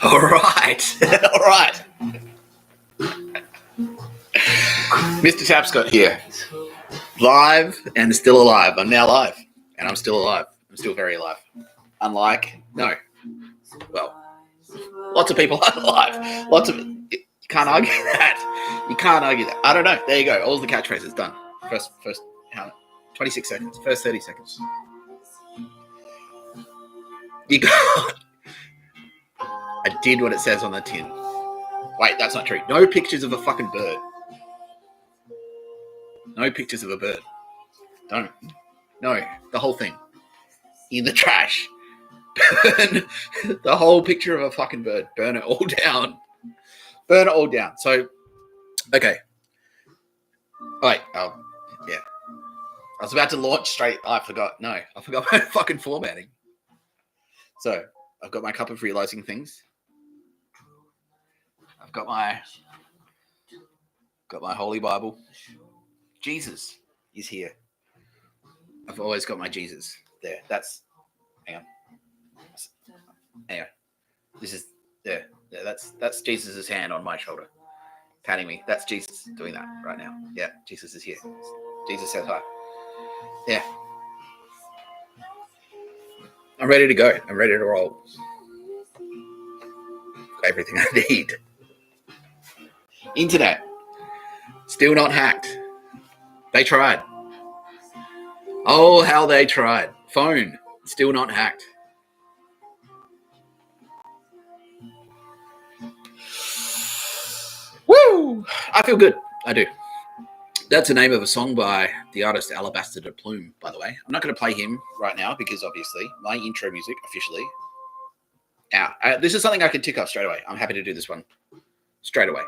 All right. All right. Mr. Tapscott here. Live and still alive. I'm now live. And I'm still alive. I'm still very alive. Unlike, no. Well, lots of people aren't alive. You can't argue that. You can't argue that. I don't know. There you go. All the catchphrases done. First, how 26 seconds. First 30 seconds. You got... I did what it says on the tin. Wait, that's not true. No pictures of a fucking bird. No pictures of a bird. Don't. No, the whole thing. In the trash. Burn the whole picture of a fucking bird. Burn it all down. Burn it all down. So, okay. Wait, yeah. I was about to launch straight. I forgot. No, I forgot my fucking formatting. So, I've got my cup of realizing things. I've got my Holy Bible. Jesus is here. I've always got my Jesus there. Hang on. This is there. That's Jesus' hand on my shoulder, patting me. That's Jesus doing that right now. Yeah, Jesus is here. Jesus says hi. Yeah. I'm ready to go. I'm ready to roll. Got everything I need. Internet. Still not hacked. They tried. Oh, how they tried. Phone. Still not hacked. Woo! I feel good. I do. That's the name of a song by the artist Alabaster de Plume, by the way. I'm not going to play him right now because obviously my intro music officially out. This is something I can tick off straight away. I'm happy to do this one straight away.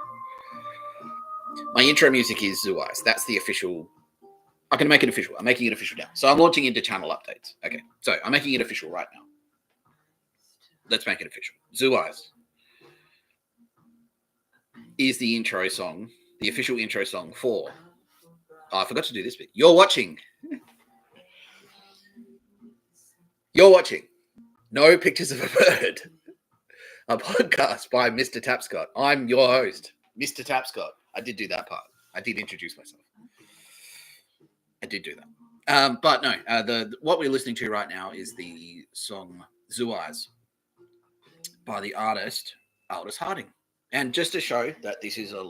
My intro music is Zoo Eyes. That's the official. I can make it official. I'm making it official now. So I'm launching into channel updates. Okay. So I'm making it official right now. Let's make it official. Zoo Eyes is the intro song, the official intro song for. Oh, I forgot to do this bit. You're watching. No Pictures of a Bird. A podcast by Mr. Tapscott. I'm your host, Mr. Tapscott. I did do that part. I did introduce myself. I did do that. But no, what we're listening to right now is the song Zoo Eyes by the artist Aldous Harding. And just to show that this is a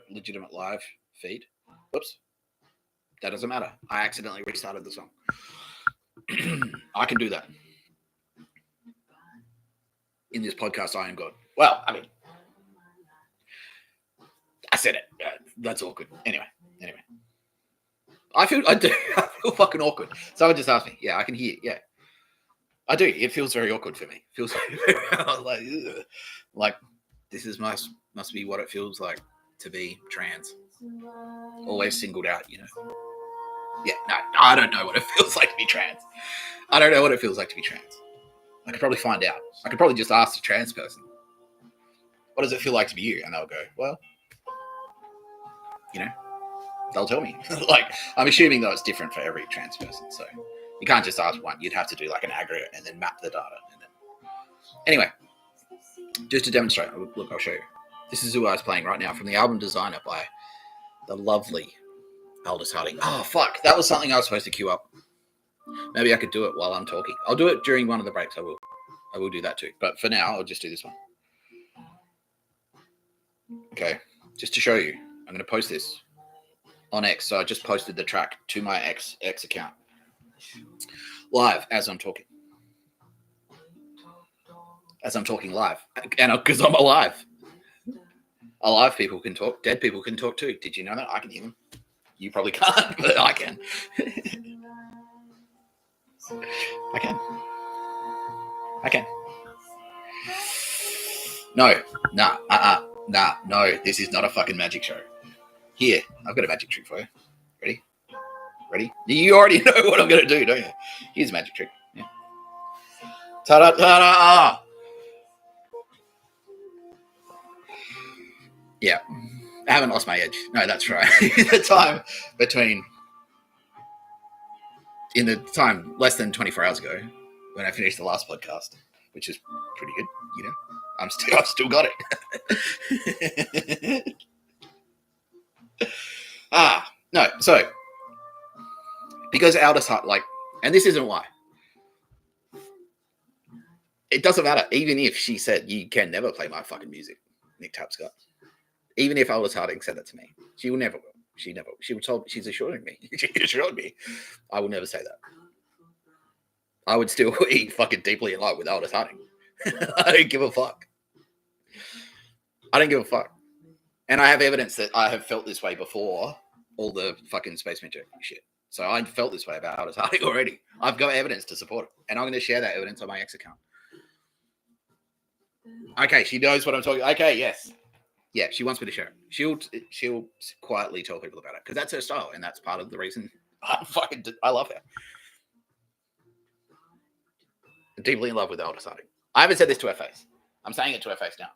legitimate live feed. Whoops. That doesn't matter. I accidentally restarted the song. I can do that. In this podcast, I am God. Well, I mean, I said it. That's awkward. Anyway. I feel fucking awkward. Someone just asked me. Yeah, I can hear. Yeah, I do. It feels very awkward for me. It feels like this is must be what it feels like to be trans. Always singled out, you know. Yeah, no, I don't know what it feels like to be trans. I don't know what it feels like to be trans. I could probably find out. I could probably just ask a trans person, what does it feel like to be you? And they'll go, well, you know, they'll tell me. Like, I'm assuming though it's different for every trans person. So you can't just ask one. You'd have to do like an aggregate and then map the data. Anyway, just to demonstrate, look, I'll show you. This is who I was playing right now from the album Designer by the lovely Aldous Harding. Oh, fuck. That was something I was supposed to queue up. Maybe I could do it while I'm talking. I'll do it during one of the breaks. I will do that too. But for now, I'll just do this one. Okay. Just to show you, I'm going to post this on X. So I just posted the track to my X account. Live as I'm talking. As I'm talking live. And because I'm alive. Alive people can talk. Dead people can talk too. Did you know that? I can hear them. You probably can't, but I can. I can. No. This is not a fucking magic show. Here, I've got a magic trick for you. Ready? You already know what I'm going to do, don't you? Here's a magic trick. Yeah. Ta-da! Yeah. I haven't lost my edge. No, that's right. In the time less than 24 hours ago, when I finished the last podcast, which is pretty good. You know, I've still got it. No. So because Aldous Hart, like, and this isn't why. It doesn't matter. Even if she said you can never play my fucking music, Nick Tapscott. Even if Aldous Harding said that to me, she will never. She never. She would told. She's assuring me. She assured me. I will never say that. I would still be fucking deeply in love with Aldous Harding. I don't give a fuck. I don't give a fuck. And I have evidence that I have felt this way before all the fucking Space Magic shit. So I felt this way about Aldous Harding already. I've got evidence to support it. And I'm going to share that evidence on my X account. Okay, she knows what I'm talking about. Okay, yes. Yeah, she wants me to share it. She'll quietly tell people about it because that's her style. And that's part of the reason I love her. I'm deeply in love with Aldous Harding. I haven't said this to her face. I'm saying it to her face now.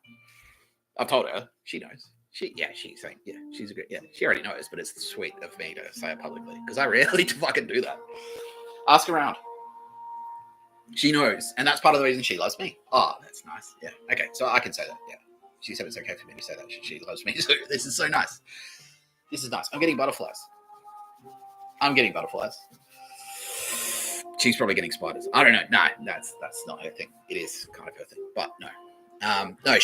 I've told her. She knows. She's saying, she's a great, she already knows, but it's sweet of me to say it publicly because I rarely fucking do that. Ask around. She knows, and that's part of the reason she loves me. Oh, that's nice. Yeah. Okay, so I can say that. Yeah. She said it's okay for me to say that. She loves me too. This is so nice. This is nice. I'm getting butterflies. She's probably getting spiders. I don't know. No, that's not her thing. It is kind of her thing, but no. No,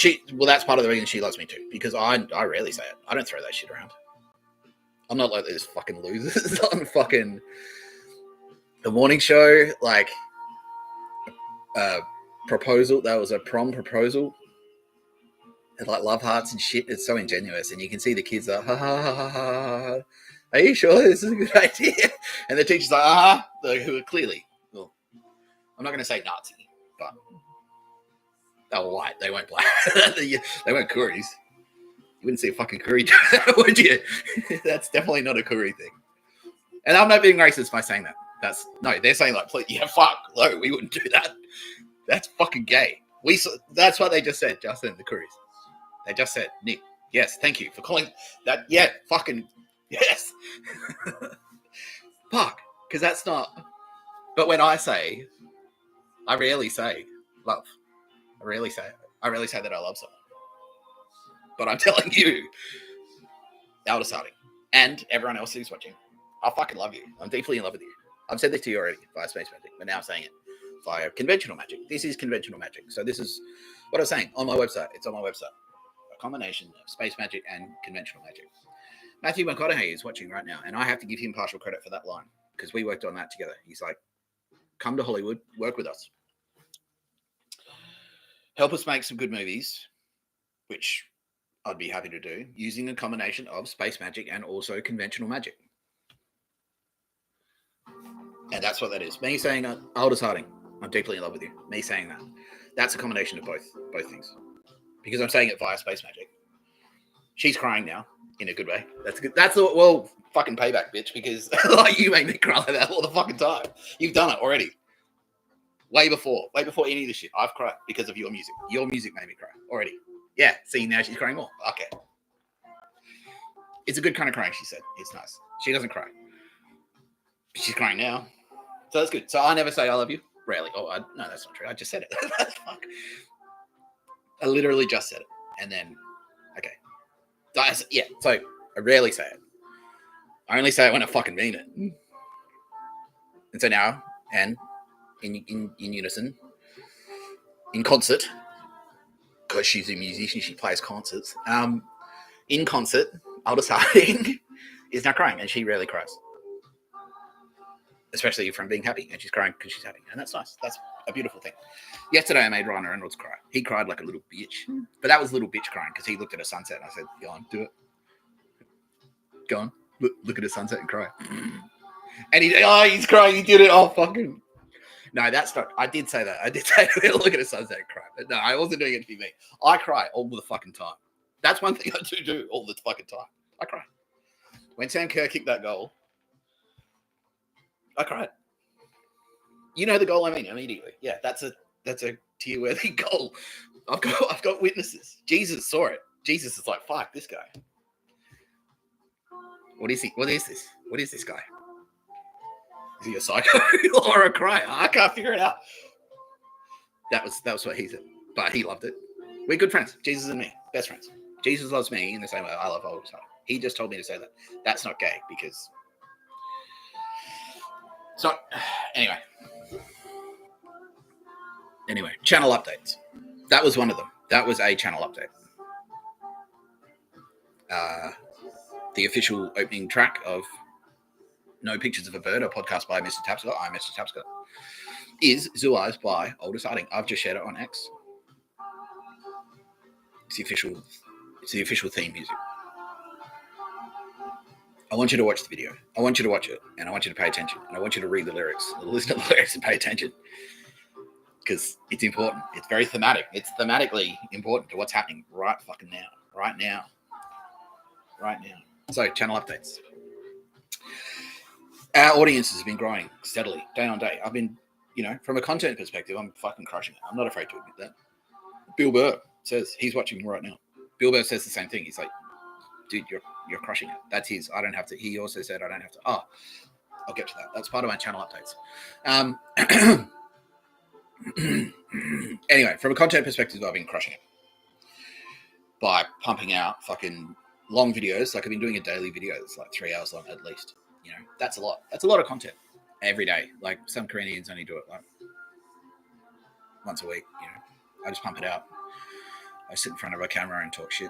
that's part of the reason she loves me too, because I rarely say it. I don't throw that shit around. I'm not like those fucking losers on fucking the morning show, like proposal. That was a prom proposal. And like love hearts and shit. It's so ingenuous, and you can see the kids are ha ha ha ha ha. Are you sure this is a good idea? And the teacher's like, who are clearly, well, I'm not going to say Nazi, but they were white. They weren't black. They weren't Kuris. You wouldn't see a fucking Kuri do that, would you? That's definitely not a Kuri thing. And I'm not being racist by saying that. They're saying like, please, fuck, no, we wouldn't do that. That's fucking gay. That's what they just said, Justin, the Kuris. They just said, Nick, yes, thank you for calling that. Yeah, fucking yes. Fuck, because that's not. But when I rarely say love. I rarely say that I love someone. But I'm telling you, Aldous Harding and everyone else who's watching, I fucking love you. I'm deeply in love with you. I've said this to you already via Space Magic, but now I'm saying it via conventional magic. This is conventional magic. So this is what I was saying on my website. It's on my website. A combination of Space Magic and conventional magic. Matthew McConaughey is watching right now, and I have to give him partial credit for that line because we worked on that together. He's like, come to Hollywood, work with us. Help us make some good movies, which I'd be happy to do, using a combination of space magic and also conventional magic. And that's what that is. Me saying, Aldous Harding, I'm deeply in love with you. Me saying that. That's a combination of both things. Because I'm saying it via space magic. She's crying now, in a good way. That's good. Fucking payback, bitch, because like you make me cry like that all the fucking time. You've done it already. Way before any of this shit. I've cried because of your music. Your music made me cry already. Yeah, see, now she's crying more. Okay. It's a good kind of crying, she said. It's nice. She doesn't cry. She's crying now. So that's good. So I never say I love you. Rarely. No, that's not true. I just said it. Fuck. I literally just said it. And then, okay. So I rarely say it. I only say it when I fucking mean it. And so now, and in unison, in concert, because she's a musician, she plays concerts. In concert, Aldous Harding is now crying, and she rarely cries. Especially from being happy, and she's crying because she's happy. And that's nice. That's a beautiful thing. Yesterday, I made Ryan Reynolds cry. He cried like a little bitch. But that was little bitch crying because he looked at a sunset, and I said, go on, do it. Go on. Look at a sunset and cry. And he's crying. He did it. Oh, fucking. No, that's not. I did say that. I did say look at a sunset and cry. But no, I wasn't doing it to be me. I cry all the fucking time. That's one thing I do all the fucking time. I cry. When Sam Kerr kicked that goal, I cried. You know the goal I mean immediately. Yeah, that's a tear-worthy goal. I've got witnesses. Jesus saw it. Jesus is like, fuck this guy. What is he? What is this? What is this guy? Is he a psycho or a crier? I can't figure it out. That was what he said. But he loved it. We're good friends. Jesus and me, best friends. Jesus loves me in the same way I love Old Side. He just told me to say that. That's not gay because it's not. Anyway, channel updates. That was one of them. That was a channel update. The official opening track of No Pictures of a Bird, a podcast by Mr. Tapscott, I'm Mr. Tapscott, is Zoo Eyes by Older Sighting. I've just shared it on X. It's the official theme music. I want you to watch the video. I want you to watch it, and I want you to pay attention. And I want you to read the lyrics, listen to the lyrics, and pay attention. Because it's important. It's very thematic. It's thematically important to what's happening right fucking now. Right now. So, channel updates. Our audiences have been growing steadily, day on day. I've been, from a content perspective, I'm fucking crushing it. I'm not afraid to admit that. Bill Burr says he's watching right now. Bill Burr says the same thing. He's like, dude, you're crushing it. That's his. I don't have to. He also said I don't have to. Oh, I'll get to that. That's part of my channel updates. Anyway, from a content perspective, I've been crushing it by pumping out fucking long videos. Like I've been doing a daily video that's like 3 hours long at least. That's a lot. That's a lot of content every day. Like some Koreans only do it like once a week. I just pump it out. I sit in front of a camera and talk shit.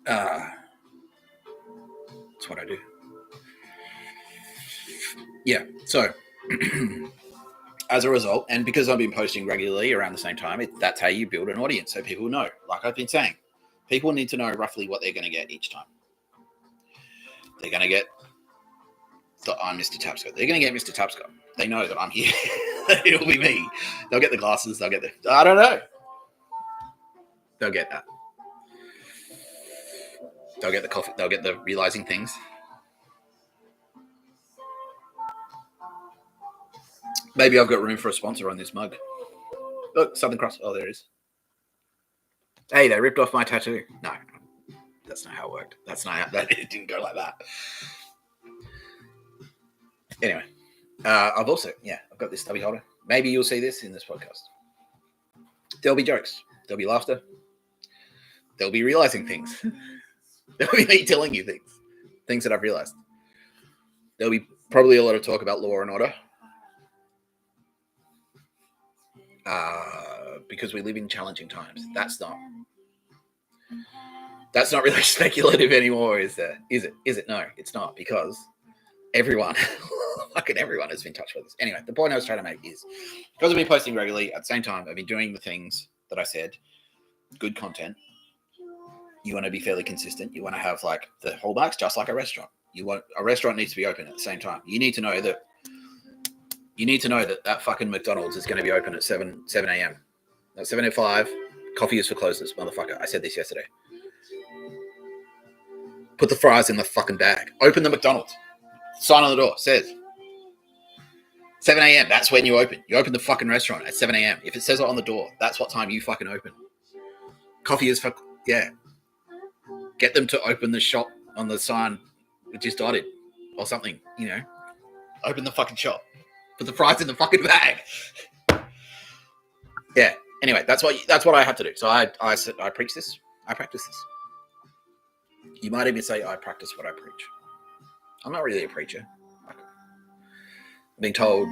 That's what I do. Yeah. So as a result, and because I've been posting regularly around the same time, that's how you build an audience. So people know, like I've been saying, people need to know roughly what they're going to get each time. They're going to get the I'm Mr. Tapscott. They're going to get Mr. Tapscott. They know that I'm here. It'll be me. They'll get the glasses. They'll get the, I don't know. They'll get that. They'll get the coffee. They'll get the realizing things. Maybe I've got room for a sponsor on this mug. Look, Southern Cross. Oh, there it is. Hey, they ripped off my tattoo. No, that's not how it worked. That's not how that. It didn't go like that. Anyway, I've got this stubby holder. Maybe you'll see this in this podcast. There'll be jokes. There'll be laughter. There'll be realizing things. There'll be me telling you things that I've realized. There'll be probably a lot of talk about law and order. Because we live in challenging times. That's not really speculative anymore, is there? Is it? No, it's not, because everyone, fucking everyone has been touched by this. Anyway, the point I was trying to make is, because I've been posting regularly, at the same time, I've been doing the things that I said, good content. You want to be fairly consistent. You want to have like the hallmarks, just like a restaurant. A restaurant needs to be open at the same time. You need to know that that fucking McDonald's is going to be open at 7 a.m. At 7:05, coffee is for closers, motherfucker. I said this yesterday. Put the fries in the fucking bag. Open the McDonald's. Sign on the door says 7 a.m. That's when you open. You open the fucking restaurant at 7 a.m. If it says it on the door, that's what time you fucking open. Coffee is for, yeah. Get them to open the shop on the sign, which is dotted or something, Open the fucking shop. Put the fries in the fucking bag. Yeah. Anyway, that's what I have to do. So I preach this. I practice this. You might even say I practice what I preach. I'm not really a preacher. I'm being told,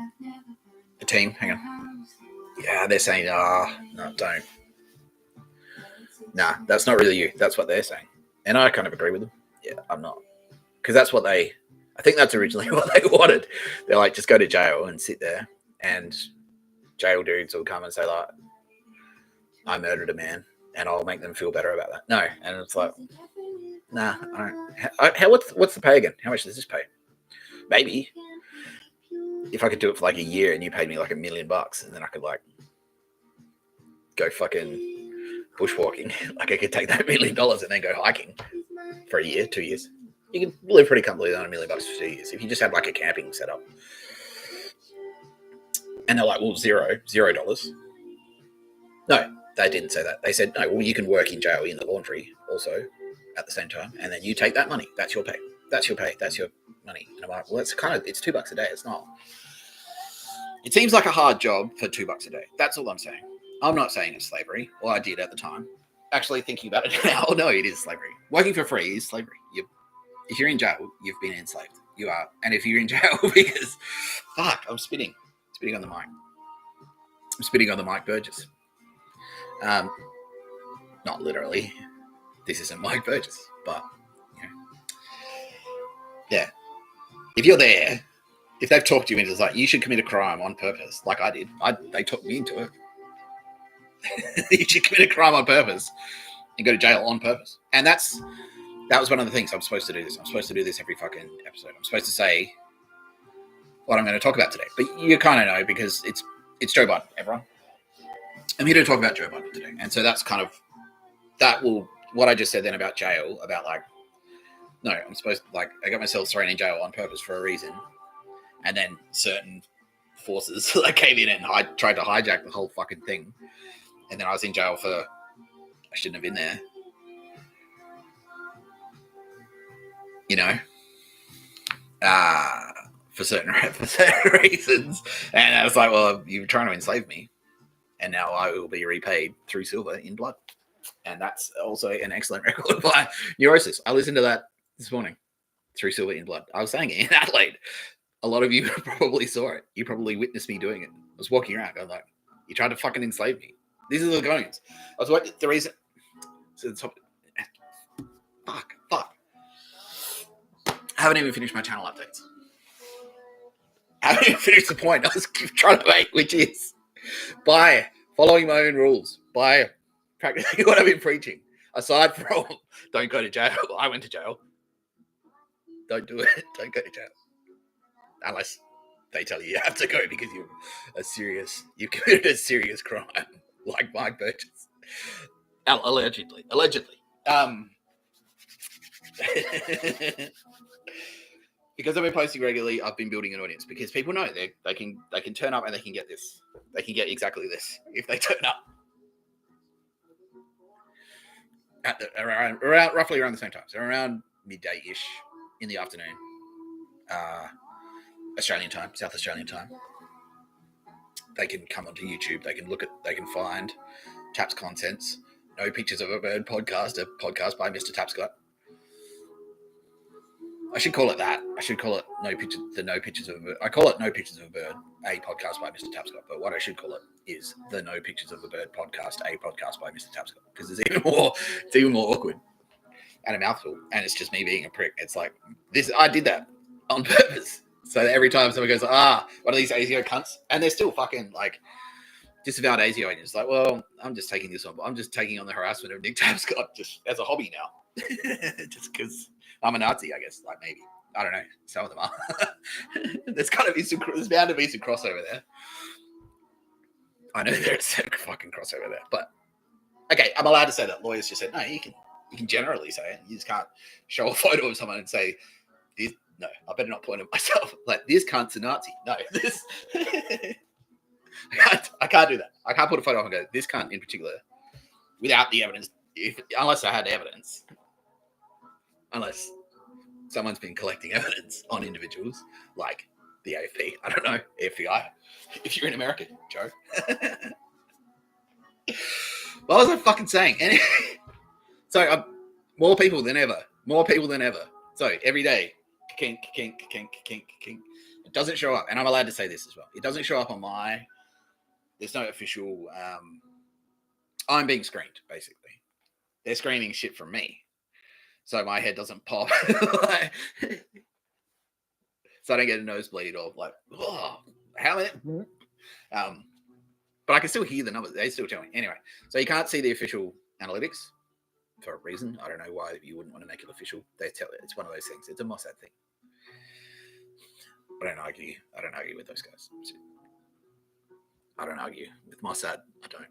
the team, hang on. Yeah, they're saying, no, don't. Nah, that's not really you. That's what they're saying. And I kind of agree with them. Yeah, I'm not. Because that's what I think that's originally what they wanted. They're like, just go to jail and sit there, and jail dudes will come and say, like, I murdered a man, and I'll make them feel better about that. No, and it's like, nah, I don't. What's the pay again? How much does this pay? Maybe if I could do it for like a year and you paid me like $1 million, and then I could like go fucking bushwalking. Like I could take that $1 million and then go hiking for a year, 2 years. You can live pretty comfortably on $1 million for 2 years if you just had like a camping setup. And they're like, well, $0. No, they didn't say that. They said, no, well, you can work in jail in the laundry also at the same time, and then you take that money. That's your pay. That's your pay. That's your money. And I'm like, well, it's $2 a day. It's not. It seems like a hard job for $2 a day. That's all I'm saying. I'm not saying it's slavery. Well, I did at the time. Actually, thinking about it now, no, it is slavery. Working for free is slavery. If you're in jail, you've been enslaved. You are. And if you're in jail because, fuck, I'm spitting on the mic. I'm spitting on the mic, Burgess. Not literally. This isn't Mike Burgess, but, yeah. If you're there, if they've talked to you and it's like, you should commit a crime on purpose, like I did, they talked me into it. You should commit a crime on purpose and go to jail on purpose. And that was one of the things I'm supposed to do this. I'm supposed to do this every fucking episode. I'm supposed to say what I'm going to talk about today. But you kind of know because it's Joe Biden, everyone. I'm here to talk about Joe Biden today. And so that's kind of, what I just said then about jail, about like, no, I'm supposed to, like, I got myself thrown in jail on purpose for a reason. And then certain forces like came in and tried to hijack the whole fucking thing. And then I was in jail for, I shouldn't have been there. You know, for certain reasons. And I was like, well, you're trying to enslave me. And now I will be repaid through silver in blood. And that's also an excellent record by Neurosis. I listened to that this morning, Through Silver in Blood. I was saying it in Adelaide. A lot of you probably saw it. You probably witnessed me doing it. I was walking around going like, you tried to fucking enslave me. These are the goings. I was watching the reason. So the top. Fuck. I haven't even finished my channel updates. I haven't even finished the point I was trying to make, which is by following my own rules, by practicing what I've been preaching. Aside from don't go to jail. I went to jail. Don't do it. Don't go to jail. Unless they tell you have to go because you've committed a serious crime, like Mike Burgess. Allegedly. Because I've been posting regularly, I've been building an audience because people know they can turn up and they can get this. They can get exactly this if they turn up. At roughly around the same time, so around midday-ish in the afternoon, Australian time, South Australian time. They can come onto YouTube. They can find Taps Contents, No Pictures of a Bird podcast, a podcast by Mr. Tapscott. I should call it that. I should call it No Pictures of a Bird. I call it No Pictures of a Bird, a podcast by Mr. Tapscott. But what I should call it is the No Pictures of a Bird podcast, a podcast by Mr. Tapscott, because it's even more awkward and a mouthful, and it's just me being a prick. It's like this. I did that on purpose. So every time someone goes, one of these ASIO cunts, and they're still fucking like disavowed ASIO agents, like, well, I'm just taking this on. I'm just taking on the harassment of Nick Tapscott just as a hobby now, just because I'm a Nazi, I guess. Like maybe I don't know. Some of them are. There's bound to be some crossover there. I know there's a fucking crossover there, but okay, I'm allowed to say that. Lawyers just said no. You can generally say it. You just can't show a photo of someone and say this. No, I better not point at myself. Like, this cunt's a Nazi. No, this... I can't do that. I can't put a photo up and go, this cunt in particular, without the evidence, unless I had evidence. Unless someone's been collecting evidence on individuals, like the AFP. I don't know, FBI. If you're in America, Joe. What was I fucking saying? Anyway, so more people than ever. So every day, kink. It doesn't show up, and I'm allowed to say this as well. It doesn't show up on there's no official, I'm being screened, basically. They're screening shit from me. So my head doesn't pop. So I don't get a nosebleed or like, oh, how many? But I can still hear the numbers. They still tell me. Anyway, so you can't see the official analytics for a reason. I don't know why you wouldn't want to make it official. They tell it. It's one of those things. It's a Mossad thing. I don't argue with those guys. I don't argue with Mossad. I don't.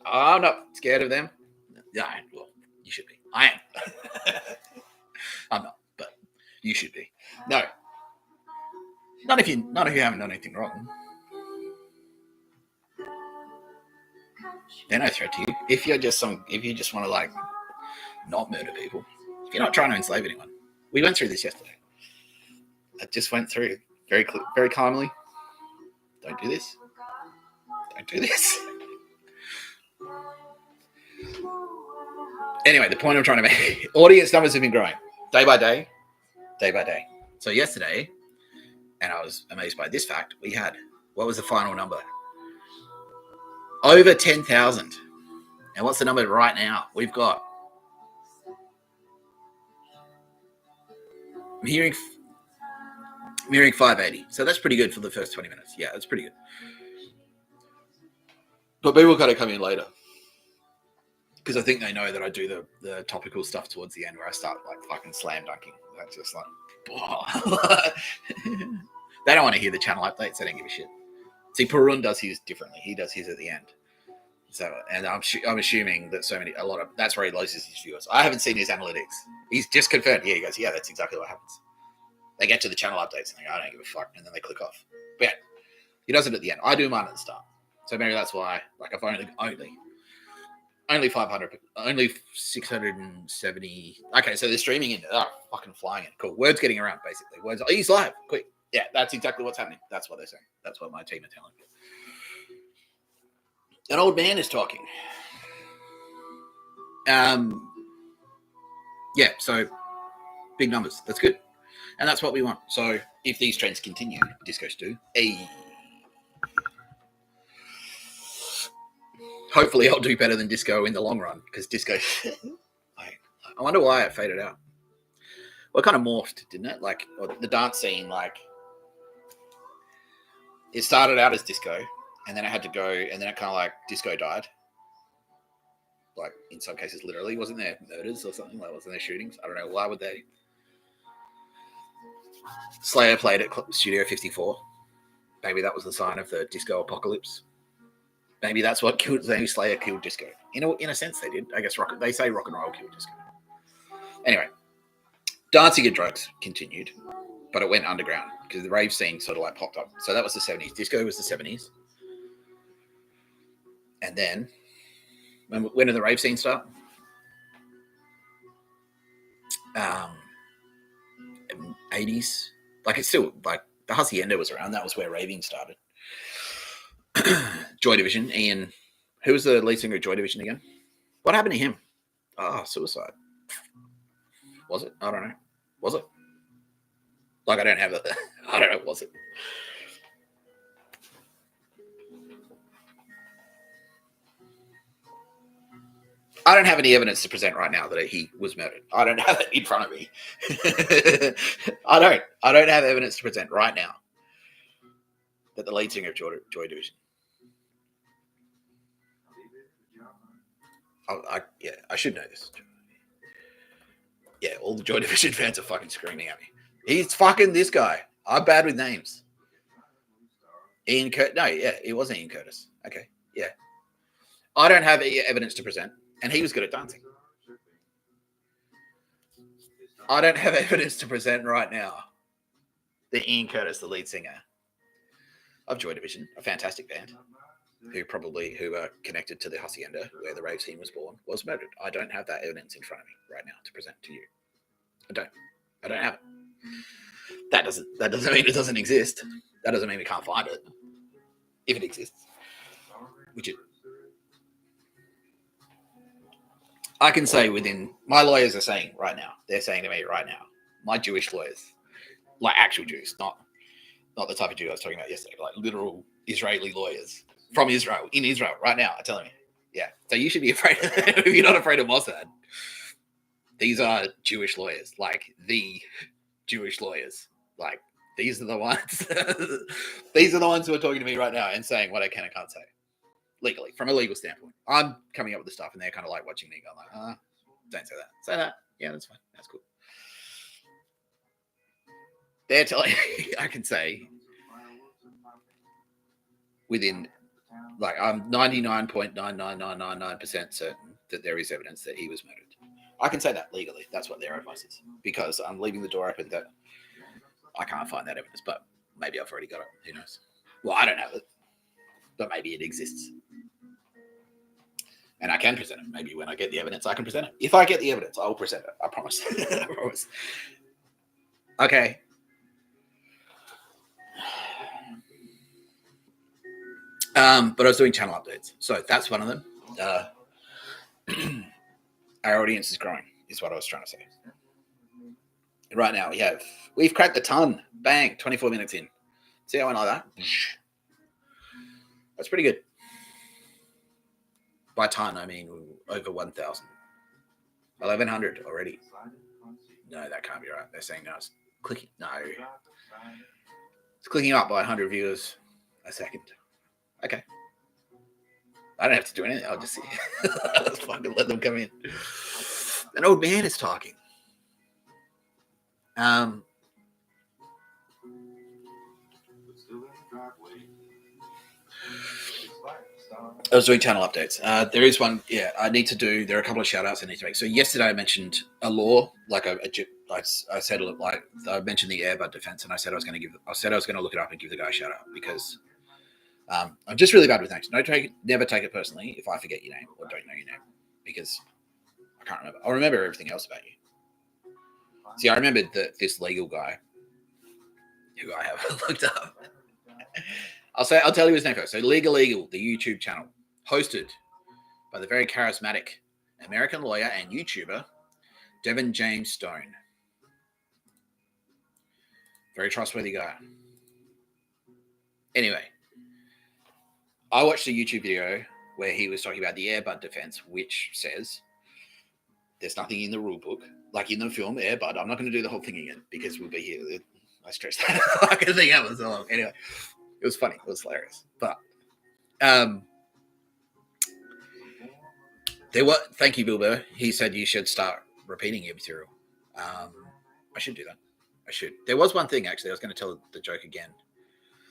I'm not scared of them. Yeah, well, you should be. I am. I'm not, but you should be. No. Not if you haven't done anything wrong. They're no threat to you. If you just want to like not murder people, if you're not trying to enslave anyone. We went through this yesterday. I just went through very calmly. Don't do this. Don't do this. Anyway, the point I'm trying to make, audience numbers have been growing day by day, day by day. So yesterday, and I was amazed by this fact, we had, what was the final number? Over 10,000. And what's the number right now? We've got, I'm hearing 580. So that's pretty good for the first 20 minutes. Yeah, that's pretty good. But people kind of come in later. Because I think they know that I do the topical stuff towards the end where I start like fucking slam dunking. That's just like, they don't want to hear the channel updates. They don't give a shit. See, Perun does his differently. He does his at the end. So, and I'm assuming that that's where he loses his viewers. I haven't seen his analytics. He's just confirmed. Yeah, he goes, yeah, that's exactly what happens. They get to the channel updates and they go, I don't give a fuck, and then they click off. But yeah, he does it at the end. I do mine at the start. So maybe that's why, like, I've only 500, only 670. Okay, so they're streaming in. Oh, fucking flying it. Cool. Word's getting around, basically. Words. Oh, he's live. Quick. Yeah, that's exactly what's happening. That's what they're saying. That's what my team are telling me. An old man is talking. Yeah, so big numbers. That's good. And that's what we want. So if these trends continue, discos do. Hopefully I'll do better than disco in the long run, because disco, I wonder why it faded out. Well, it kind of morphed, didn't it? Like the dance scene, like it started out as disco, and then it had to go, and then it kind of like disco died. Like in some cases, literally, wasn't there murders or something? Like wasn't there shootings? I don't know. Why would they? Slayer played at Studio 54. Maybe that was the sign of the disco apocalypse. Maybe that's what killed. Maybe Slayer killed disco. In a sense, they did. I guess they say rock and roll killed disco. Anyway, dancing and drugs continued, but it went underground because the rave scene sort of like popped up. So that was the 70s. Disco was the 70s, and then when did the rave scene start? 80s. Like it's still like the Hacienda was around. That was where raving started. Joy Division, Ian. Who was the lead singer of Joy Division again? What happened to him? Oh, suicide. Was it? I don't know. Was it? Like I don't have it. I don't know. Was it? I don't have any evidence to present right now that he was murdered. I don't have it in front of me. I don't have evidence to present right now that the lead singer of Joy Division. I should know this. Yeah, all the Joy Division fans are fucking screaming at me. He's fucking this guy. I'm bad with names. Ian Curtis. No, yeah, it wasn't Ian Curtis. Okay, yeah. I don't have evidence to present, and he was good at dancing. I don't have evidence to present right now that Ian Curtis, the lead singer of Joy Division, a fantastic band, who are connected to the Hacienda, where the rave scene was born, was murdered. I don't have that evidence in front of me right now to present to you. I don't have it. That doesn't mean it doesn't exist. That doesn't mean we can't find it. If it exists. I can say my lawyers are saying right now, they're saying to me right now, my Jewish lawyers, like actual Jews, not the type of Jew I was talking about yesterday, like literal Israeli lawyers from Israel, in Israel right now are telling me, yeah, so you should be afraid of them if you're not afraid of Mossad. These are Jewish lawyers, like the Jewish lawyers. Like these are the ones these are the ones who are talking to me right now and saying what I can and can't say. Legally, from a legal standpoint. I'm coming up with the stuff and they're kind of like watching me going like, don't say that. Say that. Yeah, that's fine. That's cool. They're telling me I can say within, like, I'm 99.99999% certain that there is evidence that he was murdered. I can say that legally. That's what their advice is. Because I'm leaving the door open that I can't find that evidence, but maybe I've already got it. Who knows? Well, I don't have it, but maybe it exists. And I can present it. Maybe when I get the evidence, I can present it. If I get the evidence, I will present it. I promise. I promise. Okay. But I was doing channel updates. So that's one of them. Our audience is growing, is what I was trying to say. Right now, we've cracked the ton. Bang, 24 minutes in. See how I went like that? That's pretty good. By ton, I mean over 1,000. 1,100 already. No, that can't be right. They're saying no, it's clicking. No. It's clicking up by 100 viewers a second. Okay. I don't have to do anything. I'll just see. Let's fucking let them come in. An old man is talking. I was doing channel updates. There is one. Yeah, I need to do. There are a couple of shout outs I need to make. So yesterday I mentioned a law, like I said, like I mentioned the Airbud defense, and I said I was going to look it up and give the guy a shout out because I'm just really bad with names. Never take it personally if I forget your name or don't know your name because I can't remember. I'll remember everything else about you. See, I remembered this legal guy who I have looked up. I'll tell you his name first. So Legal, the YouTube channel, hosted by the very charismatic American lawyer and YouTuber Devin James Stone. Very trustworthy guy. Anyway, I watched a YouTube video where he was talking about the Airbud defense, which says there's nothing in the rule book, like in the film Airbud. I'm not going to do the whole thing again because we'll be here. I stretched that fucking thing out so long. Anyway, it was funny. It was hilarious. But thank you, Bill Burr. He said you should start repeating your material. I should do that. I should. There was one thing actually. I was going to tell the joke again.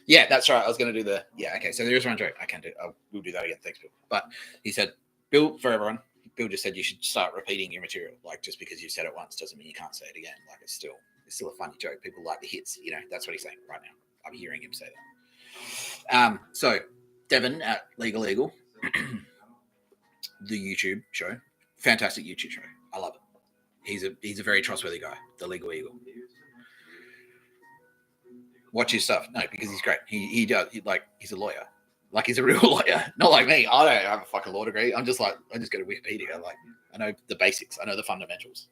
Yeah, that's right. I was going to do okay. So there is one joke. We'll do that again. Thanks, Bill. But he said, Bill, for everyone, Bill just said you should start repeating your material. Like just because you said it once doesn't mean you can't say it again. Like it's still a funny joke. People like the hits. That's what he's saying right now. I'm hearing him say that. So Devin at Legal, the YouTube show, fantastic YouTube show. I love it. He's a very trustworthy guy. The Legal Eagle. Watch his stuff. No, because he's great. He does. He's a lawyer. Like he's a real lawyer. Not like me. I don't have a fucking law degree. I just go to Wikipedia. Like I know the basics. I know the fundamentals.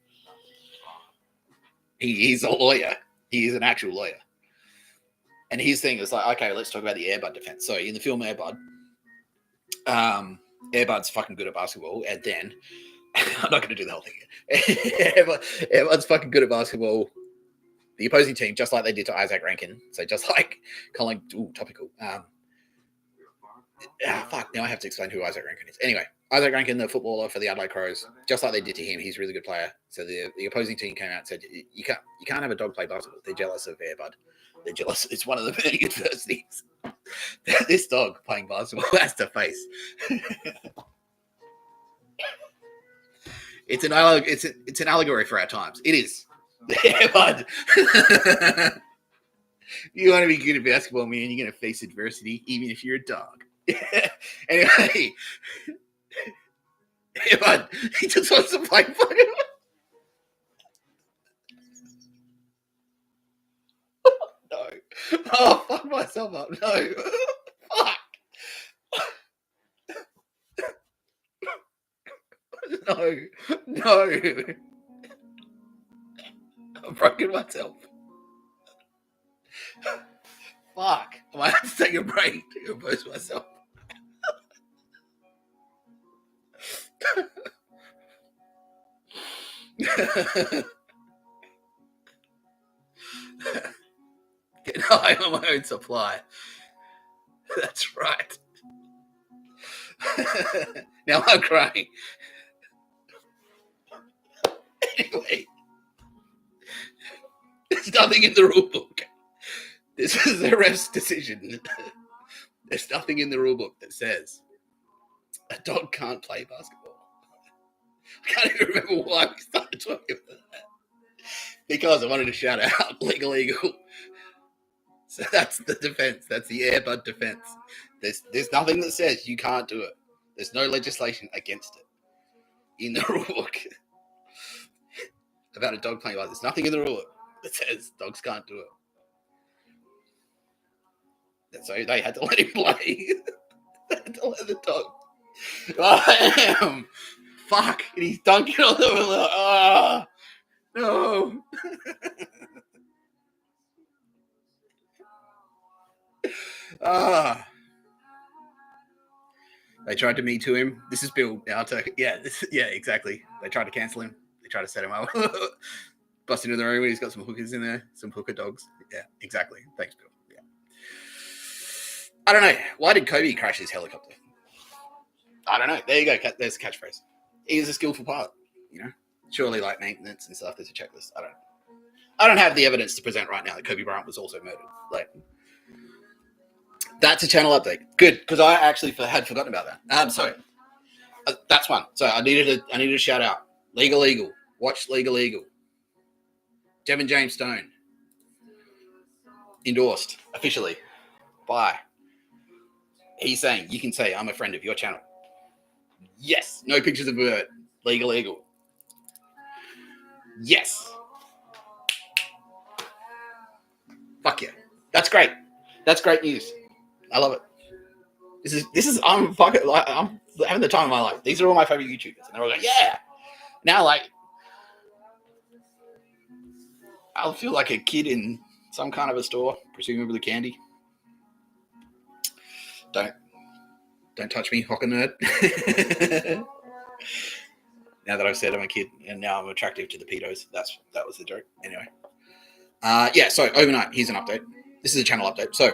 He's a lawyer. He is an actual lawyer. And his thing is like, okay, let's talk about the Airbud defense. So in the film Airbud, Airbud's fucking good at basketball, and then I'm not going to do the whole thing again. Airbud's fucking good at basketball. The opposing team, just like they did to Isaac Rankin, so just like Colin, topical. Fuck, now I have to explain who Isaac Rankin is. Anyway, Isaac Rankin, the footballer for the Adelaide Crows, just like they did to him, he's a really good player. So the opposing team came out and said, you can't have a dog play basketball. They're jealous of Airbud. They're jealous. It's one of the many adversities this dog playing basketball has to face. It's an allegory for our times. It is. Yeah, bud. You want to be good at basketball, man, you're going to face adversity, even if you're a dog. Anyway. Yeah, bud. He just wants to play fucking... No. Oh, fuck myself up. No. Fuck. No. I've broken myself. Fuck. I might have to take a break to compose myself. Get high on my own supply. That's right. Now I'm crying. Anyway, there's nothing in the rule book. This is the ref's decision. There's nothing in the rule book that says a dog can't play basketball. I can't even remember why we started talking about that. Because I wanted to shout out Legal Eagle. So that's the defense. That's the Airbud defense. There's nothing that says you can't do it. There's no legislation against it in the rule book about a dog playing like this. Nothing in the rule book that says dogs can't do it. And so they had to let him play. the dog. I am. Fuck. And he's dunking on them. Like, oh, no. They tried to Me Too him. This is Bill. Yeah, exactly. They tried to cancel him. They tried to set him up. Bust into the room and he's got some hookers in there, some hooker dogs. Yeah, exactly. Thanks, Bill. Yeah. I don't know. Why did Kobe crash his helicopter? I don't know. There you go. There's a catchphrase. He's a skillful pilot, you know? Surely, like maintenance and stuff, there's a checklist. I don't have the evidence to present right now that Kobe Bryant was also murdered. Like, that's a channel update. Good, because I actually had forgotten about that. So that's one. So I needed a shout out. Legal Eagle. Watch Legal Eagle. Devin James Stone. Endorsed officially. Bye. He's saying you can say I'm a friend of your channel. Yes. No pictures of a bird. Legal Eagle. Yes. Fuck yeah. That's great. That's great news. I love it. This is I'm having the time of my life. These are all my favorite YouTubers, and they're all like, yeah. Now, like, I'll feel like a kid in some kind of a store, presumably candy. Don't touch me, hocker nerd. Now that I've said I'm a kid, and now I'm attractive to the pedos. That was the joke. Anyway. Yeah. So overnight, here's an update. This is a channel update. So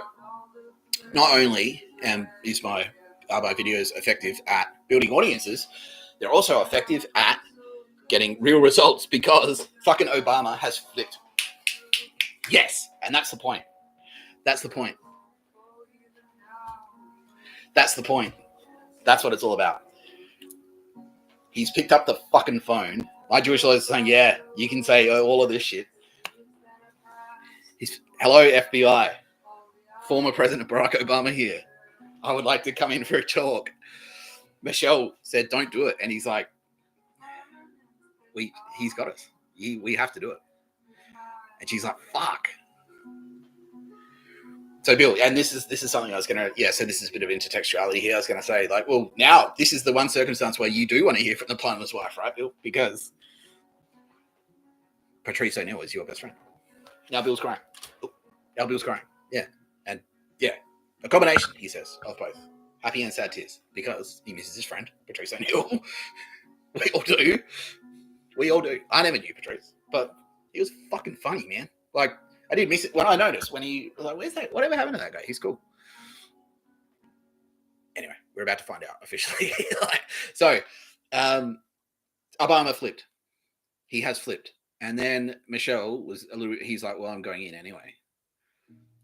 not only is my videos effective at building audiences, they're also effective at getting real results because fucking Obama has flipped. Yes, and that's the point. That's the point. That's the point. That's what it's all about. He's picked up the fucking phone. My Jewish lawyers are saying, yeah, you can say all of this shit. Hello, FBI. Former President Barack Obama here. I would like to come in for a talk. Michelle said, don't do it. And he's like, he's got us. We have to do it. And she's like, fuck. So, Bill, and this is something I was going to, so this is a bit of intertextuality here. I was going to say, like, well, now this is the one circumstance where you do want to hear from the plumber's wife, right, Bill? Because Patrice O'Neill is your best friend. Now Bill's crying. Now Bill's crying. Yeah. And, yeah, a combination, he says, of both. Happy and sad tears. Because he misses his friend, Patrice O'Neill. We all do. We all do. I never knew Patrice, but he was fucking funny, man. Like, I did miss it when I noticed when he was like, where's that? Whatever happened to that guy? He's cool. Anyway, we're about to find out officially. So, Obama flipped. He has flipped. And then Michelle was he's like, well, I'm going in anyway.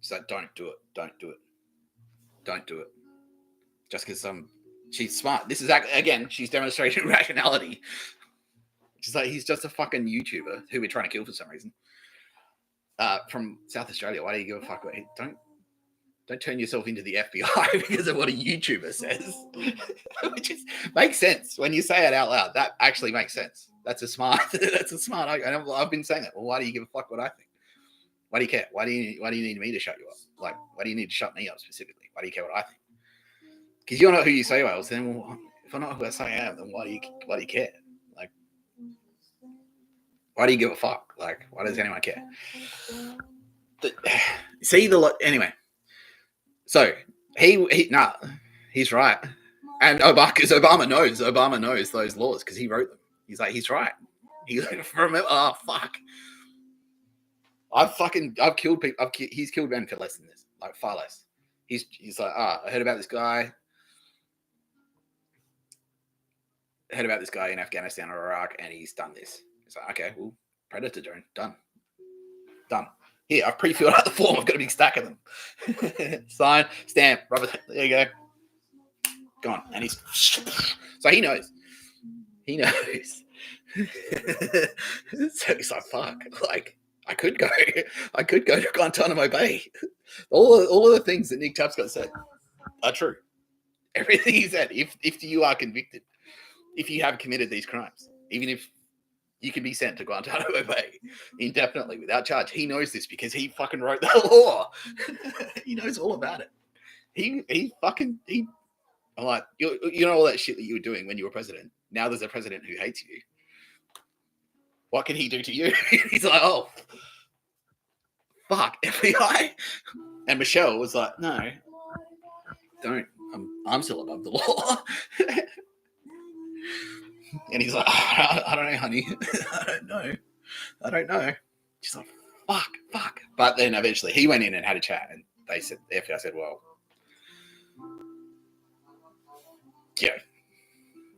She's like, don't do it. Don't do it. Don't do it. Just because she's smart. This is, again, she's demonstrating rationality. She's like, he's just a fucking YouTuber who we're trying to kill for some reason. From South Australia. Why do you give a fuck? Don't turn yourself into the FBI because of what a YouTuber says. Which makes sense when you say it out loud. That actually makes sense. That's a smart argument. I've been saying that. Well, why do you give a fuck what I think? Why do you care? Why do you need me to shut you up? Like, why do you need to shut me up specifically? Why do you care what I think? Because you're not who you say you are. So then, well, if I'm not who I say I am, then why do you care? Like, why do you give a fuck? Like, why does anyone care? Anyway. So he's right. And Obama knows those laws because he wrote them. He's like, he's right. He's like, oh fuck. I've killed people. He's killed men for less than this, like far less. He's like, I heard about this guy. In Afghanistan or Iraq, and he's done this. It's like, okay, well, Predator drone, done. Here, I've pre-filled out the form. I've got a big stack of them. Sign, stamp, rubber. There you go. Gone. And he's so he knows. So he's like, fuck. Like, I could go to Guantanamo Bay. All of the things that Nick Tapscott said are true. Everything he said. If you are convicted, if you have committed these crimes, even if you can be sent to Guantanamo Bay indefinitely without charge. He knows this because he fucking wrote the law. He knows all about it. I'm like, you know all that shit that you were doing when you were president. Now there's a president who hates you. What can he do to you? He's like, oh, fuck, FBI. And Michelle was like, no, don't. I'm still above the law. And he's like, oh, I don't know, honey. I don't know. She's like, fuck. But then eventually he went in and had a chat, and they said, the FBI said, well, yeah,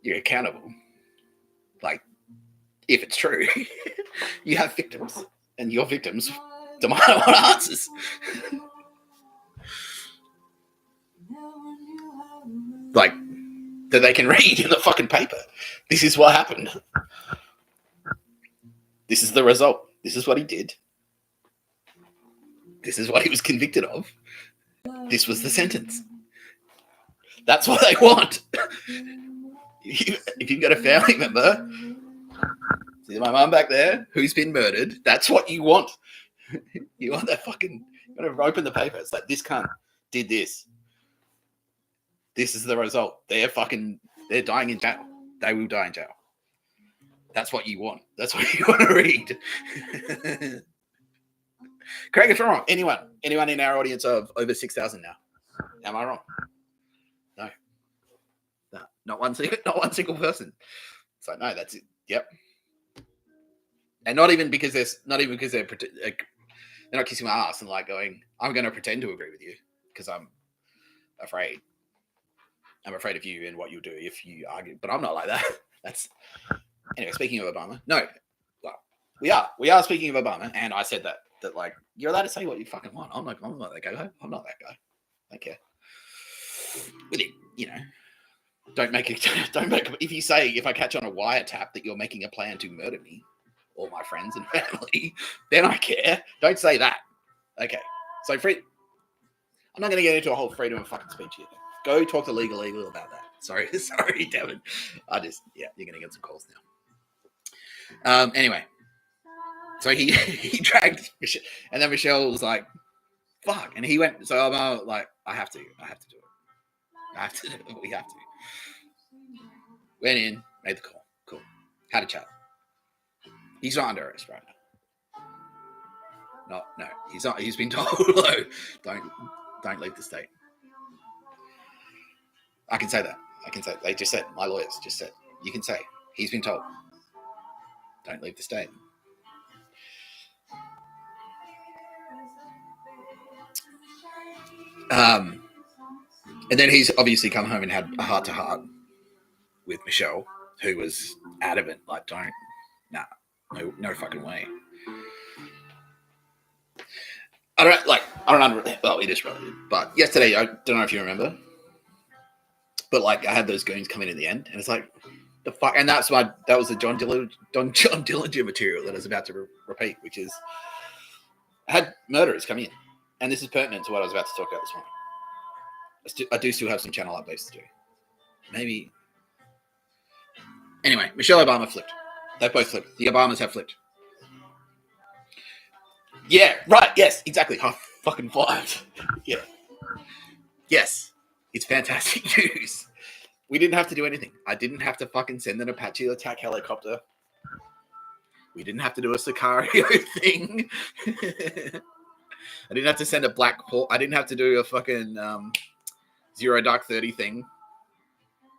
you're accountable. Like, if it's true, you have victims, and your victims demand answers. Like, that they can read in the fucking paper. This is what happened. This is the result. This is what he did. This is what he was convicted of. This was the sentence. That's what they want. If you've got a family member, see my mum back there, who's been murdered, that's what you want. You want that fucking, you want to open the paper. It's like, this cunt did this. This is the result. They're dying in jail. They will die in jail. That's what you want. That's what you want to read. Correct if I'm wrong. Anyone in our audience of over 6,000 now? Am I wrong? No, not one single person. It's like, no, that's it. Yep. And not even because they're not kissing my ass and like going, I'm going to pretend to agree with you because I'm afraid. I'm afraid of you and what you'll do if you argue. But I'm not like that. Anyway, speaking of Obama, no. Well, we are speaking of Obama, and I said that like, you're allowed to say what you fucking want. I'm not that guy. I'm not that guy. I don't care. With it, don't make if I catch on a wiretap that you're making a plan to murder me or my friends and family, then I care. Don't say that. Okay. So I'm not going to get into a whole freedom of fucking speech here. Go talk to legal about that. Sorry, Devin. You're going to get some calls now. Anyway, so he dragged Michelle, and then Michelle was like, "Fuck," and he went. So I'm like, I have to do it. We have to. Went in, made the call. Cool. Had a chat. He's not under arrest right now. No, he's not. He's been told, don't leave the state. I can say that. They just said, my lawyers just said, you can say, he's been told, don't leave the state. And then he's obviously come home and had a heart-to-heart with Michelle, who was adamant, like, no fucking way. Well, it is related, but yesterday, I don't know if you remember, but like, I had those goons come in at the end, and it's like, the fuck, and that was the John Dillinger material that I was about to repeat, which is, I had murderers come in, and this is pertinent to what I was about to talk about this morning. I do still have some channel updates to do. Maybe. Anyway, Michelle Obama flipped. They both flipped. The Obamas have flipped. Yeah, right. Yes, exactly. I fucking flipped. Yeah. Yes, it's fantastic news. We didn't have to do anything. I didn't have to fucking send an Apache attack helicopter. We didn't have to do a Sicario thing. I didn't have to send a Black Hawk. I didn't have to do a fucking Zero Dark 30 thing.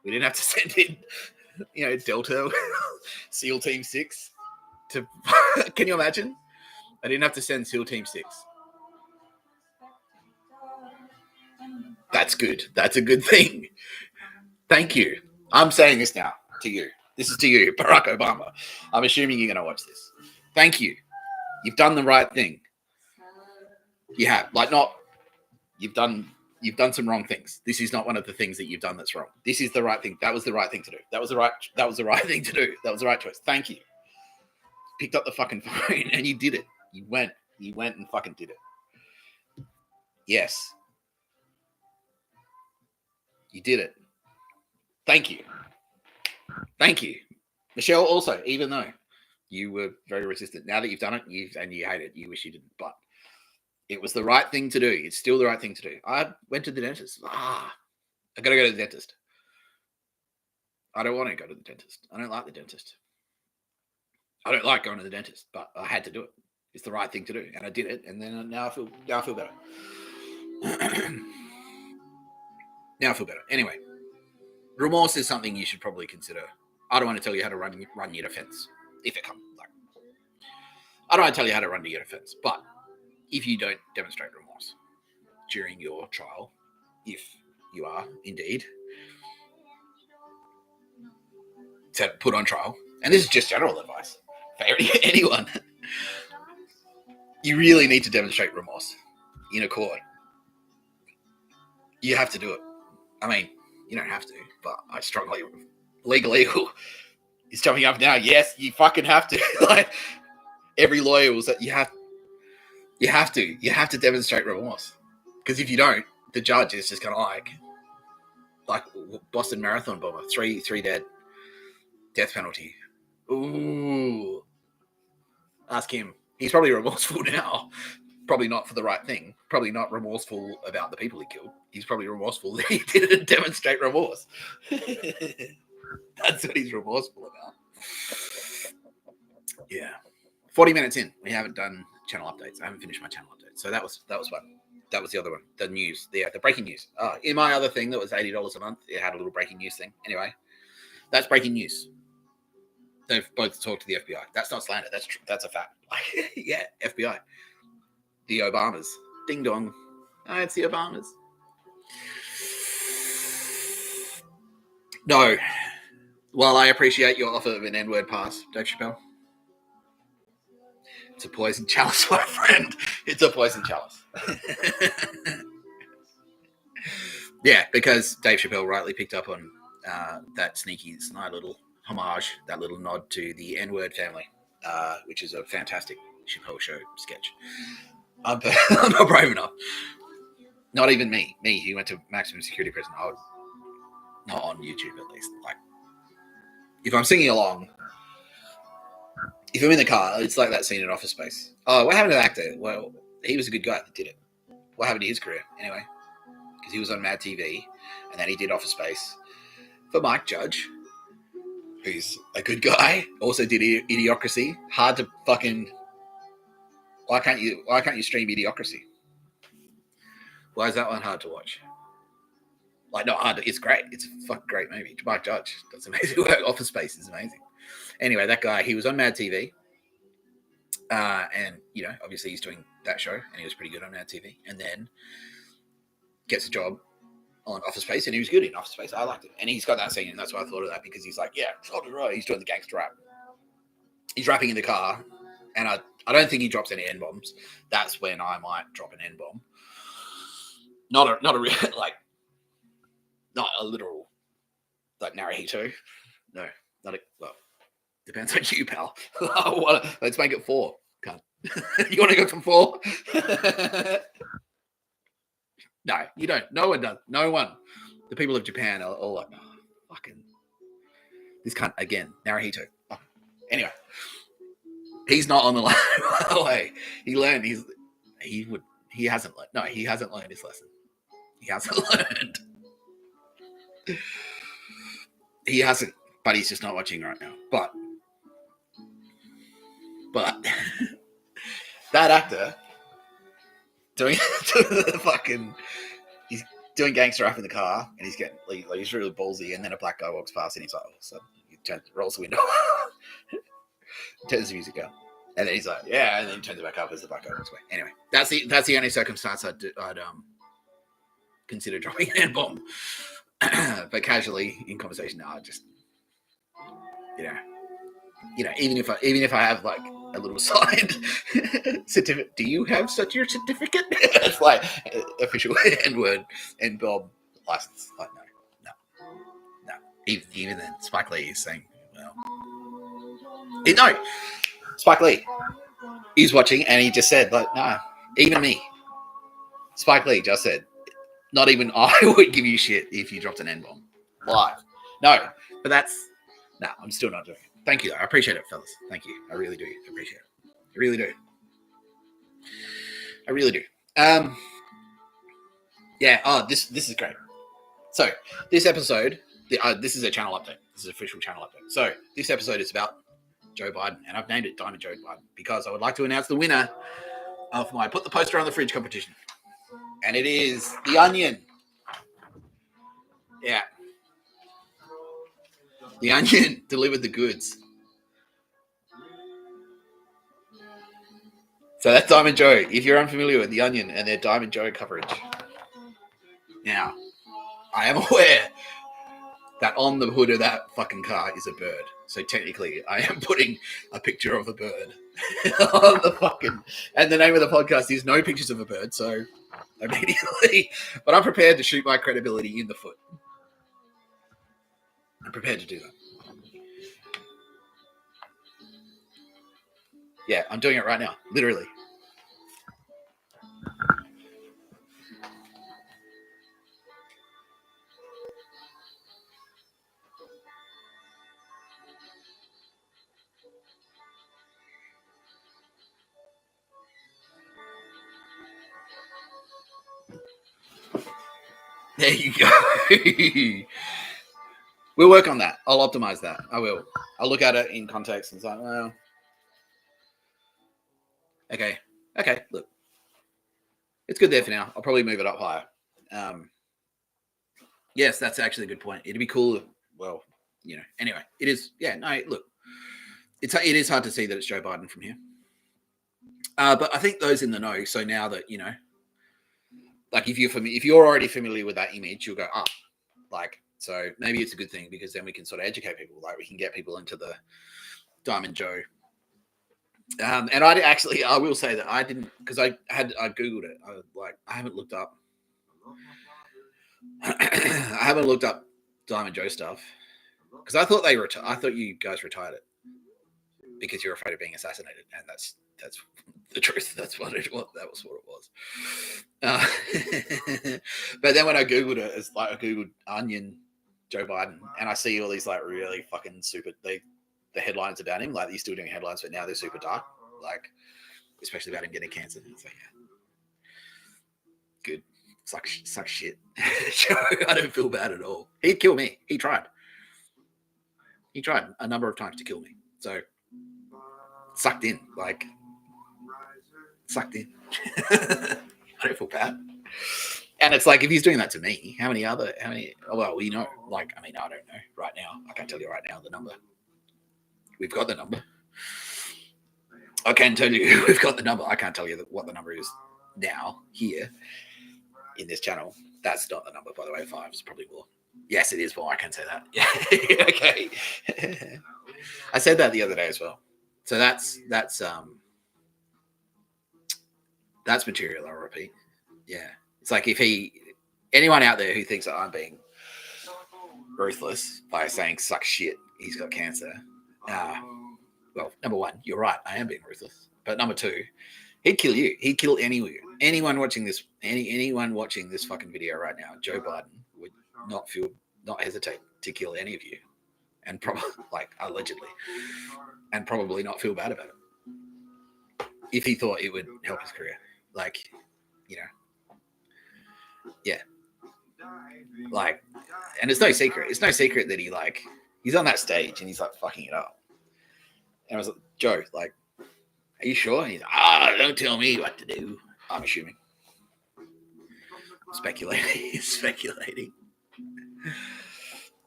We didn't have to send in, Delta SEAL Team 6 to. Can you imagine? I didn't have to send SEAL Team 6. That's good. That's a good thing. Thank you. I'm saying this now to you. This is to you, Barack Obama. I'm assuming you're going to watch this. Thank you. You've done the right thing. You have. You've done some wrong things. This is not one of the things that you've done that's wrong. This is the right thing. That was the right thing to do. That was the right thing to do. That was the right choice. Thank you. Picked up the fucking phone and you did it. You went and fucking did it. Yes. You did it. Thank you. Thank you. Michelle also, even though you were very resistant, now that you've done it and you hate it, you wish you didn't, but it was the right thing to do. It's still the right thing to do. I went to the dentist. I got to go to the dentist. I don't want to go to the dentist. I don't like the dentist. I don't like going to the dentist, but I had to do it. It's the right thing to do, and I did it. And then now I feel better. Now I feel better. Anyway, remorse is something you should probably consider. I don't want to tell you how to run your defense if it comes. Like, I don't want to tell you how to run to your defense, but if you don't demonstrate remorse during your trial, if you are indeed to put on trial, and this is just general advice for anyone, you really need to demonstrate remorse in a court. You have to do it. I mean, you don't have to, but I strongly, legal is jumping up now. Yes, you fucking have to. Like, every lawyer will say you have to demonstrate remorse, because if you don't, the judge is just going to like Boston Marathon bomber, three dead, death penalty. Ooh, ask him. He's probably remorseful now. Probably not for the right thing. Probably not remorseful about the people he killed. He's probably remorseful that he didn't demonstrate remorse. That's what he's remorseful about. Yeah. 40 minutes in. We haven't done channel updates. I haven't finished my channel update. So that was fun. That was the other one. The news. The breaking news. In my other thing that was $80 a month, it had a little breaking news thing. Anyway, that's breaking news. They've both talked to the FBI. That's not slander. That's a fact. Yeah, FBI. The Obamas. Ding dong. Oh, it's the Obamas. No. While I appreciate your offer of an N-word pass, Dave Chappelle, it's a poison chalice, my friend. It's a poison chalice. Yeah, because Dave Chappelle rightly picked up on that sneaky, snide little homage, that little nod to the N-word family, which is a fantastic Chappelle Show sketch. I'm not brave enough. Not even me, who went to maximum security prison. I would, not on YouTube at least. Like, if I'm singing along, if I'm in the car, it's like that scene in Office Space. Oh, what happened to the actor? Well, he was a good guy that did it. What happened to his career anyway? Because he was on Mad TV, and then he did Office Space for Mike Judge, who's a good guy. Also did Idiocracy. Hard to fucking. Why can't you stream Idiocracy? Why is that one hard to watch? Like, not hard. It's great. It's a fucking great movie. Mike Judge does amazing work. Office Space is amazing. Anyway, that guy, he was on Mad TV. And, obviously he's doing that show, and he was pretty good on Mad TV. And then gets a job on Office Space, and he was good in Office Space. I liked it. And he's got that scene, and that's why I thought of that, because he's like, yeah, he's doing the gangster rap. He's rapping in the car, and I don't think he drops any N-bombs. That's when I might drop an N-bomb. Not a real, like, not a literal, like, Naruhito. No, not a, well, depends on you, pal. Let's make it 4. Can't. You want to go from 4? No, you don't. No one does. No one. The people of Japan are all like, oh, fucking, this cunt again, Naruhito. Oh. Anyway, he's not on the way. He learned. He hasn't learned. No, he hasn't learned his lesson. He hasn't learned. He hasn't, but he's just not watching right now. But that actor doing fucking, he's doing gangster rap in the car, and he's getting like, he's really ballsy, and then a black guy walks past, and he's like, oh, so he rolls the window, turns the music down, and then he's like, yeah, and then he turns it back up as the black guy walks away. Anyway, that's the only circumstance I'd consider dropping an N-bomb. But casually in conversation, no, I just, even if I have like a little signed certificate, do you have such your certificate? It's like official N-word N-bomb license. Like, no. Even then, Spike Lee is saying, well, no, Spike Lee, he's watching, and he just said, like, no, even me, Spike Lee just said, not even I would give you shit if you dropped an N-bomb live. No, but I'm still not doing it. Thank you, though. I appreciate it, fellas. Thank you. I really do appreciate it. I really do. Yeah. Oh, this is great. So this episode, this is a channel update. This is an official channel update. So this episode is about Joe Biden, and I've named it Diamond Joe Biden because I would like to announce the winner of my Put the Poster on the Fridge competition. And it is The Onion. Yeah. The Onion delivered the goods. So that's Diamond Joe. If you're unfamiliar with The Onion and their Diamond Joe coverage. Now, I am aware that on the hood of that fucking car is a bird. So technically, I am putting a picture of a bird on the fucking... And the name of the podcast is No Pictures of a Bird, so immediately... But I'm prepared to shoot my credibility in the foot. I'm prepared to do that. Yeah, I'm doing it right now, literally. There you go. We'll work on that. I'll optimize that. I will. I'll look at it in context and say, well, okay, look. It's good there for now. I'll probably move it up higher. Yes, that's actually a good point. It'd be cool if, well, you know, anyway, it is. Yeah, no, look, it is hard to see that it's Joe Biden from here. But I think those in the know, so now that, you know, like if you're already familiar with that image, you'll go, like, so maybe it's a good thing because then we can sort of educate people. Like we can get people into the Diamond Joe. And I will say that I didn't, because I Googled it. I haven't looked up. I haven't looked up Diamond Joe stuff because I thought I thought you guys retired it because you're afraid of being assassinated, and that's the truth. That's what it was. That was what it was. But then when I Googled it, it's like I Googled Onion Joe Biden, and I see all these like really fucking super the headlines about him. Like he's still doing headlines, but now they're super dark. Like especially about him getting cancer. It's like, yeah, good. Suck shit. I don't feel bad at all. He'd kill me. He tried a number of times to kill me. So sucked in. I don't feel bad. And it's like, if he's doing that to me, how many, well, you know, like, I mean, I don't know right now. I can't tell you right now the number. We've got the number. I can tell you we've got the number. I can't tell you what the number is now here in this channel. That's not the number, by the way. 5 is probably more. Yes, it is more. I can say that. Yeah. Okay. I said that the other day as well. So that's material. I'll repeat. Yeah. It's like if anyone out there who thinks that I'm being ruthless by saying suck shit, he's got cancer. Well, number one, you're right. I am being ruthless. But number 2, he'd kill you. He'd kill anyone watching this. Anyone watching this fucking video right now. Joe Biden would not hesitate to kill any of you, and probably allegedly, and probably not feel bad about it if he thought it would help his career. Like, you know, yeah. Like, and it's no secret. It's no secret that he's on that stage and he's like fucking it up. And I was like, Joe, like, are you sure? And he's like, don't tell me what to do. I'm assuming. Speculating.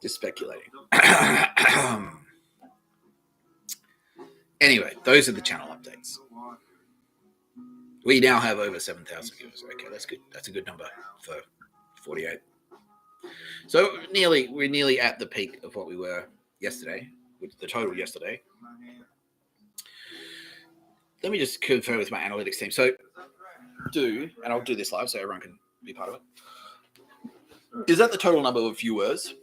Just speculating. Anyway, those are the channel updates. We now have over 7,000 viewers. Okay, that's good. That's a good number for 48. So we're nearly at the peak of what we were yesterday, with the total yesterday. Let me just confirm with my analytics team. So and I'll do this live so everyone can be part of it. Is that the total number of viewers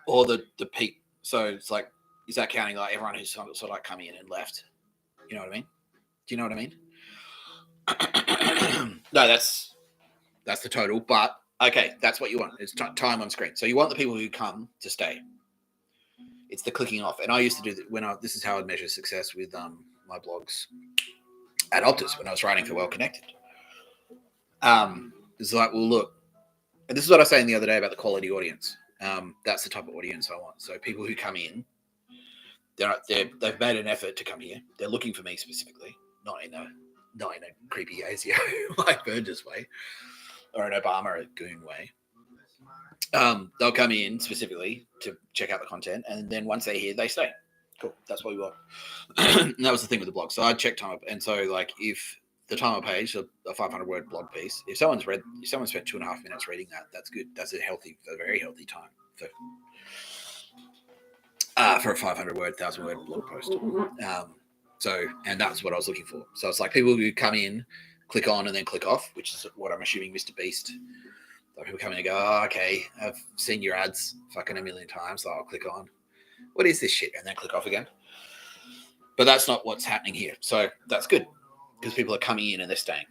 or the peak? So it's like, is that counting like everyone who's sort of like come in and left? You know what I mean? Do you know what I mean? No, that's the total. But okay, that's what you want. It's time on screen. So you want the people who come to stay. It's the clicking off. And I used to do that this is how I'd measure success with my blogs at Optus when I was writing for Well Connected. It's like, well, look, and this is what I was saying the other day about the quality audience. That's the type of audience I want. So people who come in, they've made an effort to come here. They're looking for me specifically, not in a creepy ASIO like Burgess way or an Obama or goon way. They'll come in specifically to check out the content, and then once they're here, they stay. Cool. That's what we want. And that was the thing with the blog. So I checked time up, and so like if the time of page, a 500-word blog piece, if someone spent 2.5 minutes reading that, that's good. That's a very healthy time for a 500-word, 1,000-word blog post. So, and that's what I was looking for. So it's like people who come in, click on, and then click off, which is what I'm assuming Mr. Beast. Like people come in and go, oh, okay, I've seen your ads fucking a million times, so I'll click on. What is this shit? And then click off again. But that's not what's happening here. So that's good because people are coming in and they're staying,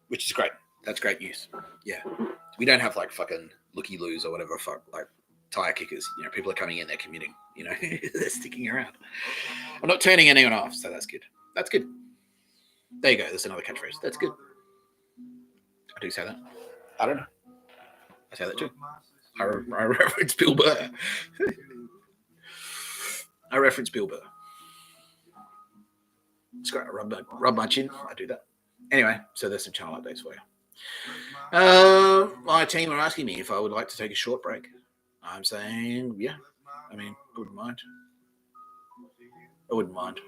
which is great. That's great news. Yeah. We don't have like fucking looky-loos or whatever, like tire kickers. You know, people are coming in, they're commuting, you know, they're sticking around. I'm not turning anyone off, so that's good. That's good. There you go. There's another catchphrase. That's good. I do say that. I don't know. I say that too. I reference Bill Burr. I reference Bill Burr. It's great. I rub my chin. I do that. Anyway, so there's some channel updates for you. My team are asking me if I would like to take a short break. I'm saying, yeah. I mean, I wouldn't mind.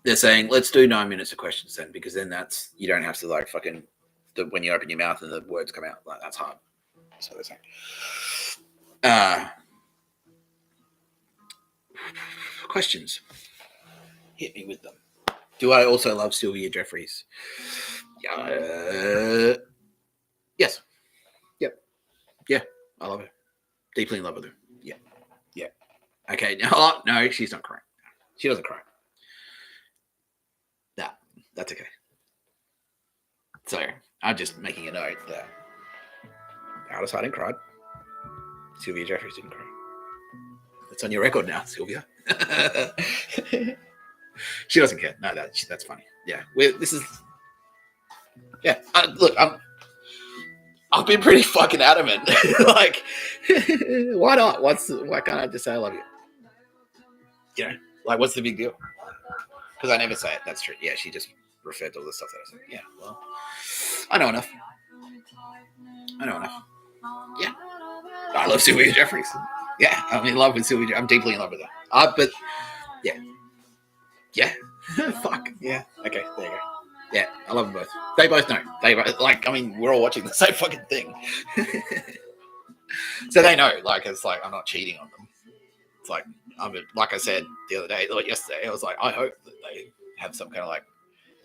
They're saying, let's do 9 minutes of questions then, because then that's, you don't have to like fucking, when you open your mouth and the words come out, like that's hard. So they're saying. Questions. Hit me with them. Do I also love Sylvia Jeffries? Yes. Yep. Yeah, I love her. Deeply in love with her. Yeah. Yeah. Okay, no, she's not crying. She doesn't cry. Nah, that's okay. So, I'm just making a note that Alice Harding cried. Sylvia Jeffries didn't cry. It's on your record now, Sylvia. She doesn't care. No, that's funny. Yeah, look, I've been pretty fucking adamant. Like, why not? Why can't I just say I love you? You know, like, what's the big deal? Because I never say it. That's true. Yeah, she just referred to all the stuff that I said. Yeah, well, I know enough. Yeah, I love Sylvia Jeffries. Yeah, I'm in love with Sylvia. I'm deeply in love with her. But yeah, fuck yeah. Okay, there you go. Yeah, I love them both. They both know. We're all watching the same fucking thing. So they know, like, it's like, I'm not cheating on them. It's like, like I said the other day, like yesterday, I was like, I hope that they have some kind of like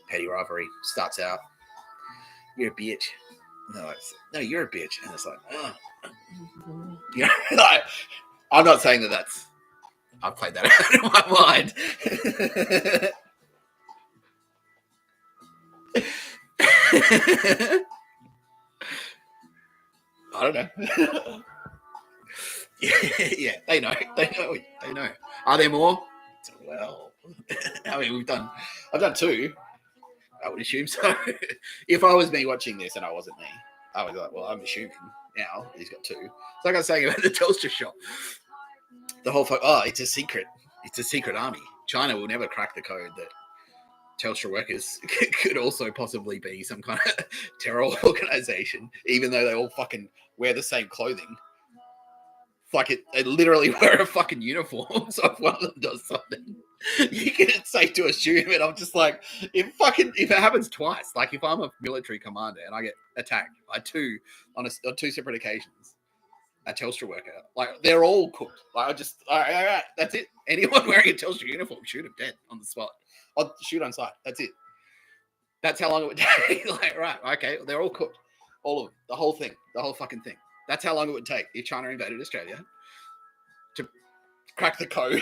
petty rivalry. Starts out, you're a bitch. And they're like, no, you're a bitch. And it's like, oh. You know, like, I'm not saying that's, I've played that out in my mind. I don't know. Yeah, they know. Are there more? Well, I mean, I've done 2. I would assume so. If I was me watching this and I wasn't me, I would be like, well, I'm assuming now he's got 2. It's like I was saying about the Telstra shop. The whole it's a secret. It's a secret army. China will never crack the code that Telstra workers could also possibly be some kind of terror organization, even though they all fucking wear the same clothing. Like they literally wear a fucking uniform. So if one of them does something, you can safe to assume it. I'm just like, if it happens twice, like if I'm a military commander and I get attacked by 2 on 2 separate occasions, a Telstra worker, like they're all cooked. Like all right, that's it. Anyone wearing a Telstra uniform, shoot them dead on the spot. I'll shoot on sight. That's it. That's how long it would take. Like, right, okay, they're all cooked. All of them. The whole thing. The whole fucking thing. That's how long it would take if China invaded Australia to crack the code.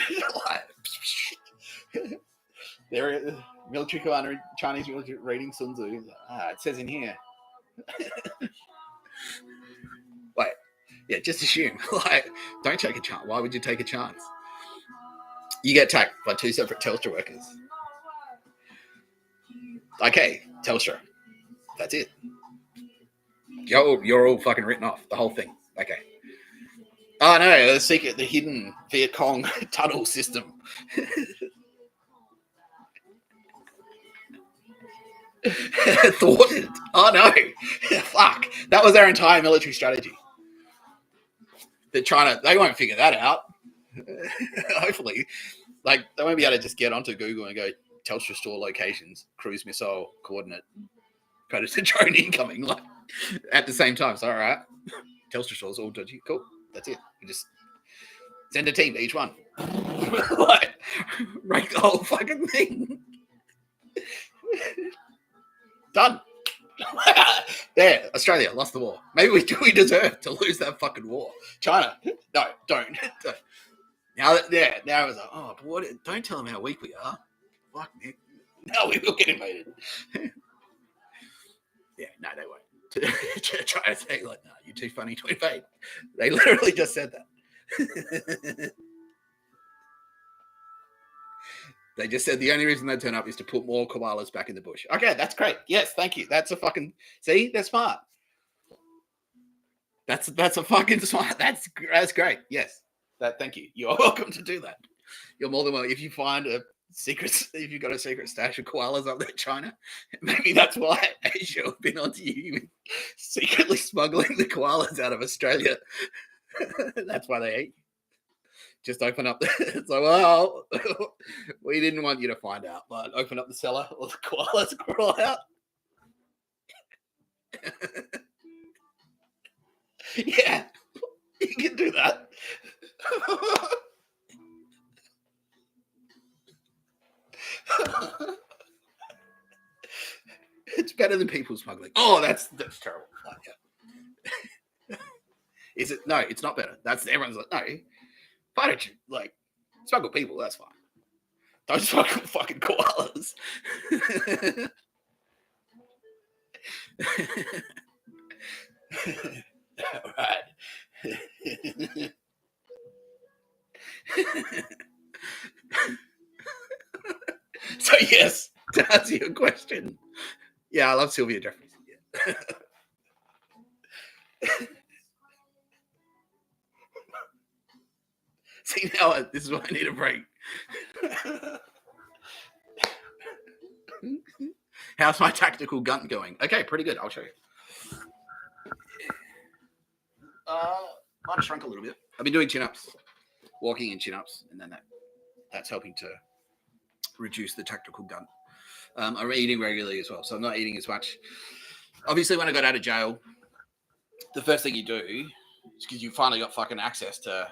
They're military commander, Chinese military reading Sun Tzu. It says in here. Wait, yeah, just assume. Like, don't take a chance. Why would you take a chance? You get attacked by 2 separate Telstra workers. Okay, Telstra. That's it. You're all fucking written off. The whole thing. Okay. Oh no, the hidden Viet Cong tunnel system. Thwarted. Oh no. Fuck. That was their entire military strategy. They won't figure that out. Hopefully. Like, they won't be able to just get onto Google and go, Telstra store locations, cruise missile coordinate, predator drone incoming, like, at the same time. So, all right. Telstra stores all dodgy. Cool. That's it. We just send a team to each one. Like, rank the whole fucking thing. Done. There, Australia lost the war. Maybe we deserve to lose that fucking war. China, no, don't. Now it's like, oh, what? Don't tell them how weak we are. Fuck, Nick. No, we will get invaded. Yeah, no, they won't. Try to say like, no, you're too funny to invade. They literally just said that. They just said the only reason they turn up is to put more koalas back in the bush. Okay, that's great. Yes, thank you. That's a fucking... See? They're smart. That's a fucking smart... That's great. Yes. Thank you. You're welcome to do that. You're more than welcome. If you've got a secret stash of koalas up there in China, maybe that's why Asia have been onto you, secretly smuggling the koalas out of Australia. That's why they eat. Just open up it's like, well, we didn't want you to find out, but open up the cellar, all the koalas crawl out. Yeah, you can do that. It's better than people smuggling. Oh, that's terrible. Yeah. Is it? No, it's not better. Everyone's like, no. Why don't you, like, smuggle people? That's fine. Don't smuggle fucking koalas. All right. So, yes, to answer your question, yeah, I love Sylvia Jeffreys. Yeah. See, now this is why I need a break. How's my tactical gun going? Okay, pretty good. I'll show you. Might have shrunk a little bit. I've been doing chin-ups, walking in chin-ups, and then that's helping to reduce the tactical gun. I'm eating regularly as well, so I'm not eating as much. Obviously, when I got out of jail, the first thing you do is because you finally got fucking access to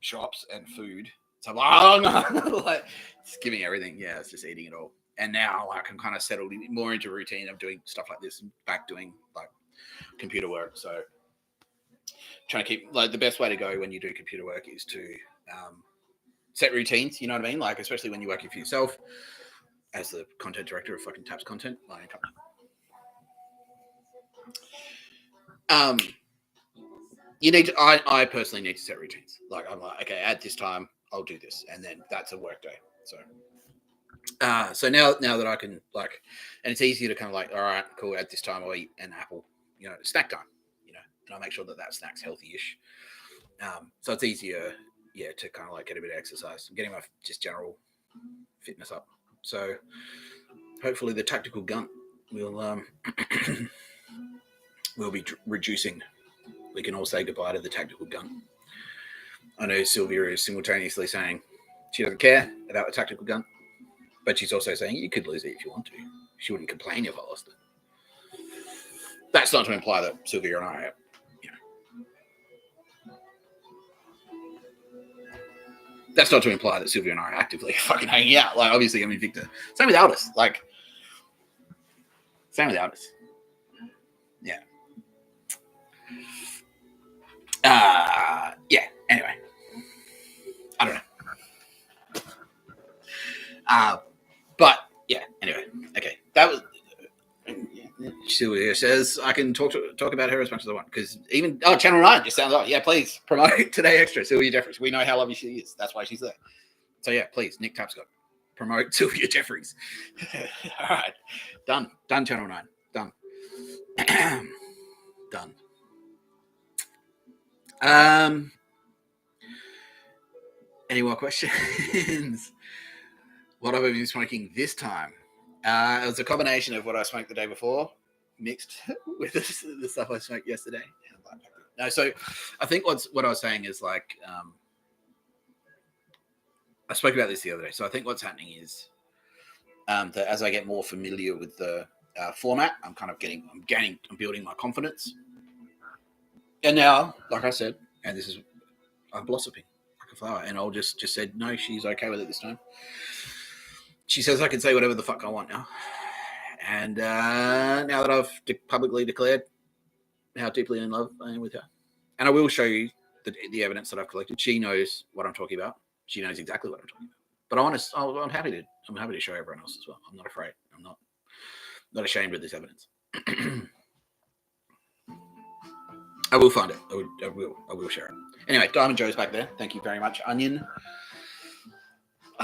shops and food. So I'm like, oh no, like, just giving everything. Yeah, it's just eating it all. And now I can kind of settle more into routine of doing stuff like this and back doing like computer work. So trying to keep, like, the best way to go when you do computer work is to set routines. You know what I mean? Like, especially when you're working for yourself as the content director of fucking Taps Content. I personally need to set routines. Like, I'm like, okay, at this time I'll do this, and then that's a work day. So now that I can, like, and it's easier to kind of like, all right, cool, at this time I'll eat an apple, snack time, and I'll make sure that snack's healthy-ish. So it's easier, to kind of like get a bit of exercise. I'm getting my just general fitness up. So hopefully the tactical gun will be reducing. We can all say goodbye to the tactical gun. I know Sylvia is simultaneously saying she doesn't care about the tactical gun, but she's also saying you could lose it if you want to. She wouldn't complain if I lost it. That's not to imply that Sylvia and I are, that's not to imply that Sylvia and I are actively fucking hanging out. Like, obviously, Victor. Same with Aldous. Same with Aldous. Yeah. Anyway. I don't know. But, yeah, anyway. Okay. That was... Sylvia says I can talk about her as much as I want, because even Channel 9 just sounds like, yeah, please promote Today Extra, Sylvia Jeffreys. We know how lovely she is. That's why she's there. So yeah, please, Nick Tapscott, promote Sylvia Jeffreys. All right, done. Channel 9, done. Done. Any more questions? What have I been smoking this time? It was a combination of what I smoked the day before, mixed with the stuff I smoked yesterday. No, so I think what I was saying is like I spoke about this the other day. So I think what's happening is that as I get more familiar with the format, I'm building my confidence. And now, like I said, and I'm blossoming like a flower. And I'll just said no, she's okay with it this time. She says I can say whatever the fuck I want now. And now that I've publicly declared how deeply in love I am with her, and I will show you the evidence that I've collected. She knows what I'm talking about. She knows exactly what I'm talking about. But I'm happy to show everyone else as well. I'm not afraid. I'm not ashamed of this evidence. I will find it. I will share it. Anyway, Diamond Joe's back there. Thank you very much, Onion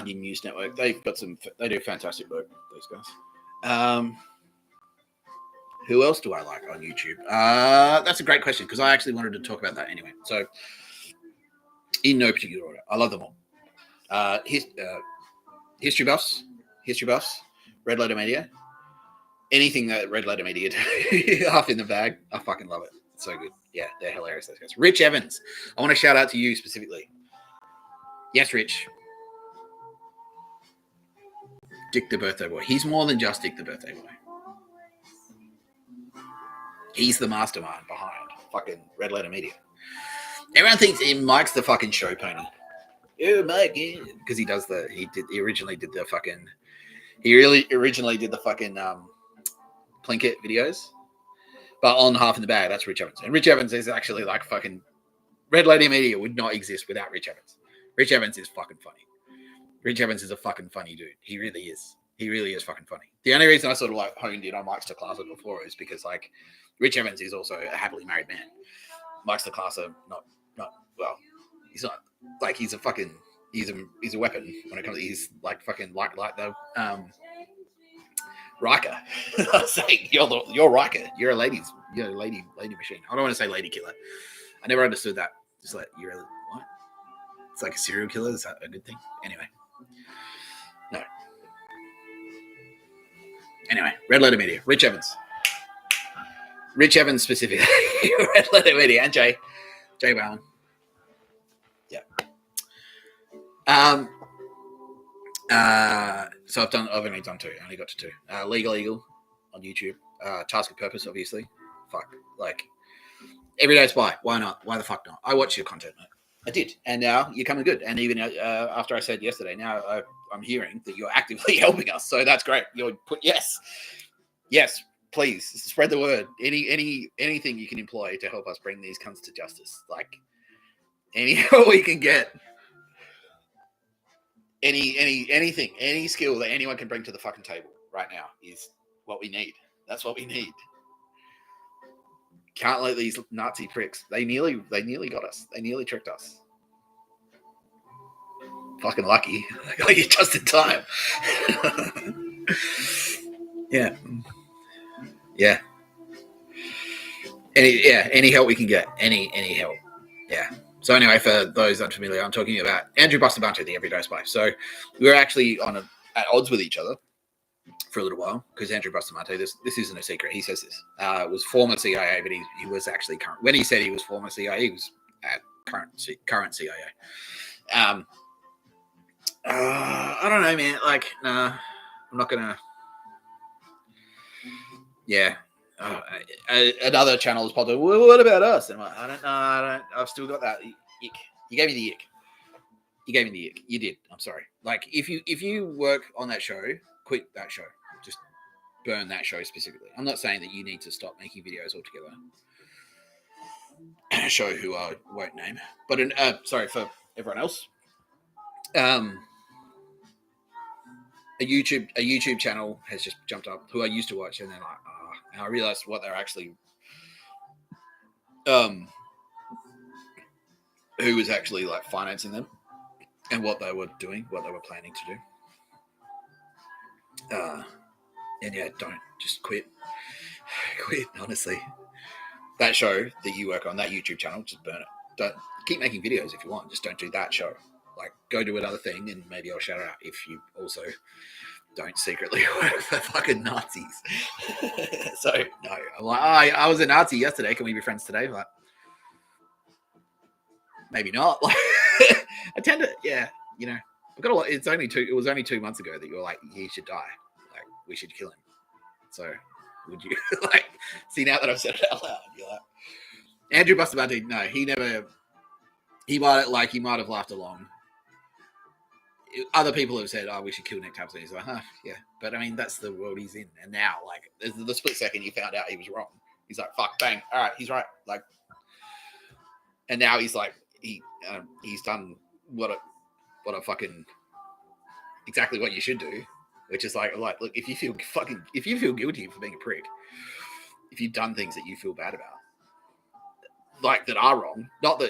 News Network. They do fantastic work. Those guys. Who else do I like on YouTube? That's a great question because I actually wanted to talk about that anyway. So, in no particular order, I love them all. History buffs, Red Letter Media, anything that Red Letter Media do, half in the bag. I fucking love it. It's so good. Yeah, they're hilarious. Those guys. Rich Evans, I want to shout out to you specifically. Yes, Rich. Dick the Birthday Boy. He's more than just Dick the Birthday Boy. He's the mastermind behind fucking Red Letter Media. Everyone thinks Mike's the fucking show pony. Oh, Mike, because he originally did the fucking Plinkett videos. But on Half in the Bag, that's Rich Evans. And Rich Evans is actually like fucking Red Letter Media would not exist without Rich Evans. Rich Evans is fucking funny. Rich Evans is a fucking funny dude. He really is. He really is fucking funny. The only reason I sort of like honed in on Mike's the Classer before is because like Rich Evans is also a happily married man. Mike's the Classer, not well. He's not like he's a weapon when it comes to he's like fucking like the Riker. I was saying you're Riker. You're a lady machine. I don't want to say lady killer. I never understood that. Just like you're what? It's like a serial killer. Is that a good thing? Anyway. No. Anyway, Red Letter Media. Rich Evans. Rich Evans specifically. Red Letter Media and Jay Bowen. Yeah. So I've only done two. I only got to two. Legal Eagle on YouTube. Task of Purpose, obviously. Fuck. Like, Everyday Spy. Why not? Why the fuck not? I watch your content, mate. I did. And now you're coming good. And even after I said yesterday, now I'm hearing that you're actively helping us. So that's great. You'll put yes. Yes, please. Spread the word. Anything you can employ to help us bring these cunts to justice. Like, any help we can get. Anything, any skill that anyone can bring to the fucking table right now is what we need. That's what we need. Can't let these Nazi pricks. They nearly got us. They nearly tricked us. Fucking lucky. I got you just in time. Yeah. Yeah. Any help we can get. Any help. Yeah. So anyway, for those unfamiliar, I'm talking about Andrew Bustamante, the Everyday Spy. So we were actually at odds with each other for a little while because Andrew Bustamante, this isn't a secret. He says this was former CIA, but he was actually current. When he said he was former CIA, he was at current CIA. I don't know, man. Like, nah, I'm not gonna. Yeah. Another channel has popped up. Well, what about us? And I'm like, I don't know. I've still got that ick. You gave me the ick. You did. I'm sorry. Like, if you work on that show, quit that show. Just burn that show specifically. I'm not saying that you need to stop making videos altogether. A show who I won't name, but sorry for everyone else. A YouTube channel has just jumped up who I used to watch, and then and I realized what they're actually who was actually like financing them and what they were doing, what they were planning to do. And yeah, don't just quit. Quit, honestly. That show that you work on, that YouTube channel, just burn it. Don't keep making videos if you want. Just don't do that show. Like, go do another thing, and maybe I'll shout it out if you also don't secretly work for fucking Nazis. So no, I'm like, I was a Nazi yesterday. Can we be friends today? Like, maybe not. Like, I tend to, yeah, you know, I've got a lot. It was only 2 months ago that you were like, he should die. Like, we should kill him. So, would you like? See, now that I've said it out loud, you're like, Andrew Bustamante. No, he never. He might have laughed along. Other people have said, "Oh, we should kill Nick Tapscott." He's like, "Huh, yeah," but I mean, that's the world he's in. And now, like, the split second he found out he was wrong, he's like, "Fuck, bang, all right, he's right." Like, and now he's like, he's done what a fucking exactly what you should do, which is like, look, if you feel guilty for being a prick, if you've done things that you feel bad about, like that are wrong, not,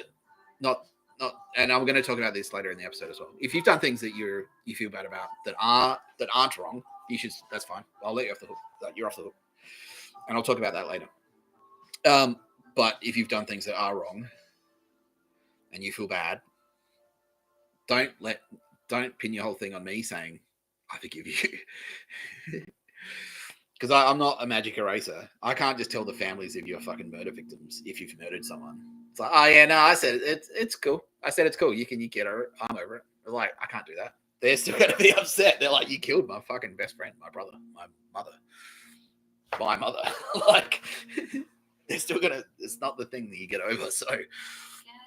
and I'm going to talk about this later in the episode as well. If you've done things that you feel bad about that aren't wrong, you should. That's fine. I'll let you off the hook. You're off the hook, and I'll talk about that later. But if you've done things that are wrong and you feel bad, don't pin your whole thing on me saying I forgive you. Because I'm not a magic eraser. I can't just tell the families of your fucking murder victims if you've murdered someone. It's like, oh yeah, no, I said it's cool. I said it's cool. You get over it. I'm over it. They're like, I can't do that. They're still going to be upset. They're like, you killed my fucking best friend, my brother, my mother. Like, they're still going to. It's not the thing that you get over. So,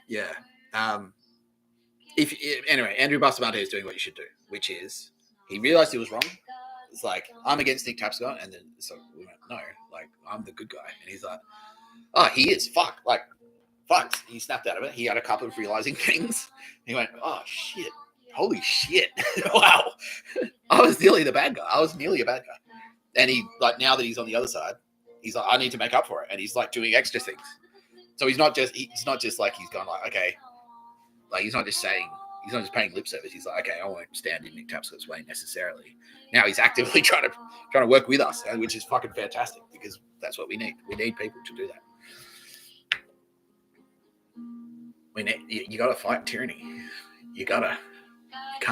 yeah. Anyway, Andrew Bustamante is doing what you should do, which is he realized he was wrong. It's like, I'm against Nick Tapscott, and then so we went, no, like, I'm the good guy. And he's like, oh, he is, fuck. He snapped out of it. He had a couple of realizing things. He went, oh shit, holy shit. Wow. I was nearly the bad guy. I was nearly a bad guy. And he, like, now that he's on the other side, he's like, I need to make up for it. And he's like doing extra things. So he's not just like, he's gone like, okay, like, he's not just paying lip service. He's like, okay, I won't stand in Nick Tapscott's way necessarily. Now he's actively trying to work with us, which is fucking fantastic because that's what we need. We need people to do that. You got to fight tyranny. You can't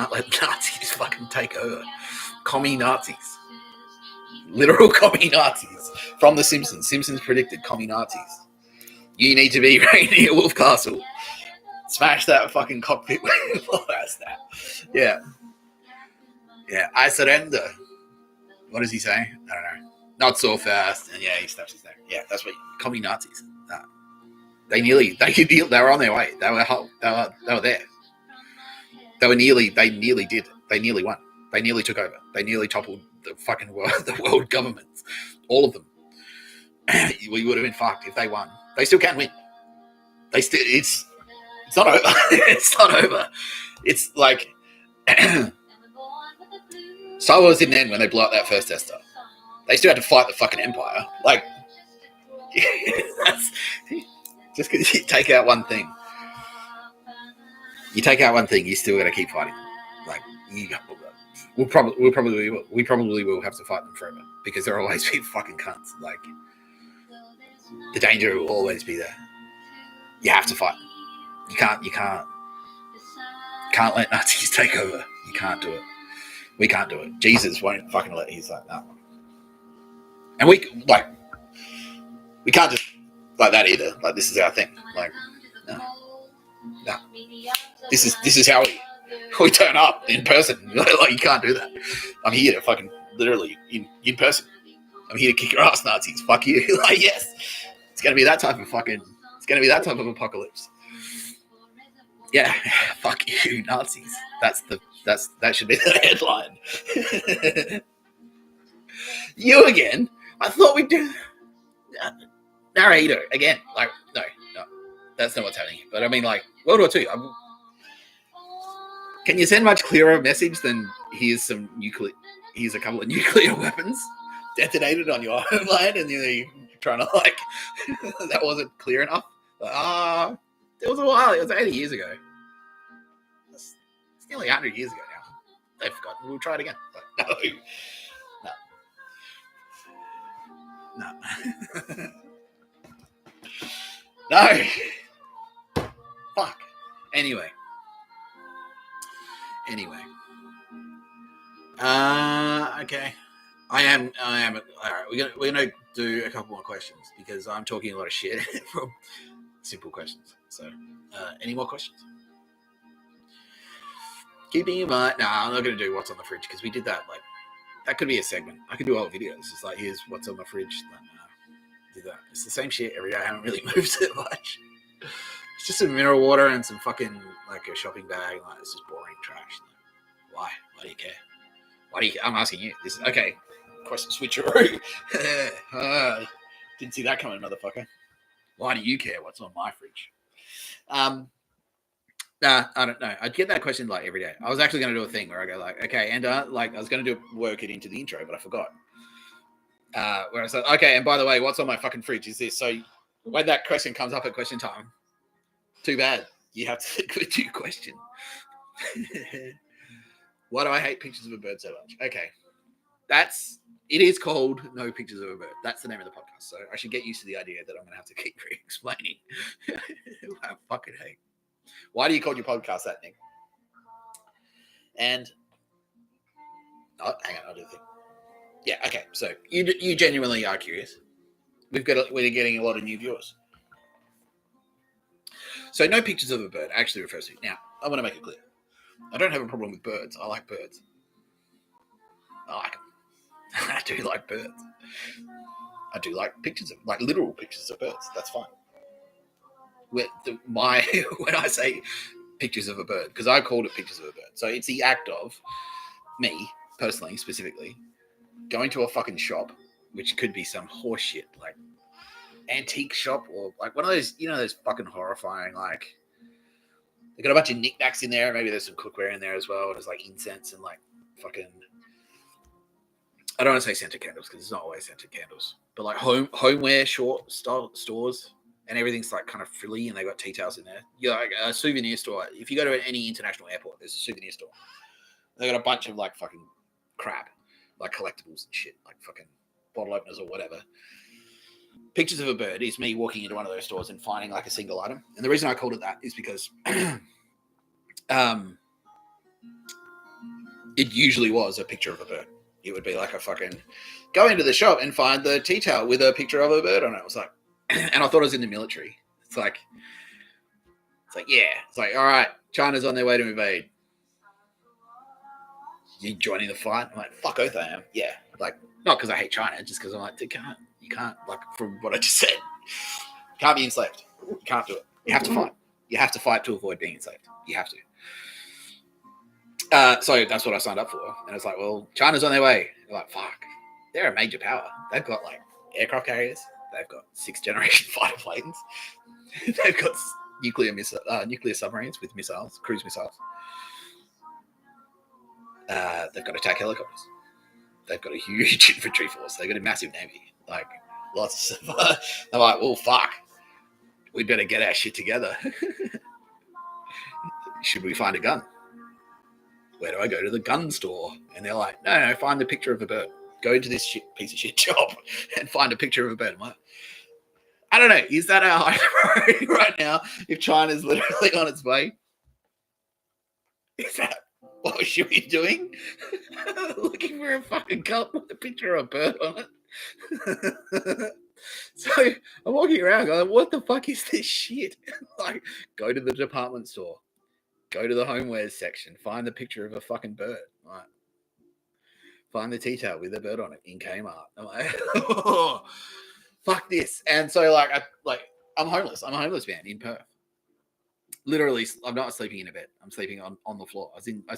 let Nazis fucking take over. Commie Nazis. Literal commie Nazis from The Simpsons. Simpsons predicted commie Nazis. You need to be Rainier Wolf Castle. Smash that fucking cockpit with that. Yeah. Yeah, I surrender. What does he say? I don't know. Not so fast. And yeah, he snaps his neck. Yeah, that's what commie Nazis. They were on their way. They were there. They nearly did. They nearly won. They nearly took over. They nearly toppled the fucking world governments. All of them. We would have been fucked if they won. They still can win. It's not over. It's not over. It's like Star Wars didn't end when they blew up that first Death Star. They still had to fight the fucking Empire. Like, that's just because you take out one thing. You still got to keep fighting. Like, we probably will have to fight them forever because there will always be fucking cunts. Like, the danger will always be there. You have to fight them. You can't let Nazis take over. You can't do it. We can't do it. Jesus won't fucking let. He's like, no. And we can't just like that either. Like, this is our thing. Like, no. This is how we turn up in person. Like, you can't do that. I'm here to fucking literally in person. I'm here to kick your ass, Nazis. Fuck you. Like, yes. It's gonna be that type of apocalypse. Yeah, fuck you, Nazis. That should be the headline. You again? I thought we'd do narrator again. Like, no, that's not what's happening. But I mean, like, World War II. Can you send much clearer message than here's a couple of nuclear weapons detonated on your homeland, and you're trying to, like, that wasn't clear enough. It was a while. It was 80 years ago. It's nearly 100 years ago now. They've forgotten. We'll try it again. But no. No. No. Fuck. Anyway. Okay. I am. All right. We're gonna do a couple more questions because I'm talking a lot of shit from simple questions. So, any more questions? Keeping in mind, I'm not gonna do what's on the fridge because we did that. Like, that could be a segment. I could do old videos. It's like, here's what's on the fridge. Do that. It's the same shit every day. I haven't really moved it much. It's just some mineral water and some fucking like a shopping bag. Like, it's just boring trash. Why? Why do you care? Why do you? I'm asking you. This okay? Question switcheroo. Didn't see that coming, motherfucker. Why do you care what's on my fridge? Nah, I don't know. I get that question like every day. I was actually going to do a thing where I go like, okay, and like I was going to work it into the intro, but I forgot. Where I said, okay, and by the way, what's on my fucking fridge is this. So when that question comes up at question time, too bad. You have to include your question. Why do I hate pictures of a bird so much? Okay. It is called No Pictures of a Bird. That's the name of the podcast. So I should get used to the idea that I'm going to have to keep explaining. I fucking hate. Why do you call your podcast that, Nick? And hang on, I'll do the thing. Yeah, okay. So you genuinely are curious. We're getting a lot of new viewers. So No Pictures of a Bird actually refers to. Now, I want to make it clear. I don't have a problem with birds. I like birds. I like them. I do like birds. I do like pictures of, like literal pictures of birds. That's fine. When I say pictures of a bird, because I called it pictures of a bird. So it's the act of me, personally, specifically, going to a fucking shop, which could be some horse shit, like antique shop or like one of those, those fucking horrifying, like, they got a bunch of knickknacks in there. Maybe there's some cookware in there as well. There's like incense and like fucking, I don't want to say scented candles because it's not always scented candles, but like homeware short stores, and everything's like kind of frilly, and they got tea towels in there. Yeah, like a souvenir store. If you go to any international airport, there's a souvenir store. They got a bunch of like fucking crap, like collectibles and shit, like fucking bottle openers or whatever. Pictures of a Bird is me walking into one of those stores and finding like a single item. And the reason I called it that is because it usually was a picture of a bird. It would be like a fucking go into the shop and find the tea towel with a picture of a bird on it. I was like, and I thought it was in the military. It's like, yeah. It's like, all right, China's on their way to invade. You joining the fight? I'm like, fuck oath I am. Yeah. Like, not because I hate China, just because I'm like, you can't, like, from what I just said, you can't be enslaved. You can't do it. You have to fight. You have to fight to avoid being enslaved. You have to. So that's what I signed up for. And it's like, well, China's on their way. They're like, fuck. They're a major power. They've got like aircraft carriers. They've got 6th generation fighter planes. They've got nuclear submarines with missiles, cruise missiles. They've got attack helicopters. They've got a huge infantry force. They've got a massive navy. Like, lots of stuff. They're like, well, fuck. We better get our shit together. Should we find a gun? Where do I go to the gun store? And they're like, no, find the picture of a bird. Go into this piece of shit shop and find a picture of a bird. I'm like, I don't know. Is that our high priority right now? If China's literally on its way? Is that what we should be doing? Looking for a fucking cup with a picture of a bird on it. So I'm walking around going, what the fuck is this shit? Like, go to the department store. Go to the homewares section. Find the picture of a fucking bird. Right. Find the tea towel with a bird on it in Kmart. I'm like, oh, fuck this. And so, like, I'm homeless. I'm a homeless man in Perth. Literally, I'm not sleeping in a bed. I'm sleeping on the floor. I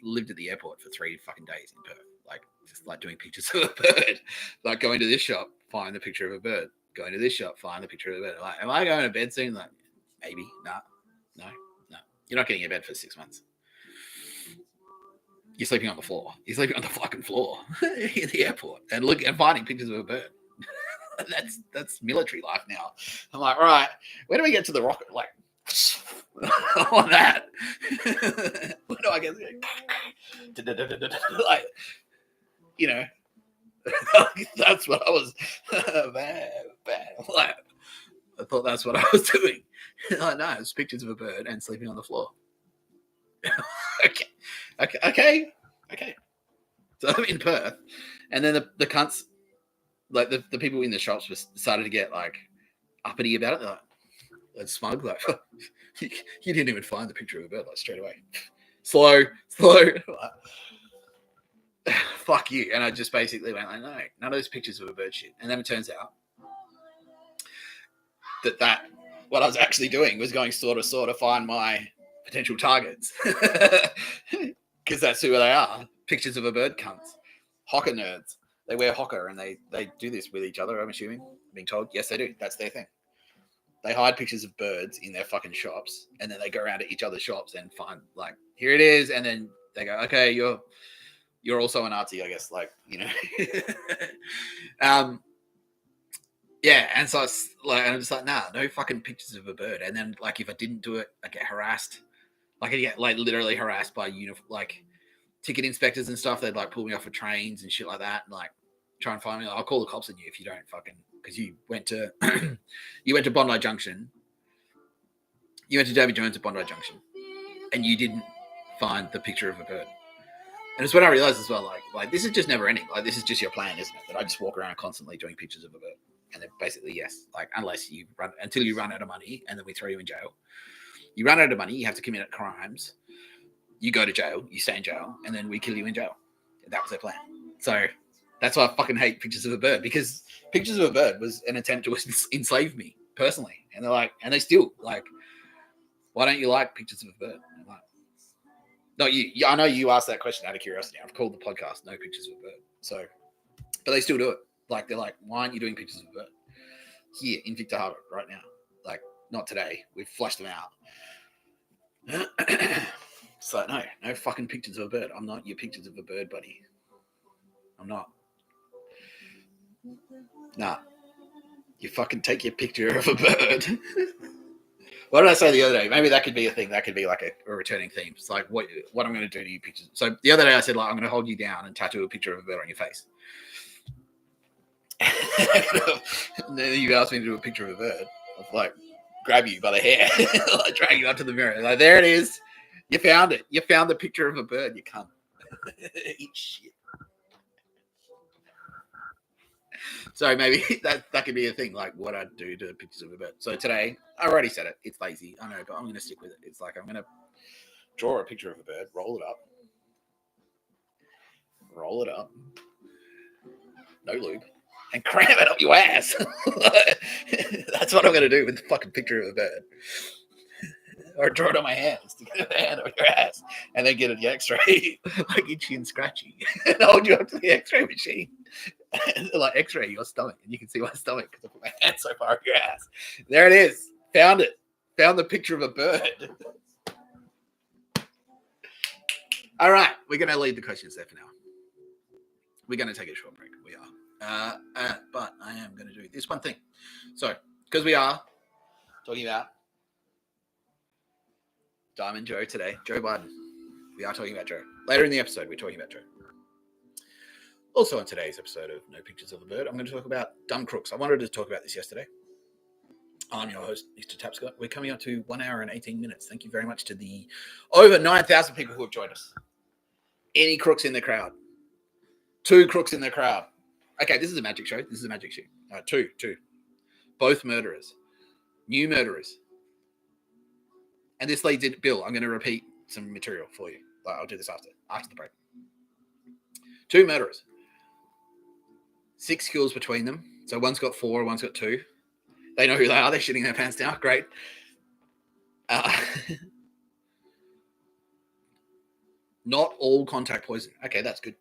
lived at the airport for 3 fucking days in Perth. Like, just like doing pictures of a bird. Like, going to this shop, find the picture of a bird. Going to this shop, find the picture of a bird. Like, am I going to bed soon? Like, maybe. No. You're not getting a bed for 6 months. You're sleeping on the floor. You're sleeping on the fucking floor in the airport and finding pictures of a bird. That's military life now. I'm like, right, where do we get to the rocket? Like, on that. Where do I get? Like, That's what I was, man. Like, I thought that's what I was doing. Like, no, it's pictures of a bird and sleeping on the floor. Okay. So I'm in Perth, and then the cunts, like the people in the shops, started to get like uppity about it. They're like, smug, like you didn't even find the picture of a bird like straight away. Slow. Fuck you. And I just basically went like, no, none of those pictures of a bird shit. And then it turns out that what I was actually doing was going sort of find my potential targets. Because that's who they are. Pictures of a bird cunts. Hocker nerds. They wear hocker and they do this with each other, I'm assuming. Being told, yes, they do. That's their thing. They hide pictures of birds in their fucking shops, and then they go around to each other's shops and find, like, here it is, and then they go, okay, you're also a Nazi, I guess, like, you know. Yeah, and so it's like, I'm just like, nah, no fucking pictures of a bird. And then, like, if I didn't do it, I get harassed. Like, I get, like, literally harassed by, like, ticket inspectors and stuff. They'd, like, pull me off of trains and shit like that, and, like, try and find me. Like, I'll call the cops on you if you don't fucking, because you went to Bondi Junction. You went to David Jones at Bondi Junction, and you didn't find the picture of a bird. And it's when I realized as well, like this is just never ending. Like, this is just your plan, isn't it? That I just walk around constantly doing pictures of a bird. And then basically, yes, like, until you run out of money, and then we throw you in jail. You run out of money, you have to commit crimes. You go to jail, you stay in jail, and then we kill you in jail. That was their plan. So that's why I fucking hate pictures of a bird, because pictures of a bird was an attempt to enslave me personally. And they're like, and they still like, why don't you like pictures of a bird? I'm like, no, I know you asked that question out of curiosity. I've called the podcast "No Pictures of a Bird," so, but they still do it. Like, they're like, why aren't you doing pictures of a bird here in Victor Harbor right now? Like, not today. We've flushed them out. So no fucking pictures of a bird. I'm not your pictures of a bird, buddy. I'm not. Nah. You fucking take your picture of a bird. What did I say the other day? Maybe that could be a thing. That could be like a returning theme. It's like what I'm going to do to you pictures. So the other day I said, like, I'm going to hold you down and tattoo a picture of a bird on your face. And then you asked me to do a picture of a bird. I'll, like, grab you by the hair, like, drag you up to the mirror. Like, there it is. You found it. You found the picture of a bird. You cunt. Eat shit. So maybe that could be a thing, like what I'd do to pictures of a bird. So today, I already said it. It's lazy. I know, but I'm going to stick with it. It's like, I'm going to draw a picture of a bird, roll it up, no lube, and cram it up your ass. That's what I'm going to do with the fucking picture of a bird. Or draw it on my hands to get a hand on your ass, and then get an X-ray, like itchy and scratchy, and hold you up to the X-ray machine. Like, X-ray your stomach, and you can see my stomach because I put my hand so far up your ass. There it is. Found it. Found the picture of a bird. All right, we're going to leave the questions there for now. We're going to take a short break. We are. But I am going to do this one thing. So, because we are talking about Diamond Joe today, Joe Biden. We are talking about Joe. Later in the episode, we're talking about Joe. Also, on today's episode of No Pictures of a Bird, I'm going to talk about dumb crooks. I wanted to talk about this yesterday. I'm your host, Mr. Tapscott. We're coming up to 1 hour and 18 minutes. Thank you very much to the over 9,000 people who have joined us. Any crooks in the crowd? 2 crooks in the crowd. Okay, this is a magic show. Two. Both murderers. New murderers. And this leads in, Bill, I'm going to repeat some material for you. I'll do this after the break. 2 murderers. 6 kills between them. So one's got 4, one's got 2. They know who they are. They're shitting their pants down. Great. Not all contact poison. Okay, that's good.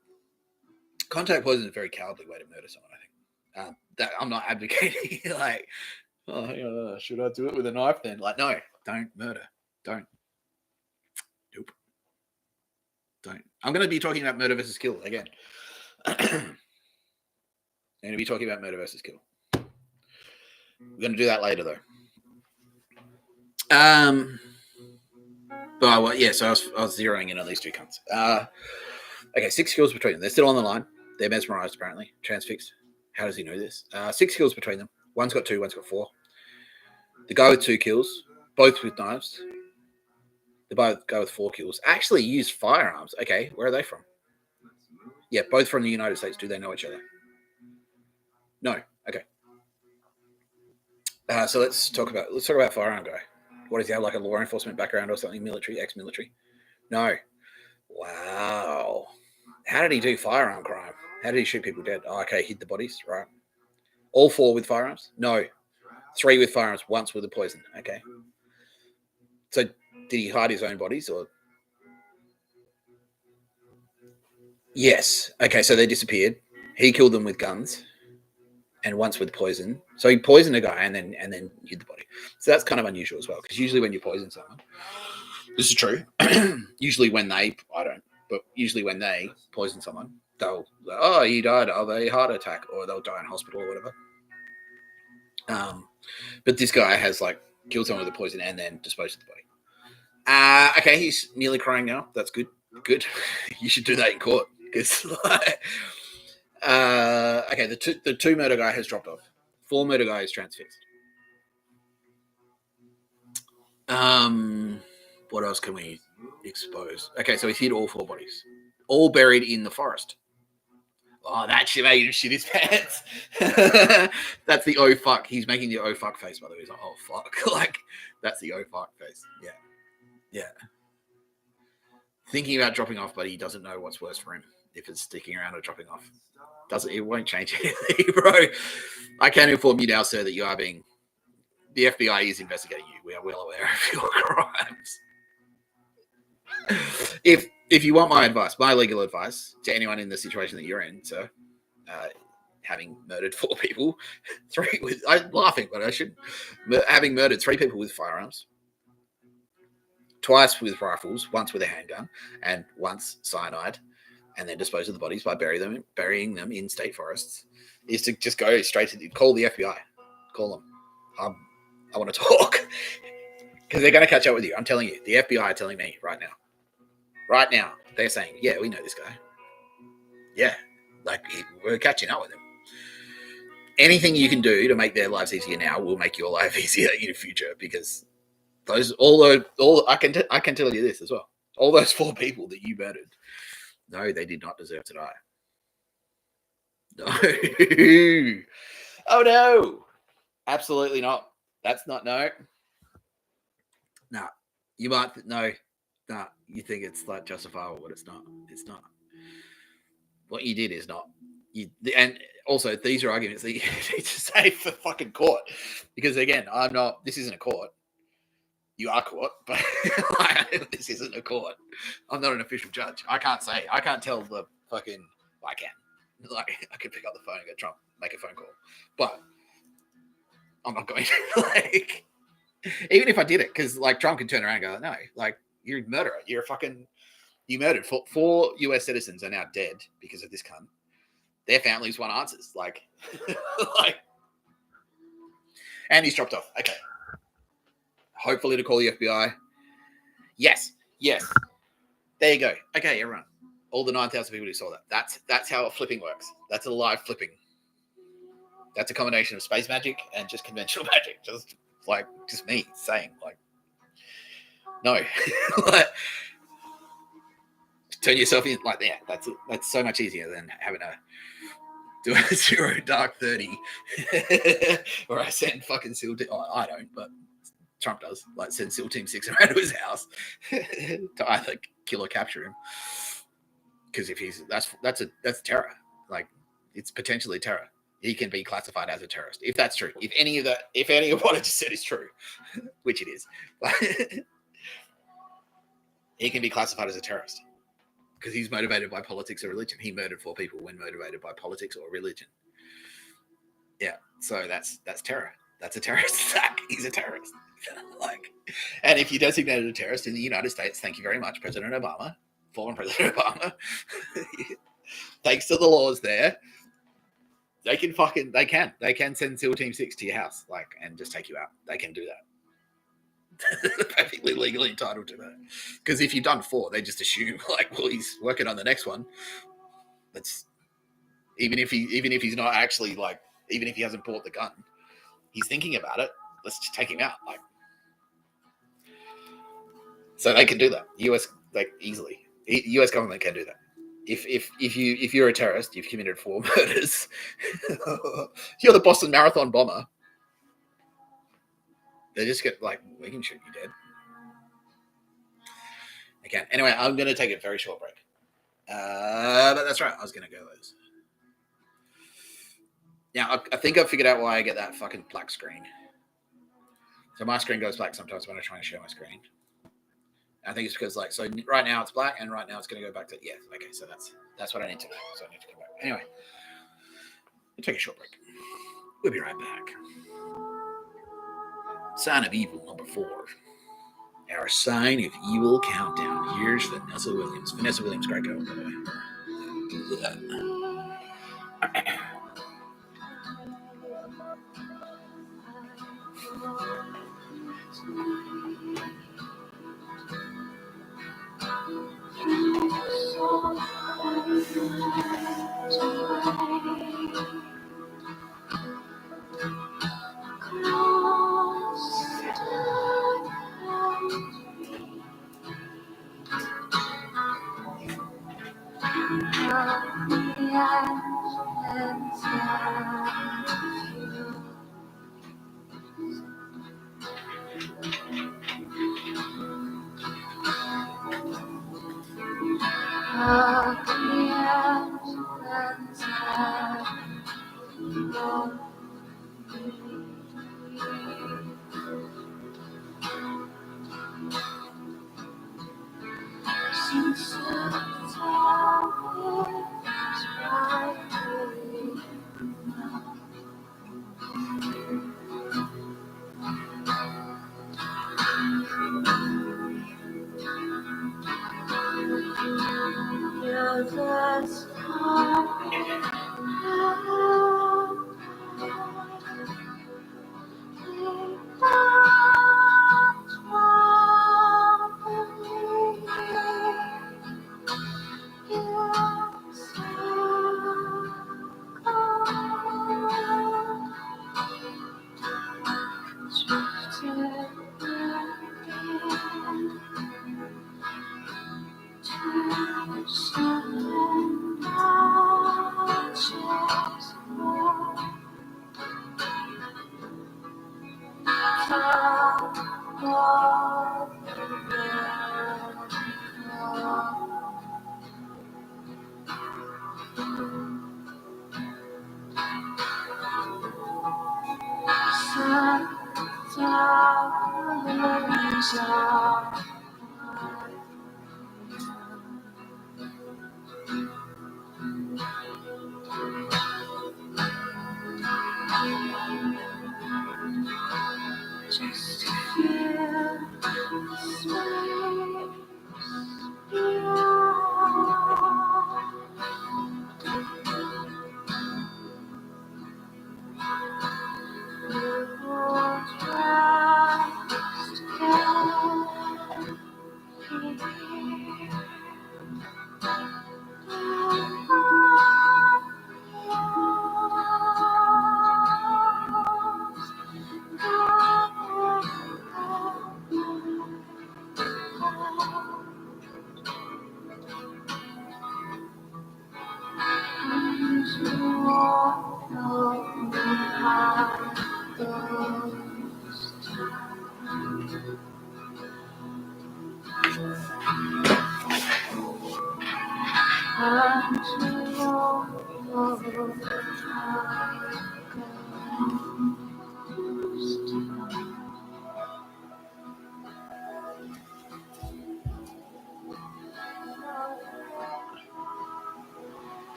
Contact poison is a very cowardly way to murder someone, I think. That I'm not advocating, like, should I do it with a knife then? Like, no, don't murder. Don't. Nope. Don't. I'm going to be talking about murder versus kill again. I'm going to be talking about murder versus kill. We're going to do that later, though. But yeah, so I was zeroing in on these 2 cunts. Okay, 6 kills between them. They're still on the line. They're mesmerized, apparently. Transfixed. How does he know this? 6 kills between them. One's got 2, one's got 4. The guy with 2 kills, both with knives. The guy with 4 kills actually used firearms. Okay, where are they from? Yeah, both from the United States. Do they know each other? No. Okay. So let's talk about firearm guy. What does he have, like a law enforcement background or something? Military, ex-military? No. Wow. How did he do firearm crime? How did he shoot people dead? Oh, okay, hid the bodies, right? All 4 with firearms? No. 3 with firearms, once with a poison. Okay. So did he hide his own bodies or? Yes. Okay, so they disappeared. He killed them with guns, and once with poison. So he poisoned a guy and then hid the body. So that's kind of unusual as well, because usually when you poison someone, this is true. Usually when they poison someone, they'll he died of a heart attack, or they'll die in hospital or whatever. But this guy has like killed someone with a poison and then disposed of the body. Okay, he's nearly crying now. That's good. Good. You should do that in court. Because okay, the 2 murder guy has dropped off. 4 murder guy is transfixed. What else can we expose? Okay, so he's hid all 4 bodies, all buried in the forest. Oh, that shit made him shit his pants. That's the oh fuck. He's making the oh fuck face, by the way. He's like, oh fuck. Like, that's the oh fuck face. Yeah. Yeah. Thinking about dropping off, but he doesn't know what's worse for him. If it's sticking around or dropping off. It won't change anything, bro. I can inform you now, sir, that you are the FBI is investigating you. We are well aware of your crimes. If you want my advice, my legal advice to anyone in the situation that you're in, sir, having murdered 4 people, 3 with, I'm laughing, but I should, having murdered 3 people with firearms, twice with rifles, once with a handgun, and once cyanide, and then dispose of the bodies by burying them in state forests, is to just go straight to call the FBI. Call them. I want to talk. Because they're going to catch up with you. I'm telling you. The FBI are telling me right now. Right now. They're saying, yeah, we know this guy. Yeah. Like, we're catching up with him. Anything you can do to make their lives easier now will make your life easier in the future. Because I can tell you this as well. All those 4 people that you murdered, no, they did not deserve to die. No. Oh, no. Absolutely not. That's not, no. Nah. You might, no. Nah. You think it's like justifiable, but it's not. It's not. What you did is not. And also, these are arguments that you need to say for fucking court. Because again, this isn't a court. You are court, but this isn't a court. I'm not an official judge. I can't tell the fucking, well, I can. Like, I can pick up the phone and go, Trump, make a phone call. But I'm not going to, like, even if I did it, because, like, Trump can turn around and go, no, like, you're a murderer. You murdered. 4 US citizens are now dead because of this cunt. Their families want answers. Like, and he's dropped off. Okay. Hopefully to call the FBI. Yes. There you go. Okay, everyone. All the 9,000 people who saw that. That's how flipping works. That's a live flipping. That's a combination of space magic and just conventional magic. Just me saying, like, no. Turn yourself in. Like, yeah, that's so much easier than having to do a 0 dark 30. Or I send fucking SEAL team. Oh, I don't, but Trump does. Like, send SEAL Team 6 around to his house to either kill or capture him. Because if that's terror. Like, it's potentially terror. He can be classified as a terrorist if that's true. If any of what I just said is true, which it is, he can be classified as a terrorist because he's motivated by politics or religion. He murdered 4 people when motivated by politics or religion. Yeah, so that's terror. That's a terrorist attack. He's a terrorist. And if you designated a terrorist in the United States, thank you very much, President Obama, former President Obama. Thanks to the laws there, they can send SEAL Team 6 to your house, and just take you out. They can do that. They're perfectly legally entitled to that. Because if you've done 4, they just assume, well, he's working on the next one. Even if he's not actually like, even if he hasn't bought the gun, he's thinking about it. Let's just take him out. Like, so they can do that. US like easily. US government can do that. If you're a terrorist, you've committed 4 murders. You're the Boston Marathon bomber. They just get like, we can shoot you dead. Okay. Anyway, I'm going to take a very short break. But that's right. I was going to go those. Now, I think I figured out why I get that fucking black screen. So my screen goes black sometimes when I try to share my screen. I think it's because, like, so right now it's black, and right now it's going to go back to, yeah, okay, so that's what I need to know. So I need to come back. Anyway, we'll take a short break. We'll be right back. Sign of Evil number 4. Our Sign of Evil countdown. Here's Vanessa Williams. Vanessa Williams, great girl, by the way.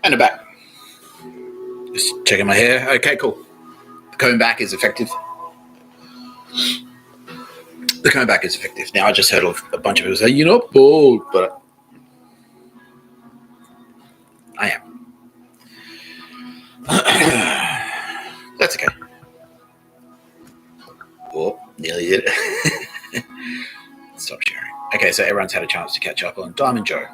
And I'm back. Just checking my hair. Okay, cool. The comb back is effective. The comb back is effective. Now, I just heard a bunch of people say, you're not bald, but I am. That's okay. Oh, nearly did it. Stop sharing. Okay, so everyone's had a chance to catch up on Diamond Joe.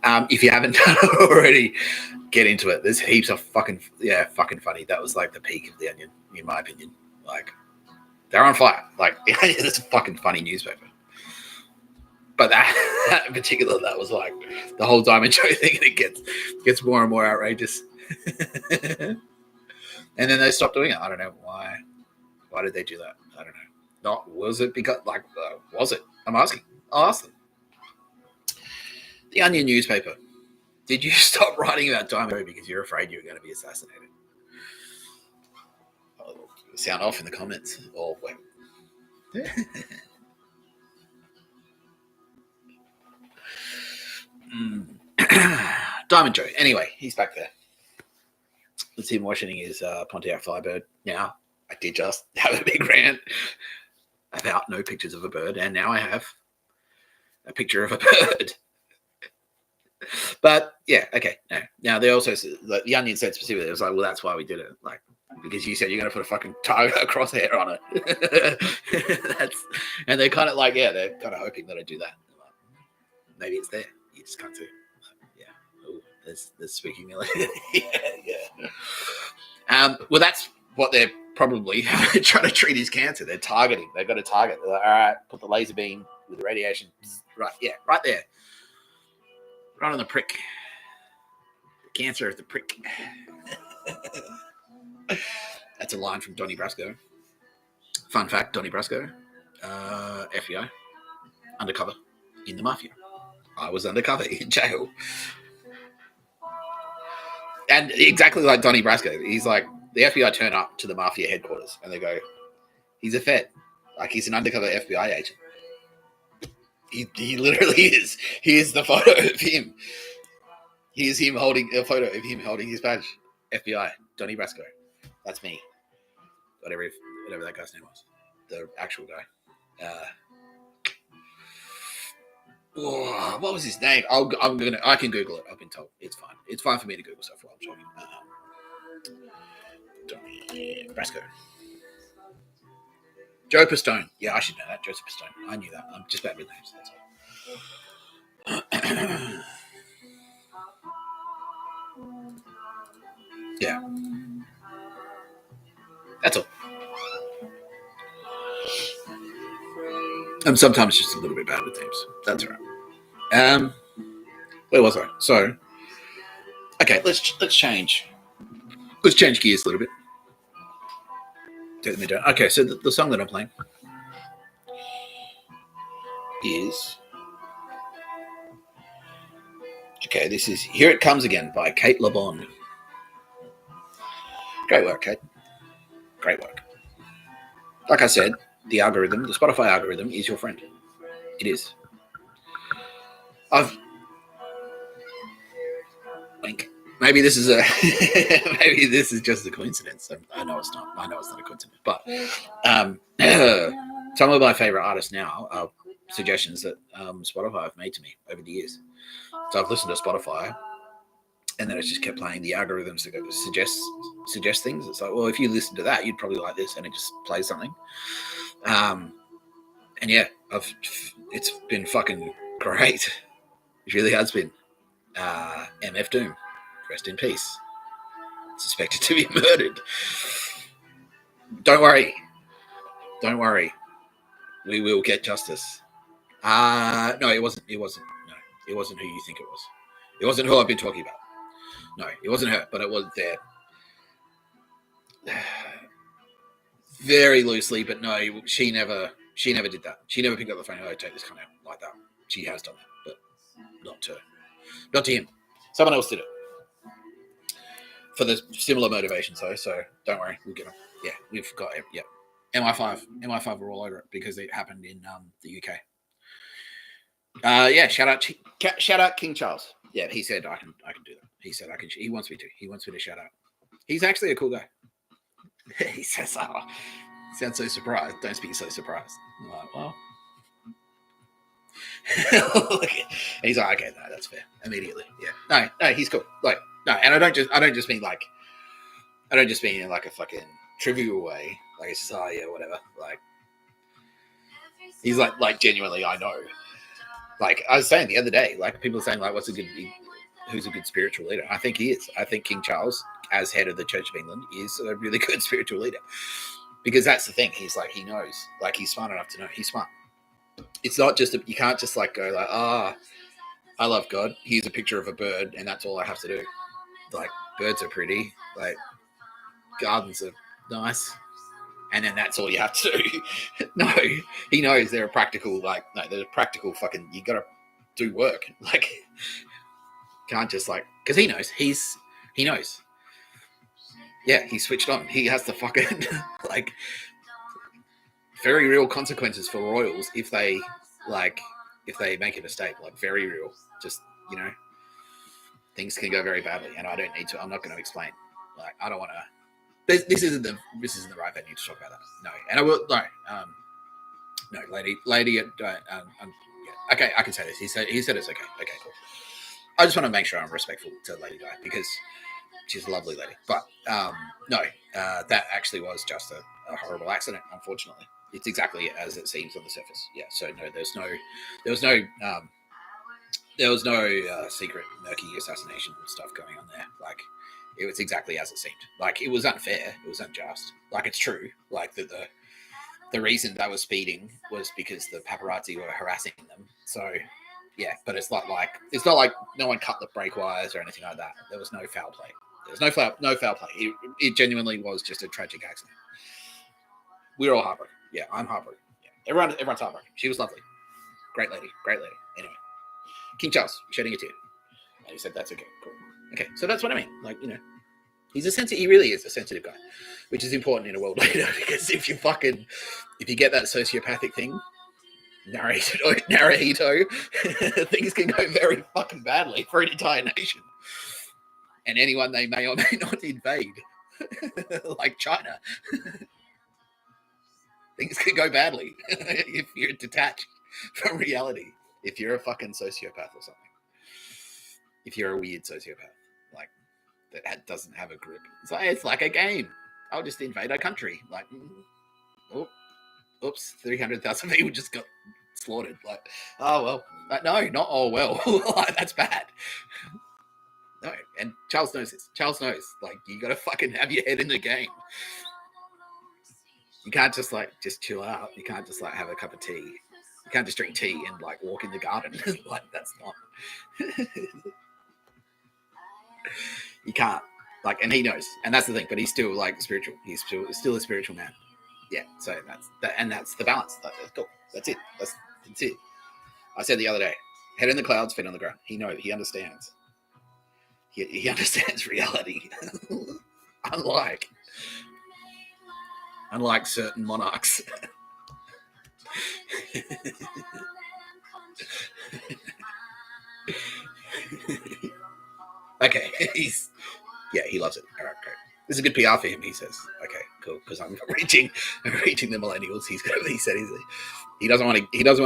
If you haven't done it already, get into it. There's heaps of fucking funny. That was like the peak of The Onion, in my opinion. Like, they're on fire. Like, it's a fucking funny newspaper. But that in particular, that was like the whole Diamond Joe thing, and it gets more and more outrageous. And then they stopped doing it. I don't know why. Why did they do that? I don't know. Not was it because was it? I'm asking. I'll ask them. The Onion newspaper. Did you stop writing about Diamond Joe because you're afraid you were going to be assassinated? Oh, sound off in the comments. Or wait. Diamond Joe. Anyway, he's back there. It's him washing his Pontiac Firebird. Now, I did just have a big rant about no pictures of a bird, and now I have a picture of a bird. But yeah, okay. No. Now they also, like, the Onion said specifically, it was like, well, that's why we did it, like, because you said you're going to put a fucking tiger crosshair on it. And they're kind of like, yeah, they're kind of hoping that I do that. Maybe it's there. You just can't see. Yeah. Ooh, there's speaking. Yeah. Well, that's what they're probably trying to treat his cancer. They're targeting. They've got a target. They're like, all right, put the laser beam with the radiation. Right. Yeah. Right there. Right on the prick. The cancer of the prick. That's a line from Donnie Brasco. Fun fact, Donnie Brasco, FBI, undercover in the mafia. I was undercover in jail. And exactly like Donnie Brasco, he's like, the FBI turn up to the mafia headquarters and they go, he's a Fed. Like, he's an undercover FBI agent. He literally is. Here's the photo of him. Here's him holding a photo of him holding his badge. FBI, Donnie Brasco. That's me. Whatever that guy's name was. The actual guy. What was his name? I can Google it. I've been told. It's fine. It's fine for me to Google stuff while I'm talking. Donnie Brasco. Joe Pistone. Yeah, I should know that. Joseph Pistone. I knew that. I'm just bad with names. That's all. Yeah. That's all. I'm sometimes just a little bit bad with names. That's right. Where was I? So, okay, let's change. Let's change gears a little bit. Take me down. Okay, so the song that I'm playing is, okay, this is Here It Comes Again by Kate LeBon. Great work, Kate. Great work. Like I said, the Spotify algorithm is your friend. It is. Maybe this is maybe this is just a coincidence. I know it's not. I know it's not a coincidence. But some of my favorite artists now are suggestions that Spotify have made to me over the years. So I've listened to Spotify, and then it's just kept playing. The algorithms suggest things. It's like, well, if you listen to that, you'd probably like this, and it just plays something. And yeah, it's been fucking great. It really has been. MF Doom, rest in peace. Suspected to be murdered. Don't worry. We will get justice. No, it wasn't. No, it wasn't who you think it was. It wasn't who I've been talking about. No, it wasn't her, but it was there. Very loosely, but no, she never did that. She never picked up the phone. Oh, take this kind of like that. She has done that, but not to him. Someone else did it for the similar motivations, though. So don't worry, we'll get them. Yeah, we've got it. Yeah, MI5 are all over it because it happened in the UK. Yeah, shout out King Charles. Yeah, he said I can do that. He said I can. He wants me to. He wants me to shout out. He's actually a cool guy. He says, "Oh, sounds so surprised. Don't speak so surprised." I'm like, well. He's like, okay, no, that's fair. Immediately, yeah. No, he's cool. Like, no, and I don't just mean in like a fucking trivial way. Like it's just, oh yeah, whatever. Like, he's like genuinely, I know. Like I was saying the other day, like people are saying, like, who's a good spiritual leader? I think he is. I think King Charles, as head of the Church of England, is a really good spiritual leader. Because that's the thing. He's like, he knows. Like, he's smart enough to know. He's smart. It's not just, you can't just like go like, I love God. Here's a picture of a bird, and that's all I have to do. Like, birds are pretty. Like, gardens are nice. And then that's all you have to do. No, he knows they're practical, they're practical fucking, you gotta do work. Like, can't just like, because he knows. He knows. Yeah, he's switched on. He has to fucking, like, very real consequences for royals if they make a mistake. Like, very real. Just, things can go very badly, and I don't need to. I'm not going to explain. Like, I don't want to. This isn't the right venue to talk about that. No, and I will. No, lady. Yeah, okay, I can say this. He said it's okay. Okay, cool. I just want to make sure I'm respectful to Lady Di because she's a lovely lady. But no, that actually was just a horrible accident. Unfortunately, it's exactly as it seems on the surface. Yeah. So no, there was no secret murky assassination stuff going on there. Like, it was exactly as it seemed. Like, it was unfair. It was unjust. Like, it's true. Like, the reason they were speeding was because the paparazzi were harassing them. So, yeah. But it's not like no one cut the brake wires or anything like that. There was no foul play. There was no foul play. It genuinely was just a tragic accident. We were all heartbroken. Yeah, I'm heartbroken. Yeah. Everyone's heartbroken. She was lovely. Great lady. Anyway. King Charles, shedding a tear. And he said, that's okay, cool. Okay, so that's what I mean. Like, he really is a sensitive guy, which is important in a world leader, because if you get that sociopathic thing, narrato, things can go very fucking badly for an entire nation. And anyone they may or may not invade, like China, things can go badly if you're detached from reality. If you're a fucking sociopath or something. If you're a weird sociopath, like, that doesn't have a grip. It's like a game. I'll just invade a country. Like, oops, 300,000 people just got slaughtered. Like, oh, well. No, not oh, well. That's bad. No, and Charles knows this. Charles knows, like, you got to fucking have your head in the game. You can't just chill out. You can't just, have a cup of tea. You can't just drink tea and, walk in the garden. Like, that's not... You can't. And he knows. And that's the thing. But he's still, spiritual. He's still a spiritual man. Yeah, so that's the balance. That's cool. That's it. That's it. I said the other day, head in the clouds, feet on the ground. He knows. He understands. He understands reality. Unlike certain monarchs. Okay, he loves it. All right, great. This is a good PR for him, he says. Okay, cool, because I'm reaching the millennials. He said he doesn't want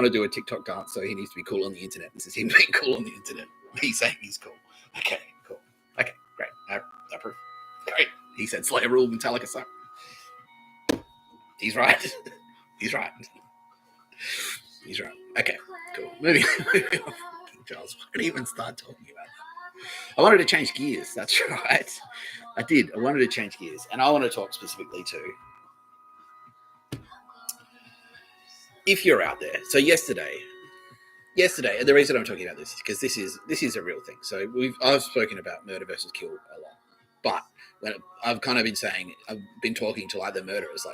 to do a TikTok dance, so he needs to be cool on the internet. This is him being cool on the internet. He's saying he's cool. Okay, cool. Okay, great. I approve. Great. He said Slayer rule, Metallica suck. He's right. He's right. Okay, cool. Moving on. Charles, why did I even start talking about that? I wanted to change gears. That's right. I did. I wanted to change gears. And I want to talk specifically to, if you're out there. So yesterday, and the reason I'm talking about this is because this is a real thing. So I've spoken about murder versus kill a lot. But when I've kind of been saying, I've been talking to the murderers,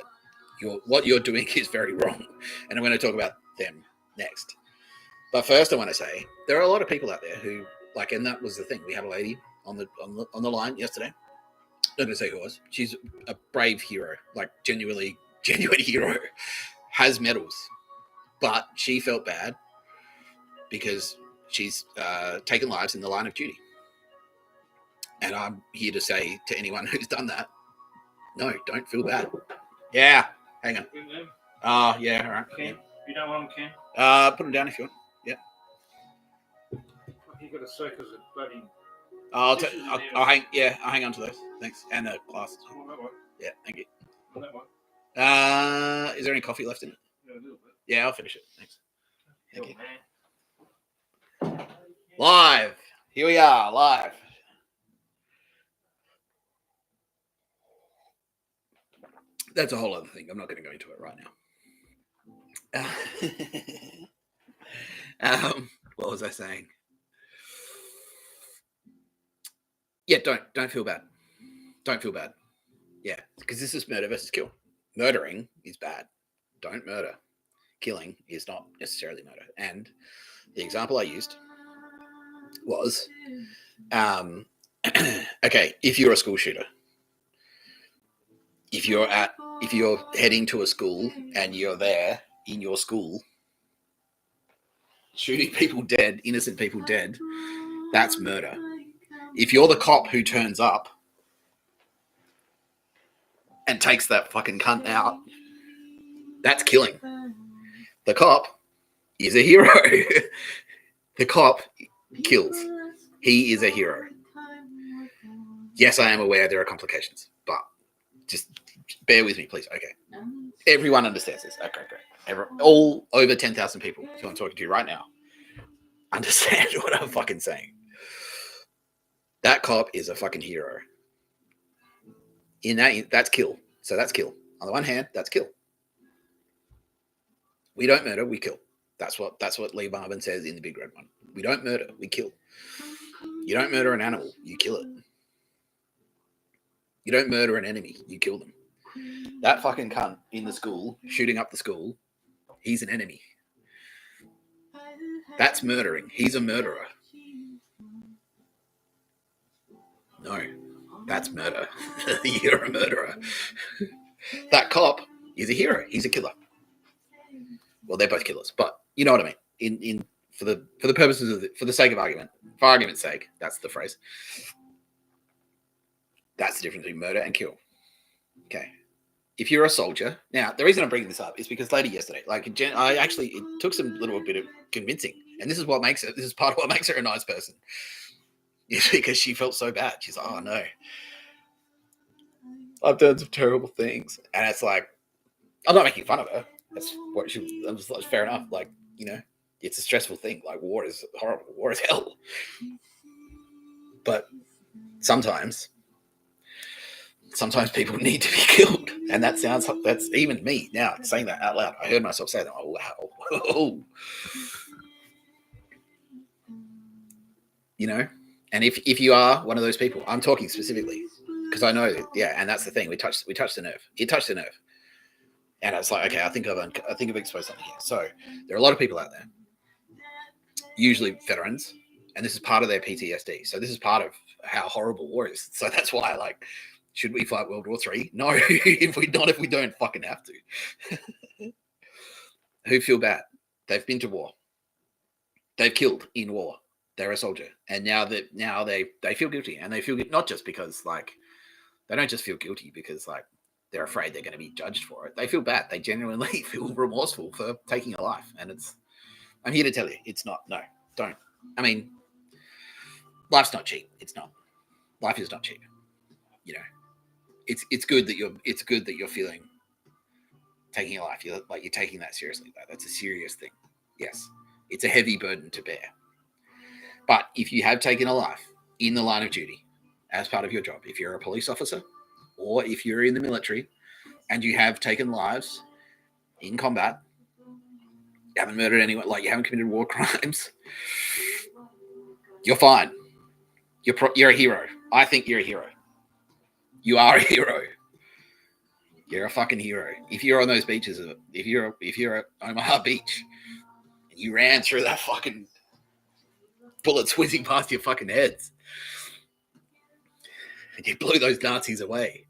what you're doing is very wrong. And I'm going to talk about them next. But first I want to say, there are a lot of people out there who, and that was the thing. We had a lady on the line yesterday. I'm not going to say who it was. She's a brave hero, genuine hero, has medals. But she felt bad because she's taken lives in the line of duty. And I'm here to say to anyone who's done that, no, don't feel bad. Yeah, hang on. Yeah, all right. Ken, you don't want them, Ken? Put them down if you want. Yeah. You've got to soak as a bloody... I'll hang on to those. Thanks. And the glasses. Oh, that one. Yeah, thank you. That one. Is there any coffee left in it? Yeah, a little bit. Yeah, I'll finish it. Thanks. Thank you. Live. Here we are, live. That's a whole other thing. I'm not going to go into it right now. What was I saying? Yeah, don't feel bad. Don't feel bad. Yeah, because this is murder versus kill. Murdering is bad. Don't murder. Killing is not necessarily murder. And the example I used was, okay, if you're a school shooter, if you're heading to a school and you're there in your school shooting people dead, innocent people dead, that's murder. If you're the cop who turns up and takes that fucking cunt out, that's killing. The cop is a hero. The cop kills. He is a hero. Yes, I am aware there are complications, but just bear with me, please. Okay. Everyone understands this. Okay, great. All over 10,000 people who I'm talking to right now understand what I'm fucking saying. That cop is a fucking hero. That's kill. So that's kill. On the one hand, that's kill. We don't murder, we kill. That's what Lee Marvin says in The Big Red One. We don't murder, we kill. You don't murder an animal, you kill it. You don't murder an enemy, you kill them. That fucking cunt in the school, shooting up the school, he's an enemy. That's murdering. He's a murderer. No, that's murder. You're a murderer. That cop is a hero. He's a killer. Well, they're both killers, but you know what I mean. For the purposes of for the sake of argument, for argument's sake, that's the phrase. That's the difference between murder and kill. Okay. If you're a soldier, now the reason I'm bringing this up is because later yesterday, it took some little bit of convincing, and this is part of what makes her a nice person. Is because she felt so bad. She's like, oh no, I've done some terrible things, and it's like, I'm not making fun of her. That's what she was. I'm just like, fair enough. Like, you know, it's a stressful thing. Like, war is horrible. War is hell. But sometimes people need to be killed, and that's even me now saying that out loud. I heard myself say that. Oh wow. You know, and if you are one of those people, I'm talking specifically because I know, yeah, and that's the thing. We touched the nerve. It touched the nerve. And it's like, okay, I think I've exposed something here. So there are a lot of people out there, usually veterans, and this is part of their PTSD. So this is part of how horrible war is. So that's why, like, should we fight World War III? No, if we don't fucking have to. Who feel bad? They've been to war. They've killed in war. They're a soldier, and now they feel guilty, and they feel not just because like they don't just feel guilty because like they're afraid they're going to be judged for it. They feel bad. They genuinely feel remorseful for taking a life. And I'm here to tell you, it's not, no, don't. I mean, life's not cheap. It's not. Life is not cheap. You know, it's good that you're feeling taking a life. You're taking that seriously. That's a serious thing. Yes. It's a heavy burden to bear. But if you have taken a life in the line of duty as part of your job, if you're a police officer, or if you're in the military and you have taken lives in combat, you haven't murdered anyone, like you haven't committed war crimes, you're fine. You're a hero. I think you're a hero. You are a hero. You're a fucking hero. If you're on those beaches, if you're at Omaha Beach and you ran through that fucking bullets whizzing past your fucking heads and you blew those Nazis away,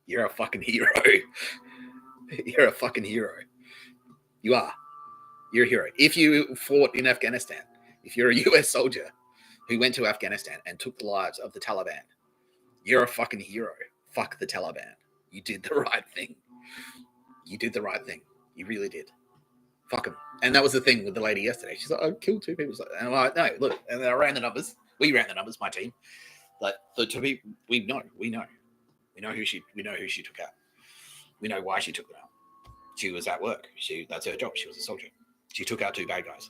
you're a fucking hero. You're a fucking hero. You are. You're a hero. If you fought in Afghanistan, if you're a US soldier who went to Afghanistan and took the lives of the Taliban, you're a fucking hero. Fuck the Taliban. You did the right thing. You did the right thing. You really did. Fuck them. And that was the thing with the lady yesterday. She's like, I killed 2 people. And I'm like, no, look. And I ran the numbers. We ran the numbers, my team. Like the 2 people, we know who she took out. We know why she took them out. She was at work. That's her job. She was a soldier. She took out 2 bad guys.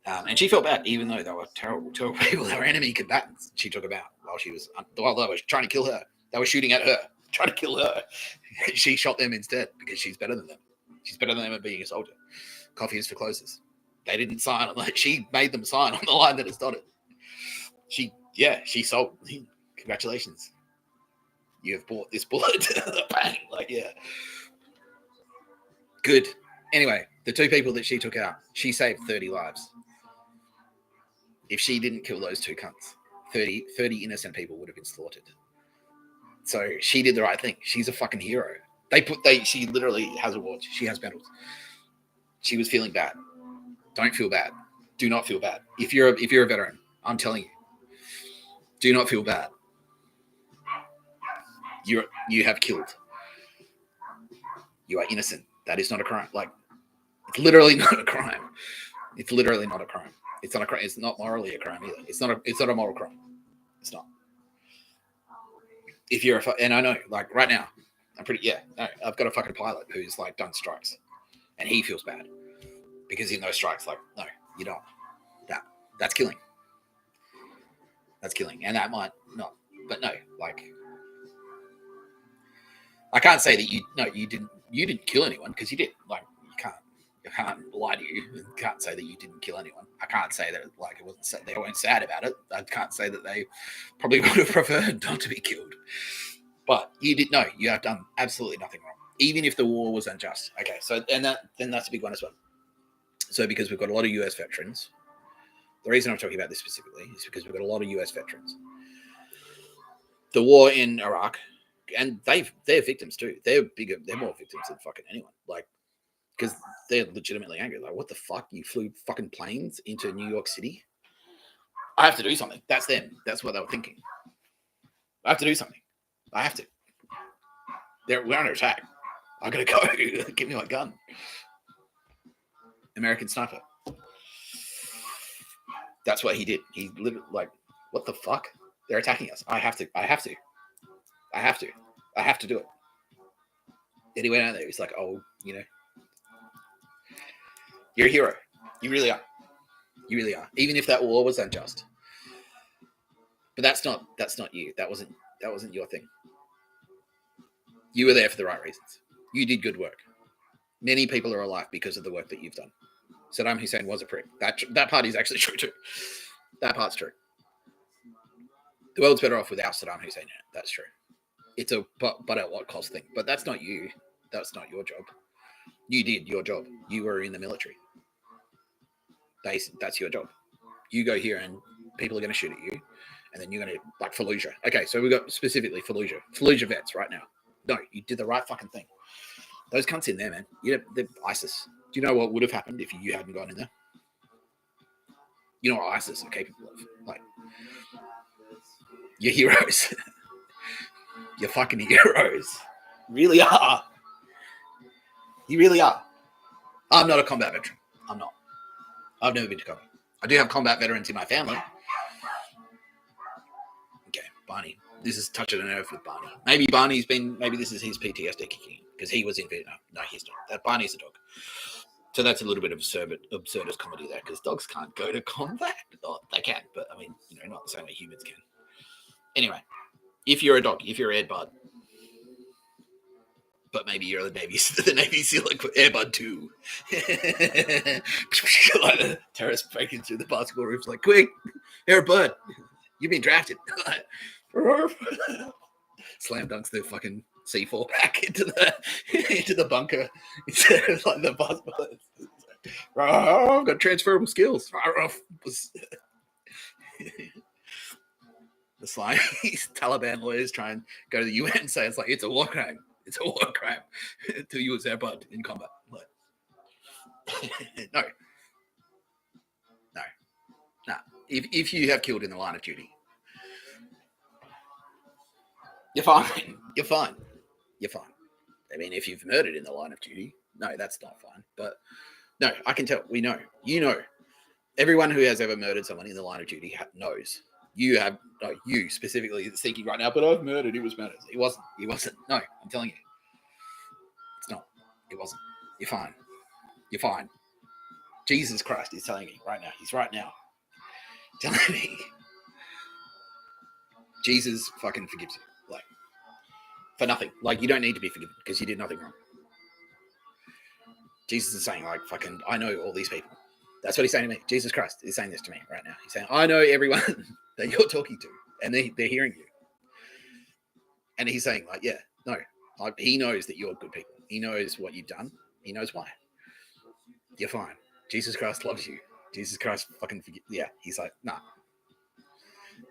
And she felt bad, even though they were terrible, terrible people. They were enemy combatants. She took them out while they were trying to kill her. They were shooting at her, trying to kill her. She shot them instead because she's better than them. She's better than them at being a soldier. Coffee is for closers. They didn't sign on. She made them sign on the line that it's dotted. She sold. Congratulations. You have bought this bullet. Bang. Good. Anyway, the two people that she took out, she saved 30 lives. If she didn't kill those two cunts, 30 innocent people would have been slaughtered. So she did the right thing. She's a fucking hero. She literally has awards. She has medals. She was feeling bad. Don't feel bad. Do not feel bad. If you're a veteran, I'm telling you, do not feel bad. You have killed. You are innocent. That is not a crime. It's literally not a crime. It's literally not a crime. It's not a crime. It's not morally a crime either. It's not a moral crime. It's not. If you're and I know, right now, I've got a fucking pilot who's done strikes, and he feels bad because in those strikes, no, you don't. That's killing. That's killing, and that might not. But no, I can't say that you didn't kill anyone because you did. You can't lie to you. You can't say that you didn't kill anyone. I can't say that it wasn't. They weren't sad about it. I can't say that they probably would have preferred not to be killed. But you did. No, you have done absolutely nothing wrong. Even if the war was unjust. Okay, so then that's a big one as well. So because we've got a lot of US veterans, the reason I'm talking about this specifically is because we've got a lot of US veterans. The war in Iraq, and they're victims too. They're bigger. They're more victims than fucking anyone. Because they're legitimately angry. What the fuck? You flew fucking planes into New York City? I have to do something. That's them. That's what they were thinking. I have to do something. I have to. We're under attack. I gotta go. Give me my gun. American sniper. That's what he did. He literally, what the fuck? They're attacking us. I have to do it. And he went out there. He's like, oh, you're a hero. You really are. You really are. Even if that war was unjust. But that's not you. That wasn't your thing. You were there for the right reasons. You did good work. Many people are alive because of the work that you've done. Saddam Hussein was a prick. That part is actually true too. That part's true. The world's better off without Saddam Hussein. That's true. It's a but at what cost thing. But that's not you. That's not your job. You did your job. You were in the military. That's your job. You go here and people are going to shoot at you, and then you're going to Fallujah. Okay, so we've got specifically Fallujah vets right now. No, you did the right fucking thing. Those cunts in there, man. They're ISIS. Do you know what would have happened if you hadn't gone in there? You know what ISIS are capable of. You're heroes. You're fucking heroes. Really are. You really are. I'm not a combat veteran. I'm not. I've never been to combat. I do have combat veterans in my family. Okay, Barney. This is touching a nerve with Barney. Maybe this is his PTSD kicking in because he was in Vietnam. No, he's not. That Barney's a dog. So that's a little bit of absurdist comedy there because dogs can't go to combat. Oh, they can, but not the same way humans can. Anyway, if you're a dog, if you're Ed Bud, but maybe you're the Navy SEAL Air Bud 2. Terrorists breaking through the basketball roofs quick, Air Bud, you've been drafted. Slam dunks the fucking C4 back into the bunker instead of the basketball. I've got transferable skills. The slimy Taliban lawyers try and go to the UN and say it's a war crime. It's a war crime to use Air Bud in combat. No. If you have killed in the line of duty, you're fine. You're fine. I mean, if you've murdered in the line of duty, no, that's not fine. But no, I can tell. We know. You know. Everyone who has ever murdered someone in the line of duty knows. You specifically is thinking right now, but I've murdered. It was murdered. It wasn't. No, I'm telling you. It's not. It wasn't. You're fine. Jesus Christ is telling me right now. He's right now telling me Jesus fucking forgives you. Like, for nothing. Like, you don't need to be forgiven because you did nothing wrong. Jesus is saying, like, fucking, I know all these people. That's what he's saying to me. Jesus Christ is saying this to me right now. He's saying, I know everyone that you're talking to, and they're hearing you. And he's saying, like, yeah, no. Like, he knows that you're good people. He knows what you've done. He knows why. You're fine. Jesus Christ loves you. Jesus Christ fucking forgive. Yeah, he's like, nah.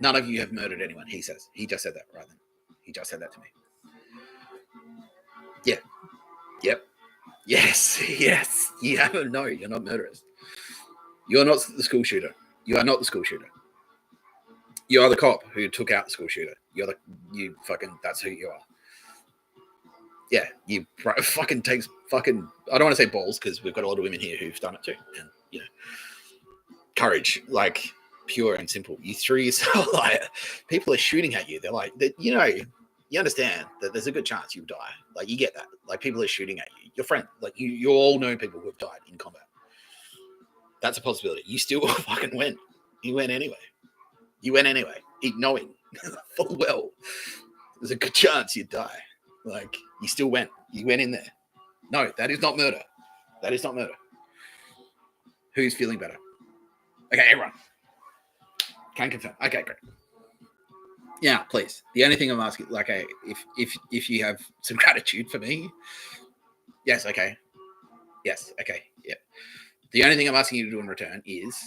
None of you have murdered anyone, he says. He just said that right then. He just said that to me. Yeah. Yep. Yes. Yes. You haven't. No, you're not murderers. You're not the school shooter. You are not the school shooter. You are the cop who took out the school shooter. That's who you are. Yeah, you fucking takes fucking, I don't want to say balls because we've got a lot of women here who've done it too. And, you know, courage, like pure and simple. You threw yourself, like, people are shooting at you. They're like, you know, you understand that there's a good chance you'll die. Like, you get that. Like, people are shooting at you. Your friend, like, you all know people who have died in combat. That's a possibility. You still fucking went. You went anyway. You went anyway, knowing full well there's a good chance you'd die. Like, you still went. You went in there. No, that is not murder. That is not murder. Who's feeling better? Okay, everyone. Can confirm. Okay, great. Yeah, please. The only thing I'm asking, like, if you have some gratitude for me, yes, okay. Yes, okay, yeah. The only thing I'm asking you to do in return is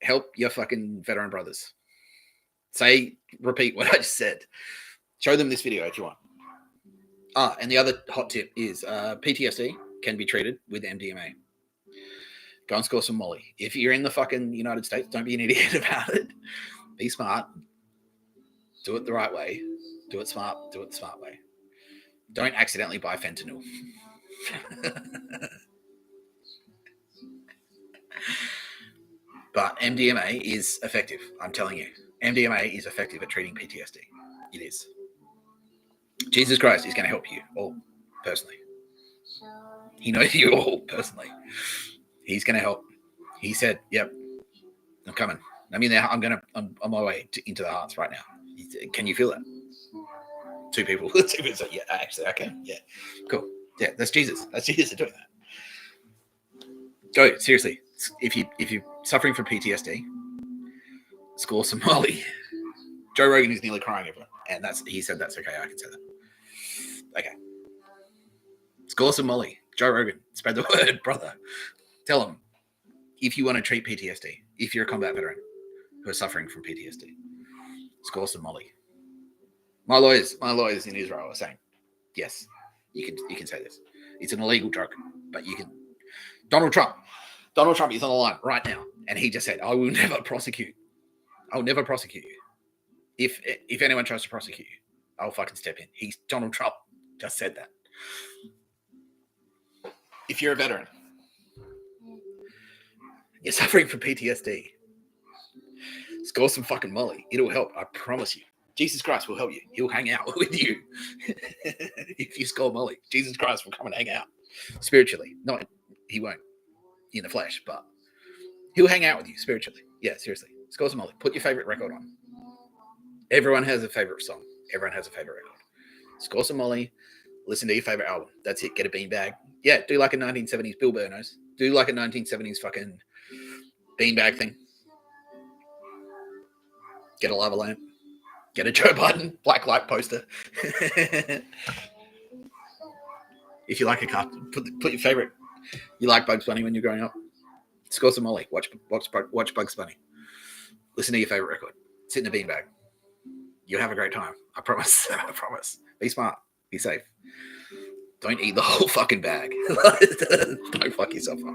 help your fucking veteran brothers. Repeat what I just said. Show them this video if you want. And the other hot tip is PTSD can be treated with MDMA. Go and score some Molly. If you're in the fucking United States, don't be an idiot about it. Be smart. Do it the right way. Do it smart. Do it the smart way. Don't accidentally buy fentanyl. But MDMA is effective. I'm telling you. MDMA is effective at treating PTSD. It is. Jesus Christ is going to help you all personally. He knows you all personally. He's going to help. He said, yep, I'm coming. I mean, I'm on my way into the hearts right now. Can you feel that? Two people say, yeah, actually, I can. Yeah, cool. Yeah, that's Jesus. That's Jesus doing that. Go, seriously. If you're suffering from PTSD, score some Molly. Joe Rogan is nearly crying over it. And he said that's okay. I can say that. Okay. Score some Molly. Joe Rogan. Spread the word, brother. Tell him, if you want to treat PTSD, if you're a combat veteran who are suffering from PTSD, score some Molly. My lawyers in Israel are saying, yes, you can say this. It's an illegal drug, but you can. Donald Trump is on the line right now, and he just said, I will never prosecute. I'll never prosecute you. If anyone tries to prosecute you, I'll fucking step in. Donald Trump just said that. If you're a veteran, you're suffering from PTSD, score some fucking Molly. It'll help. I promise you. Jesus Christ will help you. He'll hang out with you. If you score Molly, Jesus Christ will come and hang out spiritually. No, he won't in the flesh, but he'll hang out with you spiritually. Yeah, seriously. Score some Molly. Put your favorite record on. Everyone has a favorite song. Everyone has a favorite record. Score some Molly. Listen to your favorite album. That's it. Get a beanbag. Yeah, do like a 1970s Bill Burr knows. Do like a 1970s fucking beanbag thing. Get a lava lamp. Get a Joe Biden black light poster. If you like a cartoon, put your favorite. You like Bugs Bunny when you're growing up. Score some Molly. Watch Bugs Bunny. Listen to your favorite record. Sit in a beanbag. You'll have a great time. I promise. I promise. Be smart. Be safe. Don't eat the whole fucking bag. Don't fuck yourself up.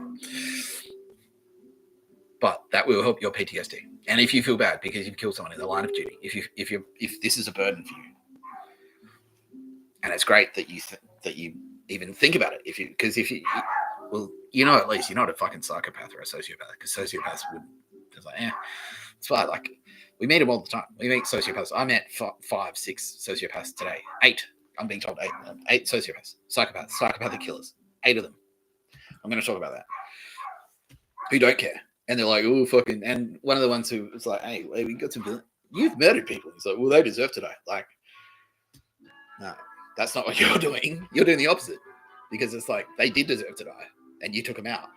But that will help your PTSD. And if you feel bad because you've killed someone in the line of duty, if this is a burden for you, and it's great that you even think about it. Well, at least you're not a fucking psychopath or a sociopath, because sociopaths would just like, it's fine. Like, we meet them all the time. We meet sociopaths. I met 5, 6 sociopaths today. 8. I'm being told 8. 8 sociopaths, psychopathic killers. 8 of them. I'm going to talk about that. who don't care. And they're like, oh, fucking. And one of the ones who was like, hey, we got some. You've murdered people. He's like, well, they deserve to die. Like, no, that's not what you're doing. You're doing the opposite. Because it's like, they did deserve to die. And you took them out.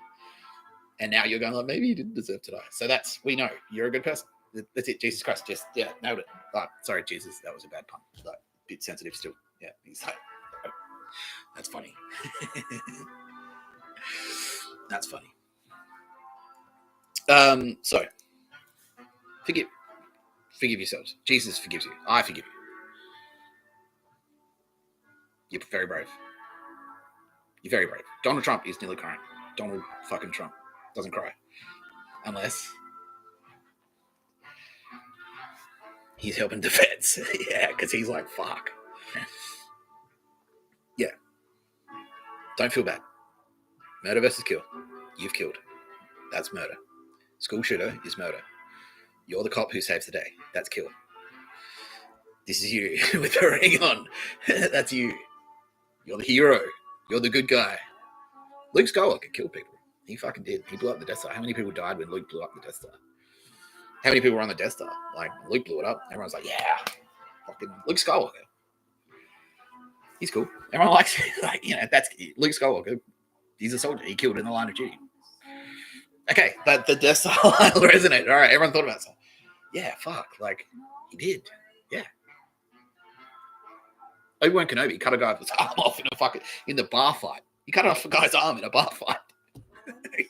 And now you're going, like, maybe you didn't deserve to die. So we know. You're a good person. That's it. Jesus Christ. Just, nailed it. Oh, sorry, Jesus. That was a bad pun. Like, a bit sensitive still. Yeah. He's like, oh, that's funny. That's funny. So forgive yourselves. Jesus forgives you. I forgive you. You're very brave. You're very brave. Donald Trump is nearly crying. Donald fucking Trump doesn't cry. Unless he's helping the feds. Yeah, because he's like, fuck. Yeah. Don't feel bad. Murder versus kill. You've killed. That's murder. School shooter is murder. You're the cop who saves the day. That's kill. This is you with the ring on. That's you. You're the hero. You're the good guy. Luke Skywalker killed people. He fucking did. He blew up the Death Star. How many people died when Luke blew up the Death Star? How many people were on the Death Star? Like, Luke blew it up. Everyone's like, yeah. Fucking Luke Skywalker. He's cool. Everyone likes it. Like, that's Luke Skywalker. He's a soldier. He killed in the line of duty. Okay, but the Death Star line will resonate. All right, everyone thought about it. Yeah, fuck. Like, he did. Yeah. Obi-Wan Kenobi cut a guy's arm off in the bar fight. He cut off a guy's arm in a bar fight.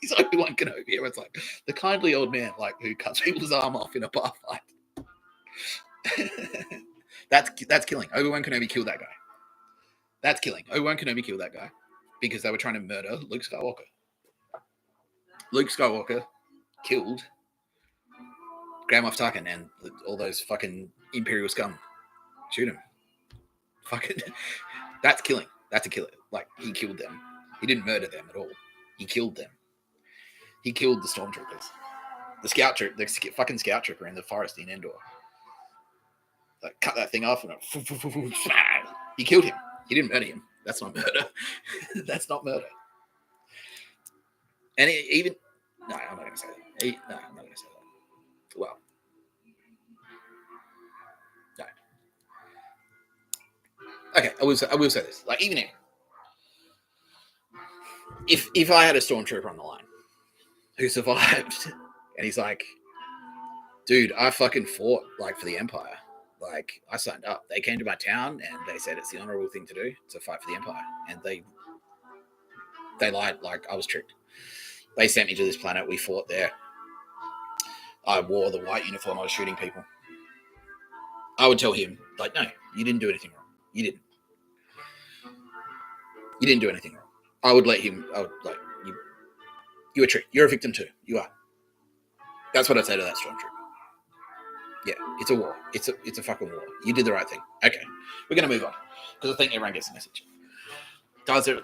He's Obi-Wan Kenobi. Everyone's like, the kindly old man, like, who cuts people's arm off in a bar fight. That's killing. Obi-Wan Kenobi killed that guy. That's killing. Obi-Wan Kenobi killed that guy because they were trying to murder Luke Skywalker. Luke Skywalker killed Grand Moff Tarkin and all those fucking Imperial scum. Shoot him. Fucking. That's killing. That's a killer. Like, he killed them. He didn't murder them at all. He killed them. He killed the stormtroopers. The fucking scout trooper in the forest in Endor. Like, cut that thing off and he killed him. He didn't murder him. That's not murder. That's not murder. And no, I'm not going to say that. No, I'm not going to say that. Well, no. Okay, I will say this. Like, even if I had a stormtrooper on the line who survived, and he's like, dude, I fucking fought, like, for the Empire. Like, I signed up. They came to my town, and they said it's the honorable thing to do to fight for the Empire. And they lied. Like, I was tricked. They sent me to this planet. We fought there. I wore the white uniform. I was shooting people. I would tell him, like, no, you didn't do anything wrong. You didn't. You didn't do anything wrong. I would let him. I would, like, you were tricked. You're a victim too. You are. That's what I'd say to that stormtrooper. Yeah, it's a war. It's a fucking war. You did the right thing. Okay, we're gonna move on because I think everyone gets the message.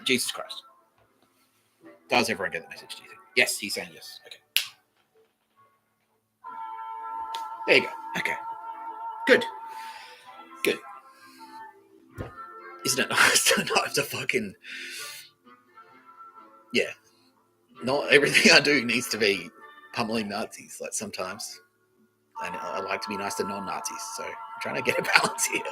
Jesus Christ? Does everyone get the message? Do you think? Yes, he's saying yes. Okay. There you go. Okay. Good. Isn't it nice to not have to fucking... Yeah. Not everything I do needs to be pummeling Nazis. Like, sometimes. And I like to be nice to non-Nazis. So I'm trying to get a balance here.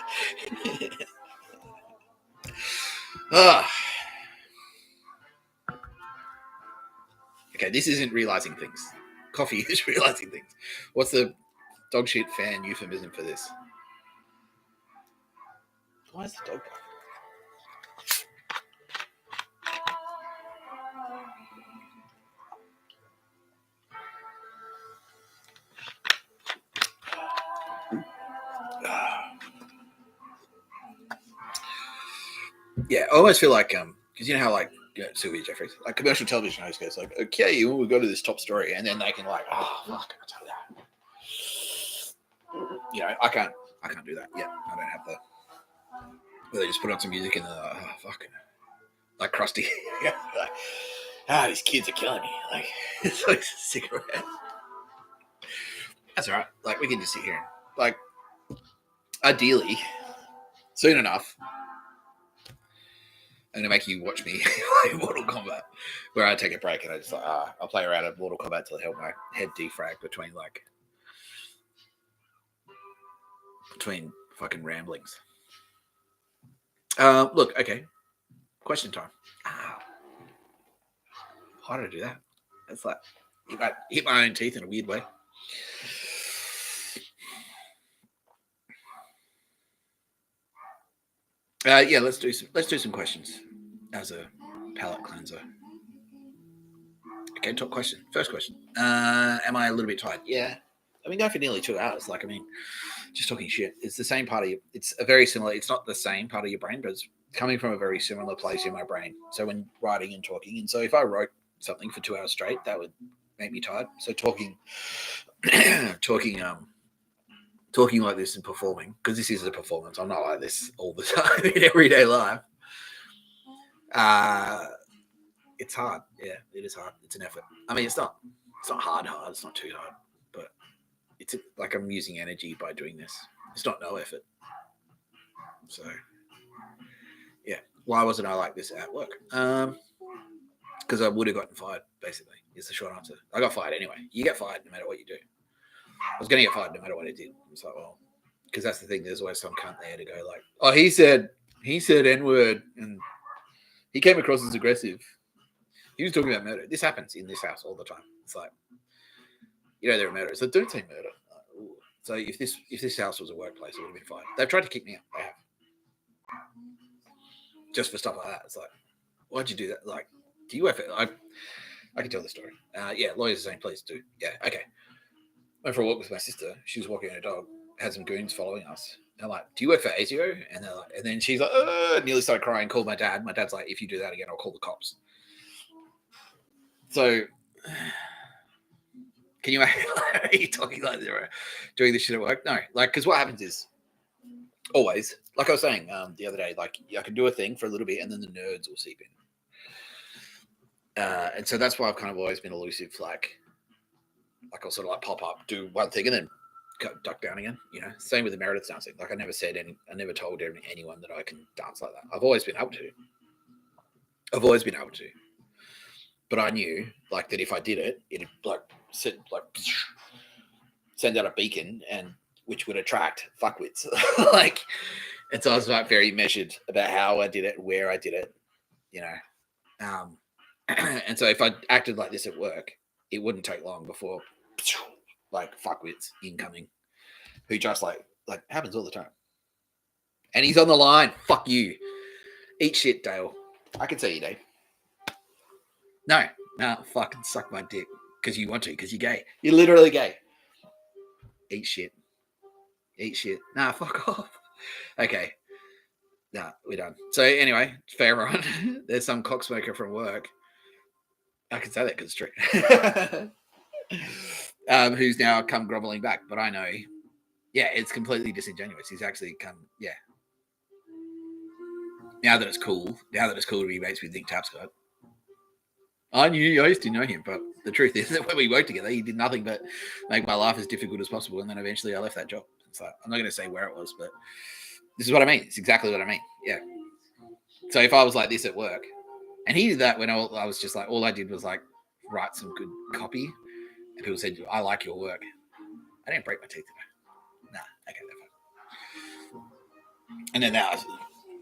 Okay, this isn't realizing things. Coffee is realizing things. What's the dog shit fan euphemism for this? Why is the dog? Yeah, I almost feel like because you know how, like, Sylvia Jeffries, like, commercial television host goes like, okay, we'll go to this top story, and then they can, like, oh fuck, I tell you that. You know, I can't do that. Yeah, I don't have the. Where they just put on some music and they're like, oh fuck, like Krusty. Like, these kids are killing me. Like, it's like a cigarette. That's all right. Like, we can just sit here and, like, ideally, soon enough, I'm gonna make you watch me play Mortal Kombat, where I take a break and I just like I'll play around at Mortal Kombat till I help my head defrag between fucking ramblings. Look, okay. Question time. Why did I do that? It's like hit my own teeth in a weird way. Yeah, let's do some questions as a palate cleanser. Okay, top question. First question. Am I a little bit tired? Yeah. I've been going for nearly 2 hours. Like, I mean, just talking shit. It's the same part of it's a very similar, it's not the same part of your brain, but it's coming from a very similar place in my brain. So when writing and talking, and so if I wrote something for 2 hours straight, that would make me tired. So talking like this and performing, because this is a performance. I'm not like this all the time in everyday life. It's hard. Yeah, it is hard. It's an effort. I mean, it's not hard. It's not too hard, but it's like I'm using energy by doing this. It's not no effort. So, yeah. Why wasn't I like this at work? Because I would have gotten fired, basically, is the short answer. I got fired anyway. You get fired no matter what you do. I was going to get fired no matter what I did. It's like, well, because that's the thing. There's always some cunt there to go like, oh, he said N-word and he came across as aggressive. He was talking about murder. This happens in this house all the time. It's like, there are murderers. So don't say murder. So if this house was a workplace, it would have been fine. They've tried to kick me out. They have. Just for stuff like that. It's like, why'd you do that? Like, do you ever? I can tell the story. Yeah, lawyers are saying, please do. Yeah, okay. Went for a walk with my sister. She was walking her dog. Had some goons following us. I'm like, do you work for ASIO? And they're like, and then she's like, nearly started crying. Called my dad. My dad's like, if you do that again, I'll call the cops. So, can you imagine? Are you talking like they're doing this shit at work? No, like, because what happens is always, like I was saying the other day, like I can do a thing for a little bit, and then the nerds will seep in. And so that's why I've kind of always been elusive. Like I'll sort of like pop up, do one thing, and then duck down again. Same with the Meredith dancing. Like I never told anyone that I can dance like that. I've always been able to. But I knew like that if I did it, it'd like send out a beacon, and which would attract fuckwits. Like, and so I was like very measured about how I did it, where I did it, and so if I acted like this at work, it wouldn't take long before like fuckwits incoming, who just like happens all the time. And he's on the line. Fuck you. Eat shit, Dale. I can see you, Dave. No, fucking suck my dick because you want to, because you're gay. You're literally gay. Eat shit. Nah, fuck off. Okay. Nah, we're done. So anyway, fair on. There's some cocksmoker from work. I can say that because it's true. Who's now come groveling back. But I know, yeah, it's completely disingenuous. He's actually come, yeah. Now that it's cool to be mates with Nick Tapscott. I used to know him, but the truth is that when we worked together, he did nothing but make my life as difficult as possible. And then eventually I left that job. So I'm not going to say where it was, but this is what I mean. It's exactly what I mean. Yeah. So if I was like this at work, and he did that when I was just like, all I did was like write some good copy, and people said, I like your work. I didn't break my teeth today. Nah, okay, they're fine. And then that was,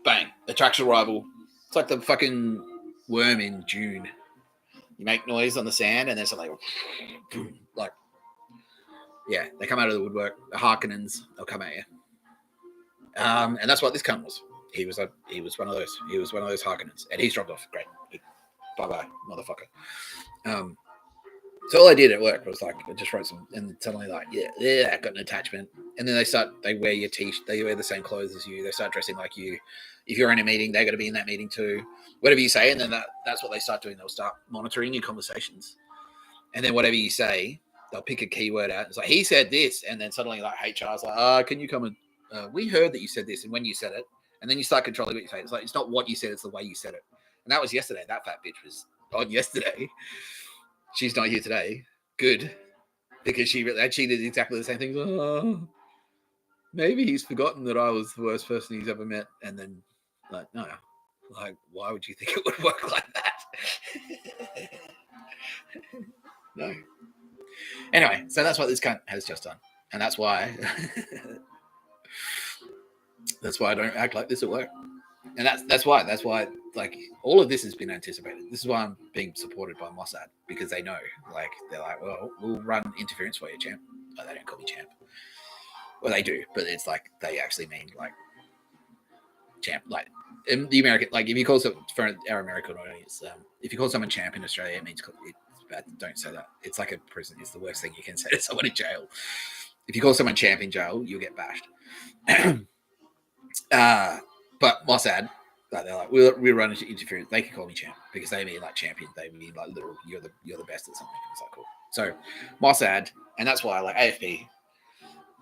bang, attracts a rival. It's like the fucking worm in June. You make noise on the sand, and then something like, yeah, they come out of the woodwork. The Harkonnens, they'll come at you. And that's what this cunt was. He was one of those. He was one of those Harkonnens, and he's dropped off. Great, bye bye, motherfucker. So all I did at work was like I just wrote some, and suddenly like yeah, I got an attachment, and then they wear your t-shirt, they wear the same clothes as you, they start dressing like you. If you're in a meeting, they're going to be in that meeting too. Whatever you say, and then that's what they start doing. They'll start monitoring your conversations, and then whatever you say, they'll pick a keyword out. It's like he said this, and then suddenly like HR's like, can you come and we heard that you said this, and when you said it, and then you start controlling what you say. It's like it's not what you said, it's the way you said it. And that was yesterday. That fat bitch was on yesterday. She's not here today. Good. Because she did exactly the same thing. Oh, maybe he's forgotten that I was the worst person he's ever met. And then, like, no, Like, why would you think it would work like that? No. Anyway, so that's what this cunt has just done. And that's why I don't act like this at work. And that's why like all of this has been anticipated. This is why I'm being supported by Mossad, because they know, like, they're like, well, we'll run interference for you, champ. Oh, they don't call me champ. Well, they do, but it's like they actually mean like champ. Like in the American, like if you call someone, for our American audience, if you call someone champ in Australia, it means it's bad. Don't say that. It's like a prison. It's the worst thing you can say to someone in jail. If you call someone champ in jail, you'll get bashed. But Mossad, like, they're like, we'll run into interference. They can call me champ because they mean like champion. They mean like literal. You're the best at something. It's like cool. So Mossad, and that's why like AFP,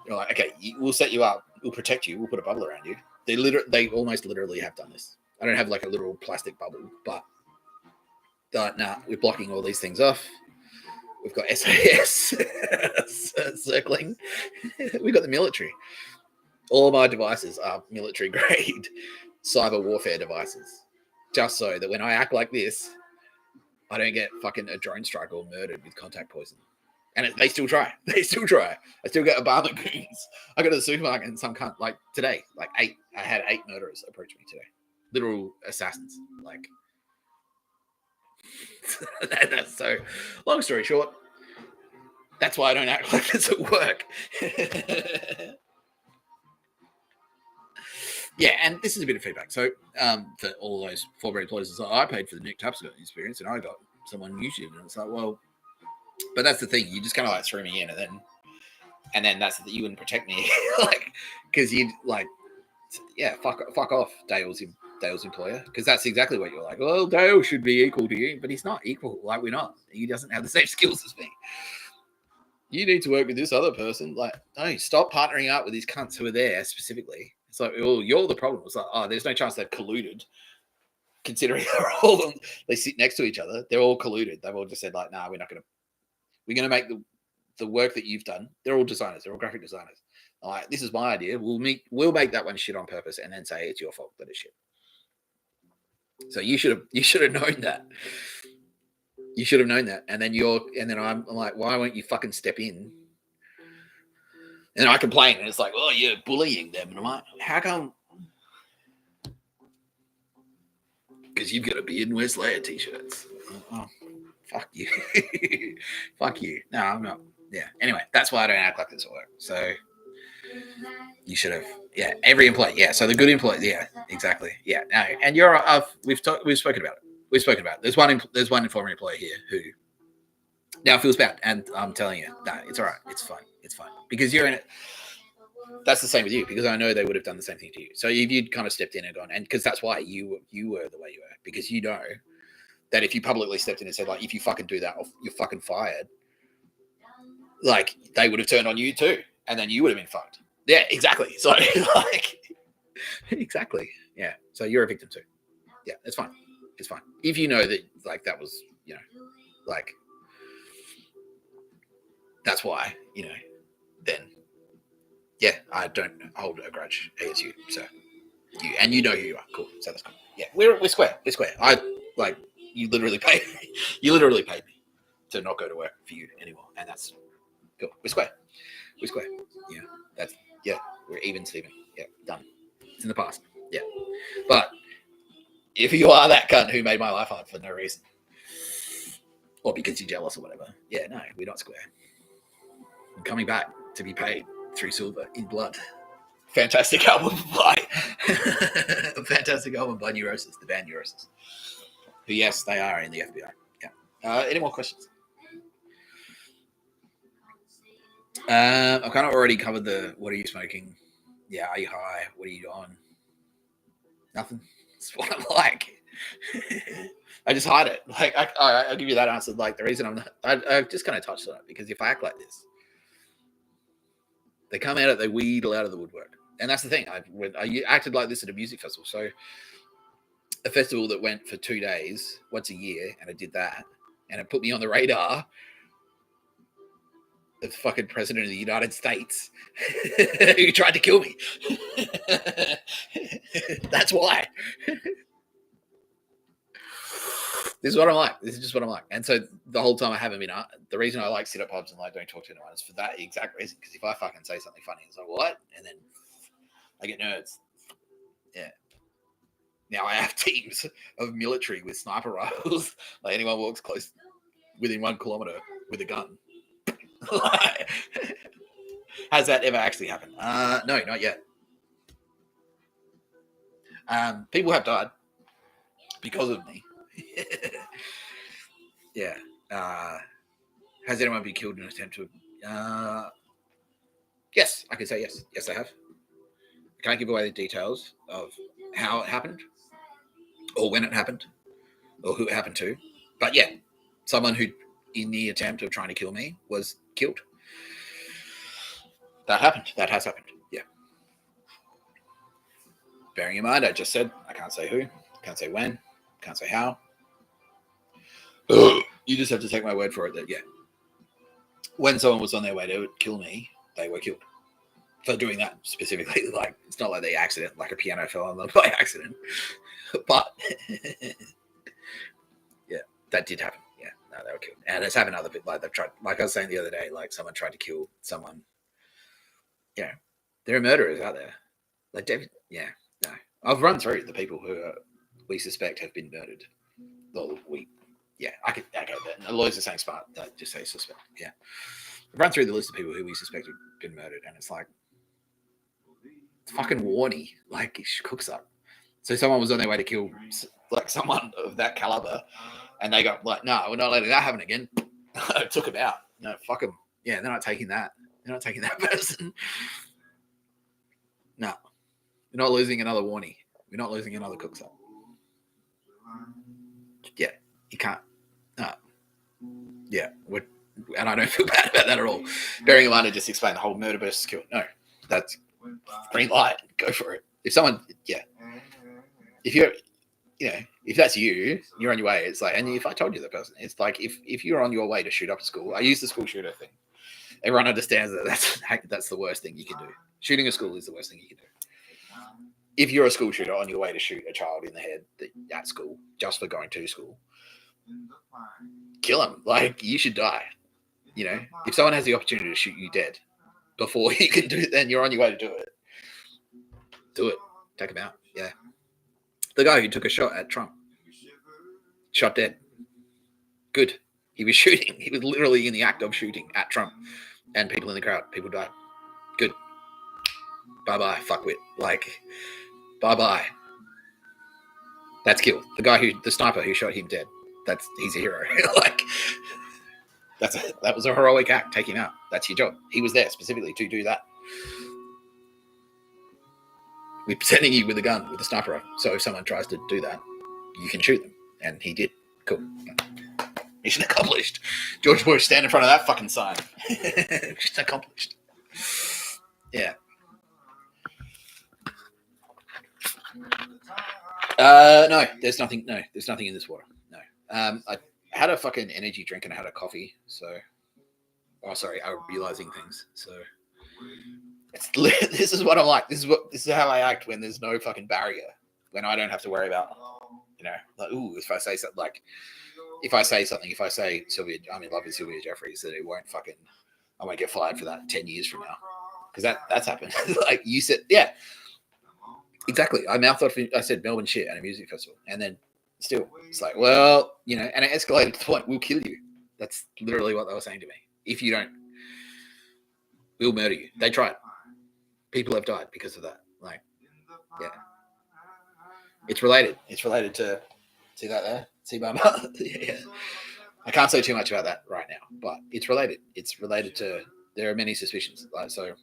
they're like, okay, we'll set you up. We'll protect you. We'll put a bubble around you. They almost literally have done this. I don't have like a literal plastic bubble, but nah, we're blocking all these things off. We've got SAS circling. We've got the military. All of my devices are military grade cyber warfare devices, just so that when I act like this, I don't get fucking a drone strike or murdered with contact poison. And they still try. They still try. I still get Obama goons. I go to the supermarket and some cunt, like today, like 8. I had 8 murderers approach me today. Literal assassins. Like, that's so. Long story short, that's why I don't act like this at work. Yeah, and this is a bit of feedback. So, for all those former employees, like, I paid for the Nick Tapscott experience, and I got someone on YouTube, and it's like, well, but that's the thing. You just kind of like threw me in, and then that's that you wouldn't protect me, like, because you like, yeah, fuck off, Dale's employer, because that's exactly what you're like. Well, Dale should be equal to you, but he's not equal. Like, we're not. He doesn't have the same skills as me. You need to work with this other person. Like, no, stop partnering up with these cunts who are there specifically. It's like, oh, you're the problem. It's like, oh, there's no chance they've colluded, considering they sit next to each other. They're all colluded. They've all just said, like, nah, we're going to make the work that you've done. They're all designers. They're all graphic designers. Like, this is my idea. We'll make that one shit on purpose and then say it's your fault that it's shit. So you should have known that. You should have known that. And then I'm like, why won't you fucking step in? And I complain, and it's like, oh, you're bullying them. And I'm like, how come? Because you've got to be in West Layer t-shirts. Oh, fuck you. Fuck you. No, I'm not. Yeah. Anyway, that's why I don't act like this at work. So you should have. Yeah. Every employee. Yeah. So the good employees. Yeah. Exactly. Yeah. No. And we've spoken about it. We've spoken about it. There's one former employee here who now feels bad, and I'm telling you, no, it's all right. It's fine. It's fine because you're in it. That's the same with you, because I know they would have done the same thing to you. So if you'd kind of stepped in and gone, and because that's why you were the way you were, because you know that if you publicly stepped in and said, like, if you fucking do that, you're fucking fired, like, they would have turned on you too, and then you would have been fucked. Yeah, exactly. So like, exactly. Yeah. So you're a victim too. Yeah, it's fine. It's fine. If you know that, like, that was, you know, like, that's why, you know, then, yeah, I don't hold a grudge against you. So you know who you are. Cool. So that's cool. Yeah, we're square. We're square. You literally paid me. You literally paid me to not go to work for you anymore, and that's cool. We're square. We're square. Yeah, we're even, Stephen. Yeah, done. It's in the past. Yeah, but if you are that cunt who made my life hard for no reason, or because you're jealous or whatever, yeah, no, we're not square. I'm coming back to be paid through silver in blood. Fantastic album by Neurosis, the band Neurosis. Who, yes, they are in the FBI. Yeah. Any more questions? I've kind of already covered the what are you smoking? Yeah, are you high? What are you on? Nothing. That's what I'm like. I just hide it. Like, I'll give you that answer. Like, the reason I'm not, I've just kind of touched on it, because if I act like this, they come out, they wheedle out of the woodwork. And that's the thing. I acted like this at a music festival. So a festival that went for 2 days, once a year, and I did that, and it put me on the radar of the fucking president of the United States who tried to kill me. That's why. This is what I'm like. This is just what I'm like. And so the whole time I haven't been. The reason I like sit at pubs and like don't talk to anyone is for that exact reason. Because if I fucking say something funny, it's like what, and then I get nerds. Yeah. Now I have teams of military with sniper rifles. Like anyone walks close within 1 kilometer with a gun. Has that ever actually happened? No, not yet. People have died because of me. Yeah. Has anyone been killed in an attempt to? Yes, I can say yes. Yes, I have. I can't give away the details of how it happened, or when it happened, or who it happened to. But yeah, someone who, in the attempt of trying to kill me, was killed. That happened. That has happened. Yeah. Bearing in mind, I just said I can't say who, can't say when, can't say how. You just have to take my word for it that, yeah, when someone was on their way to kill me, they were killed for doing that specifically. Like, it's not like they accident, like a piano fell on them by accident. But yeah, that did happen. Yeah, no, they were killed. And it's happened other people. Like, they've tried, like I was saying the other day, like someone tried to kill someone. Yeah, there are murderers out there. Like David, yeah, no. I've run through the people who we suspect have been murdered. Well, yeah, I could go there. The lawyers are saying smart. Just say suspect. Yeah. Run through the list of people who we suspect have been murdered, and it's like, it's fucking Warney. Like, he cooks up. So someone was on their way to kill, like, someone of that caliber, and they got like, no, we're not letting that happen again. Took him out. No, fuck him. Yeah, they're not taking that. They're not taking that person. No. We're not losing another Warney. We're not losing another cooks up. Yeah, you can't. No. Yeah, and I don't feel bad about that at all. Bearing in mind, I just explained the whole murder versus kill. No, that's green light. Go for it. If someone, yeah, if you're, if that's you, you're on your way. It's like, and if I told you the person, it's like if you're on your way to shoot up a school, I use the school shooter thing. Everyone understands that that's the worst thing you can do. Shooting a school is the worst thing you can do. If you're a school shooter on your way to shoot a child in the head at school just for going to school, kill him. Like, you should die. If someone has the opportunity to shoot you dead before you can do it, then you're on your way to do it. Do it. Take him out. Yeah. The guy who took a shot at Trump, shot dead. Good. He was shooting. He was literally in the act of shooting at Trump and people in the crowd. People died. Good. Bye-bye, fuckwit. Like, bye-bye. That's killed. The sniper who shot him dead, he's a hero. Like, that was a heroic act. Take him out. That's your job. He was there specifically to do that. We're sending you with a gun, with a sniper rifle. So if someone tries to do that, you can shoot them. And he did. Cool. Mission accomplished. George Bush, stand in front of that fucking sign. Mission accomplished. Yeah. No, there's nothing. No, there's nothing in this water. No. I had a fucking energy drink and I had a coffee. So, I'm realizing things. So, this is what I'm like. This is how I act when there's no fucking barrier. When I don't have to worry about, like, ooh, if I say something, if I say I'm in love with Sylvia Jeffries, that I won't get fired for that 10 years from now, because that's happened. Like you said, yeah. Exactly. I said Melbourne shit at a music festival, and then still, it's like, well, and it escalated to the point, we'll kill you. That's literally what they were saying to me. If you don't, we'll murder you. They tried. People have died because of that. Like, yeah. It's related. It's related to, see that there? See my mother? Yeah. I can't say too much about that right now, but it's related. It's related to, there are many suspicions. Like, so,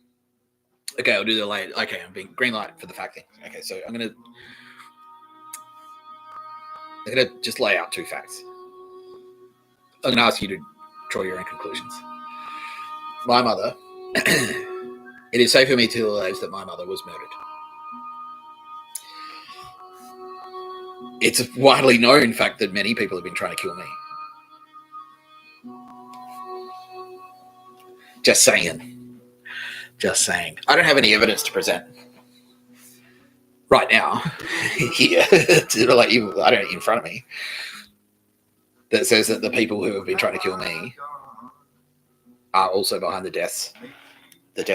okay, I'll do the light. Okay, I'm being green light for the fact thing. Okay, so I'm gonna just lay out 2 facts. I'm gonna ask you to draw your own conclusions. My mother, it is safe for me to allege that my mother was murdered. It's a widely known fact that many people have been trying to kill me. Just saying. I don't have any evidence to present right now here to, like, I don't in front of me. that says that the people who have been trying to kill me are also behind the death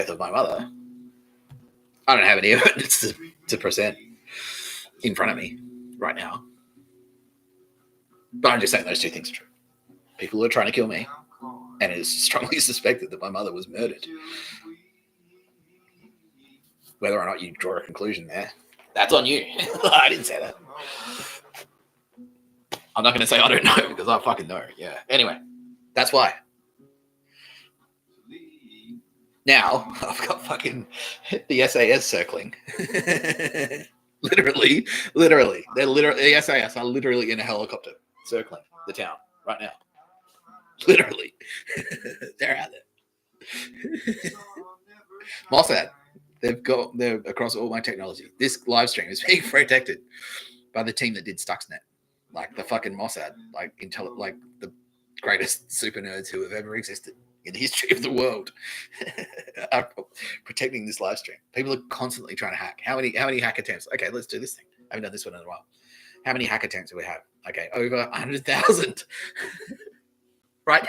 of my mother. I don't have any evidence to present in front of me right now. But I'm just saying those two things are true. People who are trying to kill me, and it is strongly suspected that my mother was murdered. Whether or not you draw a conclusion there, that's on you. I didn't say that. I'm not going to say I don't know because I fucking know. Yeah. Anyway, that's why. Now I've got fucking the SAS circling. literally. They're literally the SAS are literally in a helicopter circling the town right now. Literally, they're out there. Mossad. They're across all my technology. This live stream is being protected by the team that did Stuxnet, like the fucking Mossad, like the greatest super nerds who have ever existed in the history of the world, are protecting this live stream. People are constantly trying to hack. How many hack attempts? Okay, let's do this thing. I haven't done this one in a while. How many hack attempts do we have? Okay, over 100,000. Right?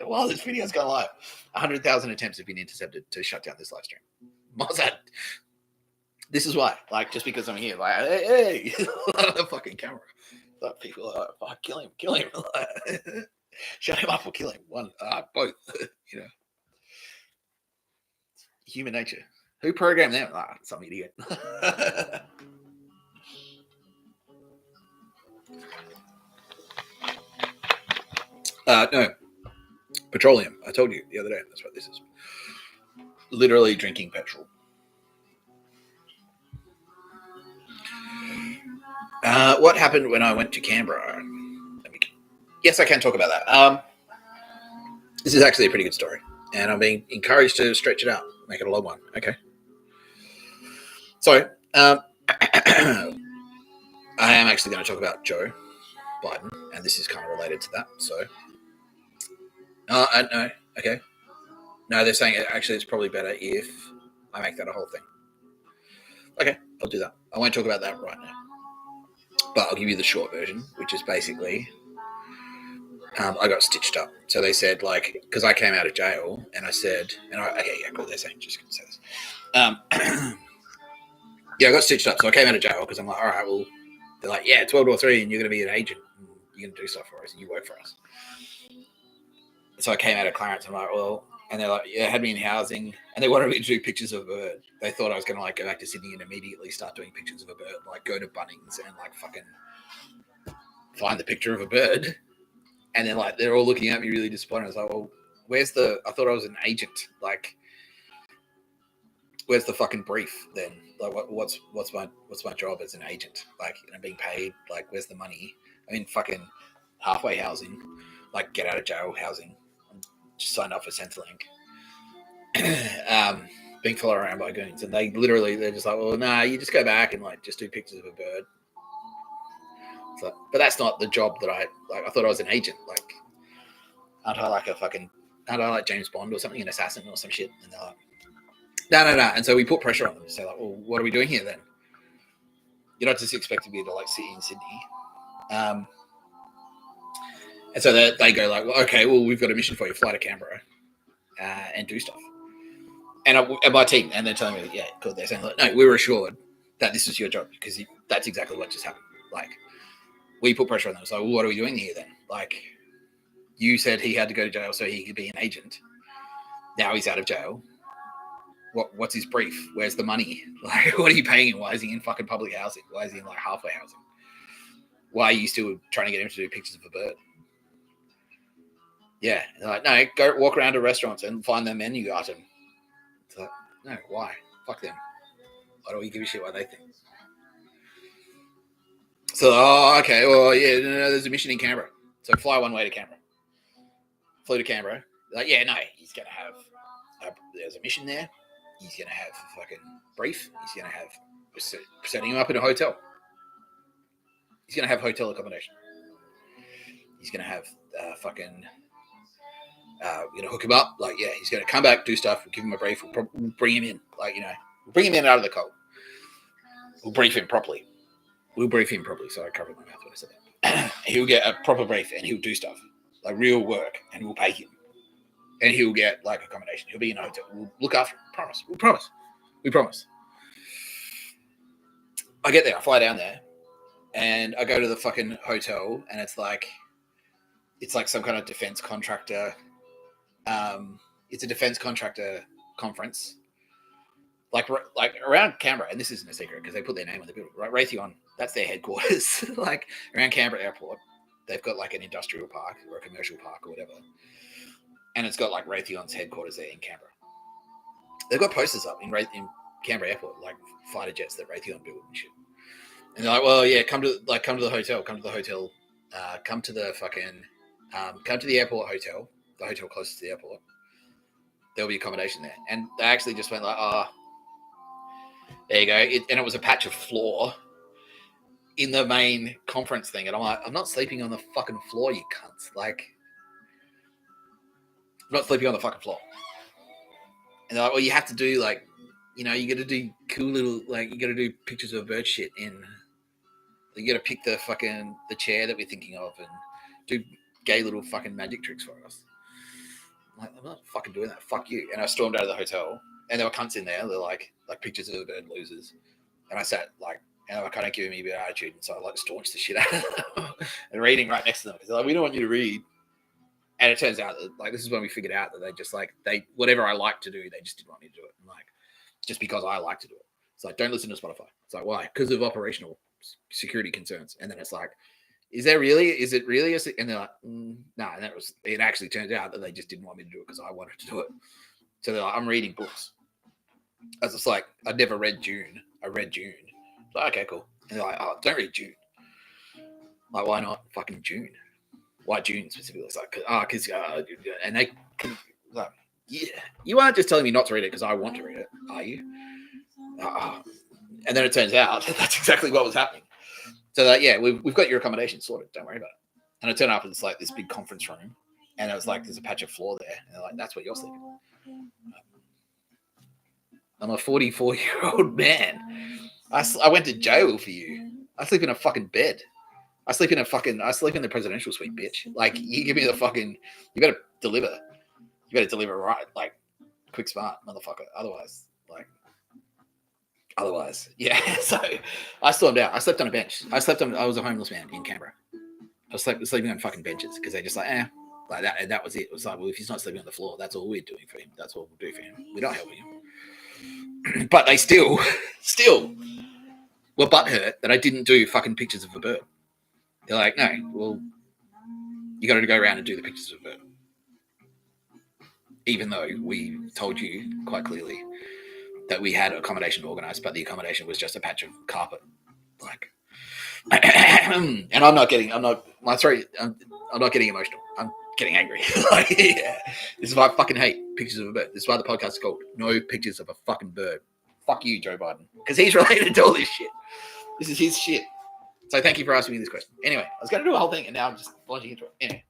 While this video's gone live, 100,000 attempts have been intercepted to shut down this live stream. Mossad. This is why. Like, just because I'm here, like, hey, the fucking camera. Like, people are like, kill him. Shut him up or kill him. One, both. You know. Human nature. Who programmed them? Some idiot. No. Petroleum. I told you the other day. That's what this is. Literally drinking petrol. What happened when I went to Canberra? Yes, I can talk about that. This is actually a pretty good story, and I'm being encouraged to stretch it out, make it a long one. Okay. So, I am actually going to talk about Joe Biden, and this is kind of related to that. So, no, okay. No, they're saying actually it's probably better if I make that a whole thing. Okay, I'll do that. I won't talk about that right now, but I'll give you the short version, which is basically I got stitched up. So they said, like, because I came out of jail, and I said, okay, yeah, cool. They're saying just going to say this. Yeah, I got stitched up. So I came out of jail because I'm like, all right, well, they're like, yeah, it's World War III, and you're going to be an agent. And you're going to do stuff for us, and you work for us. So I came out of Clarence. I'm like, well, and they're like, yeah, had me in housing, and they wanted me to do pictures of a bird. They thought I was going to like go back to Sydney and immediately start doing pictures of a bird, like go to Bunnings and like fucking find the picture of a bird. And then like they're all looking at me really disappointed. I was like, well, I thought I was an agent. Like, where's the fucking brief then? Like, what's my job as an agent? Like, you know, being paid. Like, where's the money? I mean, fucking halfway housing, like get out of jail housing. Just signed up for Centrelink. Being followed around by goons, and they're just like, well, nah, you just go back and like just do pictures of a bird. So, but that's not the job that I like. I thought I was an agent. Like, aren't I like James Bond or something, an assassin or some shit? And they're like, no. And so we put pressure on them to say like, well, what are we doing here then? You're not just expecting me to like sit in Sydney. And so they go like, well, okay, well, we've got a mission for you. Fly to Canberra and do stuff. And my team, and they're telling me, yeah, cool. They're saying, like, no, we were assured that this is your job because that's exactly what just happened. Like, we put pressure on them. So, well, what are we doing here then? Like, you said he had to go to jail so he could be an agent. Now he's out of jail. What's his brief? Where's the money? Like, what are you paying him? Why is he in fucking public housing? Why is he in like halfway housing? Why are you still trying to get him to do pictures of a bird? Yeah, they're like, no, go walk around to restaurants and find their menu item. It's like, no, why? Fuck them. Why do we give a shit what they think? So, okay, well, yeah, no, there's a mission in Canberra. So fly one way to Canberra. Flew to Canberra. Like, yeah, no, he's going to have, there's a mission there. He's going to have a fucking brief. He's going to have, setting him up in a hotel. He's going to have hotel accommodation. He's going to have fucking, hook him up. Like, yeah, he's going to come back, do stuff. We'll give him a brief. We'll bring him in. Like, we'll bring him in out of the cold. We'll brief him properly. So I covered my mouth when I said that. he'll get a proper brief and he'll do stuff like real work, and we'll pay him, and he'll get like accommodation. He'll be in a hotel. We'll look after him. Promise. We promise. I get there. I fly down there, and I go to the fucking hotel, and it's like some kind of defense contractor. It's a defense contractor conference. Like around Canberra, and this isn't a secret because they put their name on the building, right? Raytheon, that's their headquarters. Like around Canberra Airport, they've got like an industrial park or a commercial park or whatever, and it's got like Raytheon's headquarters there in Canberra. They've got posters up in Canberra Airport, like fighter jets that Raytheon build and shit. And they're like, well, yeah, come to the hotel, come to the airport hotel, the hotel closest to the airport. There'll be accommodation there. And they actually just went like, there you go. And it was a patch of floor in the main conference thing. And I'm like, I'm not sleeping on the fucking floor, you cunts. Like, I'm not sleeping on the fucking floor. And they're like, well, you have to do like, you got to do cool little, like, you got to do pictures of bird shit in. You got to pick the chair that we're thinking of and do gay little fucking magic tricks for us. I'm like, I'm not fucking doing that. Fuck you. And I stormed out of the hotel, and there were cunts in there. They're like pictures of the bird losers. And I sat and they were kind of giving me a bit of attitude. And so I staunched the shit out of them and reading right next to them. Because they're like, we don't want you to read. And it turns out that this is when we figured out that they whatever I like to do, they just didn't want me to do it. And just because I like to do it. It's like, don't listen to Spotify. It's like, why? Because of operational security concerns. And then it's like, is it really? And they're like, no. And it actually turns out that they just didn't want me to do it because I wanted to do it. So they're like, I'm reading books. I was just like, I'd never read June. I read June. Like, okay, cool. And they're like, oh, don't read June. Like, why not fucking June? Why June specifically? It's like, because and they like, yeah, you aren't just telling me not to read it because I want to read it, are you? And then it turns out that's exactly what was happening. So that, yeah, we've got your accommodation sorted. Don't worry about it. And I turn up and it's like this big conference room, and it was like there's a patch of floor there, and they're like, that's where you're sleeping. I'm a 44-year-old man. I went to jail for you. I sleep in a fucking bed. I sleep in the presidential suite, bitch. Like, you give me the fucking, you better deliver. You better deliver right, like, quick, smart, motherfucker. Otherwise, yeah. So I stormed out. I slept on a bench. I was a homeless man in Canberra. I was sleeping on fucking benches because they just like that. And that was it. It was like, well, if he's not sleeping on the floor, that's all we're doing for him. That's what we'll do for him. We're not helping him. But they still were butthurt that I didn't do fucking pictures of a bird. They're like, no, well, you got to go around and do the pictures of a bird. Even though we told you quite clearly that we had accommodation organized, but the accommodation was just a patch of carpet. Like, and I'm not getting emotional. I'm getting angry. Like, yeah. This is why I fucking hate pictures of a bird. This is why the podcast is called No Pictures of a Fucking Bird. Fuck you, Joe Biden. Because he's related to all this shit. This is his shit. So thank you for asking me this question. Anyway, I was going to do a whole thing, and now I'm just launching into it. Anyway.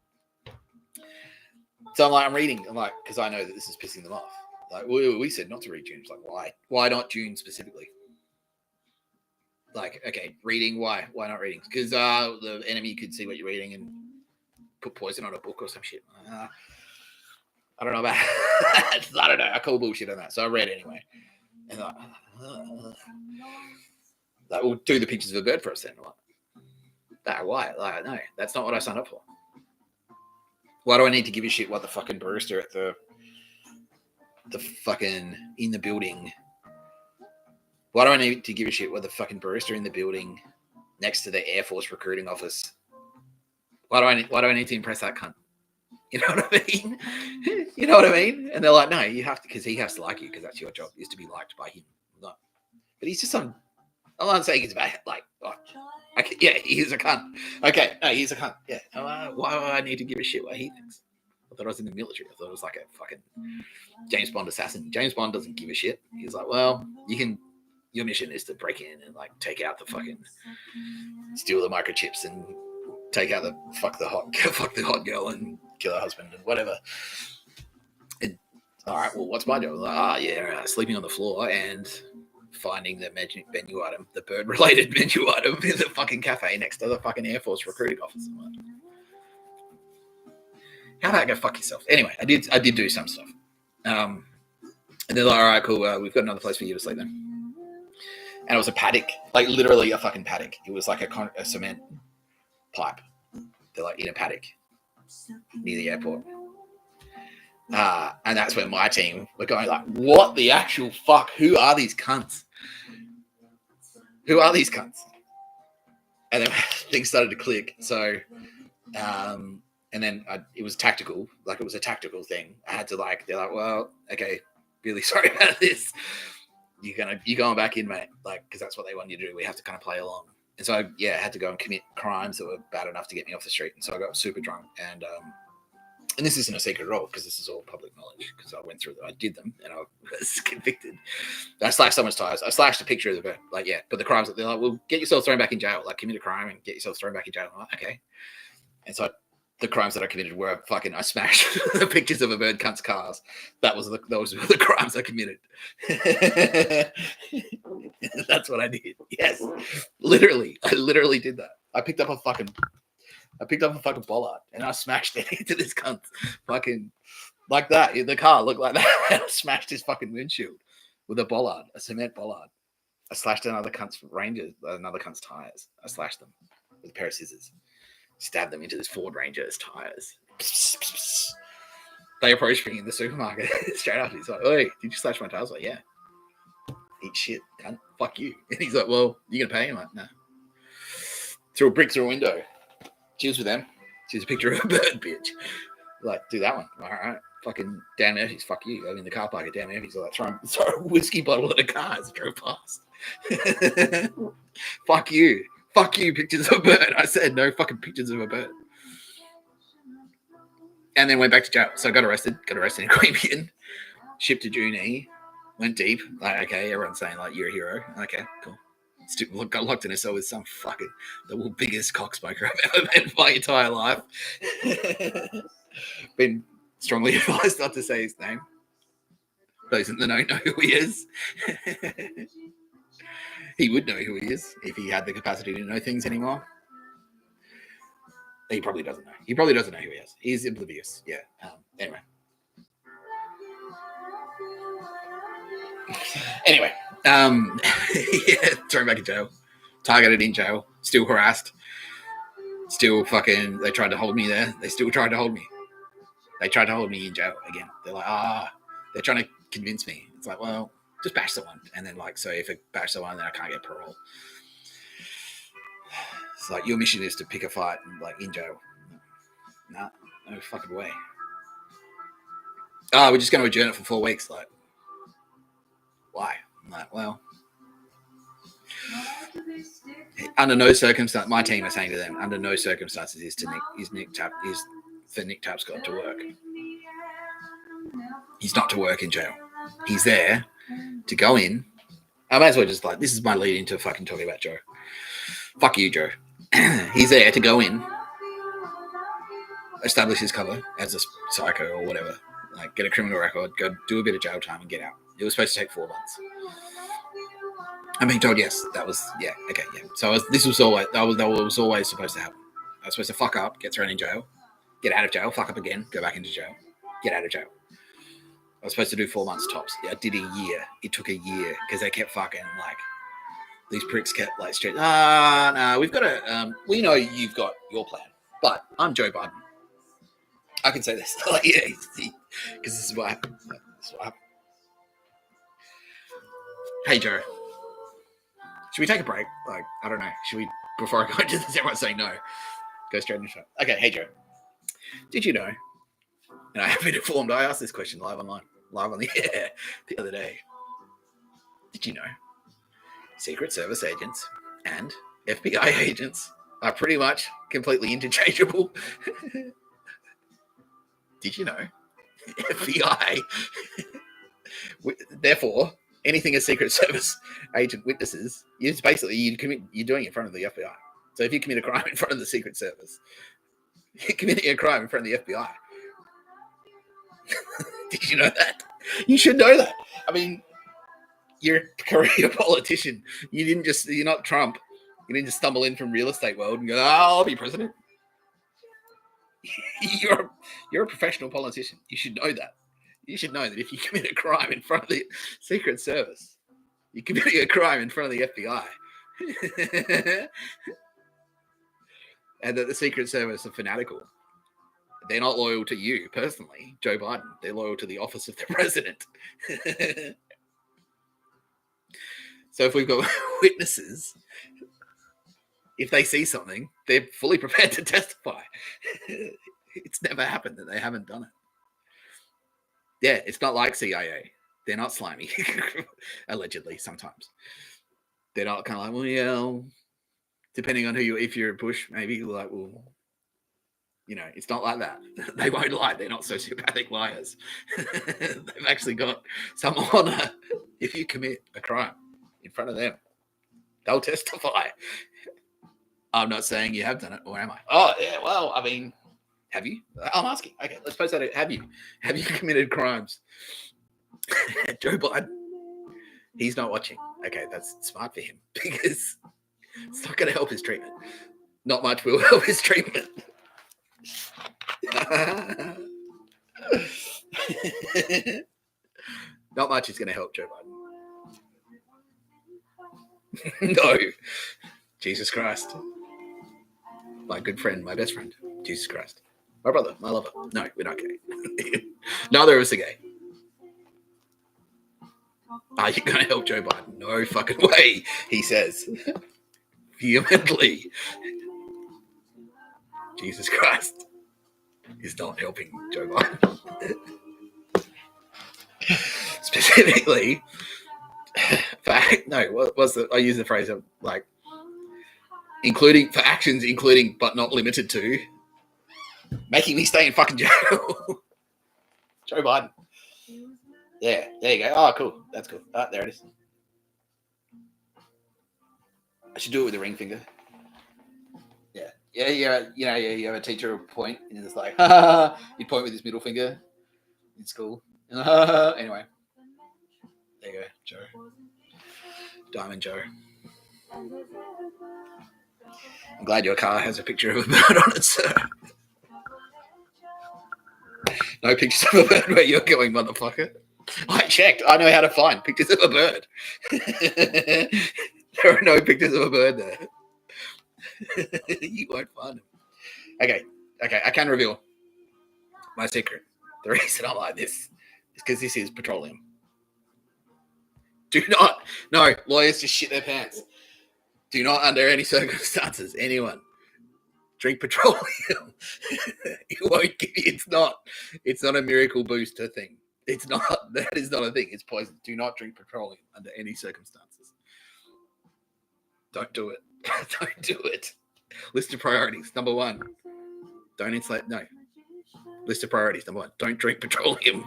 So I'm reading, because I know that this is pissing them off. Like, we said not to read June. It's like, why? Why not June specifically? Like, okay, reading, why? Why not reading? Because the enemy could see what you're reading and put poison on a book or some shit. I don't know about that. I don't know. I call bullshit on that. So I read anyway. And like, we'll do the pictures of a bird for us then. Like, why? Like, no, that's not what I signed up for. Why do I need to give a shit what the fucking barista at the fucking in the building? Why do I need to give a shit what the fucking barista in the building next to the Air Force recruiting office? Why do I need to impress that cunt? You know what I mean? You know what I mean? And they're like, no, you have to, because he has to like you, because that's your job, is to be liked by him. No. But he's just I'm not saying he's bad. Like, yeah, he's a cunt. Okay, no, he's a cunt. Yeah. Why do I need to give a shit what he thinks? I thought I was in the military. I thought it was like a fucking James Bond assassin. James Bond doesn't give a shit. He's like, well, your mission is to break in and like take out the fucking, steal the microchips and take out fuck the hot girl and kill her husband and whatever. And, all right, well, what's my job? Like, sleeping on the floor and finding the menu item, the bird-related menu item in the fucking cafe next to the fucking Air Force recruiting office. How about go fuck yourself? Anyway, I did do some stuff. And they're like, all right, cool. We've got another place for you to sleep then. And it was a paddock, like literally a fucking paddock. It was like a cement pipe. They're like in a paddock near the airport. And that's when my team were going like, what the actual fuck? Who are these cunts? Who are these cunts? And then things started to click. So, and then it was tactical. Like it was a tactical thing. I had to they're like, well, okay, really sorry about this. You're going back in, mate. Like, because that's what they want you to do. We have to kind of play along. And so, I had to go and commit crimes that were bad enough to get me off the street. And so I got super drunk. And this isn't a secret at all because this is all public knowledge because I went through them. I did them and I was convicted. I slashed someone's tires. I slashed a picture of the bird. Like, yeah, but the crimes that they're like, well, get yourself thrown back in jail. Like, commit a crime and get yourself thrown back in jail. I'm like, okay. And so the crimes that I committed were I smashed the pictures of a bird cunt's cars. Those were the crimes I committed. That's what I did. Yes, literally, I literally did that. I picked up a fucking bollard and I smashed it into this cunt, fucking like that. The car looked like that. And I smashed his fucking windshield with a bollard, a cement bollard. I slashed another cunt's tires. I slashed them with a pair of scissors. Stabbed them into this Ford Ranger's tires. They approached me in the supermarket straight after. He's like, "Hey, did you slash my tires?" I was like, "Yeah." Eat shit, cunt. Fuck you. And he's like, "Well, you gonna pay?" I'm like, "No." Threw a brick through a window. Cheers with them. She's a picture of a bird, bitch. Like, do that one. All right. Fucking Dan Murphy's. Fuck you. I'm in the car park at Dan Murphy's. Like, throw a whiskey bottle at a car as I drove past. Fuck you. Fuck you, pictures of a bird. I said no fucking pictures of a bird. And then went back to jail. So I got arrested in Queanbeyan, shipped to Junee, went deep. Like, okay, everyone's saying, like, you're a hero. Okay, cool. Got locked in a cell with some fucking, the biggest cocksmoker I've ever met in my entire life. Been strongly advised not to say his name. Those in the know who he is. He would know who he is if he had the capacity to know things anymore. He probably doesn't know. He probably doesn't know who he is. He's oblivious. Yeah. Anyway. Thrown back in jail. Targeted in jail. Still harassed. Still fucking, they tried to hold me there. They still tried to hold me. They tried to hold me in jail again. They're like, they're trying to convince me. It's like, well, just bash someone. And then, like, so if I bash someone, then I can't get parole. It's like, your mission is to pick a fight, like, in jail. Nah, no fucking way. We're just going to adjourn it for 4 weeks. Like, why? I'm like, well, under no circumstance, my team are saying to them, under no circumstances is for Nick Tapscott to work. He's not to work in jail. He's there to go in. I might as well just, like, this is my lead into fucking talking about Joe. Fuck you, Joe. He's there to go in, establish his cover as a psycho or whatever, like, get a criminal record, go do a bit of jail time and get out. It was supposed to take 4 months. I'm being told yes. That was, yeah, okay, yeah. So that was always supposed to happen. I was supposed to fuck up, get thrown in jail, get out of jail, fuck up again, go back into jail, get out of jail. I was supposed to do 4 months tops. I did a year. It took a year because they kept fucking, like, these pricks kept, like, straight. No, we've got to, we know you've got your plan, but I'm Joe Biden. I can say this. Like, yeah, because this is what happened. Hey, Joe. Should we take a break? Like, I don't know. Should we, before I go into this, everyone's saying no. Go straight into the show. Okay, hey, Joe. Did you know? And I have been informed. I asked this question live on the air the other day. Did you know Secret Service agents and FBI agents are pretty much completely interchangeable? Did you know FBI? Therefore, anything a Secret Service agent witnesses is basically you're doing it in front of the FBI. So if you commit a crime in front of the Secret Service, you're committing a crime in front of the FBI. Did you know that? You should know that. I mean, You're a career politician. You're not Trump. You didn't just stumble in from real estate world and go, oh, I'll be president. You're a professional politician. You should know that. You should know that if you commit a crime in front of the Secret Service, you're committing a crime in front of the FBI. And that the Secret Service are fanatical. They're not loyal to you personally, Joe Biden. They're loyal to the office of the president. So if we've got witnesses, if they see something, they're fully prepared to testify. It's never happened that they haven't done it. Yeah, it's not like CIA. They're not slimy, allegedly, sometimes. They're not kind of like, well, yeah, depending on if you're a Bush, maybe, like, well, you know, it's not like that. They won't lie. They're not sociopathic liars. They've actually got some honor. If you commit a crime in front of them, they'll testify. I'm not saying you have done it, or am I? Oh, yeah, well, I mean, have you? I'm asking. Okay, let's pose that. Have you? Have you committed crimes? Joe Biden, he's not watching. Okay, that's smart for him because it's not going to help his treatment. Not much will help his treatment. Not much is going to help Joe Biden. No. Jesus Christ. My good friend, my best friend. Jesus Christ. My brother, my lover. No, we're not gay. Neither of us are gay. Are you going to help Joe Biden? No fucking way, he says. Vehemently. Jesus Christ is not helping Joe Biden. Specifically, I use the phrase of like, including for actions, including but not limited to making me stay in fucking jail. Joe Biden. Yeah, there you go. Oh, cool. That's cool. Oh, there it is. I should do it with the ring finger. Yeah. You have a teacher point, and it's like, you point with his middle finger in school. Anyway, there you go, Joe. Diamond Joe. I'm glad your car has a picture of a bird on it, sir. No pictures of a bird where you're going, motherfucker. I checked. I know how to find pictures of a bird. There are no pictures of a bird there. You won't find them. Okay. I can reveal my secret. The reason I like this is because this is petroleum. Do not. No, lawyers just shit their pants. Do not, under any circumstances, anyone drink petroleum. It won't give you. It's not a miracle booster thing. It's not. That is not a thing. It's poison. Do not drink petroleum under any circumstances. Don't do it. Don't do it. List of priorities. Number 1. Don't enslave. No. List of priorities. Number 1. Don't drink petroleum.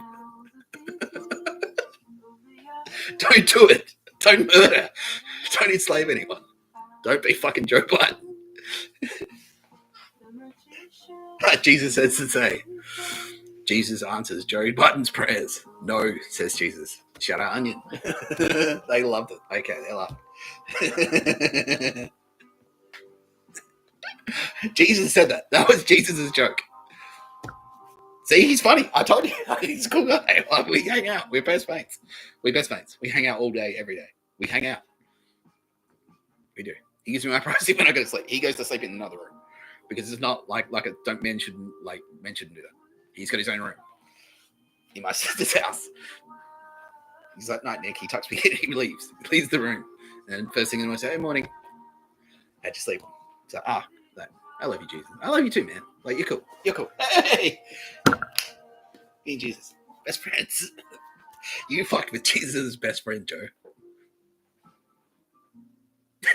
Don't do it. Don't murder. Don't enslave anyone. Don't be fucking Joe Biden. Jesus says to say. Jesus answers Joe Biden's prayers. No, says Jesus. Shut up, onion. They loved it. Okay, they loved it. Jesus said that. That was Jesus' joke. See, he's funny. I told you. He's a cool guy. We hang out. We're best mates. We hang out all day, every day. We hang out. We do. He gives me my privacy when I go to sleep. He goes to sleep in another room because it's not like men shouldn't do that. He's got his own room in my sister's house. He's like, night, Nick. He tucks me in. He leaves. He leaves the room. And first thing I say, hey, morning. How'd you sleep? He's like, I love you, Jesus. I love you too, man. Like, you're cool. You're cool. Hey! Me and Jesus. Best friends. You fucked with Jesus' best friend, Joe.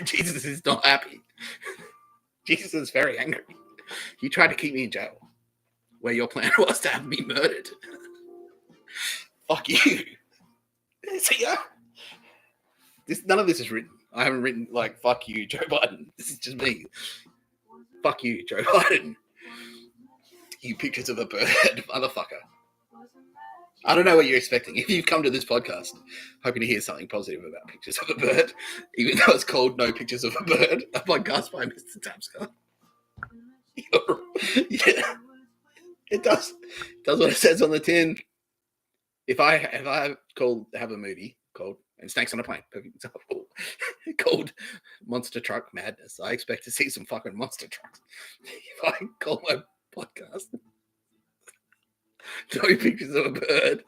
Jesus is not happy. Jesus is very angry. You tried to keep me in jail, where your plan was to have me murdered. Fuck you. So, yeah. None of this is written. I haven't written, like, fuck you, Joe Biden. This is just me. Fuck you, Joe Biden. You pictures of a bird, motherfucker. I don't know what you're expecting. If you've come to this podcast hoping to hear something positive about pictures of a bird, even though it's called No Pictures of a Bird, a podcast by Mr. Tapscott. Yeah, it does what it says on the tin. If I have a movie called and Snakes on a Plane, perfect example, called Monster Truck Madness, I expect to see some fucking monster trucks. If I call my podcast No Pictures of a Bird,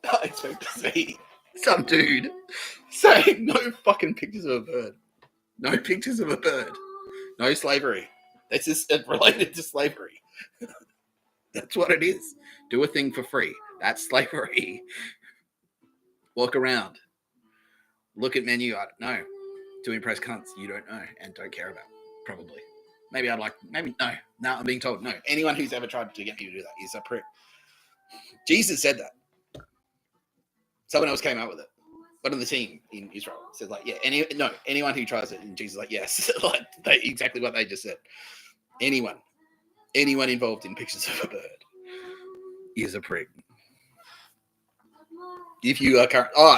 I expect to see some dude saying no fucking pictures of a bird. No pictures of a bird. No slavery. It's just related to slavery. That's what it is. Do a thing for free. That's slavery. Walk around. Look at menu. I don't know. To impress cunts you don't know and don't care about. Probably. Maybe no. No, I'm being told no. Anyone who's ever tried to get me to do that is a prick. Jesus said that. Someone else came out with it. One of the team in Israel said, like, yeah, anyone who tries it, and Jesus is like, yes, like exactly what they just said. Anyone involved in pictures of a bird is a prick. If you are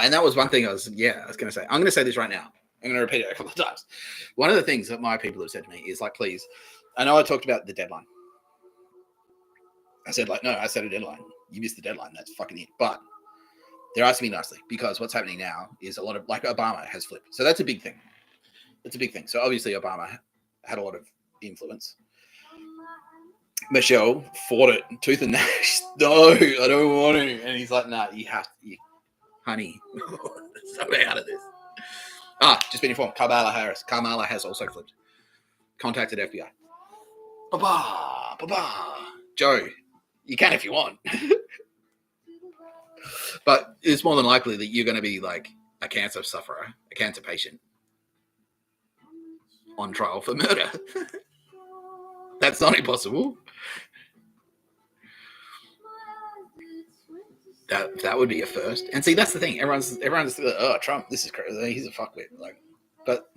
and that was one thing I was going to say. I'm going to say this right now. I'm going to repeat it a couple of times. One of the things that my people have said to me is like, please, I know I talked about the deadline. I said like, no, I set a deadline. You missed the deadline. That's fucking it. But they're asking me nicely because what's happening now is a lot of like Obama has flipped. So that's a big thing. So obviously Obama had a lot of influence. Michelle fought it tooth and nail. No, I don't want to. And he's like, nah, you have to, honey. So we're out of this. Just been informed. Kamala has also flipped. Contacted FBI. Ba-ba. Joe, you can if you want. But it's more than likely that you're going to be like a cancer sufferer, a cancer patient on trial for murder. That's not impossible. That would be a first. And see, that's the thing. Everyone's like, Trump, this is crazy. He's a fuckwit. Like, but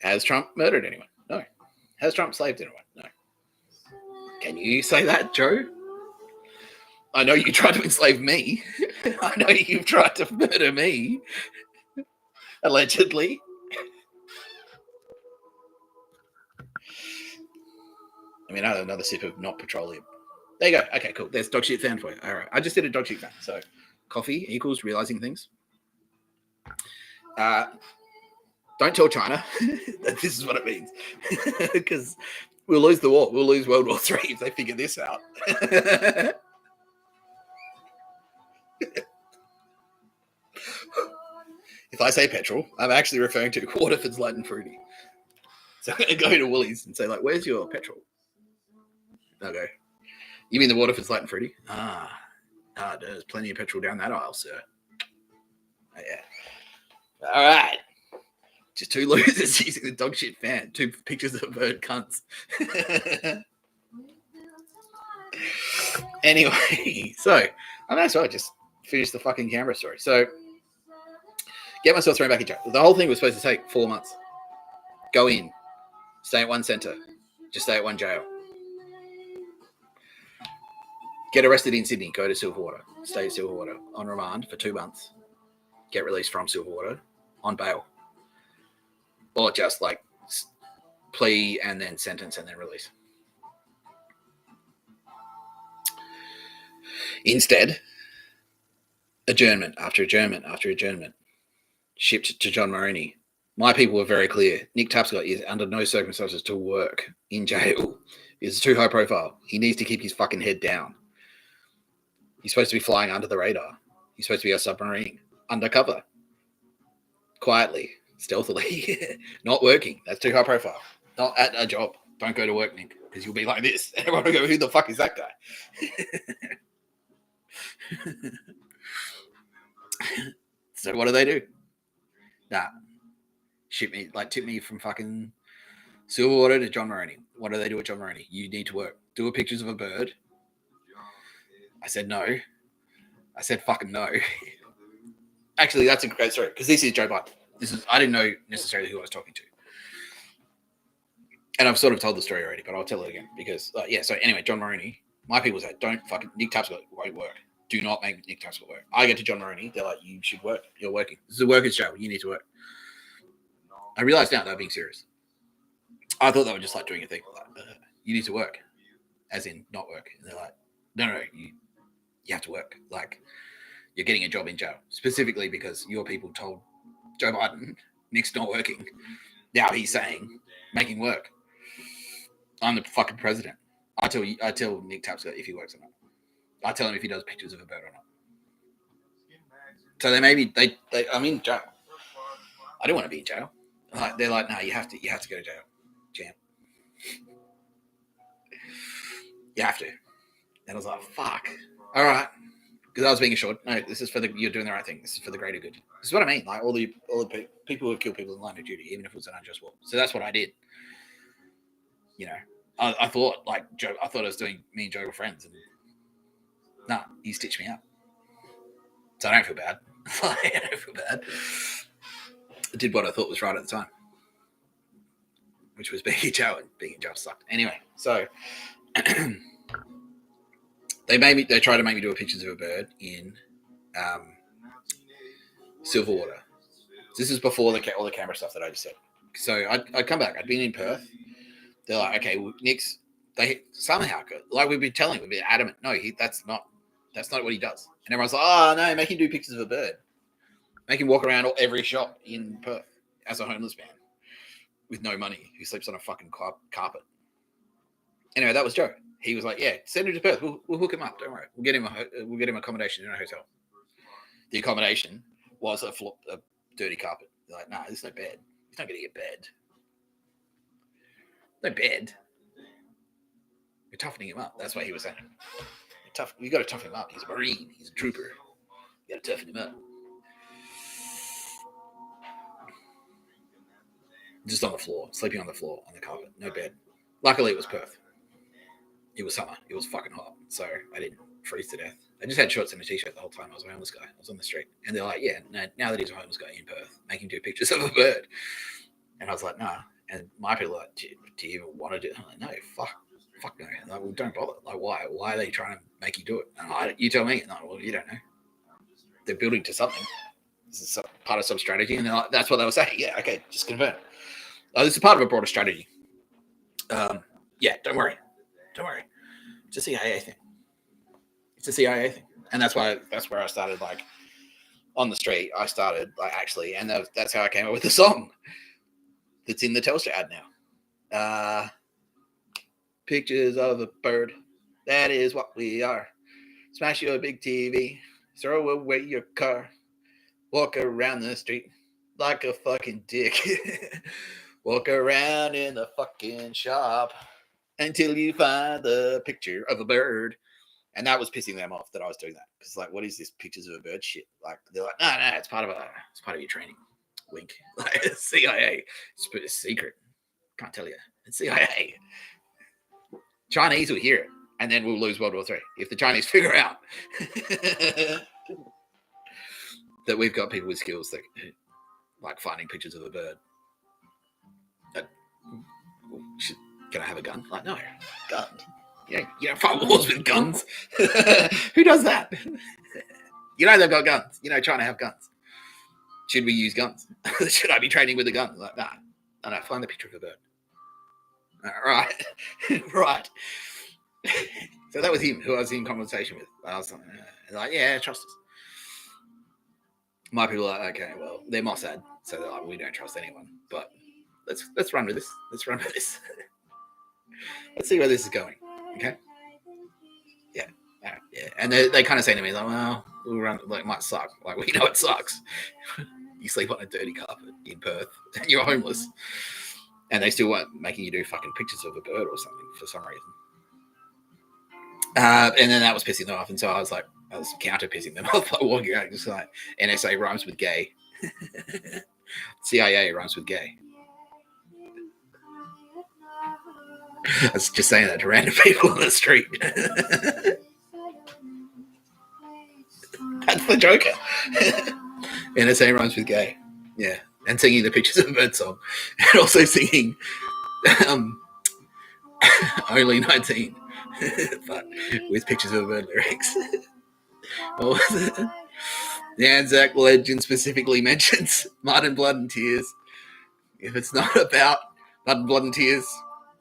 has Trump murdered anyone? No. Has Trump slaved anyone? No. Can you say that, Joe? I know you tried to enslave me. I know you've tried to murder me. Allegedly. I mean, I had another sip of not petroleum. There you go. Okay, cool. There's dog shit fan for you. All right. I just did a dog shit fan. So coffee equals realizing things. Don't tell China that this is what it means. Because we'll lose the war. We'll lose World War III if they figure this out. If I say petrol, I'm actually referring to Waterford's Light and Fruity. So I'm going to go to Woolies and say, like, where's your petrol? They'll go, you mean the Waterford's Light and Fruity? There's plenty of petrol down that aisle, sir. Oh, yeah. All right. Just two losers using the dog shit fan. Two pictures of bird cunts. Anyway, so I might as well just finish the fucking Canberra story. So get myself thrown back in jail. The whole thing was supposed to take 4 months. Go in. Stay at one centre. Just stay at one jail. Get arrested in Sydney. Go to Silverwater. Stay at Silverwater on remand for 2 months. Get released from Silverwater on bail. Or just like plea and then sentence and then release. Instead, adjournment after adjournment after adjournment. Shipped to John Maroney. My people were very clear. Nick Tapscott is under no circumstances to work in jail. It's too high profile. He needs to keep his fucking head down. He's supposed to be flying under the radar. He's supposed to be a submarine. Undercover. Quietly. Stealthily. Not working. That's too high profile. Not at a job. Don't go to work, Nick. Because you'll be like this. Everyone will go, who the fuck is that guy? So what do? Nah. Tip me from fucking Silverwater to John Maroney. What do they do at John Maroney? You need to work. Do a pictures of a bird. I said no. I said fucking no. Actually, that's a great story because this is Joe Biden. I didn't know necessarily who I was talking to. And I've sort of told the story already, but I'll tell it again because, so anyway, John Maroney, My people say, don't fucking, Nick Tapscott won't work. Do not make Nick Tapscott work. I get to John Maroney, they're like, you should work. You're working. This is a workers' job. You need to work. I realize now they're being serious. I thought they were just like doing a thing. Like, you need to work, as in not work. And they're like, no, you have to work. Like, you're getting a job in jail. Specifically because your people told Joe Biden, Nick's not working. Now he's saying, making work. I'm the fucking president. I tell Nick Tapscott if he works or not. I tell him if he does pictures of a bird or not. So I'm in jail. I don't want to be in jail. Like, they're like, no, you have to go to jail, champ. You have to. And I was like, fuck. All right. Because I was being assured, no, this is you're doing the right thing. This is for the greater good. This is what I mean. Like all the people who have killed people in the line of duty, even if it was an unjust war. So that's what I did. You know, I thought like Joe. I thought I was doing me and Joe were friends, and he stitched me up. So I don't feel bad. I don't feel bad. I did what I thought was right at the time, which was being in jail, and being in jail sucked. Anyway, so they tried to make me do pictures of a bird in Silverwater. This is before all the camera stuff that I just said. So I'd come back. I'd been in Perth. They're like, okay, well, Nick's. They somehow, like we've been telling, we've been adamant. No, that's not what he does. And everyone's like, oh no, make him do pictures of a bird. Make him walk around every shop in Perth as a homeless man with no money who sleeps on a fucking carpet. Anyway, that was Joe. He was like, yeah, send him to Perth. We'll hook him up. Don't worry. We'll get him accommodation in a hotel. The accommodation was a dirty carpet. They're like, nah, there's no bed. He's not getting a bed. No bed. You're toughening him up. That's what he was saying. You got to toughen him up. He's a Marine. He's a trooper. You got to toughen him up. Just on the floor, sleeping on the floor, on the carpet, no bed. Luckily, it was Perth. It was summer. It was fucking hot, so I didn't freeze to death. I just had shorts and a t-shirt the whole time I was a homeless guy. I was on the street, and they're like, "Yeah, no, now that he's a homeless guy in Perth, make him do pictures of a bird." And I was like, "Nah." And my people were like, "Do you even want to do it?" I'm like, "No, fuck no." And like, well, don't bother. Like, why? Why are they trying to make you do it? And you tell me. And I'm like, well, you don't know. They're building to something. This is part of some strategy, and they're like, that's what they were saying. Yeah, okay, just confirm. This is part of a broader strategy. Yeah, don't worry. It's a CIA thing. And that's where I started, like, on the street. I started, like, actually, and that's how I came up with the song that's in the Telstra ad now. Pictures of a bird. That is what we are. Smash your big TV. Throw away your car. Walk around the street like a fucking dick. Walk around in the fucking shop until you find the picture of a bird. And that was pissing them off that I was doing that. Because, like, what is this pictures of a bird shit? Like, they're like, no, it's part of your training. Wink. Like, CIA. It's a secret. Can't tell you. It's CIA. Chinese will hear it. And then we'll lose World War III. If the Chinese figure out that we've got people with skills that, like, finding pictures of a bird. Can I have a gun? Like, no, gun. You don't fight wars with guns. Who does that? You know they've got guns. You know China have guns. Should we use guns? Should I be training with a gun? Like, nah. No, find the picture of a bird. Right. Right. So that was him who I was in conversation with. I was like, yeah, trust us. My people are like, okay, well, they're Mossad, so they're like, we don't trust anyone. But let's run with this. Let's see where this is going. Okay. Yeah. And they kind of say to me, like, well, we'll run, like, it might suck. Like, we know it sucks. You sleep on a dirty carpet in Perth and you're homeless. And they still weren't making you do fucking pictures of a bird or something for some reason. And then that was pissing them off. And so I was counter pissing them off by walking out, just like, NSA rhymes with gay. CIA rhymes with gay. I was just saying that to random people on the street. That's the Joker. NSA rhymes with gay. Yeah. And singing the Pictures of a Bird song. And also singing Only 19. but with pictures of bird lyrics. What was it? The Anzac legend specifically mentions mud and blood and tears. If it's not about mud and blood and tears,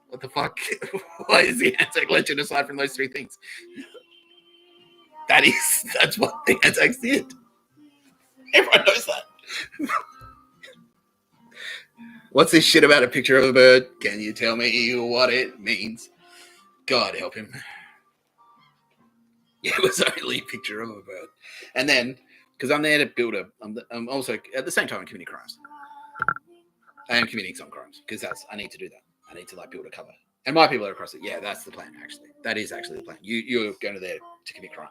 what the fuck? Why is the Anzac legend aside from those three things? That's what the Anzacs did. Everyone knows that. What's this shit about a picture of a bird? Can you tell me what it means? God help him. Yeah, it was only a picture of a bird. And then, because I'm there to build I'm also, at the same time, I'm committing crimes. I am committing some crimes, because I need to do that. I need to, build a cover. And my people are across it. Yeah, that's the plan, actually. That is actually the plan. You're going to there to commit crime.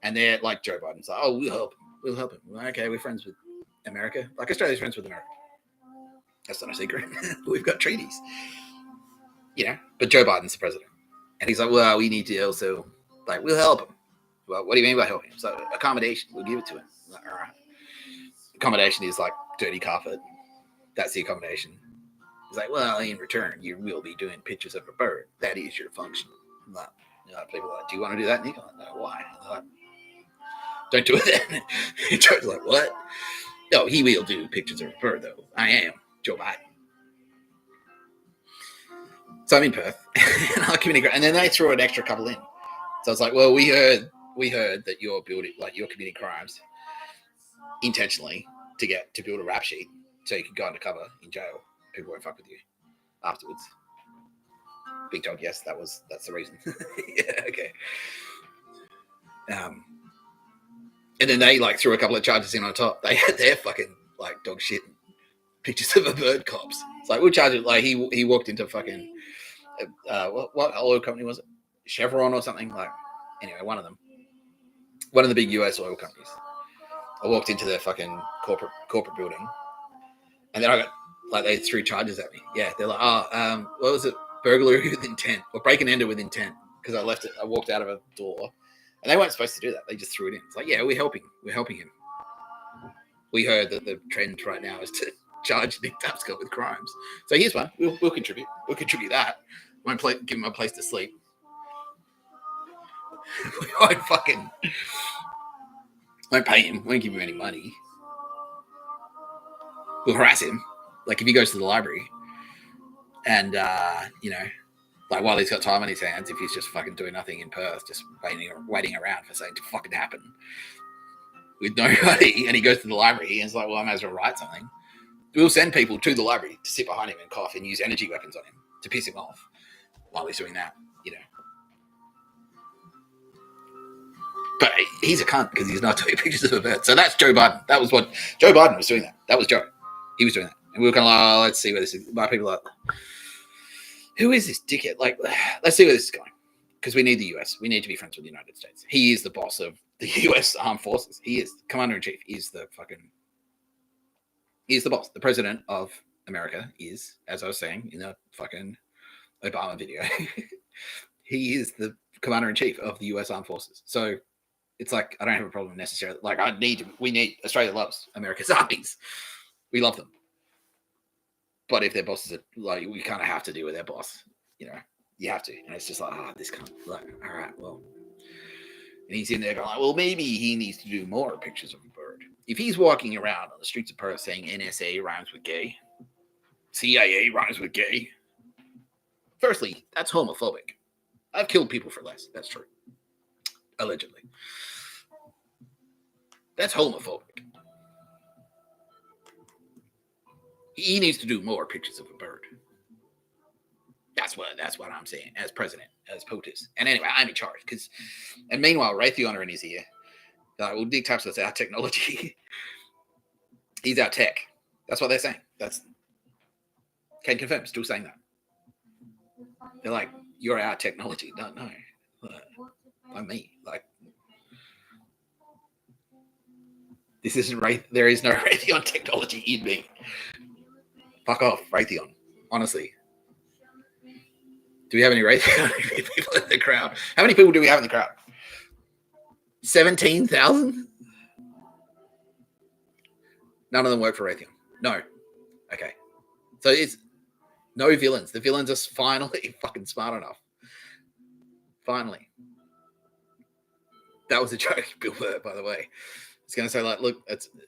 And they're like Joe Biden's like, oh, we'll help him. We'll help him. Well, okay, we're friends with America. Like, Australia's friends with America. That's not a secret. We've got treaties. But Joe Biden's the president. And he's like, well, we need to also, we'll help him. Well, what do you mean by helping him? So, accommodation, we'll give it to him. Like, all right. Accommodation is dirty carpet. That's the accommodation. He's like, well, in return, you will be doing pictures of a bird. That is your function. Like, people are like, do you want to do that, Nick? I'm like, no, why? Like, don't do it then. Joe's like, what? No, he will do pictures of a bird, though. I am Joe Biden. So I'm in Perth, and then they throw an extra couple in. So it's like, well, we heard that you're you're committing crimes intentionally to build a rap sheet so you can go undercover in jail. People won't fuck with you afterwards. Big dog, yes, that's the reason. Yeah, okay. And then they threw a couple of charges in on top. They had their fucking dog shit pictures of a bird cops. It's like, we'll charge it. He walked into fucking what oil company was it? Chevron or something. Anyway, one of the big US oil companies. I walked into their fucking corporate building, and then I got they threw charges at me. Yeah, they're like, what was it? Burglary with intent or break and enter with intent, because I walked out of a door, and they weren't supposed to do that. They just threw it in. It's like, yeah, we're helping him. We heard that the trend right now is to charge Nick Tapscott with crimes. So here's one. We'll contribute. We'll contribute that. Won't give him a place to sleep. We won't pay him. Won't give him any money. We'll harass him. If he goes to the library and, while he's got time on his hands, if he's just fucking doing nothing in Perth, just waiting around for something to fucking happen with nobody, and he goes to the library and it's like, well, I might as well write something. We'll send people to the library to sit behind him and cough and use energy weapons on him to piss him off while he's doing that, But he's a cunt because he's not doing pictures of a bird. So that's Joe Biden. That was what Joe Biden was doing. That was Joe. He was doing that. And we were kind of like, oh, let's see where this is. My people are like, who is this dickhead? Let's see where this is going. Because we need the US. We need to be friends with the United States. He is the boss of the US Armed Forces. He is commander-in-chief. He's the boss. The president of America is, as I was saying in the fucking Obama video, he is the commander-in-chief of the US Armed Forces. So it's I don't have a problem necessarily. Australia loves America's armies. We love them. But if their bosses are we kind of have to deal with their boss, you have to. And it's just this kind of all right, well. And he's in there going well, maybe he needs to do more pictures of a bird. If he's walking around on the streets of Perth saying NSA rhymes with gay, CIA rhymes with gay, firstly, that's homophobic. I've killed people for less. That's true. Allegedly. That's homophobic. He needs to do more pictures of a bird. That's what I'm saying as president, as POTUS. And anyway, I'm in charge. And meanwhile, Raytheon are in his ear. Well, Dick Tapscott's our technology. He's our tech. That's what they're saying. Can confirm, still saying that. They're like, you're our technology. No. Not me. This isn't there is no Raytheon technology in me. Fuck off, Raytheon. Honestly. Do we have any Raytheon people in the crowd? How many people do we have in the crowd? 17,000? None of them work for Raytheon. No. Okay. So it's no villains. The villains are finally fucking smart enough Finally. That was a joke, Bill Burr, by the way. It's going to say, like, look,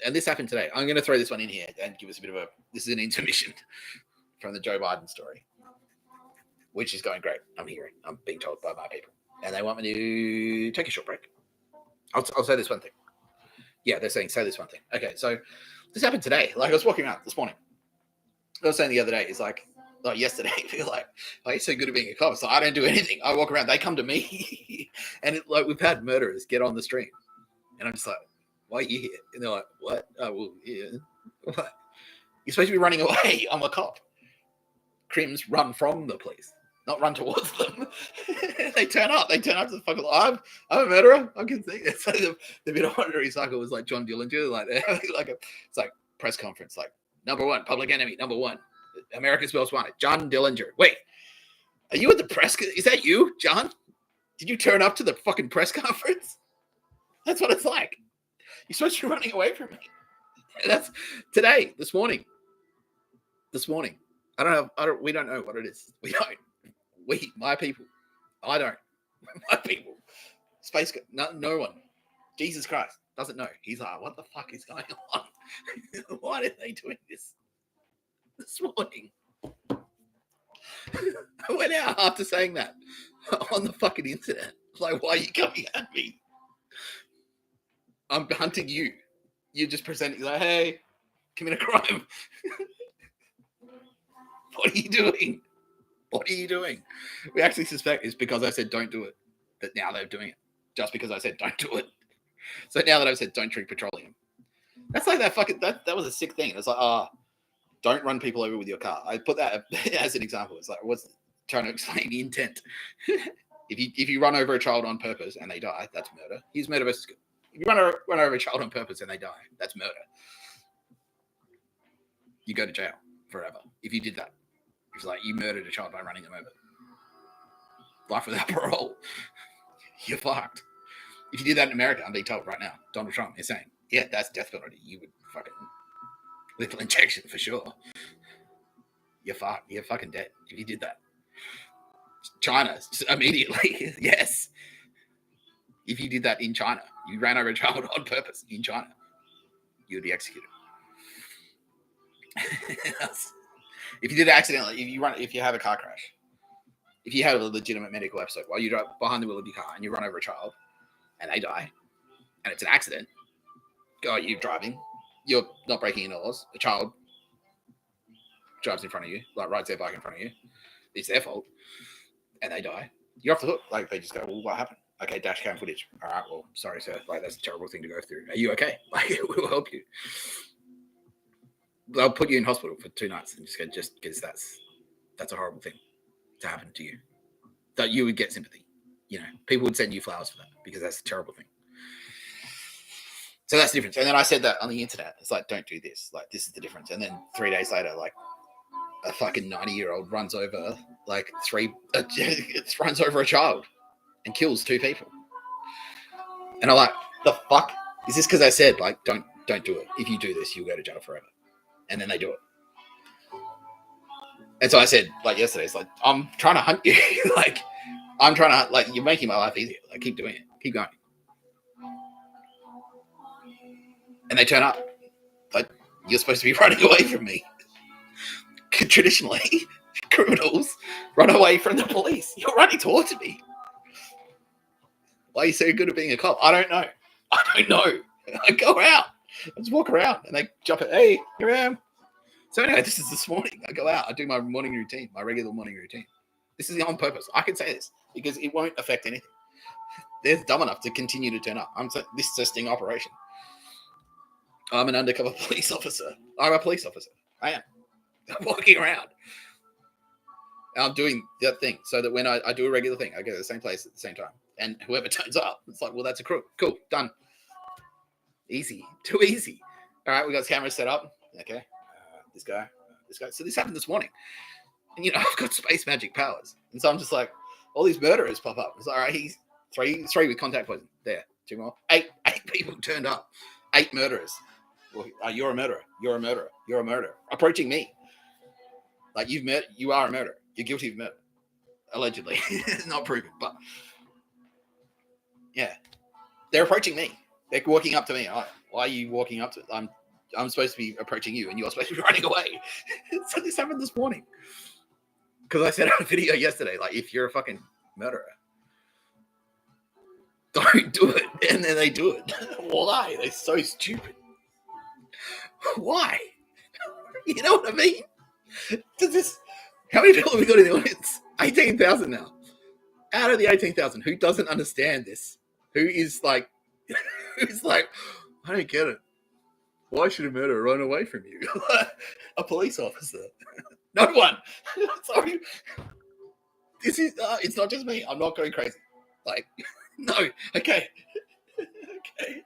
and this happened today. I'm going to throw this one in here and give us a bit of this is an intermission from the Joe Biden story, which is going great. I'm being told by my people. And they want me to take a short break. I'll say this one thing. Yeah, they're saying, say this one thing. Okay, so this happened today. Like, I was walking around this morning. I was saying the other day, it's like yesterday, I feel like, oh, you're so good at being a cop. So I don't do anything. I walk around, they come to me. And we've had murderers get on the stream. And I'm just like, why are you here? And they're like, what? Oh, well, yeah. What? You're supposed to be running away. I'm a cop. Crims run from the police, not run towards them. They turn up. They turn up to the fucking. I'm a murderer. I can see it. So the bit of honorary cycle was like John Dillinger, like it's like press conference, like number one, public enemy, number one, America's most wanted, John Dillinger. Wait, are you at the press? Is that you, John? Did you turn up to the fucking press conference? That's what it's like. You're supposed to be running away from me. That's today, this morning. I don't know. We don't know what it is. We don't. My people. I don't. My people. Space. No one. Jesus Christ doesn't know. He's like, what the fuck is going on? Why are they doing this morning? I went out after saying that on the fucking internet. Like, why are you coming at me? I'm hunting you. You're just presenting like, hey, commit a crime. What are you doing? What are you doing? We actually suspect it's because I said don't do it, that now they're doing it. Just because I said don't do it. So now that I've said don't drink petroleum. That's like that fucking, that was a sick thing. It's like, don't run people over with your car. I put that as an example. It's like, I was trying to explain the intent. If you run over a child on purpose and they die, that's murder. Here's murder versus good. If you run over a child on purpose and they die, that's murder. You go to jail forever. If you did that, it's like you murdered a child by running them over. Life without parole. You're fucked. If you did that in America, I'm being told right now, Donald Trump is saying, yeah, that's death penalty. You would fucking lethal injection for sure. You're fucked. You're fucking dead if you did that. China, immediately, yes. If you did that in China, you ran over a child on purpose in China, you would be executed. If you did it accidentally, if you have a car crash, if you have a legitimate medical episode while you drive behind the wheel of your car and you run over a child and they die, and it's an accident, you're driving, you're not breaking any laws, a child drives in front of you, like rides their bike in front of you, it's their fault, and they die, you're off the hook. Like, they just go, well, what happened? Okay, dash cam footage. All right, well, sorry, sir. Like, that's a terrible thing to go through. Are you okay? Like, we'll help you. They'll put you in hospital for 2 nights and just because that's a horrible thing to happen to you. That you would get sympathy. You know, people would send you flowers for that because that's a terrible thing. So that's the difference. And then I said that on the internet. It's like, don't do this. Like, this is the difference. And then 3 days later, like, a fucking 90-year-old runs over runs over a child and kills 2 people. And I'm like, the fuck? Is this because I said, like, don't do it. If you do this, you'll go to jail forever. And then they do it. And so I said, like, yesterday, it's like, I'm trying to hunt you. Like, I'm trying to, like, you're making my life easier. Like, keep doing it. Keep going. And they turn up. Like, you're supposed to be running away from me. Traditionally, criminals run away from the police. You're running towards me. Why are you so good at being a cop? I don't know. I go out. I just walk around and they jump at, hey, here I am. So anyway, this is this morning. I go out. I do my morning routine, my regular morning routine. This is on purpose. I can say this because it won't affect anything. They're dumb enough to continue to turn up. This is a sting operation. I'm an undercover police officer. I'm a police officer. I am. I'm walking around. I'm doing that thing so that when I do a regular thing, I go to the same place at the same time. And whoever turns up, it's like, well, that's a crook. Cool, done. Easy, too easy. All right, we got cameras set up. Okay, this guy. So this happened this morning. And, you know, I've got space magic powers. And so I'm just like, all these murderers pop up. It's like, all right, he's three with contact poison. There, 2 more. Eight people turned up. 8 murderers. Well, you're a murderer. You're a murderer. You're a murderer. Approaching me. Like, you are a murderer. You're guilty of murder. Allegedly. Not proven, but They're approaching me. They're walking up to me. Why are you walking up to? I'm supposed to be approaching you, and you're supposed to be running away. So this happened this morning. Because I said on a video yesterday, like, if you're a fucking murderer, don't do it. And then they do it. Why? They're so stupid. Why? You know what I mean? How many people have we got in the audience? 18,000 now. Out of the 18,000, who doesn't understand this? Who is like, I don't get it. Why should a murderer run away from you? A police officer. No one. Sorry. This is, it's not just me. I'm not going crazy. Like, no. Okay. Okay.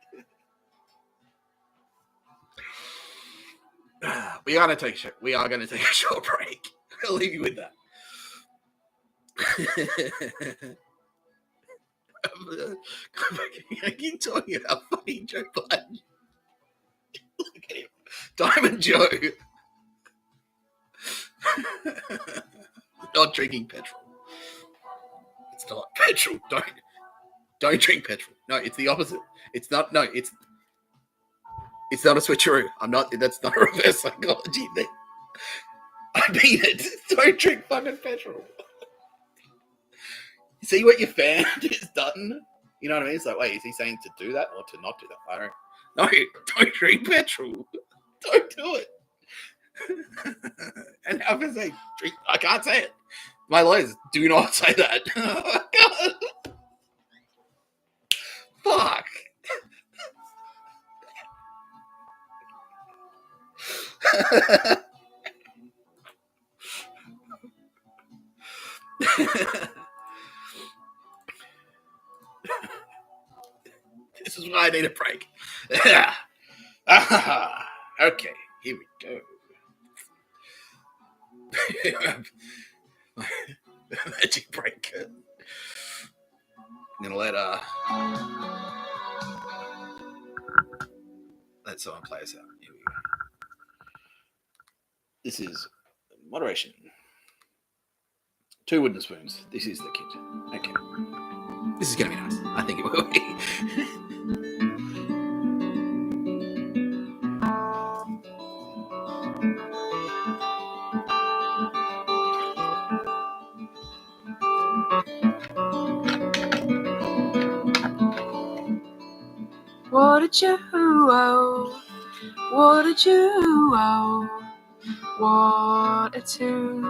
We are going to take a short break. I'll leave you with that. I keep talking about fucking Joe Biden. Look at him. Diamond Joe. Not drinking petrol. It's not petrol. Don't drink petrol. No, it's the opposite. It's not. No, it's not a switcheroo. That's not a reverse psychology thing. I mean it. Don't drink fucking petrol. You see what your fan has done? You know what I mean? It's like, wait, is he saying to do that or to not do that? I don't. No, don't drink petrol. Don't do it. And how can I say drink? I can't say it. My lawyers do not say that. Fuck. This is why I need a break. Okay, here we go. Magic break. I'm gonna let someone play us out. Here we go. This is moderation. 2 wooden spoons. This is the kit. Okay. This is gonna be nice. I think it will be. What did you owe? What did you owe? What a tune.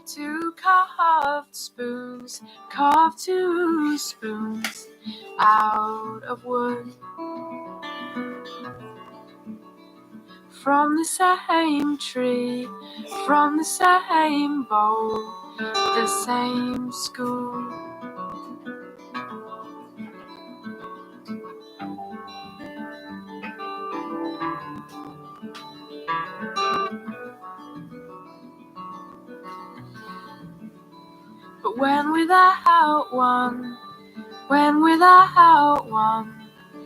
2 carved spoons, carved 2 spoons out of wood. From the same tree, from the same bowl, the same school. But when without one,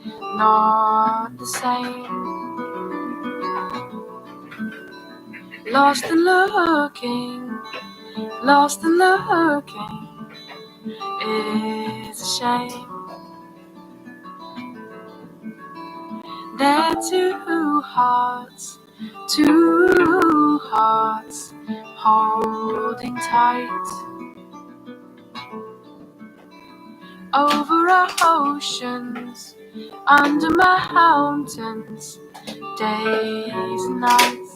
not the same. Lost and looking is a shame. They're 2 hearts holding tight. Over oceans, under mountains, days and nights.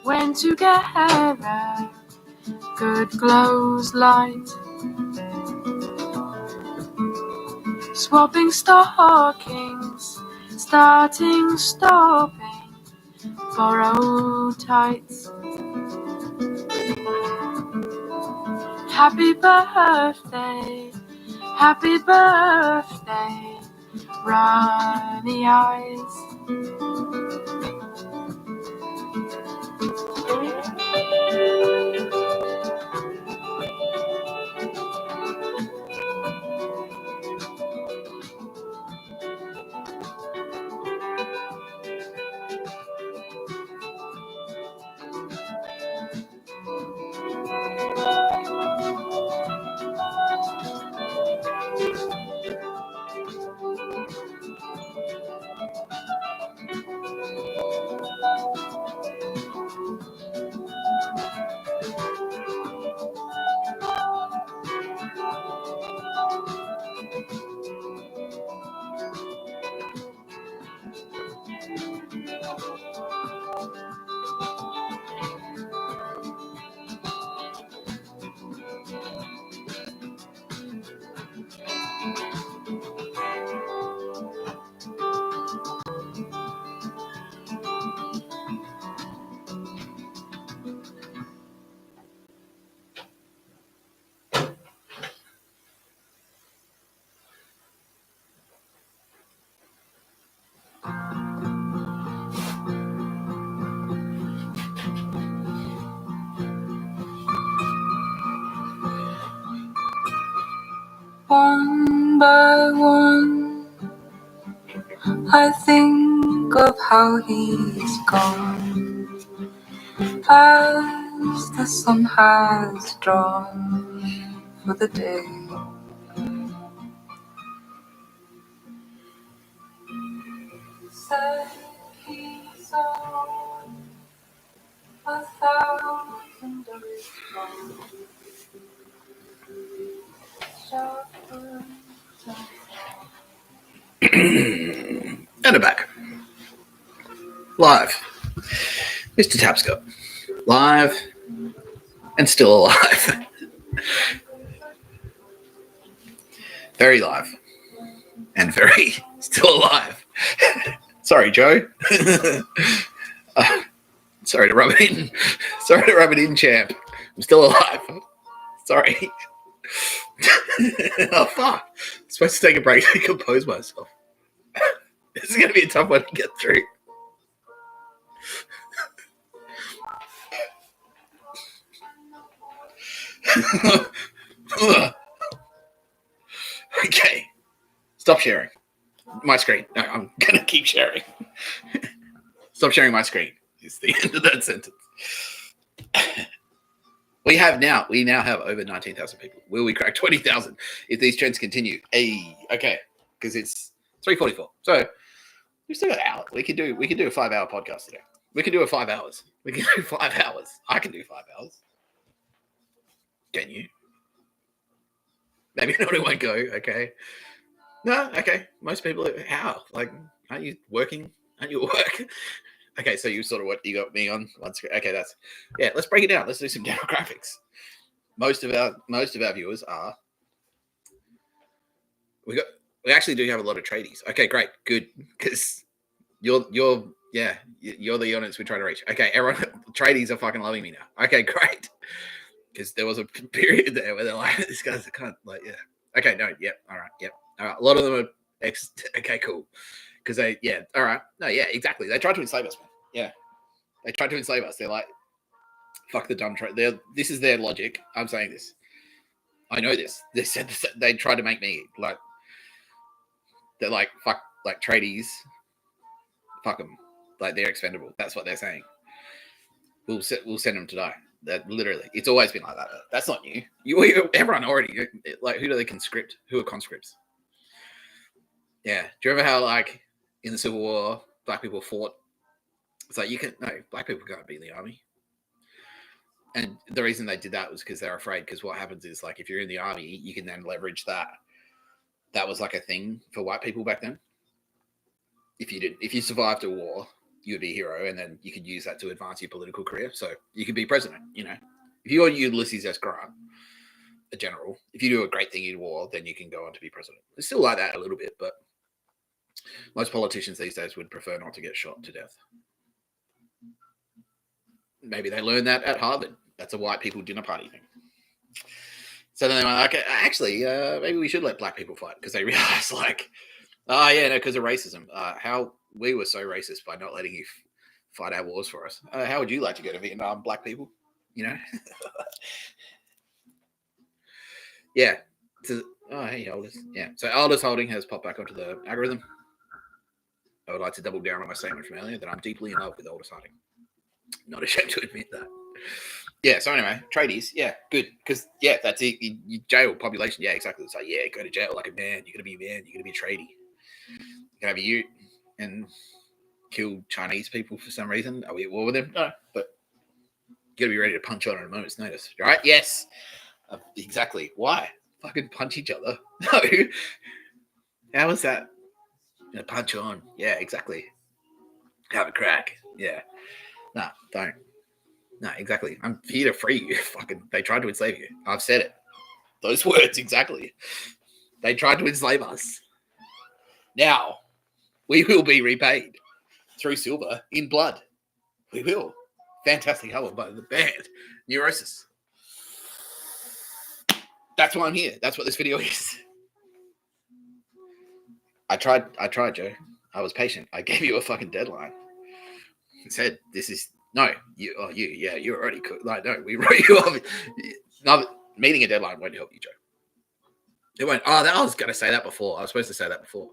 When together, good glows light. Swapping stockings, stopping for old tights. Happy birthday, runny eyes. One by one, I think of how he's gone, as the sun has drawn for the day. Said he's on 1,000 days long. And I'm back. Live. Mr. Tapscott. Live and still alive. Very live. And very still alive. Sorry, Joe. Sorry to rub it in. Sorry to rub it in, champ. I'm still alive. Sorry. Oh, fuck. I'm supposed to take a break to compose myself. This is going to be a tough one to get through. Okay. Stop sharing my screen. No, I'm going to keep sharing. Stop sharing my screen is the end of that sentence. We now have over 19,000 people. Will we crack 20,000 if these trends continue? Hey, okay, because it's 3:44. So we've still got an hour. We can do a 5-hour podcast today. We can do 5 hours. We can do 5 hours. I can do 5 hours. Can you? Maybe not in one go. Okay. No. Okay. Most people. How? Like, aren't you working? Aren't you at work? Okay, so you sort of what you got me on one screen. Okay, let's break it down. Let's do some demographics. Most of our viewers are we actually do have a lot of tradies. Okay, great, good, because you're the audience we're trying to reach. Okay, everyone, tradies are fucking loving me now. Okay, great, because there was a period there where they're like, this guy's a cunt. Like, yeah. Okay, no, yep, all right, yep, all right. A lot of them are okay, cool. Because all right. No, yeah, exactly. They tried to enslave us, man. Yeah. They tried to enslave us. They're like, fuck the dumb trade. This is their logic. I'm saying this. I know this. They said this, they tried to make me like, they're like, fuck, like tradies. Fuck them. Like, they're expendable. That's what they're saying. We'll send them to die. That literally, it's always been like that. That's not new. Everyone already, like, who do they conscript? Who are conscripts? Yeah. Do you remember how, like, in the Civil War, black people fought? It's like, black people can't be in the army. And the reason they did that was because they're afraid. Because what happens is, like, if you're in the army, you can then leverage that. That was like a thing for white people back then. If you survived a war, you would be a hero, and then you could use that to advance your political career. So you could be president. You know, if you're Ulysses S. Grant, a general, if you do a great thing in war, then you can go on to be president. It's still like that a little bit, but most politicians these days would prefer not to get shot to death. Maybe they learned that at Harvard. That's a white people dinner party thing. So then they went, okay, actually, maybe we should let black people fight, because they realized, like, Oh, yeah, no, because of racism. How we were so racist by not letting you fight our wars for us. How would you like to go to Vietnam, black people? You know? Yeah. Hey, Aldous. Yeah. So Aldous Holding has popped back onto the algorithm. I would like to double down on my statement from earlier that I'm deeply in love with Aldous Holding. Not ashamed to admit that. Yeah, so anyway, tradies, yeah, good. Because, yeah, that's it. You jail population, yeah, exactly. It's like, yeah, go to jail like a man. You're going to be a man. You're going to be a tradie. You're going to be you and kill Chinese people for some reason. Are we at war with them? No, but you got to be ready to punch on at a moment's notice, right? Yes. Exactly. Why? Fucking punch each other. No. How is that? Punch on. Yeah, exactly. Have a crack. Yeah. No, don't. No, exactly. I'm here to free you. Fucking, they tried to enslave you. I've said it. Those words, exactly. They tried to enslave us. Now, we will be repaid through silver in blood. We will. Fantastic album by the band Neurosis. That's why I'm here. That's what this video is. I tried, Joe. I was patient. I gave you a fucking deadline. I said, this is you're already cooked. Like, no, we wrote you off. No, meeting a deadline won't help you, Joe. It won't. Oh, I was going to say that before. I was supposed to say that before.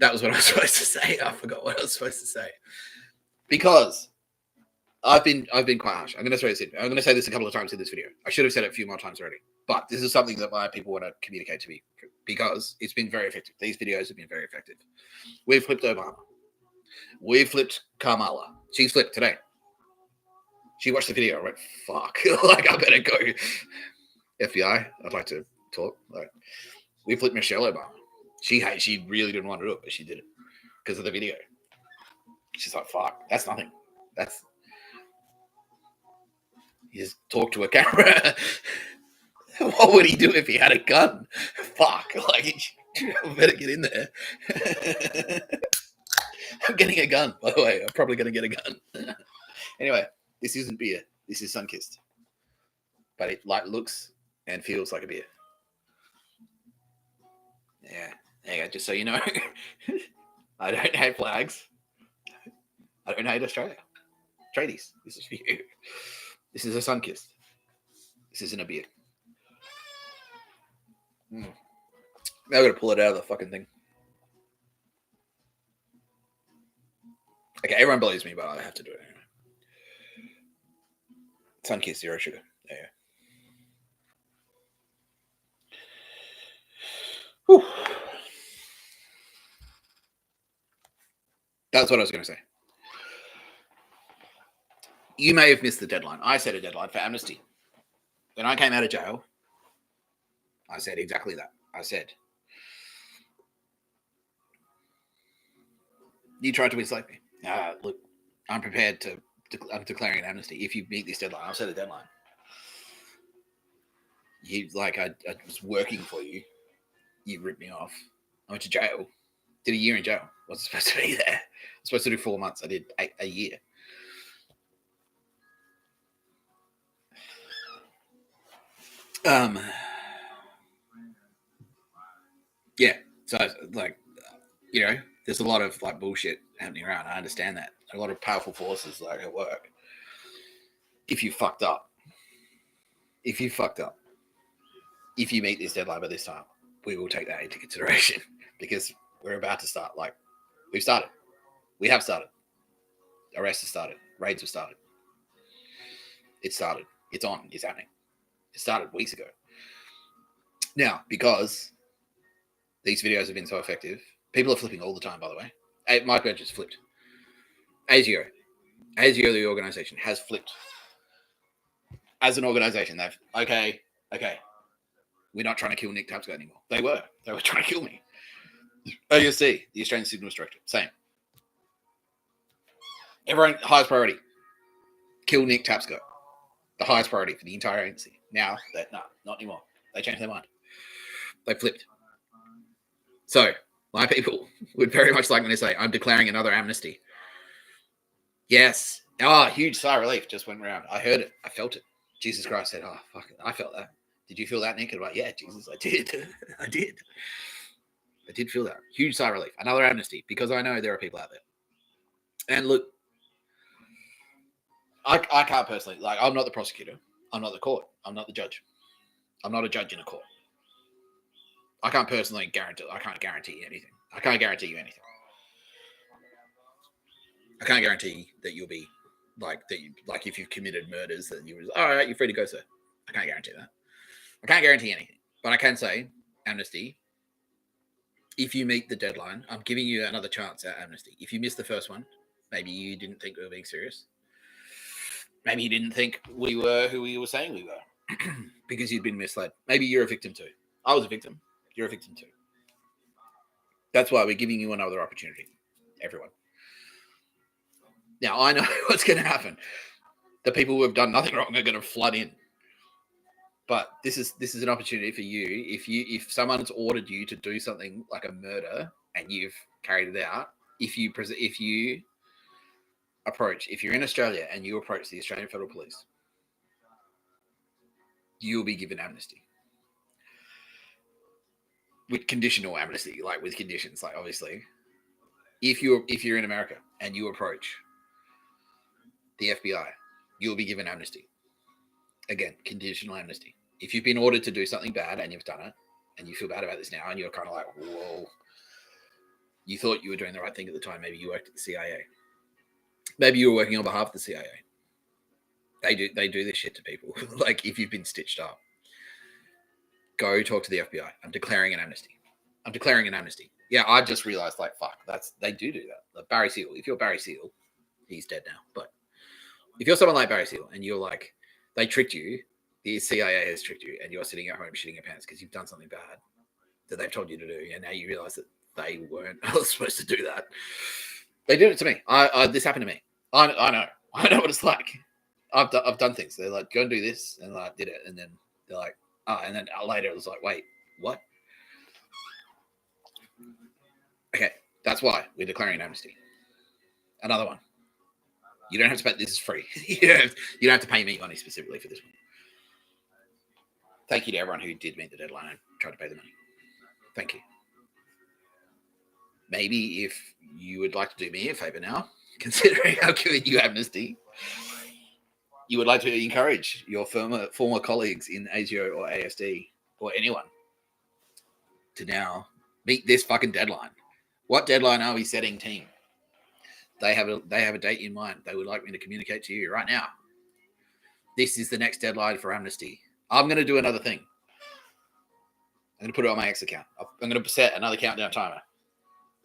That was what I was supposed to say. I forgot what I was supposed to say. Because I've been quite harsh. I'm going to throw this in. I'm going to say this a couple of times in this video. I should have said it a few more times already. But this is something that my people want to communicate to me because it's been very effective. These videos have been very effective. We've flipped Obama. We've flipped Kamala. She's flipped today. She watched the video. I went, fuck. Like, I better go. FBI, I'd like to talk. Like, we flipped Michelle Obama. She really didn't want to do it, but she did it because of the video. She's like, fuck, that's nothing. That's, he just talked to a camera. What would he do if he had a gun? Fuck, like, I better get in there. I'm getting a gun, by the way. I'm probably going to get a gun. Anyway, this isn't beer. This is Sunkissed. But it like looks and feels like a beer. Yeah, there you go. Just so you know, I don't hate flags. I don't hate Australia. Tradies, this is for you. This is a Sunkissed. This isn't a beer. Now I've got to pull it out of the fucking thing. Okay, everyone believes me, but I have to do it anyway. Sunkissed, 0 sugar. There you go. Whew. That's what I was going to say. You may have missed the deadline. I set a deadline for amnesty. When I came out of jail, I said exactly that. I said, you tried to enslave me. Look, I'm prepared to, I'm declaring an amnesty. If you meet this deadline, I'll set a deadline. I was working for you. You ripped me off. I went to jail. Did a year in jail. Wasn't supposed to be there. I was supposed to do 4 months. I did a year. Yeah. So, like, you know, there's a lot of like bullshit happening around. I understand that. A lot of powerful forces like at work. If you fucked up, if you meet this deadline by this time, we will take that into consideration because we're about to start. Like, we've started. We have started. Arrests have started. Raids have started. It started. It's on. It's happening. It started weeks ago. Now, because these videos have been so effective, people are flipping all the time, by the way. Mike Burgess flipped. ASIO, the organization, has flipped. As an organization, they've, okay, we're not trying to kill Nick Tapscott anymore. They were trying to kill me. ASC, the Australian Signals Director, same. Everyone, highest priority, kill Nick Tapscott. The highest priority for the entire agency. Now, not anymore. They changed their mind. They flipped. So, my people would very much like me to say, I'm declaring another amnesty. Yes. Huge sigh of relief just went around. I heard it. I felt it. Jesus Christ said, fuck it. I felt that. Did you feel that, Nick? I'm like, yeah, Jesus, I did. I did. I did feel that. Huge sigh of relief. Another amnesty, because I know there are people out there. And look, I can't personally, like, I'm not the prosecutor. I'm not the court. I'm not the judge. I'm not a judge in a court. I can't personally guarantee. I can't guarantee anything. I can't guarantee you anything. I can't guarantee that you'll be like that. Like if you've committed murders, that you all right. You're free to go, sir. I can't guarantee that. I can't guarantee anything, but I can say amnesty. If you meet the deadline, I'm giving you another chance at amnesty. If you miss the first one, maybe you didn't think we were being serious. Maybe you didn't think we were who we were saying we were because you'd been misled. Maybe you're a victim too. I was a victim. You're a victim too. That's why we're giving you another opportunity, everyone. Now, I know what's going to happen. The people who have done nothing wrong are going to flood in. But this is an opportunity for you. If someone's ordered you to do something like a murder and you've carried it out, if you're in Australia and you approach the Australian Federal Police, you'll be given amnesty. With conditional amnesty, like with conditions, like obviously. If you're in America and you approach the FBI, you'll be given amnesty. Again, conditional amnesty. If you've been ordered to do something bad and you've done it, and you feel bad about this now, and you're kind of like, whoa, you thought you were doing the right thing at the time. Maybe you worked at the CIA. Maybe you were working on behalf of the CIA. They do this shit to people. Like if you've been stitched up, go talk to the FBI. I'm declaring an amnesty. Yeah, I just realized, like, fuck, they do that. Like Barry Seal. If you're Barry Seal, he's dead now. But if you're someone like Barry Seal and you're like, they tricked you, the CIA has tricked you, and you're sitting at home shitting your pants because you've done something bad that they've told you to do, and now you realize that they weren't supposed to do that. They did it to me. This happened to me. I know what it's like. I've done things. They're like, go and do this, and I did it, and then they're like, and then later it was like, wait, what? Okay, that's why we're declaring an amnesty. Another one. You don't have to pay. This is free. you don't have to pay me money specifically for this one. Thank you to everyone who did meet the deadline and tried to pay the money. Thank you. Maybe if you would like to do me a favor now, considering I'm giving you amnesty, you would like to encourage your former colleagues in ASIO or ASD or anyone to now meet this fucking deadline. What deadline are we setting, team? They have a date in mind. They would like me to communicate to you right now. This is the next deadline for amnesty. I'm going to do another thing. I'm going to put it on my X account. I'm going to set another countdown timer.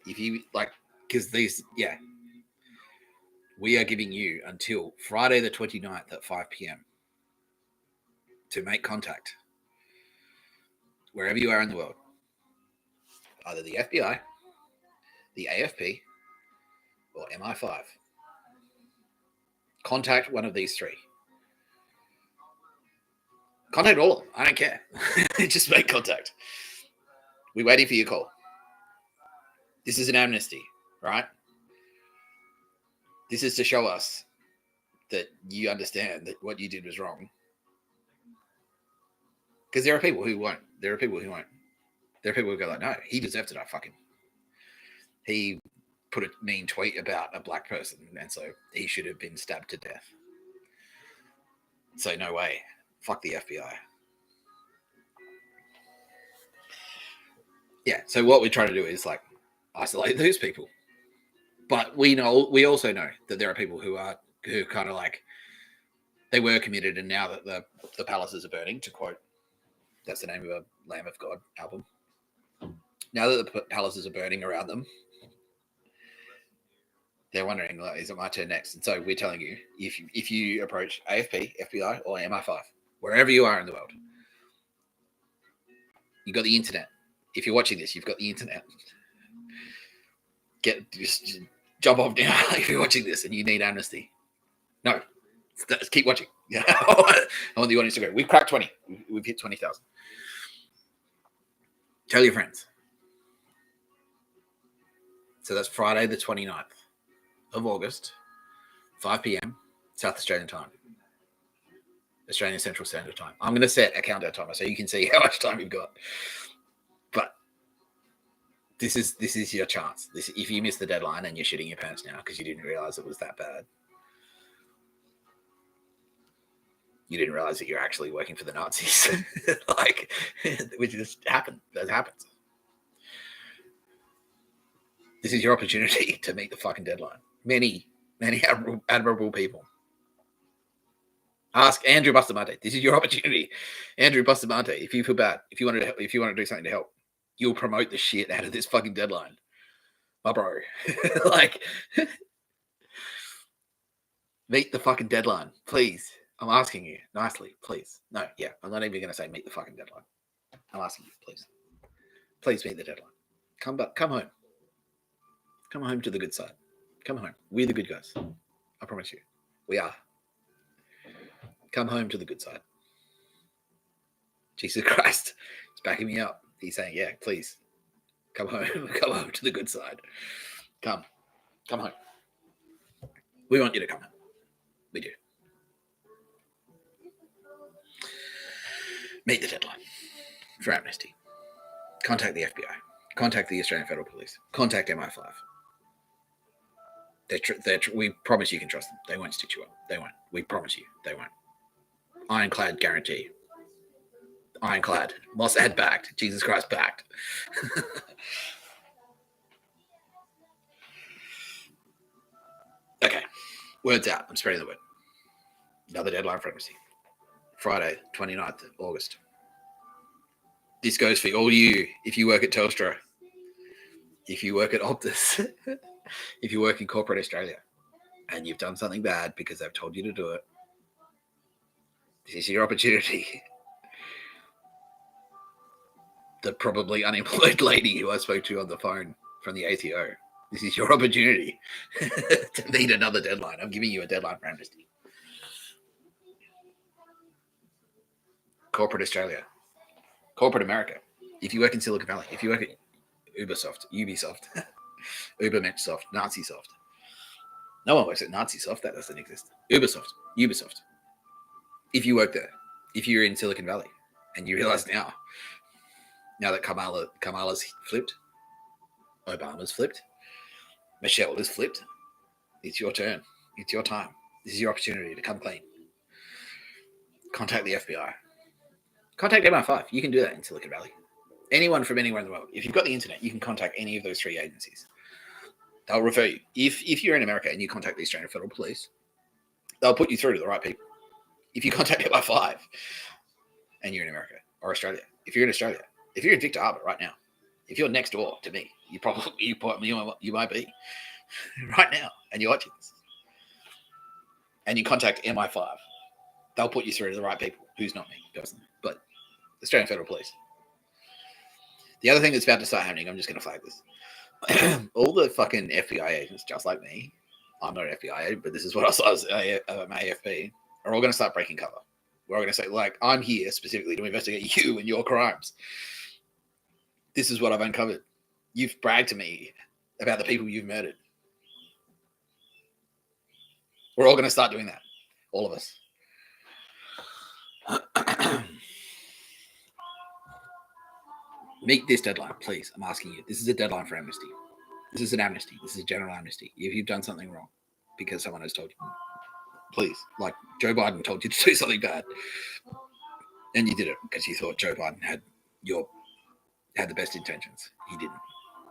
If you like, because we are giving you until Friday the 29th at 5 p.m. to make contact wherever you are in the world. Either the FBI, the AFP, or MI5. Contact one of these three. Contact all of them. I don't care. Just make contact. We're waiting for your call. This is an amnesty, right? This is to show us that you understand that what you did was wrong. Because there are people who won't. There are people who go like, no, he deserved to die. Fuck him. He put a mean tweet about a black person, and so he should have been stabbed to death. So no way. Fuck the FBI. Yeah, so what we try to do is like isolate those people. But we also know that there are people who kind of like, they were committed, and now that the palaces are burning, to quote, that's the name of a Lamb of God album. Now that the palaces are burning around them, they're wondering, like, is it my turn next? And so we're telling you, if you approach AFP, FBI, or MI5, wherever you are in the world, you've got the internet. If you're watching this, you've got the internet. Just jump off now if you're watching this and you need amnesty. No, keep watching. Yeah, I want the audience to go. We've cracked 20. We've hit 20,000. Tell your friends. So that's Friday the 29th of August, 5 p.m. South Australian time. Australian Central Standard Time. I'm going to set a countdown timer so you can see how much time you've got. But This is your chance. If you miss the deadline and you're shitting your pants now because you didn't realize it was that bad. You didn't realize that you're actually working for the Nazis. Like, which just happened. That happens. This is your opportunity to meet the fucking deadline. Many admirable people. Ask Andrew Bustamante. This is your opportunity. Andrew Bustamante, if you feel bad, if you want to do something to help, you'll promote the shit out of this fucking deadline. My bro. Like, meet the fucking deadline, please. I'm asking you nicely, please. No, yeah, I'm not even going to say meet the fucking deadline. I'm asking you, please. Please meet the deadline. Come home. Come home to the good side. Come home. We're the good guys. I promise you. We are. Come home to the good side. Jesus Christ. He's backing me up. He's saying, yeah, please. Come home. Come home to the good side. Come home. We want you to come home. We do. Meet the deadline for amnesty. Contact the FBI. Contact the Australian Federal Police. Contact MI5. We promise you can trust them. They won't stitch you up. They won't. We promise you. They won't. Ironclad guarantee. Ironclad. Mossad backed. Jesus Christ backed. Okay. Word's out. I'm spreading the word. Another deadline for amnesty. Friday, 29th of August. This goes for all you, if you work at Telstra, if you work at Optus, if you work in corporate Australia, and you've done something bad because they've told you to do it. This is your opportunity. The probably unemployed lady who I spoke to on the phone from the ATO. This is your opportunity to meet another deadline. I'm giving you a deadline for amnesty. Corporate Australia. Corporate America. If you work in Silicon Valley, if you work at Ubisoft, Ubermenschsoft, Nazisoft. No one works at Nazisoft. That doesn't exist. Ubisoft. If you work there, if you're in Silicon Valley, and you realize now that Kamala's flipped, Obama's flipped, Michelle is flipped, it's your turn. It's your time. This is your opportunity to come clean. Contact the FBI. Contact MI5. You can do that in Silicon Valley. Anyone from anywhere in the world. If you've got the internet, you can contact any of those three agencies. They'll refer you. If you're in America and you contact the Australian Federal Police, they'll put you through to the right people. If you contact MI5 and you're in America or Australia, if you're in Australia, if you're in Victor Harbor right now, if you're next door to me, you might be right now, and you're watching this, and you contact MI5, they'll put you through to the right people. Who's not me personally, but the Australian Federal Police. The other thing that's about to start happening, I'm just going to flag this. All the fucking FBI agents, just like me, I'm not an FBI agent, but this is what I saw as my AFP, are all going to start breaking cover. We're all going to say, like, I'm here specifically to investigate you and your crimes. This is what I've uncovered. You've bragged to me about the people you've murdered. We're all going to start doing that. All of us. Meet this deadline, please. I'm asking you. This is a deadline for amnesty. This is an amnesty. This is a general amnesty. If you've done something wrong because someone has told you, please. Like Joe Biden told you to do something bad, and you did it because you thought Joe Biden had the best intentions. He didn't.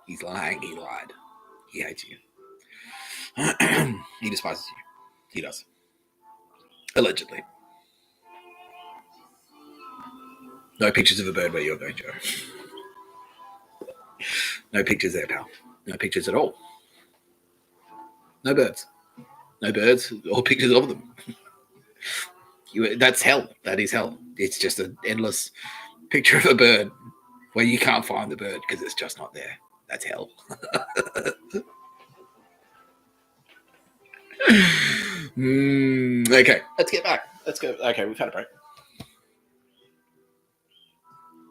He's lying. He lied. He hates you. He despises you. He does. Allegedly. No pictures of a bird where you're going, Joe. No pictures there, pal. No pictures at all. No birds. No birds or pictures of them. That's hell. That is hell. It's just an endless picture of a bird where you can't find the bird because it's just not there. That's hell. Okay, let's get back. Let's go. Okay, we've had a break.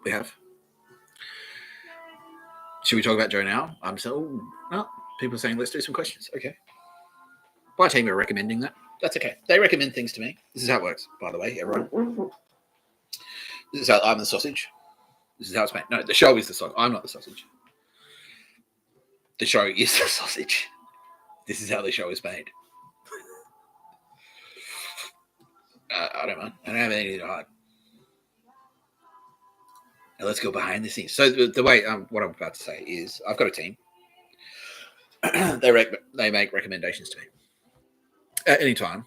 We have. Should we talk about Joe now? I'm so no. People are saying let's do some questions. Okay. My team are recommending that. That's okay. They recommend things to me. This is how it works, by the way, everyone. This is how I'm the sausage. This is how it's made. No, the show is the sausage. I'm not the sausage. The show is the sausage. This is how the show is made. I don't mind. I don't have anything to hide. Now let's go behind the scenes. So the way what I'm about to say is, I've got a team. They make recommendations to me at any time.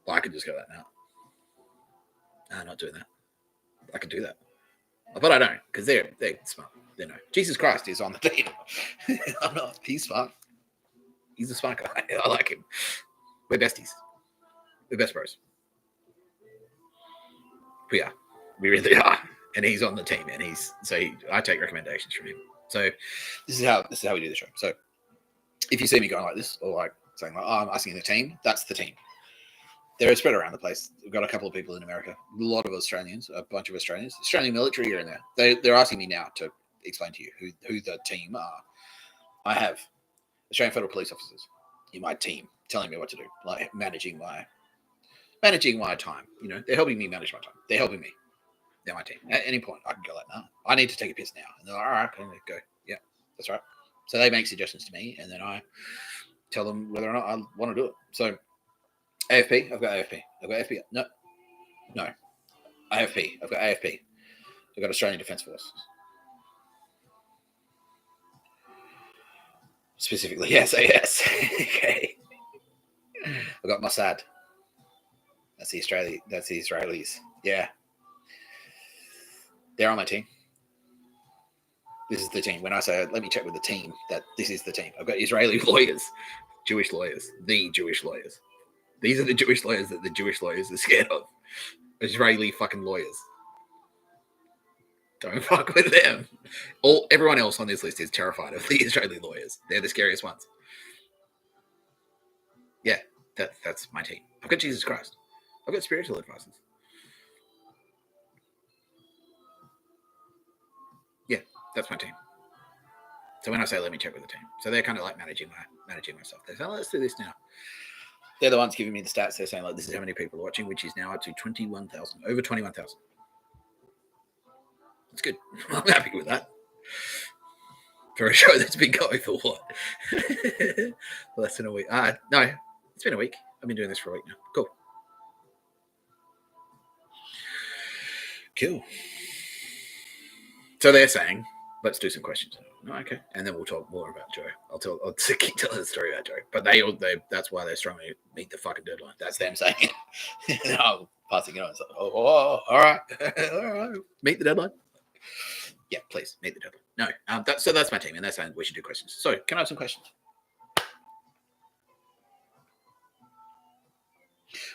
Well, I could just go that now. No, not doing that. I could do that, but I don't, because they're smart. They know. Jesus Christ is on the team. I'm not. He's smart. He's a smart guy. I like him. We're besties. We're best bros. We are. We really are. And he's on the team, and I take recommendations from him. So this is how we do the show. So if you see me going like this, or like saying like, "Oh, I'm asking the team," that's the team. They're spread around the place. We've got a couple of people in America, a lot of Australians, a bunch of Australians. Australian military are in there. They're asking me now to explain to you who the team are. I have Australian Federal Police officers in my team telling me what to do, like managing my time. You know, they're helping me manage my time. They're helping me. They're my team. At any point, I can go like, "No, I need to take a piss now," and they're like, "All right, can go." Yeah, that's right. So they make suggestions to me, and then I tell them whether or not I want to do it. So AFP, I've got AFP. I've got AFP. No. AFP. I've got AFP. I've got Australian Defence Force. Specifically, yes, yes. Okay. I've got Mossad. That's the Israelis. Yeah. They're on my team. This is the team. When I say, let me check with the team, that this is the team. I've got Israeli lawyers, Jewish lawyers, the Jewish lawyers. These are the Jewish lawyers that the Jewish lawyers are scared of. Israeli fucking lawyers. Don't fuck with them. Everyone else on this list is terrified of the Israeli lawyers. They're the scariest ones. Yeah, that's my team. I've got Jesus Christ. I've got spiritual advisors. Yeah, that's my team. So when I say let me check with the team, so they're kind of like managing myself. They say, oh, let's do this now. They're the ones giving me the stats. They're saying like, this is how many people are watching, which is now up to 21,000, over 21,000. That's good. I'm happy with that. For a show that's been going for what? Less than a week. No, it's been a week. I've been doing this for a week now. Cool. So they're saying, let's do some questions. Oh, okay, and then we'll talk more about Joe. I'll keep telling the story about Joe. But that's why they're strongly meet the fucking deadline. That's them saying it. And I'm passing it on. It's like, all right, all right, meet the deadline. Yeah, please meet the deadline. No, that's my team, and they're saying we should do questions. So, can I have some questions?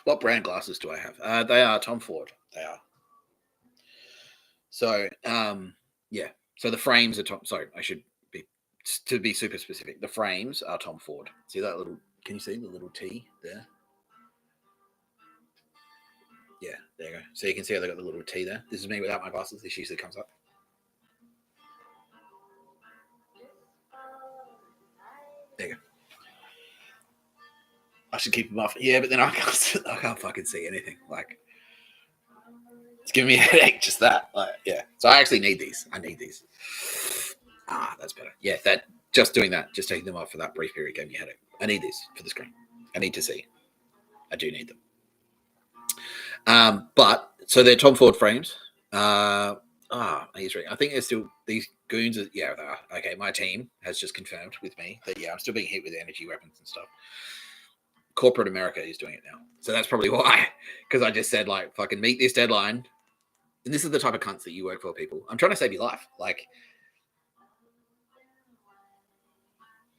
What brand glasses do I have? They are Tom Ford. They are. So, yeah. So the frames are Tom. Sorry, I should be to be super specific. The frames are Tom Ford. See that little? Can you see the little T there? Yeah, there you go. So you can see how they got the little T there. This is me without my glasses. This usually comes up. There you go. I should keep them off. Yeah, but then I can't fucking see anything. Like, it's giving me a headache, just that. Like, yeah. So I actually need these. I need these. That's better. Yeah, just doing that, just taking them off for that brief period gave me a headache. I need these for the screen. I need to see. I do need them. But so they're Tom Ford frames. He's right. I think they're still these goons. Yeah, they are. Okay, my team has just confirmed with me that I'm still being hit with energy weapons and stuff. Corporate America is doing it now. So that's probably why. Because I just said, like, fucking meet this deadline. And this is the type of cunts that you work for, people. I'm trying to save your life. Like,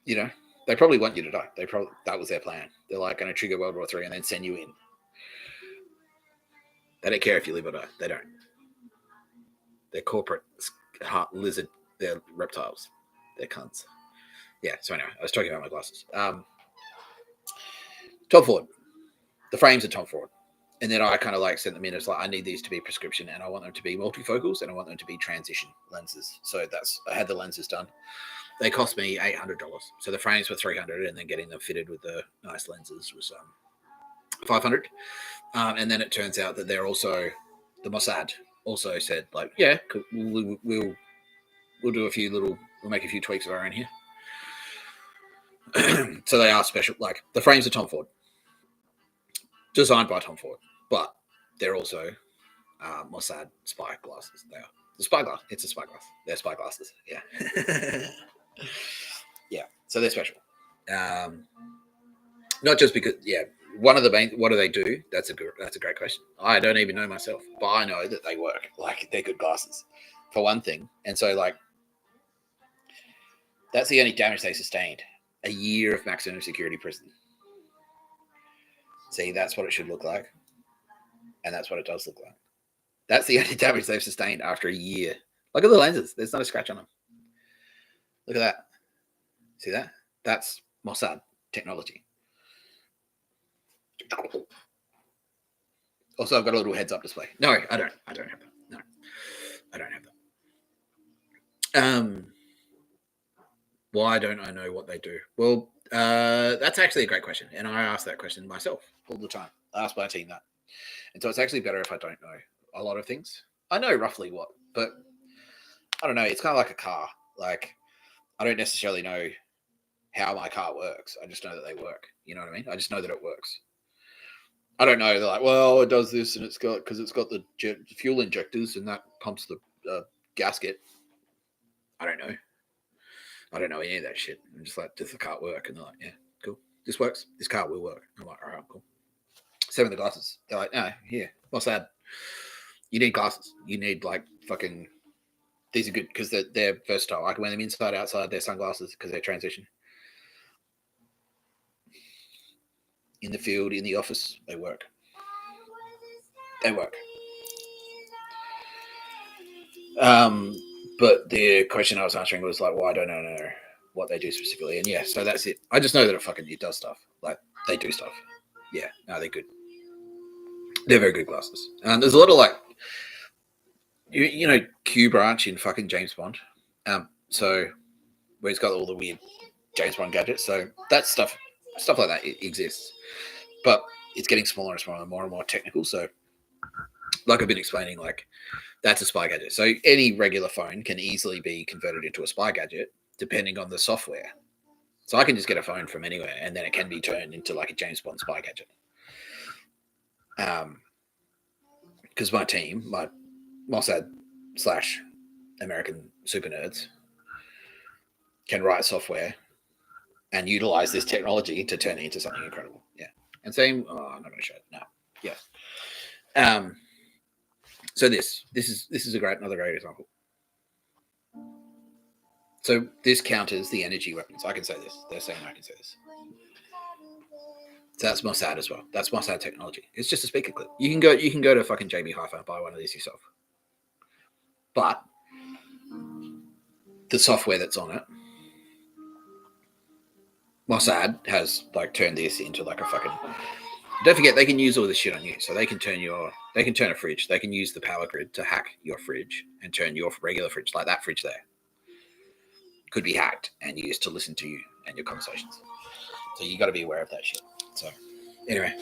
you know, they probably want you to die. That was their plan. They're like going to trigger World War III and then send you in. They don't care if you live or die. They don't. They're corporate heart lizard. They're reptiles. They're cunts. Yeah. So anyway, I was talking about my glasses. Tom Ford. The frames are Tom Ford. And then I kind of like sent them in as like, I need these to be prescription and I want them to be multifocals and I want them to be transition lenses. So I had the lenses done. They cost me $800. So the frames were $300 and then getting them fitted with the nice lenses was $500. And then it turns out that they're also, the Mossad also said like, yeah, we'll do we'll make a few tweaks of our own here. So they are special. Like the frames are Tom Ford, designed by Tom Ford, but they're also Mossad spy glasses. They are the spy glass. It's a spy glass. They're spy glasses. Yeah, yeah. So they're special. Not just because, yeah. One of the main, what do they do? That's a great question. I don't even know myself, but I know that they work. Like they're good glasses, for one thing. And so, like, that's the only damage they sustained. A year of maximum security prison. See, that's what it should look like, and that's what it does look like. That's the only damage they've sustained after a year. Look at the lenses. There's not a scratch on them. Look at that. See that? That's Mossad technology. Also, I've got a little heads-up display. No, I don't. I don't have that. No, I don't have that. Why don't I know what they do? Well, that's actually a great question, and I ask that question myself all the time. I ask my team that, and so it's actually better if I don't know a lot of things. I know roughly what, but I don't know. It's kind of like a car. Like I don't necessarily know how my car works. I just know that they work. You know what I mean? I just know that it works. I don't know. They're like, well, it does this, and it's got the fuel injectors, and that pumps the gasket. I don't know. I don't know any of that shit. I'm just like, does the car work? And they're like, yeah, cool. This works. This car will work. I'm like, all right, cool. Same with the glasses. They're like, no, here, what's that? You need glasses. You need like fucking. These are good because they're versatile. I can wear them inside, outside. They're sunglasses because they're transition. In the field, in the office, they work. They work. But the question I was answering was like, well, I don't know what they do specifically. And yeah, so that's it. I just know that it does stuff. Like they do stuff. Yeah, no, they're good. They're very good glasses. There's a lot of like, you know, Q Branch in fucking James Bond. So where he's got all the weird James Bond gadgets. So that stuff like that exists, but it's getting smaller and smaller and more technical. So, like I've been explaining, like that's a spy gadget. So any regular phone can easily be converted into a spy gadget depending on the software. So I can just get a phone from anywhere, and then it can be turned into like a James Bond spy gadget. Because my team, my Mossad / American super nerds, can write software and utilize this technology to turn it into something incredible. Yeah. And same, I'm not going to show it. No. Yeah. So this is another great example. So this counters the energy weapons. I can say this. They're saying I can say this. So that's Mossad as well. That's Mossad technology. It's just a speaker clip. You can go to fucking JB Hi-Fi and buy one of these yourself. But the software that's on it, Mossad has like turned this into like a fucking. Don't forget, they can use all this shit on you. So they can turn a fridge. They can use the power grid to hack your fridge and turn your regular fridge, like that fridge there, could be hacked and used to listen to you and your conversations. So you got to be aware of that shit. So anyway,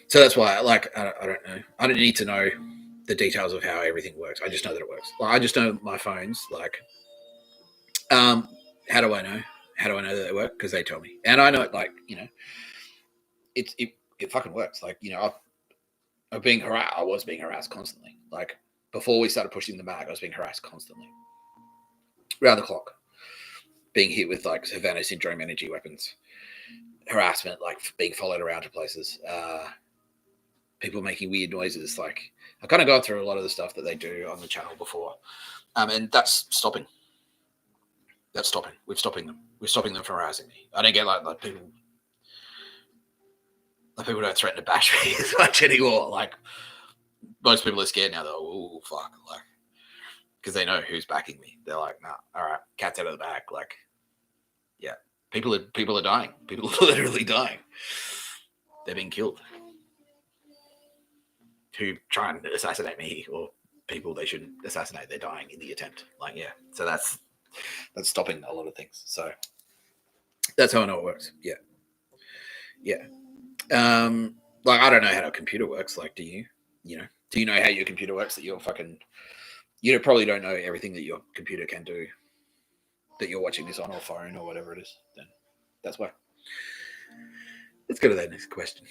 so that's why, like, I don't know. I don't need to know the details of how everything works. I just know that it works. Like, I just know my phones, like, how do I know? How do I know that they work? Because they tell me. And I know, like, you know, it fucking works. Like, you know, I was being harassed constantly. Like, before we started pushing them back, I was being harassed constantly. Round the clock. Being hit with, like, Havana syndrome energy weapons. Harassment, like, being followed around to places. People making weird noises. Like, I've kind of gone through a lot of the stuff that they do on the channel before. And that's stopping. That's stopping. We're stopping them. We're stopping them from harassing me. I don't get like people. Like people don't threaten to bash me as much anymore. Like most people are scared now. They're like, oh fuck, like because they know who's backing me. They're like, nah, all right, cat's out of the bag. Like, yeah, people are dying. People are literally dying. They're being killed. Who try and assassinate me or people they shouldn't assassinate? They're dying in the attempt. Like, yeah. So that's stopping a lot of things. So that's how I know it works. Yeah. Like I don't know how a computer works. Like, do you? You know, do you know how your computer works? That you're fucking. You probably don't know everything that your computer can do. that you're watching this on, or phone, or whatever it is, then that's why. Let's go to that next question.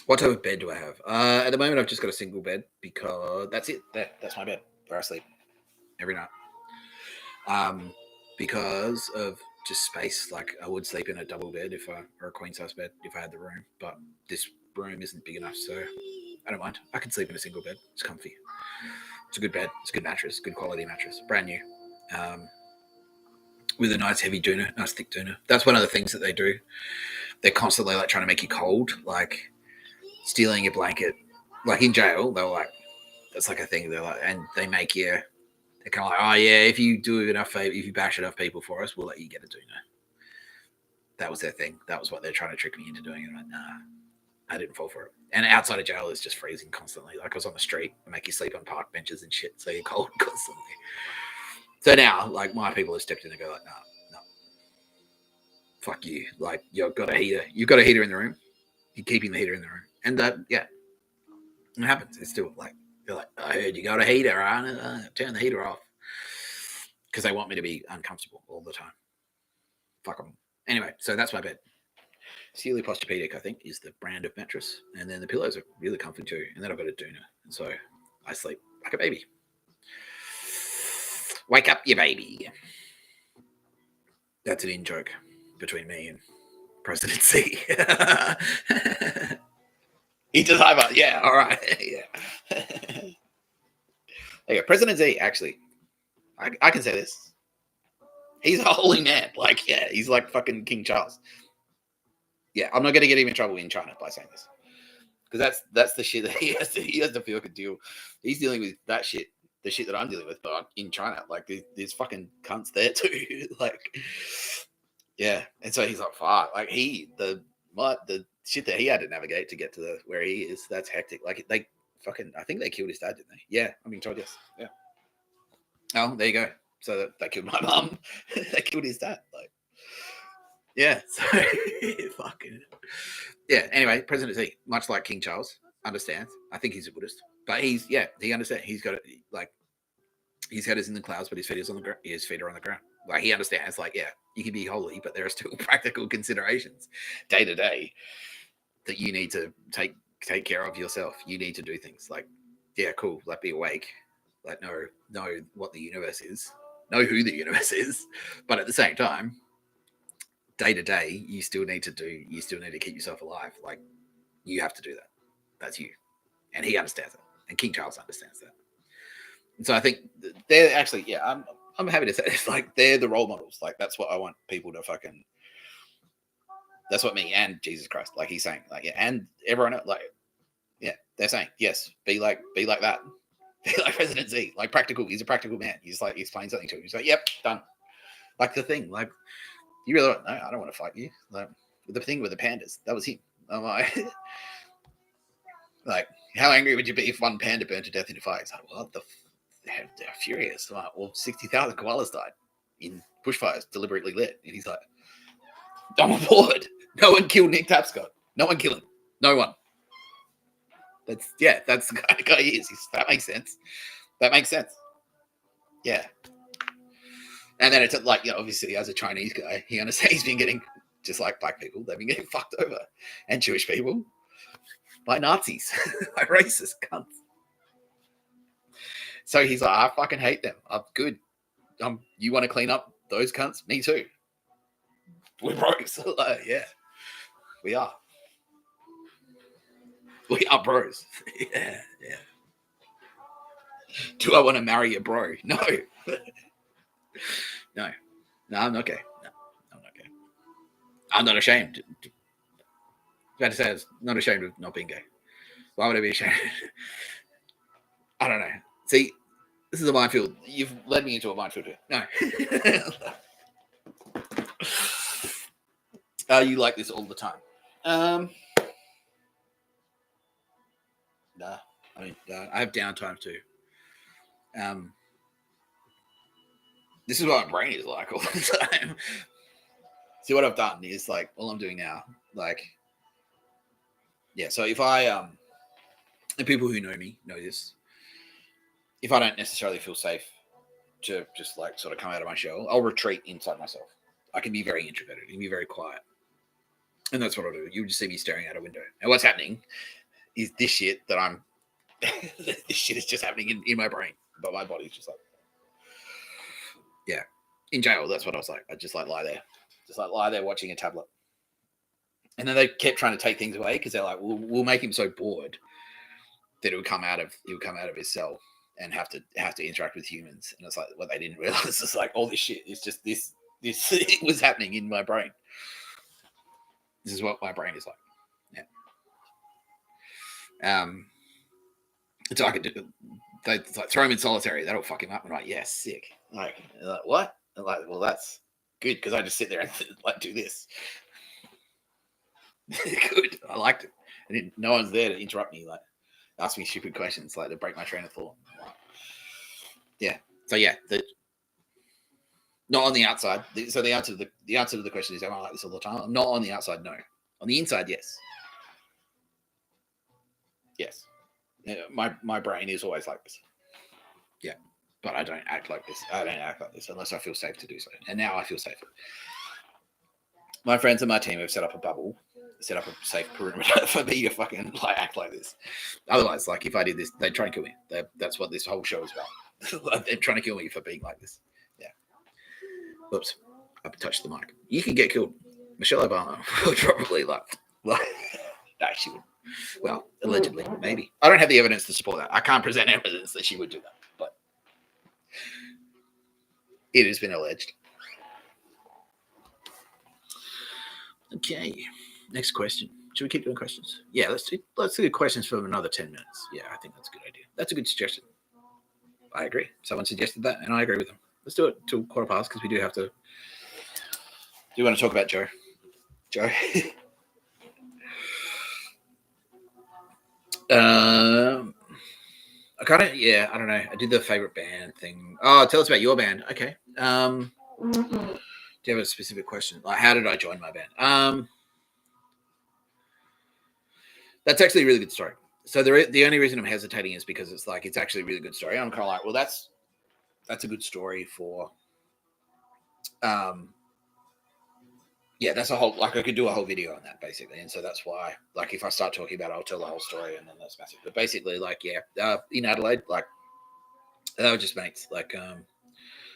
What type of bed do I have? At the moment, I've just got a single bed because that's it. That's my bed where I sleep every night. Because of just space. Like I would sleep in a double bed or a queen size bed if I had the room, but this room isn't big enough, so I don't mind. I can sleep in a single bed. It's comfy. It's a good bed. It's a good mattress. Good quality mattress. Brand new. With a nice heavy doona, nice thick doona. That's one of the things that they do. They're constantly like trying to make you cold, like stealing your blanket. Like in jail, they're like, that's like a thing. They're like, and they make you. They're kind of like, oh yeah, if you do enough, if you bash enough people for us, we'll let you get a doona. That was their thing. That was what they're trying to trick me into doing. And I'm like, nah, I didn't fall for it. And outside of jail, it's just freezing constantly. Like I was on the street, make you sleep on park benches and shit, so you're cold constantly. So now, like my people have stepped in and go like, no, fuck you. Like you've got a heater. You've got a heater in the room. You're keeping the heater in the room, and yeah, it happens. It's still like they're like, I heard you got a heater, right? Turn the heater off because they want me to be uncomfortable all the time. Fuck them. Anyway, so that's my bed. Sealy Posturepedic, I think, is the brand of mattress, and then the pillows are really comfy too. And then I've got a doona, and so I sleep like a baby. Wake up, you baby. That's an in joke between me and President C. He does high five. Yeah, all right. Yeah. There you go. President Z, actually, I can say this. He's a holy man. Like, yeah, he's like fucking King Charles. Yeah, I'm not going to get him in trouble in China by saying this. Because that's the shit that he has to feel could deal. He's dealing with that shit. The shit that I'm dealing with, but in China, like there's fucking cunts there too. Like, yeah, and so he's like, fuck, like the shit that he had to navigate to get to where he is, that's hectic. Like they fucking, I think they killed his dad, didn't they? Yeah, I'm being told yes. Yeah. Oh, there you go. So they killed my mum. They killed his dad. Like, yeah. So fucking, yeah. Anyway, President Z, much like King Charles, understands. I think he's a Buddhist. But he understands. He's got like his head is in the clouds, but his feet is on the ground. His feet are on the ground. Like he understands. Like yeah, you can be holy, but there are still practical considerations day to day that you need to take care of yourself. You need to do things like yeah, cool. Like be awake. Like know what the universe is. Know who the universe is. But at the same time, day to day, you still need to keep yourself alive. Like you have to do that. That's you, and he understands it. And King Charles understands that. And so I think they're actually, yeah, I'm happy to say it's like they're the role models. Like that's what I want people to fucking, that's what me and Jesus Christ, like he's saying, like, yeah, and everyone else, like, yeah, they're saying, yes, be like that. Be like President Z, like practical. He's a practical man. He's like, he's playing something to him. He's like, yep, done. Like the thing, like, you really don't, no, I don't want to fight you. Like the thing with the pandas, that was him. I'm like, how angry would you be if one panda burned to death in a fire? He's like, what the they're furious. Like, well, 60,000 koalas died in bushfires deliberately lit. And he's like, I'm on board. No one killed Nick Tapscott. No one killed him. No one. That's the kind of guy he is. That makes sense. That makes sense. Yeah. And then it's like, obviously as a Chinese guy, he understands he's been getting, just like black people, they've been getting fucked over. And Jewish people by Nazis, by racist cunts. So he's like, I fucking hate them. I'm good. You want to clean up those cunts? Me too. We're bros. Yeah, we are. We are bros. Yeah. Do I want to marry a bro? No. No, I'm not gay. No, I'm not gay. I'm not ashamed. I was about to say, I'm not ashamed of not being gay. Why would I be ashamed? I don't know. See, this is a minefield. You've led me into a minefield here. No. You like this all the time. Nah. I mean, I have downtime too. This is what my brain is like all the time. See, what I've done is like, all I'm doing now, like, yeah. So if I, and people who know me know this. if I don't necessarily feel safe to just like sort of come out of my shell, I'll retreat inside myself. I can be very introverted. I can be very quiet. And that's what I'll do. You'll just see me staring out a window. And what's happening is this shit that I'm, this shit is just happening in my brain. But my body's just like, yeah. In jail, that's what I was like. I just like lie there. Just like lie there watching a tablet. And then they kept trying to take things away because they're like, we'll make him so bored that he would come out of his cell and have to interact with humans. And it's like what they didn't realize is like all this shit is just this it was happening in my brain. This is what my brain is like. Yeah. So I could do. They like throw him in solitary. That'll fuck him up. I'm like, yeah, sick. Like what? I'm like, well, that's good because I just sit there and like do this. Good. I liked it. And no one's there to interrupt me. Like, ask me stupid questions, like to break my train of thought. Yeah. So yeah, not on the outside. So the answer to the question is, am I like this all the time? I'm not on the outside. No. On the inside, yes. Yes. Yeah, my brain is always like this. Yeah. But I don't act like this. I don't act like this unless I feel safe to do so. And now I feel safer. My friends and my team have set up a bubble, set up a safe perimeter for me to fucking like act like this. Otherwise, like if I did this, they'd try and kill me. That's what this whole show is about. They're trying to kill me for being like this. Yeah. Oops. I touched the mic. You can get killed. Michelle Obama would probably like no, she would. Well, allegedly, maybe. I don't have the evidence to support that. I can't present evidence that she would do that, but it has been alleged. Okay. Next question. Should we keep doing questions? Yeah, let's do questions for another 10 minutes. Yeah, I think that's a good idea. That's a good suggestion. I agree. Someone suggested that, and I agree with them. Let's do it till 1:15 because we do have to. Do you want to talk about Joe? Joe? I kind of, yeah, I don't know. I did the favorite band thing. Oh, tell us about your band. Okay. Do you have a specific question? Like, how did I join my band? That's actually a really good story. So the only reason I'm hesitating is because it's like, it's actually a really good story. I'm kind of like, well, that's a good story for, yeah, that's a whole, like I could do a whole video on that basically. And so that's why, like, if I start talking about it, I'll tell the whole story and then that's massive. But basically, like, yeah, in Adelaide, like, they were just mates. Like,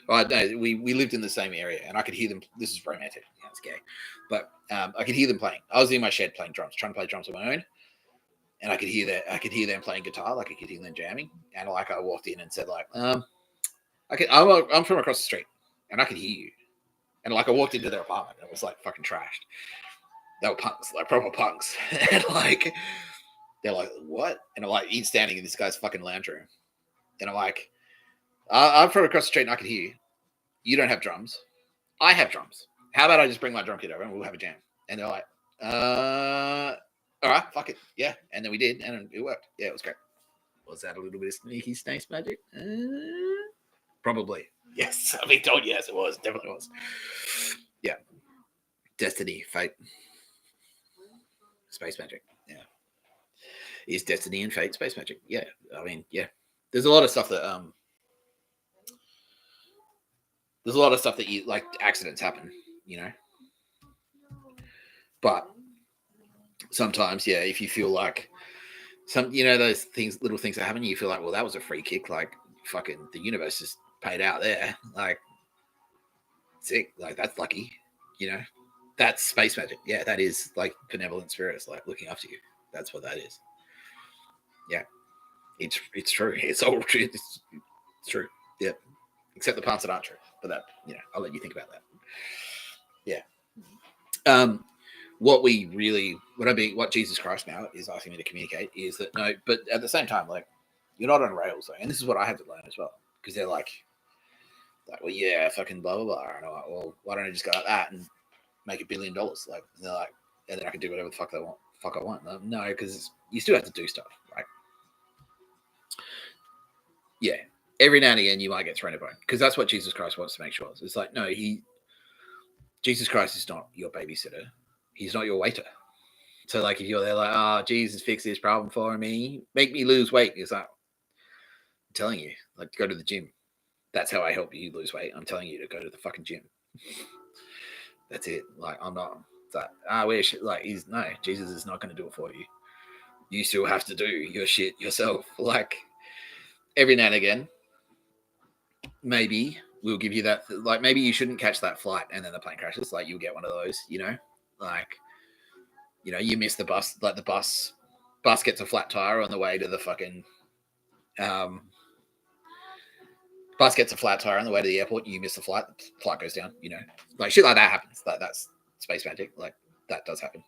well, no, we lived in the same area and I could hear them. This is romantic. Yeah, it's gay. But I could hear them playing. I was in my shed playing drums, trying to play drums on my own. And I could hear them playing guitar, like I could hear them jamming. And like I walked in and said, like, I'm from across the street and I could hear you. And like I walked into their apartment and it was like fucking trashed. They were punks, like proper punks. And like they're like, what? And I'm like, he's standing in this guy's fucking lounge room. And I'm like, I'm from across the street and I can hear you. You don't have drums. I have drums. How about I just bring my drum kit over and we'll have a jam? And they're like, all right, fuck it. Yeah. And then we did and it worked. Yeah, it was great. Was that a little bit of sneaky snakes magic? Probably. Yes. I mean, told yes, it was. Definitely was. Yeah. Destiny, fate, space magic. Yeah. Is destiny and fate space magic? Yeah. I mean, yeah. There's a lot of stuff that you like, accidents happen, you know. But sometimes, yeah, if you feel like some, you know, those things, little things that happen, you feel like, well, that was a free kick. Like fucking the universe just paid out there. Like, sick. Like that's lucky, you know. That's space magic. Yeah, that is like benevolent spirits, like looking after you. That's what that is. Yeah, it's true. It's all true. It's true. Yeah, except the parts that aren't true. But that, you know, I'll let you think about that. Yeah. What Jesus Christ now is asking me to communicate is that no, but at the same time, like you're not on rails, though. And this is what I had to learn as well, because they're like, well, yeah, fucking blah blah blah. And I'm like, well, why don't I just go like that and make $1 billion? Like, and they're like, and then I can do whatever the fuck I want. Like, no, because you still have to do stuff, right? Yeah, every now and again you might get thrown a bone, because that's what Jesus Christ wants to make sure. It's like, no, Jesus Christ is not your babysitter. He's not your waiter. So like if you're there like, oh, Jesus, fix this problem for me, make me lose weight. It's like, telling you, like, go to the gym. That's how I help you lose weight. I'm telling you to go to the fucking gym. That's it. Like, I'm not like, Jesus is not going to do it for you. You still have to do your shit yourself. Like, every now and again, maybe we'll give you that. Like, maybe you shouldn't catch that flight and then the plane crashes. Like, you'll get one of those, like, you miss the bus. Like, the bus gets a flat tire on the way to the fucking bus gets a flat tire on the way to the airport. You miss the flight goes down. Like, shit like that happens. Like, that's space magic. Like, that does happen.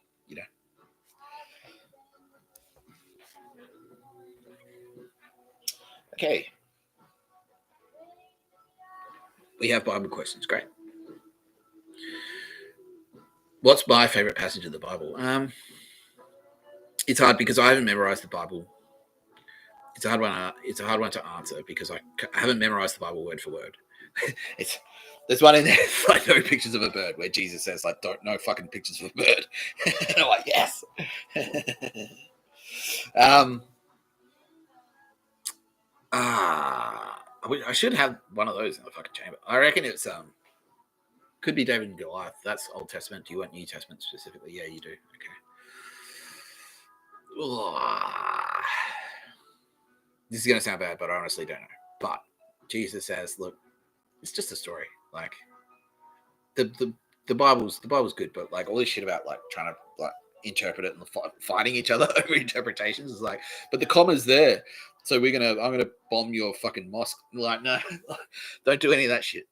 Okay. We have Bible questions. Great. What's my favorite passage of the Bible? It's hard because I haven't memorized the Bible. It's a hard one. It's a hard one to answer because I haven't memorized the Bible word for word. There's one in there, like, no pictures of a bird, where Jesus says, like, no fucking pictures of a bird. And I'm like, yes. I should have one of those in the fucking chamber. I reckon it's could be David and Goliath. That's Old Testament. Do you want New Testament specifically? Yeah, you do. Okay. This is going to sound bad, but I honestly don't know. But Jesus says, look, it's just a story. Like, the Bible's good, but, like, all this shit about, like, trying to, like, interpret it and fighting each other over interpretations is like, but the comma's there, so I'm gonna bomb your fucking mosque. Like, no, don't do any of that shit.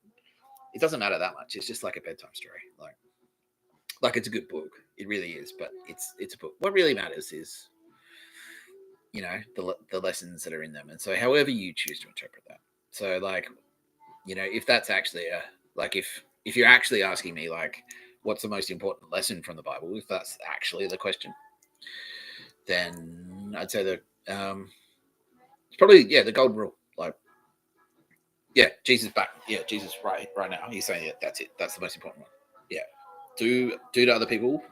It doesn't matter that much. It's just like a bedtime story. Like it's a good book. It really is, but it's a book. What really matters is, the lessons that are in them. And so however you choose to interpret that. So, like, if that's actually if you're actually asking me, like, what's the most important lesson from the Bible, if that's actually the question, then I'd say that it's probably, the golden rule. Like, Jesus back. Jesus right now. He's saying, that's it. That's the most important one. Yeah. Do to other people.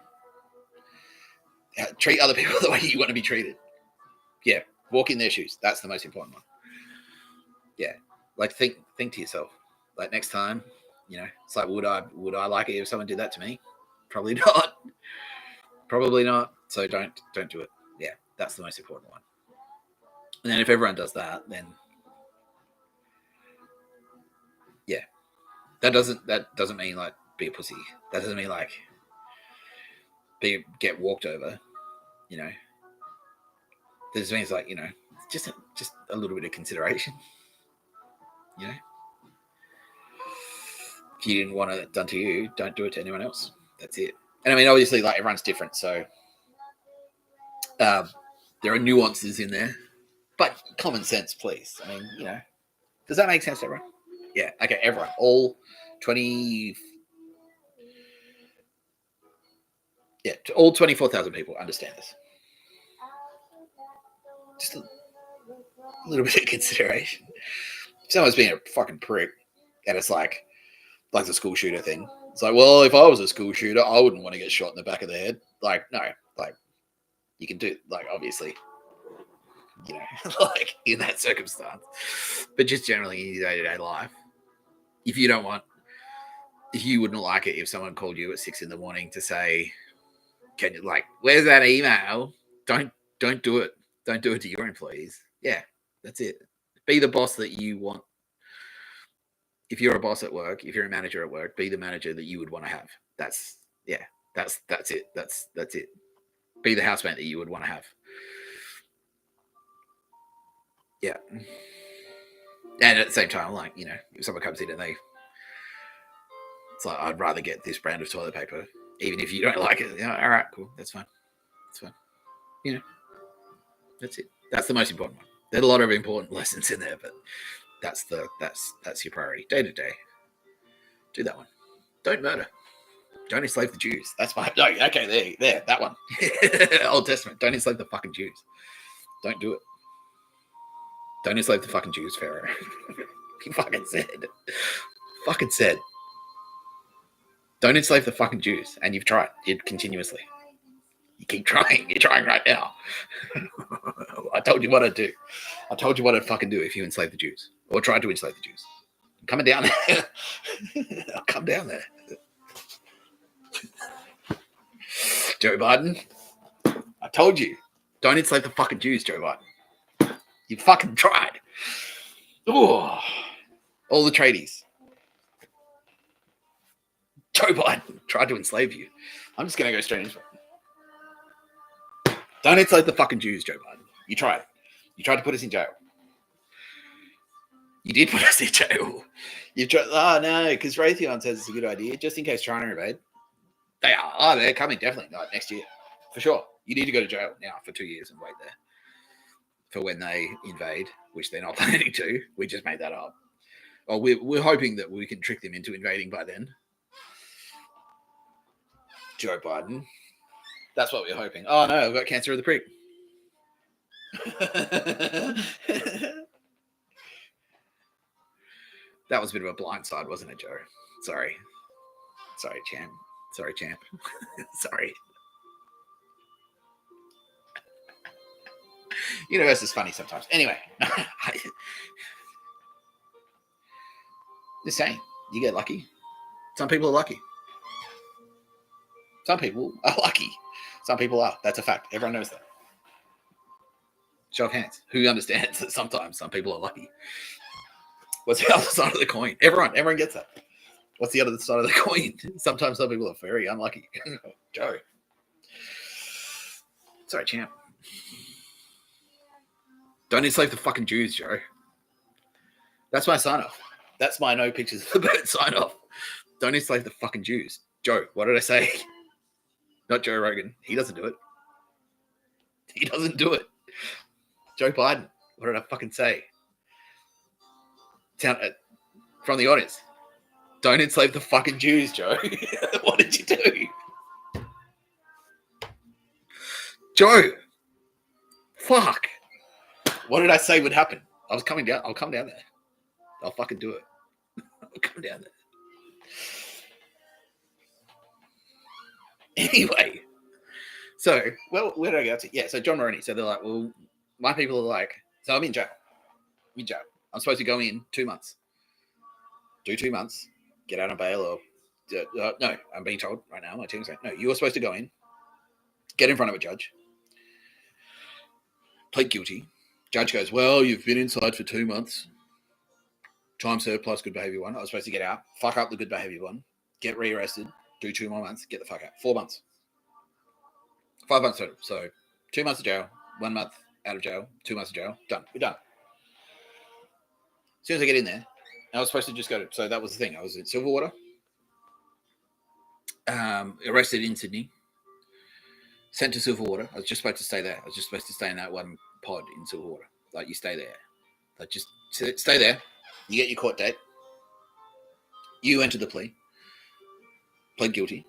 Treat other people the way you want to be treated. Yeah. Walk in their shoes. That's the most important one. Yeah. Like, think to yourself. Like, next time, it's like, would I like it if someone did that to me? Probably not. Probably not. So don't do it. Yeah. That's the most important one. And then if everyone does that, then that doesn't mean, like, be a pussy. That doesn't mean, like, get walked over. This means, like, just a little bit of consideration. If you didn't want it done to you, don't do it to anyone else. That's it. And I mean, obviously, like, everyone's different, so there are nuances in there, but common sense, please. I mean, does that make sense to everyone? Yeah. Okay, everyone, all 20. Yeah, all 24,000 people understand this. Just a little bit of consideration. If someone's being a fucking prick, and it's like the school shooter thing. It's like, well, if I was a school shooter, I wouldn't want to get shot in the back of the head. Like, no, like, you can do, like, obviously, like, in that circumstance, but just generally in your day-to-day life, if you wouldn't like it if someone called you at 6 a.m. to say, can you, like, where's that email? Don't do it. Don't do it to your employees. Yeah, that's it. Be the boss that you want. If you're a boss at work, if you're a manager at work, be the manager that you would want to have. That's it. That's it. Be the housemate that you would want to have. Yeah. And at the same time, like, if someone comes in and it's like, I'd rather get this brand of toilet paper, even if you don't like it. All right, cool. That's fine. That's it. That's the most important one. There's a lot of important lessons in there, but that's your priority. Day to day. Do that one. Don't murder. Don't enslave the Jews. That's my no. Okay, there, that one. Old Testament. Don't enslave the fucking Jews. Don't do it. Don't enslave the fucking Jews, Pharaoh. He fucking said. Don't enslave the fucking Jews, and you've tried it continuously. You keep trying. You're trying right now. I told you what I'd do. I told you what I'd fucking do if you enslaved the Jews or tried to enslave the Jews. I'm coming down there. I'll come down there. Joe Biden, I told you. Don't enslave the fucking Jews, Joe Biden. You fucking tried. Oh, all the tradies. Joe Biden tried to enslave you. I'm just going to go straight into it. Don't enslave the fucking Jews, Joe Biden. You tried. You tried to put us in jail. You did put us in jail. You tried. Oh, no, because Raytheon says it's a good idea, just in case China invade. They are. Oh, they're coming, definitely. Like, next year. For sure. You need to go to jail now for 2 years and wait there for when they invade, which they're not planning to. We just made that up. Well, we're hoping that we can trick them into invading by then. Joe Biden. That's what we're hoping. Oh, no, I've got cancer of the prick. That was a bit of a blindside, wasn't it, Joe? Sorry. Sorry, champ. Sorry, champ. Sorry. Universe is funny sometimes. Anyway. Just saying. You get lucky. Some people are lucky. Some people are lucky. Some people are. That's a fact. Everyone knows that. Show of hands. Who understands that sometimes some people are lucky? What's the other side of the coin? Everyone gets that. What's the other side of the coin? Sometimes some people are very unlucky. Joe. Sorry, champ. Don't enslave the fucking Jews, Joe. That's my sign off. That's my no pictures of the bird sign off. Don't enslave the fucking Jews. Joe, what did I say? Not Joe Rogan. He doesn't do it. He doesn't do it. Joe Biden. What did I fucking say? From the audience. Don't enslave the fucking Jews, Joe. What did you do? Joe. Fuck. What did I say would happen? I was coming down. I'll come down there. I'll fucking do it. I'll come down there. Anyway. So, well, where did I go to? Yeah, so John Maroney. So they're like, well, my people are like, so I'm in jail. I'm supposed to go in 2 months. Do 2 months. Get out on bail or... no, I'm being told right now. My team's saying, no, you're supposed to go in. Get in front of a judge. Plead guilty. Judge goes, well, you've been inside for 2 months. Time served plus good behavior 1. I was supposed to get out. Fuck up the good behavior 1. Get rearrested. Do 2 more months. Get the fuck out. 4 months. 5 months total. So 2 months of jail. 1 month out of jail. 2 months of jail. Done. We're done. As soon as I get in there, I was supposed to just go to... So that was the thing. I was in Silverwater. Arrested in Sydney. Sent to Silverwater. I was just supposed to stay there. I was just supposed to stay in that one pod in Silverwater. Like, you stay there. Like, just stay there. You get your court date. You enter the plea. Plead guilty.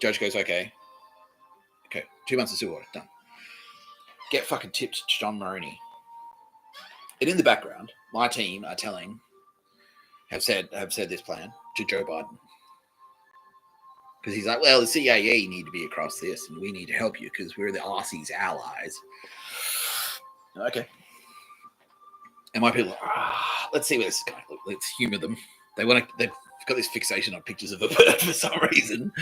Judge goes, okay. Okay, 2 months of Silverwater. Done. Get fucking tipped to John Maroney. And in the background, my team are have said this plan to Joe Biden. Because he's like, well, the CIA need to be across this, and we need to help you because we're the Aussies' allies. Okay. And my people are, let's see where this is going. Let's humor them. They've got this fixation on pictures of a bird for some reason.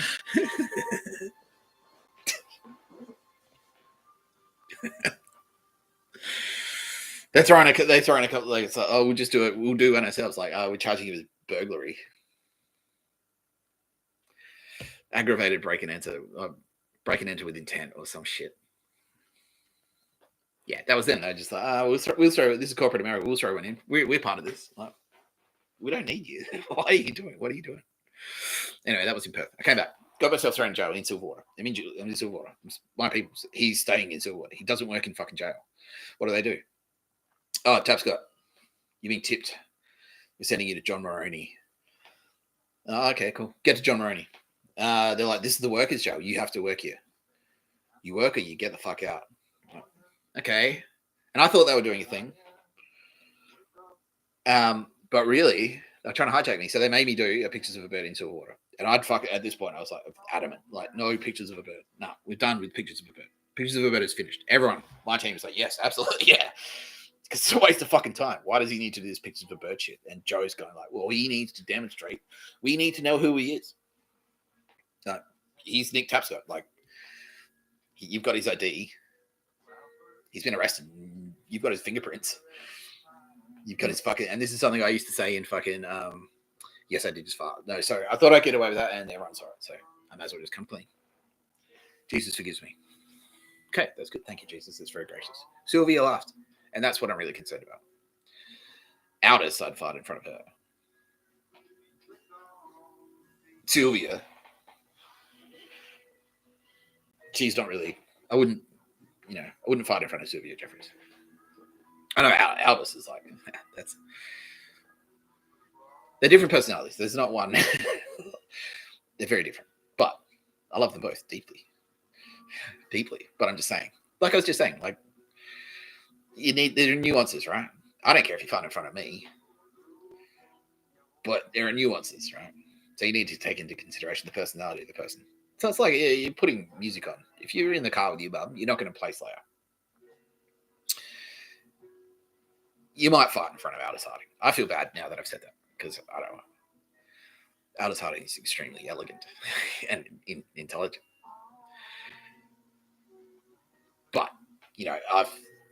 They're throwing a couple, like, it's like, oh, we'll just do it. We'll do it ourselves. Like, oh, we're charging you with burglary. Aggravated break and enter with intent or some shit. Yeah, that was them. They're just like, we'll throw. This is corporate America. We'll throw one in. We're part of this. Like, we don't need you. What are you doing? Anyway, that was in Perth. I came back. Got myself thrown in jail in Silverwater. I'm in Silverwater. My people. He's staying in Silverwater. He doesn't work in fucking jail. What do they do? Oh, Tapscott, you've been tipped. We're sending you to John Maroney. Oh, okay, cool. Get to John Maroney. They're like, this is the workers' jail. You have to work here. You work or you get the fuck out. Okay. And I thought they were doing a thing. But really, they're trying to hijack me. So they made me do pictures of a bird in Silverwater. And at this point, I was like adamant, like no pictures of a bird. No, we're done with pictures of a bird. Pictures of a bird is finished. Everyone, my team is like, yes, absolutely, yeah. Because it's a waste of fucking time. Why does he need to do this pictures of a bird shit? And Joe's going like, well, he needs to demonstrate. We need to know who he is. He's Nick Tapscott. Like, you've got his ID. He's been arrested. You've got his fingerprints. You've got his fucking. And this is something I used to say in fucking. Yes, I did just fart. No, sorry. I thought I'd get away with that, and everyone's sorry. So I might as well just come clean. Jesus forgives me. Okay, that's good. Thank you, Jesus. That's very gracious. Sylvia laughed. And that's what I'm really concerned about. Aldous, I'd fart in front of her. Sylvia, she's not really. I wouldn't fart in front of Sylvia Jeffries. I know Aldous is like that's. They're different personalities. There's not one. They're very different, but I love them both deeply. But I'm just saying, like I was just saying, like there are nuances, right? I don't care if you fart in front of me, but there are nuances, right? So you need to take into consideration the personality of the person. So it's like you're putting music on. If you're in the car with your mum, you're not going to play Slayer. You might fart in front of Aldous Harding. I feel bad now that I've said that because I don't know. Aldous Harding is extremely elegant and intelligent. But,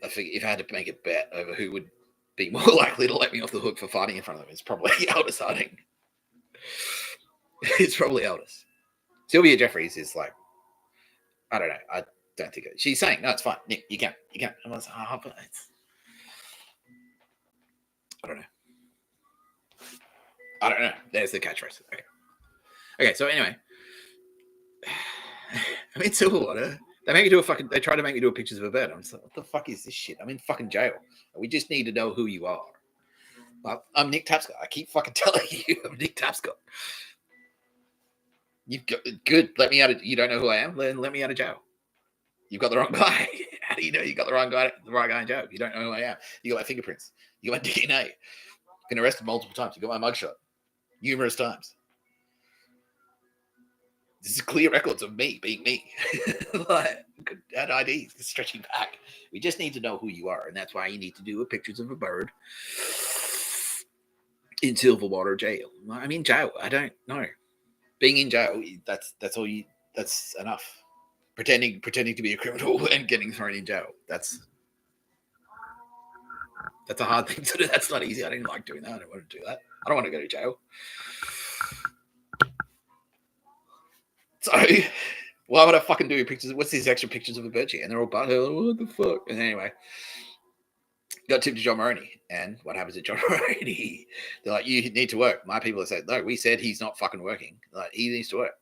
I figure if I had to make a bet over who would be more likely to let me off the hook for farting in front of them, it's probably Aldous Harding. It's probably Aldous. Sylvia Jeffries is like, I don't know. I don't think it. She's saying, no, it's fine. Nick, you can. And I was like, but it's. I don't know. There's the catchphrase. Okay. So anyway, I'm in Silverwater. They try to make me do pictures of a bird. I'm just like, what the fuck is this shit? I'm in fucking jail. We just need to know who you are. Well, I'm Nick Tapscott. I keep fucking telling you I'm Nick Tapscott. You've got good. Let me out of. You don't know who I am? Then let me out of jail. You've got the wrong guy. How do you know you got the right guy in jail? You don't know who I am. You got my fingerprints. You got my DNA. Been arrested multiple times. You got my mugshot numerous times. This is clear records of me being me. That ID is stretching back. We just need to know who you are, and that's why you need to do pictures of a bird in Silverwater jail. I'm in jail. I don't know. Being in jail, that's all you. That's enough. Pretending to be a criminal and getting thrown in jail. That's a hard thing to do. That's not easy. I didn't like doing that. I don't want to do that. I don't want to go to jail. So why would I fucking do pictures? What's these extra pictures of a bird? And they're all butthurt. What the fuck? And anyway, got tipped to John Maroney. And what happens at John Maroney? They're like, you need to work. My people have said, no, we said he's not fucking working. Like, he needs to work.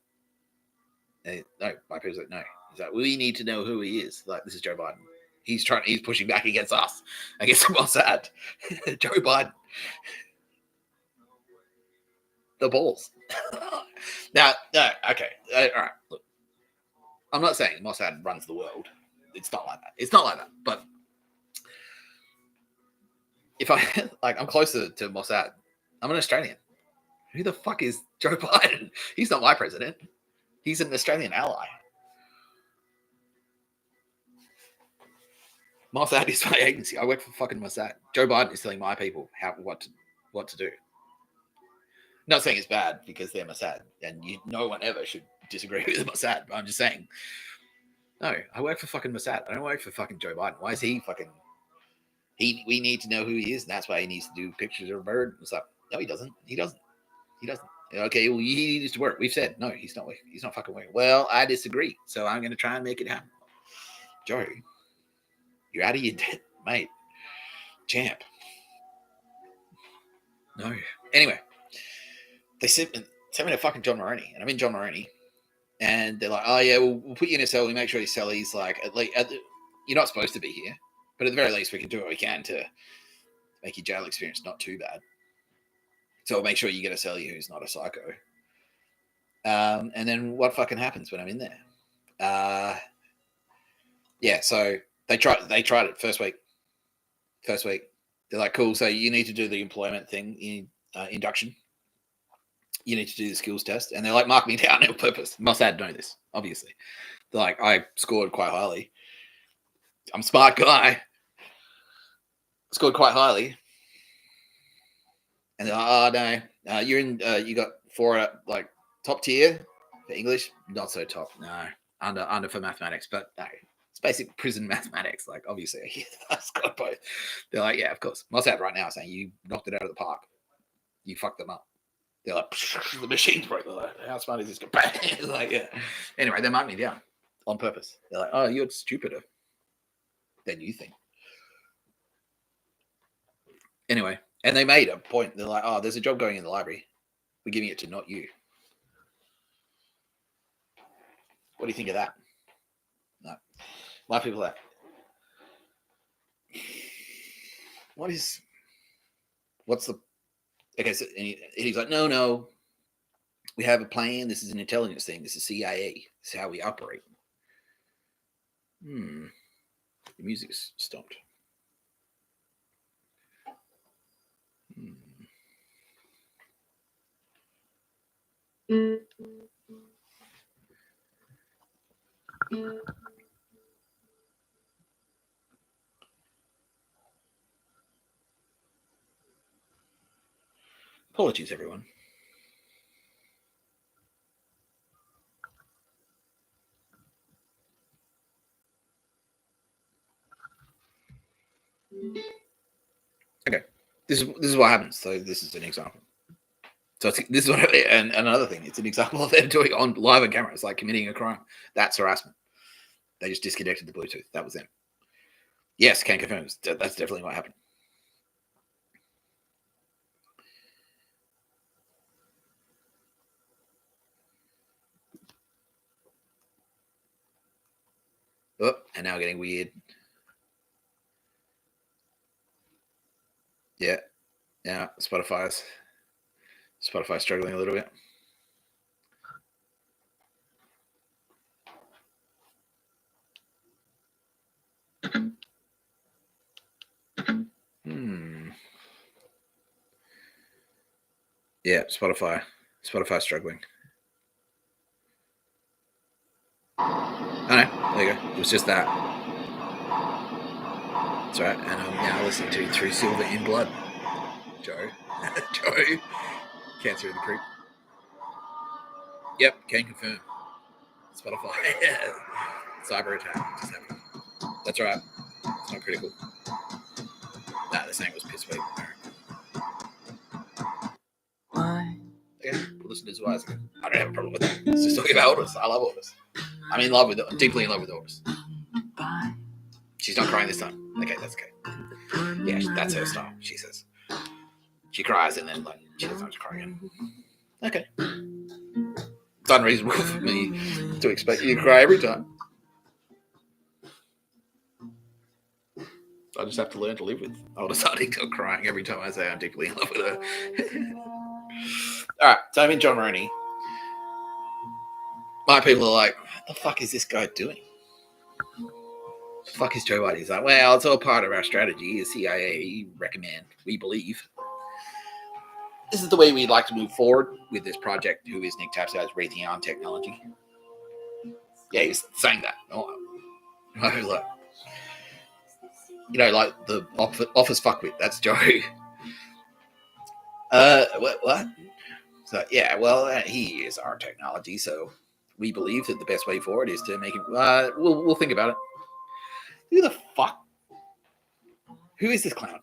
And no, my people said, no. He's like, we need to know who he is. Like, this is Joe Biden. He's pushing back against us, against Mossad. Joe Biden. The balls. Now, no, okay. All right, look. I'm not saying Mossad runs the world. It's not like that. But if I'm closer to Mossad, I'm an Australian. Who the fuck is Joe Biden? He's not my president. He's an Australian ally. Mossad is my agency. I work for fucking Mossad. Joe Biden is telling my people what to do. Not saying it's bad because they're Mossad, and no one ever should disagree with Mossad. But I'm just saying, no, I work for fucking Mossad. I don't work for fucking Joe Biden. Why is he fucking? We need to know who he is, and that's why he needs to do pictures of a bird. What's up? No, he doesn't. He doesn't. Okay, well, he needs to work. We've said no. He's not. He's not fucking working. Well, I disagree. So I'm going to try and make it happen. Joe, you're out of your depth, mate. Champ. No. Anyway. They sent me to fucking John Maroney, and I'm in John Maroney, and they're like, "Oh yeah, we'll put you in a cell. We make sure your cell is like you're not supposed to be here, but at the very least, we can do what we can to make your jail experience not too bad. So we'll make sure you get a cellie who's not a psycho." And then what fucking happens when I'm in there? Yeah, so they tried it first week. They're like, "Cool, so you need to do the employment thing in induction." you need to do the skills test. And they're like, mark me down on purpose. Must add know this, obviously. They're like, I scored quite highly. I'm a smart guy. Scored quite highly. And they're like, oh, no. You're in, you got 4 like top tier for English. Not so top. No. Under for mathematics. But no. It's basic prison mathematics. Like, obviously, I scored both. They're like, yeah, of course. Mossad right now saying you knocked it out of the park. You fucked them up. They're like, the machine's broke. They're like, how smart is this guy? Like, yeah. Anyway, they marked me down on purpose. They're like, oh, you're stupider than you think. Anyway, and they made a point. They're like, oh, there's a job going in the library. We're giving it to not you. What do you think of that? No. My people are what's the, okay, so he's like, no, we have a plan. This is an intelligence thing. This is CIA. This is how we operate. The music's stopped. Apologies, everyone. Okay, this is what happens. So this is an example. So this is what, and another thing, it's an example of them doing on live on camera. It's like committing a crime. That's harassment. They just disconnected the Bluetooth. That was them. Yes, can confirm. That's definitely what happened. Oh, and now getting weird. Yeah. Now Spotify's struggling a little bit. Yeah, Spotify's struggling. Oh no, there you go. It was just that. That's right. And I'm now listening to Through Silver in Blood. Joe. Cancer of the Creep. Yep, can confirm. Spotify. Cyber attack just happened. That's right. It's not critical. Nah, they're saying it was piss weak. Why? Yeah, we'll listen to his wise again. I don't have a problem with that. It's just talking about Otis. I love Otis. I'm deeply in love with Otis. She's not crying this time. Okay, that's okay. Yeah, that's her style, she says. She cries and then like she doesn't have to cry again. Okay. It's unreasonable for me to expect you to cry every time. I just have to learn to live with Otis Huntington crying every time I say I'm deeply in love with her. Alright, so I'm in John Maroney. My people are like, what the fuck is this guy doing? What the fuck is Joe Biden? He's like, well, it's all part of our strategy. The CIA recommend, we believe. This is the way we'd like to move forward with this project. Who is Nick Tapscott's Raytheon technology? Yeah, he's saying that. Look. You know, like the office fuckwit. That's Joe. What? So, yeah, well, he is our technology, so we believe that the best way forward is to make it. We'll think about it. Who the fuck? Who is this clown?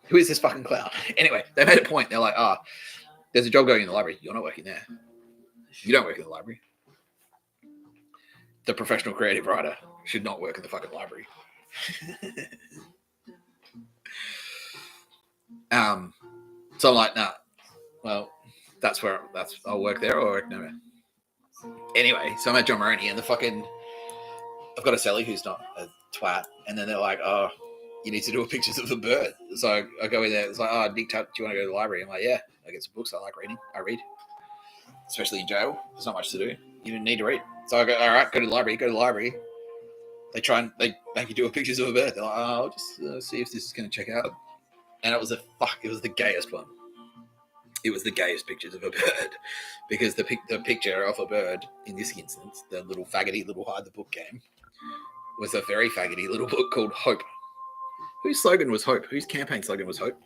Who is this fucking clown? Anyway, they made a point. They're like, there's a job going in the library. You're not working there. You don't work in the library. The professional creative writer should not work in the fucking library. So I'm like, nah. Well, I'll work there or work nowhere. Anyway, so I'm at John Maroney and I've got a Sally who's not a twat, and then they're like, oh, you need to do pictures of the bird. So I go in there. It's like, oh, Nick, do you want to go to the library? I'm like, yeah, I get some books. I like reading. I read, especially in jail. There's not much to do. You don't need to read. So I go, all right, go to the library. Go to the library. They make you do pictures of a bird. They're like, oh, I'll just see if this is going to check out. And it was the gayest one. it was the gayest pictures of a bird, because the picture of a bird in this instance, the little faggoty little hide the book game, was a very faggoty little book called Hope. Whose slogan was Hope? Whose campaign slogan was Hope?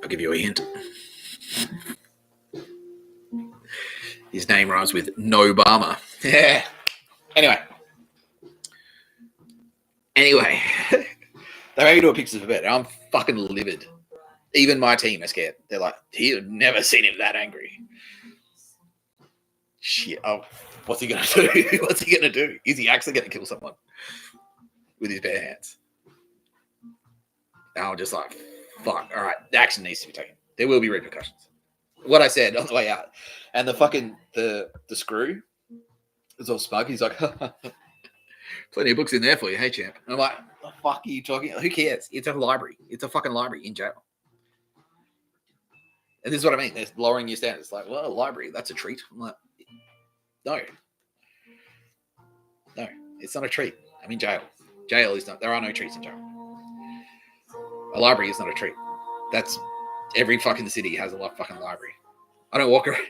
I'll give you a hint. His name rhymes with No Obama. Yeah. Anyway, they made me do a pictures of a bird. I'm fucking livid. Even my team are scared. They're like, you've never seen him that angry. Shit. Oh, what's he gonna do? What's he gonna do? Is he actually gonna kill someone with his bare hands? And I'm just like, fuck. All right, the action needs to be taken. There will be repercussions. What I said on the way out, and the fucking the screw is all smug. He's like, plenty of books in there for you, hey champ. And I'm like, the fuck are you talking? Who cares? It's a library. It's a fucking library in jail. And this is what I mean. They're lowering your standards. Like, well, a library, that's a treat. I'm like, no, it's not a treat. I'm in jail. Jail is not. There are no treats in jail. A library is not a treat. That's every fucking city has a fucking library. I don't walk around.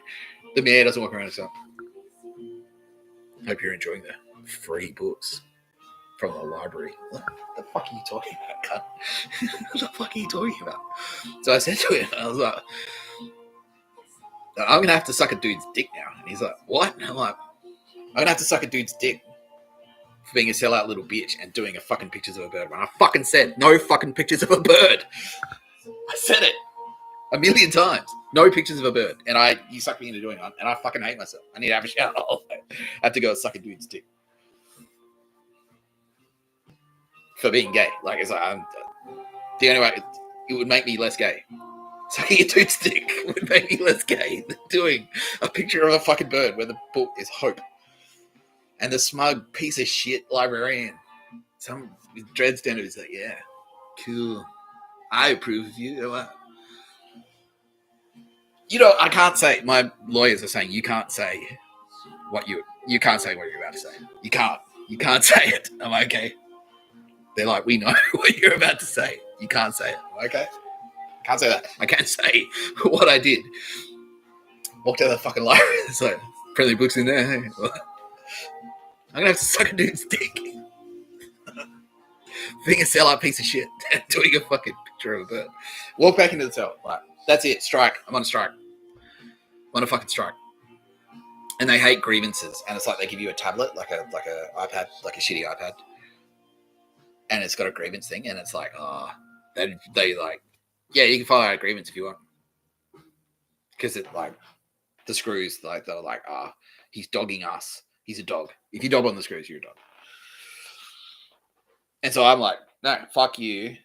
The mayor doesn't walk around and stuff. Hope you're enjoying the free books from the library. What the fuck are you talking about, cunt? What the fuck are you talking about? So I said to him, I was like, I'm going to have to suck a dude's dick now. And he's like, what? And I'm like, I'm going to have to suck a dude's dick for being a sellout little bitch and doing a fucking pictures of a bird. When I fucking said, no fucking pictures of a bird. I said it 1,000,000 times. No pictures of a bird. And you sucked me into doing it. And I fucking hate myself. I need to have a shower. I have to go and suck a dude's dick. For being gay. Like, it's like, the only way, it would make me less gay. Sucking a dude's dick would make me less gay than doing a picture of a fucking bird where the book is Hope. And the smug piece of shit librarian, some dread standard is like, yeah, cool. I approve of you. I can't say, my lawyers are saying you can't say what you're about to say. You can't say it. I'm like, okay. They're like, we know what you're about to say. You can't say it. I'm like, okay. Can't say that. I can't say what I did. Walked out of the fucking library. There's like friendly books in there. Hey, I'm gonna have to suck a dude's dick. Being a sellout piece of shit. Doing a fucking picture of a bird. Walk back into the cell. Like, that's it. Strike. I'm on a strike. I'm on a fucking strike. And they hate grievances. And it's like they give you a tablet, like a iPad, like a shitty iPad. And it's got a grievance thing. And it's like, they like, yeah, you can file out a grievance if you want. Because it like the screws, like they're like, he's dogging us. He's a dog. If you dog on the screws, you're a dog. And so I'm like, no, fuck you.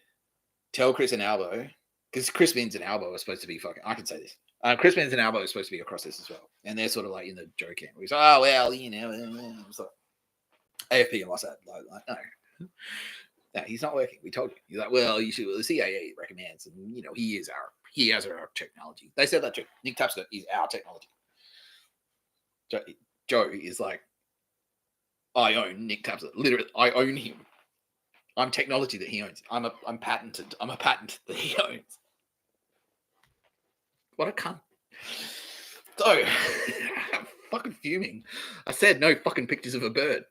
Tell Chris and Albo, because Chris Minns and Albo are supposed to be fucking. I can say this. Chris Minns and Albo are supposed to be across this as well, and they're sort of like in the joke camp. He's like, oh well, it's like AFP and Mossad. Like no. No, he's not working. We told you. He's like, well, you should. The CIA recommends, and he has our technology. They said that too. Nick Tapscott is our technology. Joe is like, I own Nick Tapscott. Literally, I own him. I'm technology that he owns. I'm patented. I'm a patent that he owns. What a cunt. So, I'm fucking fuming. I said no fucking pictures of a bird.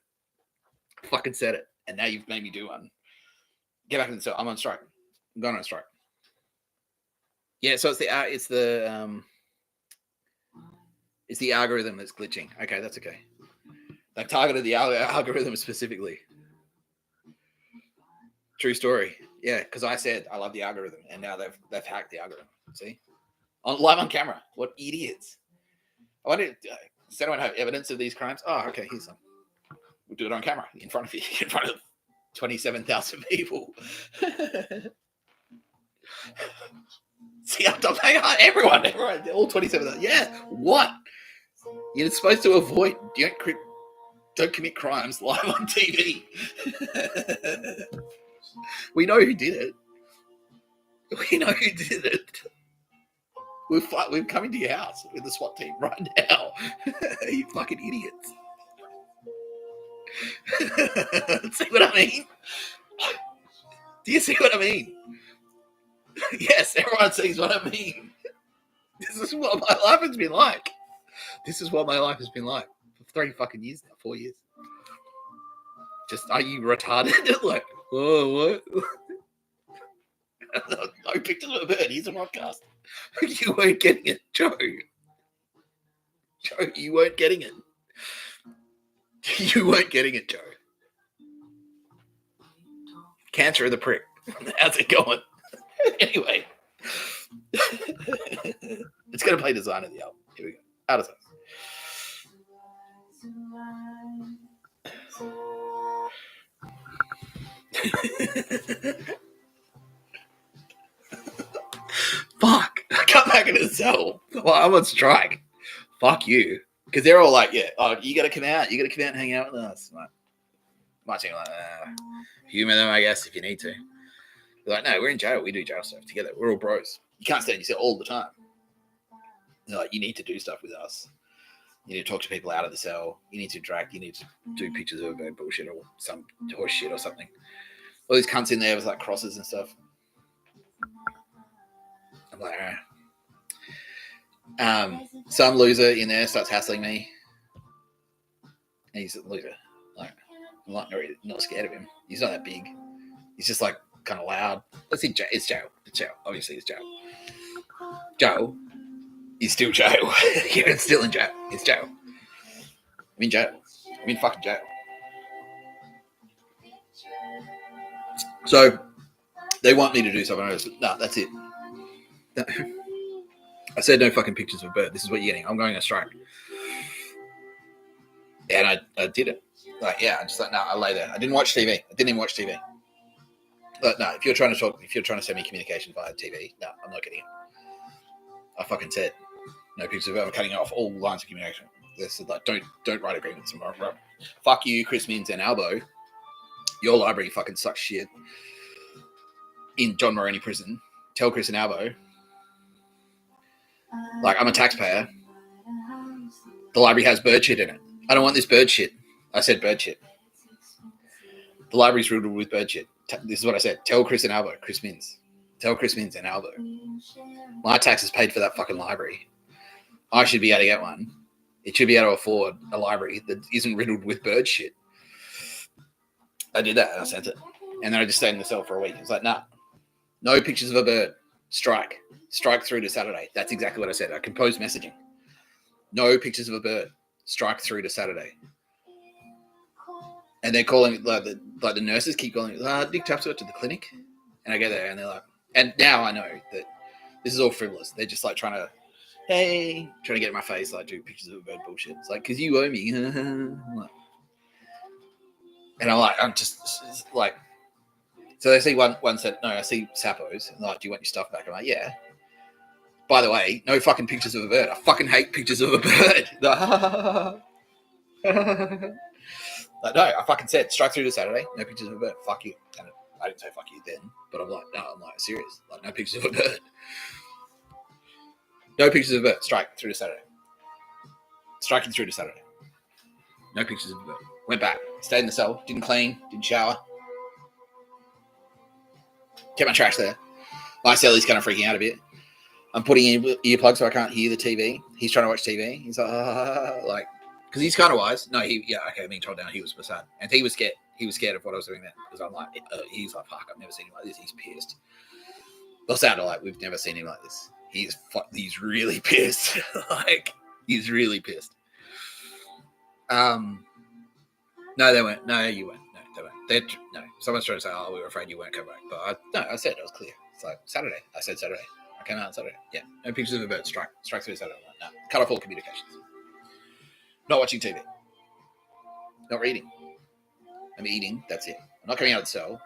I fucking said it, and now you've made me do one. Get back in the cell. I'm on strike. I'm going on strike. Yeah, so it's the algorithm that's glitching. Okay, that's okay. They've targeted the algorithm specifically. True story. Yeah, because I said I love the algorithm, and now they've hacked the algorithm. See, live on camera. What idiots! I wonder, does anyone have evidence of these crimes? Oh, okay. Here's some. We'll do it on camera in front of you, in front of 27,000 people. See, I'm talking everyone, all 27,000. Yeah, what? You're supposed to avoid. Don't commit crimes live on TV. We know who did it. We know who did it. We're coming to your house with the SWAT team right now. You fucking idiots. See what I mean? Do you see what I mean? Yes, everyone sees what I mean. This is what my life has been like. This is what my life has been like for 3 fucking years now, 4 years. Just, are you retarded? Like, whoa, what? No pictures of a bird. Here's a podcast. You weren't getting it, Joe. Joe, you weren't getting it. You weren't getting it, Joe. Cancer of the prick. How's it going? Anyway. It's going to play Design of the album. Here we go. Out of sight. Fuck. I got back into the cell. Well, I'm on strike. Fuck you. Because they're all like, yeah, oh, you got to come out. You got to come out and hang out with us. My team like, humor them, I guess, if you need to. They're like, no, we're in jail. We do jail stuff together. We're all bros. You can't stay in your cell all the time. They're like, you need to do stuff with us. You need to talk to people out of the cell. You need to drag. You need to do pictures of a bird bullshit or some horse shit or something. All these cunts in there with like crosses and stuff. I'm like, all right. Some loser in there starts hassling me. And he's a loser. Like, I'm not scared of him. He's not that big. He's just like kind of loud. Let's see, it's Joe. It's Joe. Obviously, it's Joe. Joe is still Joe. Yeah, it's still in jail. It's Joe. I'm in jail. I'm in fucking jail. So they want me to do something. I said, no, that's it. No. I said no fucking pictures of a bird. This is what you're getting. I'm going on strike. And I did it. Like, yeah, I just like, no, I lay there. I didn't watch TV. I didn't even watch TV. But no, if you're trying to send me communication via TV, no, I'm not getting it. I fucking said no pictures of it. I'm cutting off all lines of communication. They said like, don't write agreements. Fuck you, Chris Minns and Albo. Your library fucking sucks shit. In John Moroney prison, tell Chris and Albo. Like, I'm a taxpayer. The library has bird shit in it. I don't want this bird shit. I said bird shit. The library's riddled with bird shit. This is what I said. Tell Chris and Albo. Chris Minns. Tell Chris Minns and Albo. My taxes paid for that fucking library. I should be able to get one. It should be able to afford a library that isn't riddled with bird shit. I did that and I sent it. And then I just stayed in the cell for a week. It's like, nah. No pictures of a bird. Strike. Strike through to Saturday. That's exactly what I said. I composed messaging. No pictures of a bird. Strike through to Saturday. And they're calling, like the nurses keep calling, Nick Tapscott to the clinic. And I go there and they're like, and now I know that this is all frivolous. They're just like trying to get in my face, like do pictures of a bird bullshit. It's like, because you owe me. And I'm just like, so they see one said, no, I see Sappos. And they're like, do you want your stuff back? I'm like, yeah. By the way, no fucking pictures of a bird. I fucking hate pictures of a bird. Like, no, I fucking said strike through to Saturday. No pictures of a bird. Fuck you. And I didn't say fuck you then, but I'm like, no, I'm like serious. Like, no pictures of a bird. No pictures of a bird. Strike through to Saturday. Striking through to Saturday. No pictures of a bird. Went back. Stayed in the cell. Didn't clean. Didn't shower. Kept my trash there. My celly's kind of freaking out a bit. I'm putting in earplugs so I can't hear the TV. He's trying to watch TV. He's like, because he's kind of wise. No, I'm being told down. He was sad. And he was scared. He was scared of what I was doing then. Because I'm like, he's like, fuck, I've never seen him like this. He's pissed. They'll sound like, we've never seen him like this. He's really pissed. Like, he's really pissed. No, they weren't. No, you weren't. No, they weren't. No, someone's trying to say, oh, we were afraid you weren't coming back. But I said it was clear. It's like Saturday. I said Saturday. I came out on Saturday. Yeah, no pictures of a bird. Strike through Saturday. No, cut off all communications. Not watching TV. Not reading. I'm eating. That's it. I'm not coming out of the cell.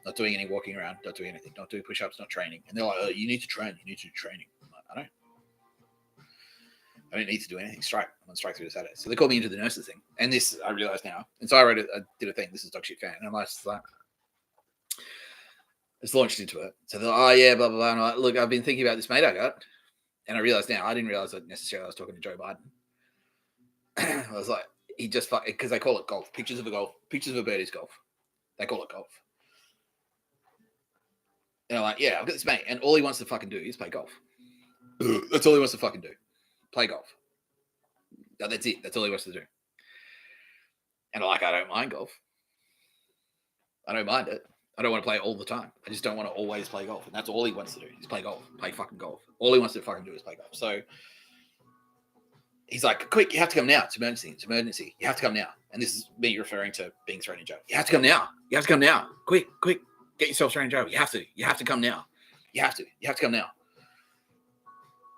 Not doing any walking around. Not doing anything. Not doing push-ups. Not training. And they're like, oh, you need to train. You need to do training. I'm like, I don't need to do anything. Strike. I'm on strike through to Saturday. So they called me into the nurses thing. And this, I realize now. And so I did a thing. This is dog shit fan. And I'm just like, it's launched into it. So they're like, oh yeah, blah, blah, blah. And I'm like, look, I've been thinking about this mate I got. And I realized now, I didn't realize that necessarily I was talking to Joe Biden. I was like, he just fuck, because they call it golf. Pictures of a bird is golf. They call it golf. And I'm like, yeah, I've got this mate. And all he wants to fucking do is play golf. That's all he wants to fucking do. Play golf. No, that's it. That's all he wants to do. And I'm like, I don't mind golf. I don't mind it. I don't want to play it all the time. I just don't want to always play golf. And that's all he wants to do is play golf. Play fucking golf. All he wants to fucking do is play golf. So he's like, quick, you have to come now. It's emergency. It's emergency. You have to come now. And this is me referring to being thrown in jail. You have to come now. You have to come now. Quick, quick. Get yourself thrown in jail. You have to. You have to come now. You have to. You have to come now.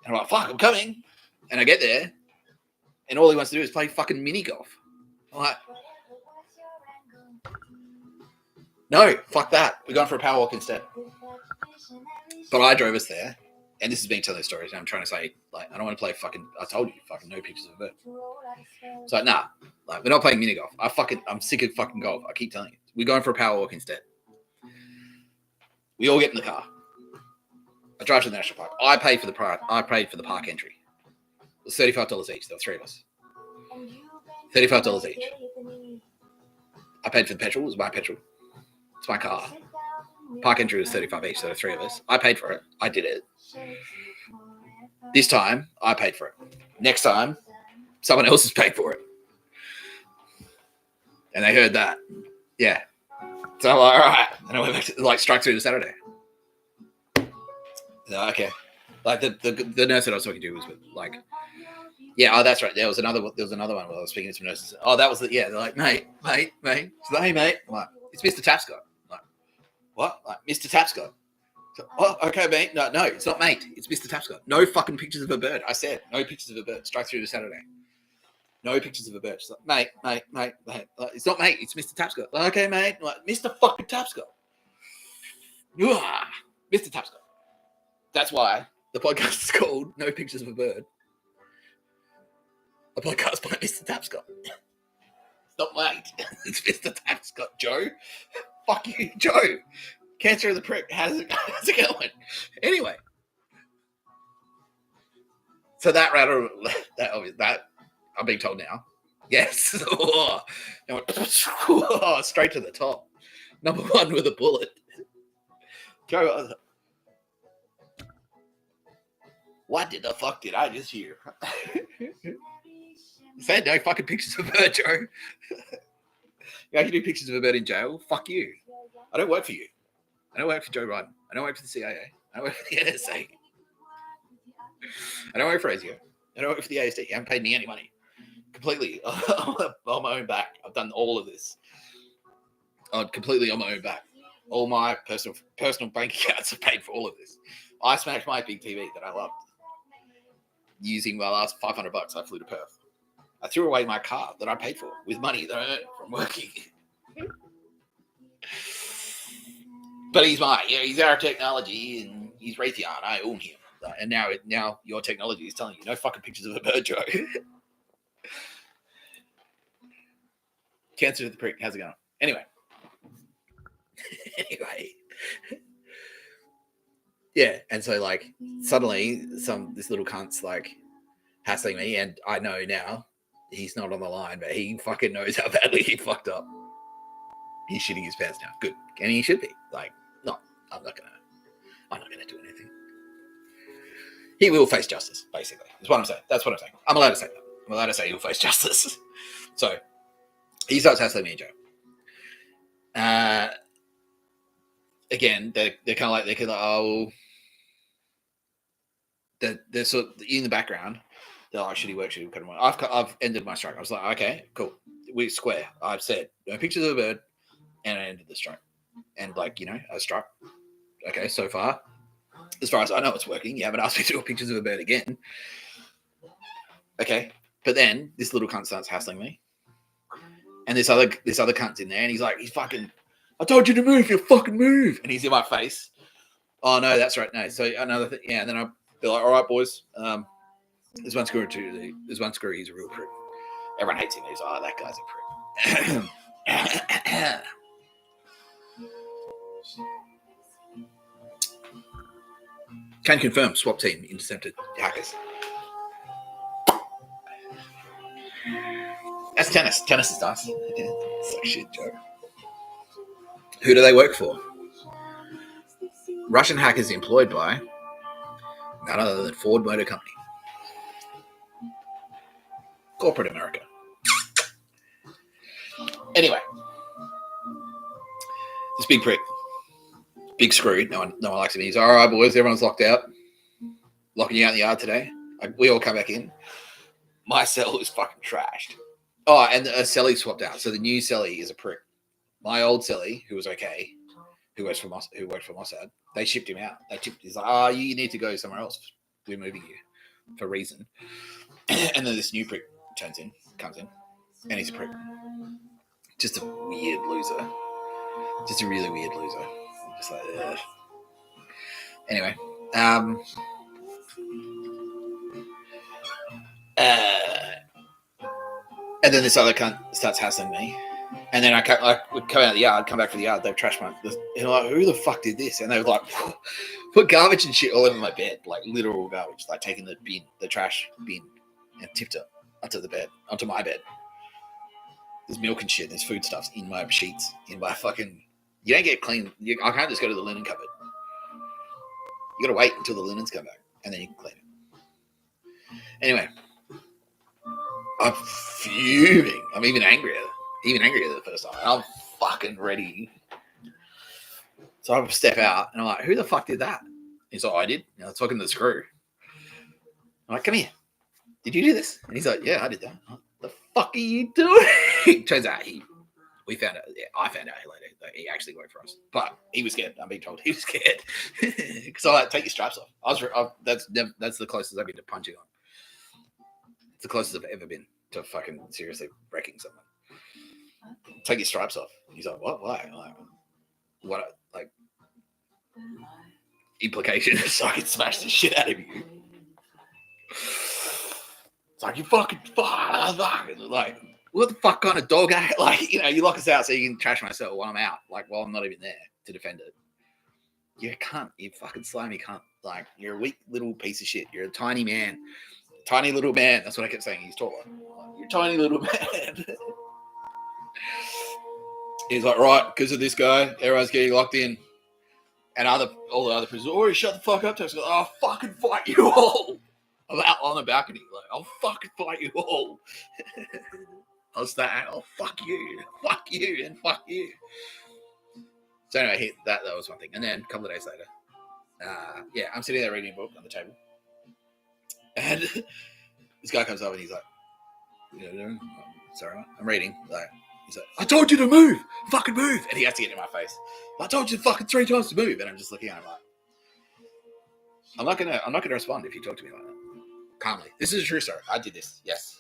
And I'm like, fuck, I'm coming. And I get there. And all he wants to do is play fucking mini golf. I'm like, no, fuck that. We're going for a power walk instead. But I drove us there. And this is being telling stories. And I'm trying to say, like, I don't want to play fucking, I told you, fucking no pictures of a bird. It's like, nah, like, we're not playing mini golf. I'm sick of fucking golf. I keep telling you. We're going for a power walk instead. We all get in the car. I drive to the national park. I paid for the park entry. It was $35 each. There were three of us. $35 each. I paid for the petrol. It was my petrol. It's my car. Park entry was $35 each. So there were three of us. I paid for it. I did it. This time, I paid for it. Next time, someone else has paid for it. And they heard that. Yeah. So I'm like, all right. And I went back to, like, strike through to Saturday. Okay. Like, the nurse that I was talking to was like, yeah, oh, that's right. There was another one where I was speaking to some nurses. Oh, that was they're like, mate. She's like, hey, mate. I'm like, it's Mr. Tapscott. I'm like, what? Like, Mr. Tapscott. So, oh, okay, mate. No, it's not mate. It's Mr. Tapscott. No fucking pictures of a bird. I said, no pictures of a bird. Strike through to Saturday. No pictures of a bird. She's like, mate. Like, it's not mate. It's Mr. Tapscott. Like, okay, mate. I'm like, Mr. fucking Tapscott. Mr. Tapscott. That's why the podcast is called No Pictures of a Bird. A podcast by Mr. Tapscott. It's not mate. It's Mr. Tapscott, Joe. Fuck you, Joe. Cancer of the prick. How's it going? Anyway. So that I'm being told now. Yes. Straight to the top. Number one with a bullet. Joe, what the fuck did I just hear? Said no fucking pictures of a bird, Joe. You can do pictures of a bird in jail? Fuck you. I don't work for you. I don't work for Joe Biden. I don't work for the CIA. I don't work for the NSA. I don't work for ASIO. I don't work for the ASD. You haven't paid me any money. Completely on my own back. I've done all of this. Completely on my own back. All my personal bank accounts have paid for all of this. I smashed my big TV that I loved. Using my last $500, I flew to Perth. I threw away my car that I paid for with money that I earned from working. But he's he's our technology, and he's Raytheon. I own him. And now your technology is telling you no fucking pictures of a bird, Joe. Cancer to the prick. How's it going? Anyway. Yeah, and so like suddenly this little cunt's like hassling me, and I know now he's not on the line, but he fucking knows how badly he fucked up. He's shitting his pants now. Good. And he should be. Like, no, I'm not gonna do anything. He will face justice, basically. That's what I'm saying. That's what I'm saying. I'm allowed to say that. I'm allowed to say he'll face justice. So he starts hassling me in jail. Again, they're kind of like, oh, they're sort of in the background. They're like, should he work? Should he cut him off? I've ended my strike. I was like, okay, cool. We're square. I've said no pictures of a bird, and I ended the strike. And like, I struck. Okay, so far, as far as I know, it's working. You haven't asked me to do pictures of a bird again. Okay, but then this little cunt starts hassling me, and this other cunt's in there, and he's like, I told you to move. You fucking move. And he's in my face. Oh no, that's right. No. So another thing. Yeah. And then I'll be like, all right, boys. There's one screw too. There's one screw. He's a real prick. Everyone hates him. He's like, oh, that guy's a prick. Can confirm. Swap team intercepted hackers. That's tennis. Tennis is nice. It's like shit, Joe. Who do they work for? Russian hackers employed by none other than Ford Motor Company. Corporate America. Anyway, this big prick, big screw. No one likes him. He's all right, boys. Everyone's locked out. Locking you out in the yard today. We all come back in. My cell is fucking trashed. Oh, and a cellie swapped out. So the new cellie is a prick. My old cellie, who was okay, who worked for Mossad, they shipped him out. He's like, you need to go somewhere else. We're moving you for a reason. And then this new prick comes in, and he's a prick. Just a weird loser. Just a really weird loser. Just like, ugh. Anyway, and then this other cunt starts hassling me. And then I would come out of the yard, come back from the yard, they've trashed my... And I'm like, who the fuck did this? And they were like, put garbage and shit all over my bed, like literal garbage, like taking the trash bin and tipped it onto my bed. There's milk and shit, there's foodstuffs in my sheets, in my fucking... You don't get clean. I can't just go to the linen cupboard. You got to wait until the linens come back, and then you can clean it. Anyway, I'm fuming. I'm even angrier than the first time. I'm fucking ready. So I step out, and I'm like, who the fuck did that? He's like, I did. I was talking to the screw. I'm like, come here. Did you do this? And he's like, yeah, I did that. What the fuck are you doing? Turns out I found out later that he actually worked for us. But he was scared. I'm being told he was scared. Because I like, take your straps off. That's the closest I've been to punching on. It's the closest I've ever been to fucking seriously wrecking someone. Take your stripes off. He's like, what? Why? I'm like, what? Like, implication so I can smash the shit out of you. It's like, you fucking fuck. Like, what the fuck kind of dog act? Like, you lock us out so you can trash my cell while I'm out, like, while I'm not even there to defend it. You cunt. You fucking slimy cunt. Like, you're a weak little piece of shit. You're a tiny man. Tiny little man. That's what I kept saying. He's taller. You're a tiny little man. He's like, right, because of this guy, everyone's getting locked in. And all the other prisoners, shut the fuck up. Tapscott. I'll fucking fight you all. I'm out on the balcony. Like, I'll fucking fight you all. I'll start, oh, fuck you, and fuck you. So anyway, that was one thing. And then a couple of days later, I'm sitting there reading a book on the table. And this guy comes up and he's like, sorry, I'm reading. Like, he's like, I told you to move, fucking move. And he has to get in my face. I told you fucking 3 times to move. And I'm just looking at him like, I'm not gonna respond if you talk to me like that. Calmly. This is a true story. I did this. Yes.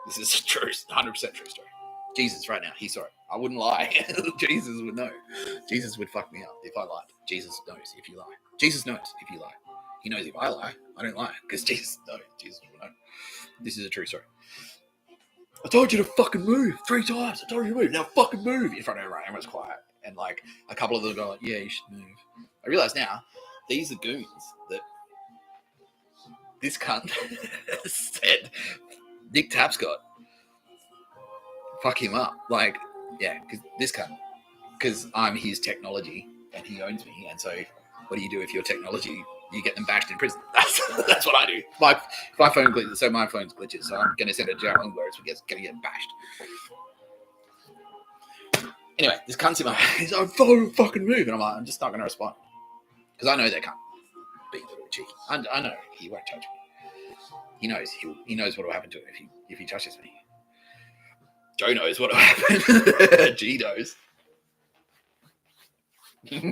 This is a true, 100% true story. Jesus, right now, he's sorry. I wouldn't lie. Jesus would know. Jesus would fuck me up if I lied. Jesus knows if you lie. Jesus knows if you lie. He knows if I lie, I don't lie. Because Jesus knows. Jesus will know. This is a true story. I told you to fucking move 3 times. I told you to move. Now fucking move. In front of everyone. Everyone's quiet. And like a couple of them go like, yeah, you should move. I realize now, these are goons that this cunt said Nick Tapscott, fuck him up. Like, yeah, because this cunt, because I'm his technology and he owns me. And so what do you do if your technology, you get them bashed in prison? That's what I do. My phone glitches, so my phone's glitches. So I'm going to send it to jail where it's going to get bashed. Anyway, this cunt's in my he's like, fucking move. And I'm like, I'm just not going to respond. Because I know they can't be a little cheeky. I know he won't touch me. He knows what will happen to him if he touches me. Joe knows what will happen. G knows. Here we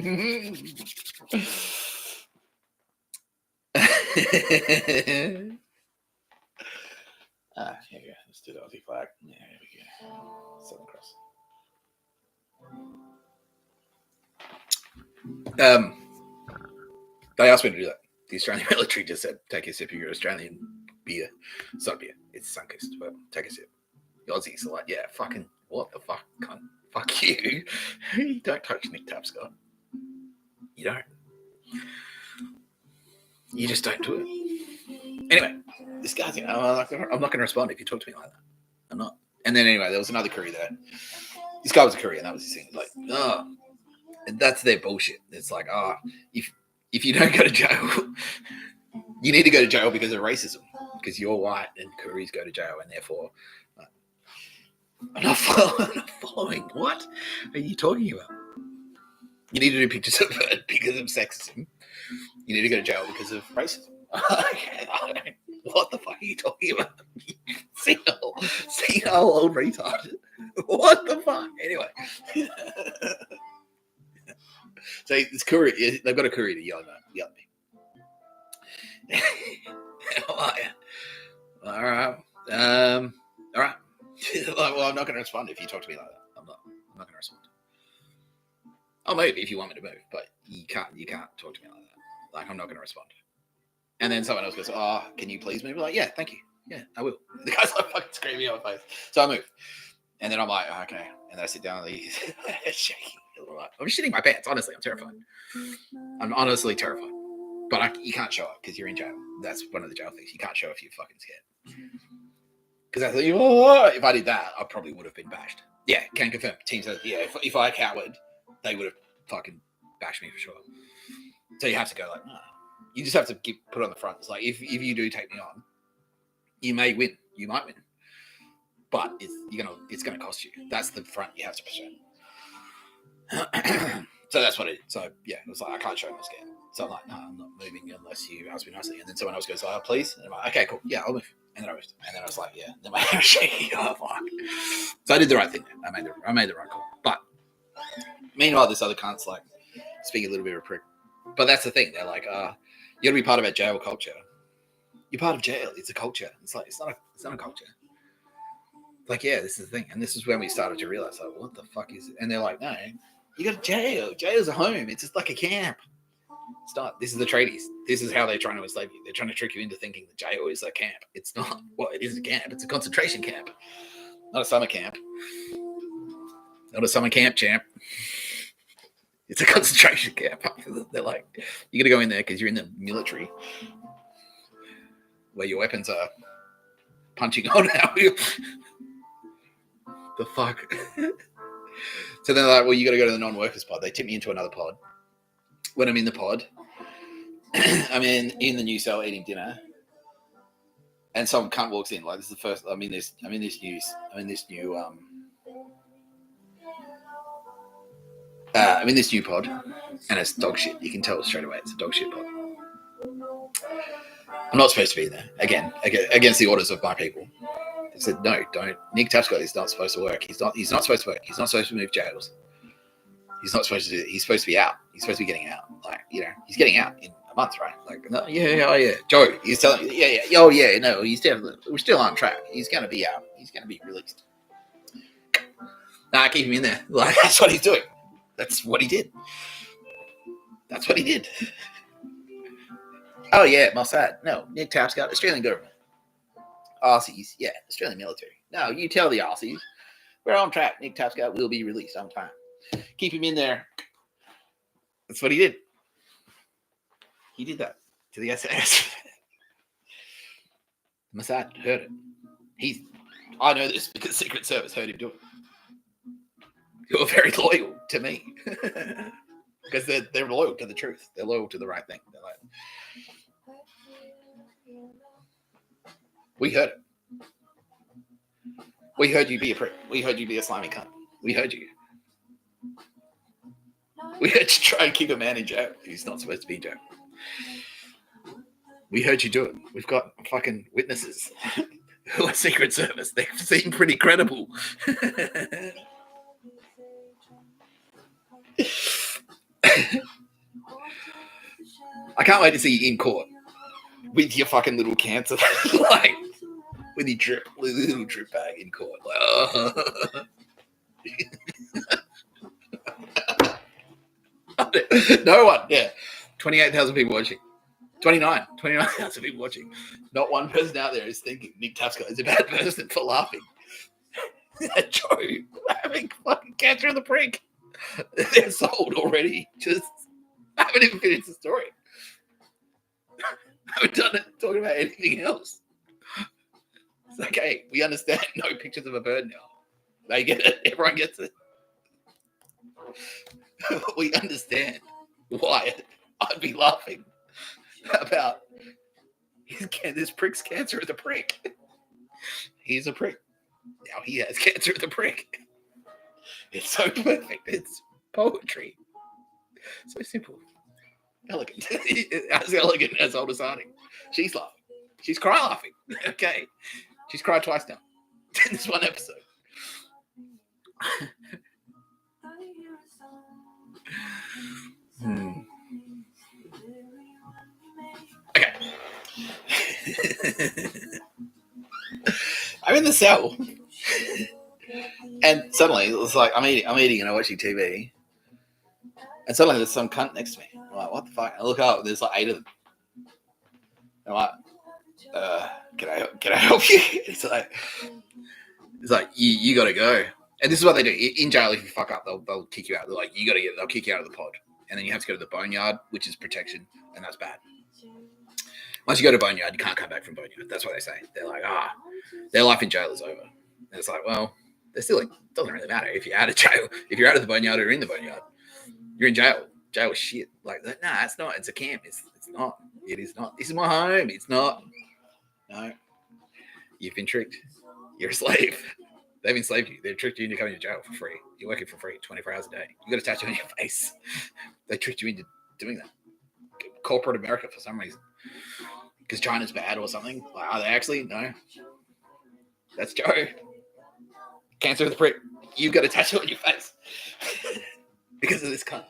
go. Let's do the Aussie flag. Yeah, here we go. Southern Cross. They asked me to do that. The Australian military just said, take a sip of your Australian beer. It's not beer. It's Sunkist. Well, take a sip. The Aussies are like, yeah, fucking, what the fuck, cunt? Fuck you. You don't touch Nick Tapscott. You don't. You just don't do it. Anyway, this guy's, I'm not going to respond if you talk to me like that. I'm not. And then anyway, there was another courier there. This guy was a courier, and that was his thing. Like, and that's their bullshit. It's like, if if you don't go to jail, you need to go to jail because of racism, because you're white and Koreans go to jail, and therefore I'm not following. What are you talking about? You need to do pictures of it because of sexism. You need to go to jail because of racism. What the fuck are you talking about? Senile old retard. What the fuck? Anyway. So this courier, they've got a courier to yell at me. All right. All right. Well, I'm not going to respond if you talk to me like that. I'm not going to respond. I'll move if you want me to move, but you can't talk to me like that. Like, I'm not going to respond. And then someone else goes, "Oh, can you please move?" I'm like, "Yeah, thank you. Yeah, I will." The guy's like fucking screaming in my face. So I move. And then I'm like, "Okay." And then I sit down and he's shaking. I'm shitting my pants. Honestly, I'm terrified. I'm honestly terrified. But you can't show up because you're in jail. That's one of the jail things. You can't show if you're fucking scared. Because I thought, oh, if I did that, I probably would have been bashed. Yeah, can confirm. Team says, yeah, if I cowered, they would have fucking bashed me for sure. So you have to go like, no. You just have to put on the front. It's like, if you do take me on, you may win. You might win. But it's gonna cost you. That's the front you have to present. So that's what it is. So yeah, it was like, I can't show I'm scared. So I'm like, no, I'm not moving unless you ask me nicely. And then someone else goes, "Oh, please." And I'm like, "Okay, cool. Yeah, I'll move." And then I moved. And then I was like, yeah. Then my hair was shaking. Oh, fuck. So I did the right thing. I made the right call. But meanwhile, this other cunt's like speaking a little bit of a prick. But that's the thing. They're like, you got to be part of our jail culture. You're part of jail. It's a culture. It's like, it's not a culture. Like, yeah, this is the thing. And this is when we started to realize, like, what the fuck is it? And they're like, no, you got jail. Jail's a home. It's just like a camp. It's not. This is the tradies. This is how they're trying to enslave you. They're trying to trick you into thinking the jail is a camp. It's not. Well, it is a camp. It's a concentration camp. Not a summer camp. Not a summer camp, champ. It's a concentration camp. They're like, you got to go in there because you're in the military where your weapons are punching on now. The fuck? So they're like, well, you got to go to the non-workers pod. They tip me into another pod. When I'm in the pod, I'm in the new cell eating dinner, and some cunt walks in. Like, this is the first. I'm in this new pod, and it's dog shit. You can tell straight away it's a dog shit pod. I'm not supposed to be there again against the orders of my people. They said, no, don't. Nick Tapscott is not supposed to work. He's not supposed to work. He's not supposed to move jails. He's not supposed to do it. He's supposed to be out. He's supposed to be getting out. Like, he's getting out in a month, right? Like, no, yeah. Joe, he's telling me, yeah. Oh, yeah, no, he's definitely, we're still on track. He's going to be out. He's going to be released. Nah, keep him in there. Like, that's what he's doing. That's what he did. Oh, yeah, Mossad. No, Nick Tapscott, Australian government. Aussies, yeah, Australian military. No, you tell the Aussies. We're on track. Nick Tapscott will be released on time. Keep him in there. That's what he did. He did that to the SAS. Mossad heard it. I know this because Secret Service heard him do it. You're very loyal to me. Because they're loyal to the truth. They're loyal to the right thing. They're like, we heard it. We heard you be a prick. We heard you be a slimy cunt. We heard you. We heard you try and keep a man in jail who's not supposed to be in jail. We heard you do it. We've got fucking witnesses who are Secret Service. They seem pretty credible. I can't wait to see you in court with your fucking little cancer, like with your little drip bag in court. Like, oh. No one, yeah. 28,000 people watching. 29,000 people watching. Not one person out there is thinking Nick Tapscott is a bad person for laughing. Joe having fucking cancer in the prick. They're sold already. Just I haven't even finished the story. I haven't done it talking about anything else. It's like, hey, we understand no pictures of a bird now. They get it. Everyone gets it. We understand why I'd be laughing about this prick's cancer of the prick. He's a prick. Now he has cancer of the prick. It's so perfect. It's poetry. So simple. Elegant. As elegant as Aldous Harding. She's laughing. She's cry laughing. Okay. She's cried twice now. In this one episode. Okay. I'm in the cell. And suddenly it was like I'm eating and I'm watching TV. And suddenly there's some cunt next to me. I'm like, what the fuck? I look up, there's like 8 of them. I'm like, can I help you? It's like you gotta go. And this is what they do. In jail, if you fuck up, they'll kick you out. They're like, they'll kick you out of the pod. And then you have to go to the boneyard, which is protection, and that's bad. Once you go to boneyard, you can't come back from boneyard. That's what they say. They're like, their life in jail is over. And it's like, well, they're still like, it doesn't really matter if you're out of jail. If you're out of the boneyard or in the boneyard, you're in jail. Jail is shit. Like, nah, it's not. It's a camp. It's not. It is not. This is my home. It's not. No. You've been tricked. You're a slave. They've enslaved you. They've tricked you into coming to jail for free. You're working for free 24 hours a day. You got a tattoo on your face. They tricked you into doing that. Corporate America for some reason. Because China's bad or something. Like, are they actually? No. That's Joe. Cancer of the prick. You've got a tattoo on your face. Because of this cunt.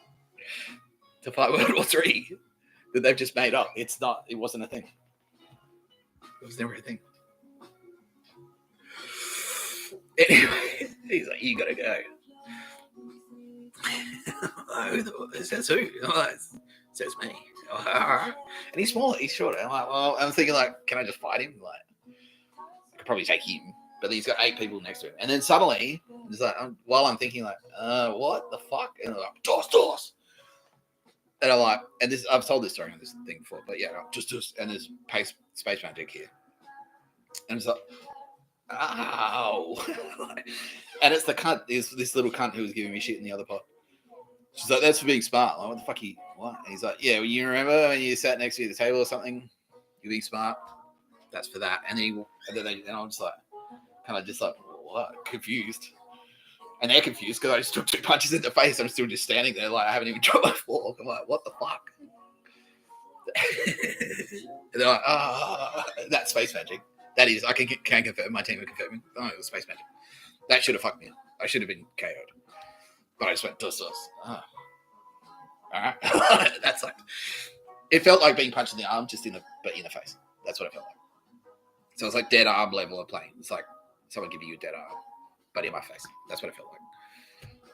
To fight World War III that they've just made up. It's not. It wasn't a thing. It was never a thing. Anyway, he's like, you gotta go. It says who? It says me. And he's smaller, he's shorter. I'm like, well, I'm thinking like, can I just fight him? Like, I could probably take him, but he's got 8 people next to him. And then suddenly, it's like, while I'm thinking like, what the fuck? And they're like, toss. And I'm like, and this, I've told this story on this thing before, but yeah, just, and there's space magic here. And it's like, ow. And it's the cunt, this little cunt who was giving me shit in the other pod. She's like, that's for being smart. Like, what the fuck what? And he's like, yeah, well, you remember when you sat next to me at the table or something? You're being smart. That's for that. And then I'm just like, kind of just like, what? Confused. And they're confused because I just took 2 punches in the face. I'm still just standing there like I haven't even dropped my fork. I'm like, what the fuck? And they're like, that's space magic. That is, I can confirm, my team are confirming. Oh, it was space magic. That should have fucked me up. I should have been KO'd. But I just went, dos. All right. That's like, it felt like being punched in the arm, just in the face. That's what it felt like. So it's like dead arm level of playing. It's like someone giving you a dead arm, but in my face. That's what it felt like.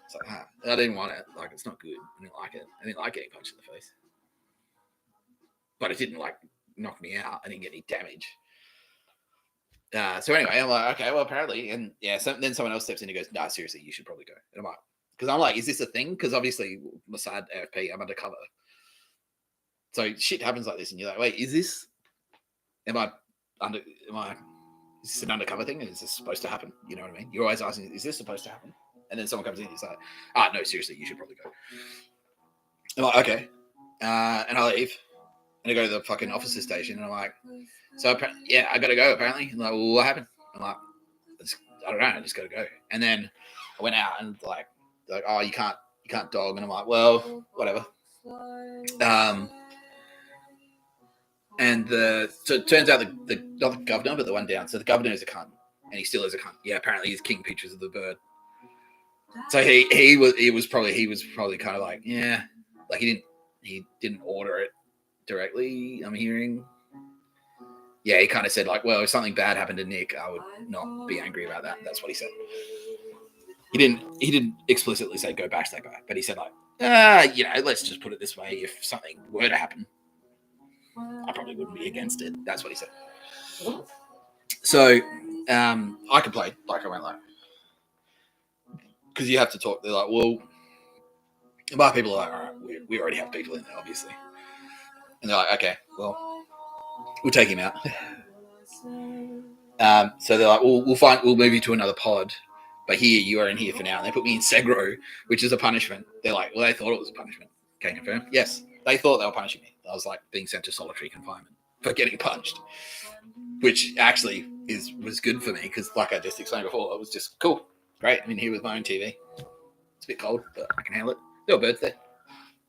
It's like, I didn't want it. Like, it's not good. I didn't like it. I didn't like getting punched in the face. But it didn't like knock me out. I didn't get any damage. So anyway, I'm like, okay, well, apparently, and yeah, then someone else steps in and goes, nah, seriously, you should probably go. And I'm like, because I'm like, is this a thing? Because obviously, Mossad, AFP, I'm undercover. So shit happens like this, and you're like, wait, is this? Is this an undercover thing? Is this supposed to happen? You know what I mean? You're always asking, is this supposed to happen? And then someone comes in and he's like, no, seriously, you should probably go. I'm like, okay. And I leave. And I go to the fucking officer station, and I'm like, so yeah, I gotta go apparently. And like, well, what happened? I'm like, I don't know, I just gotta go. And then I went out and like, oh, you can't dog. And I'm like, well, whatever. And so it turns out the not the governor, but the one down. So the governor is a cunt, and he still is a cunt. Yeah, apparently he's king pictures of the bird. So he was probably kind of like, yeah, like he didn't order it directly. I'm hearing. Yeah, he kind of said like, well, if something bad happened to Nick, I would not be angry about that. That's what he said. He didn't explicitly say go bash that guy, but he said like, let's just put it this way: if something were to happen, I probably wouldn't be against it. That's what he said. So I complained, like I went like, because you have to talk. They're like, well, my people are like, all right, we already have people in there, obviously, and they're like, okay, well, we'll take him out. So they're like, we'll move you to another pod, but here you are in here for now. And they put me in Segro, which is a punishment. They're like, well, they thought it was a punishment. Can you confirm? Yes. They thought they were punishing me. I was like being sent to solitary confinement for getting punched, which actually was good for me because, like I just explained before, it was just cool, great. I'm in here with my own TV. It's a bit cold, but I can handle it. There were birds there.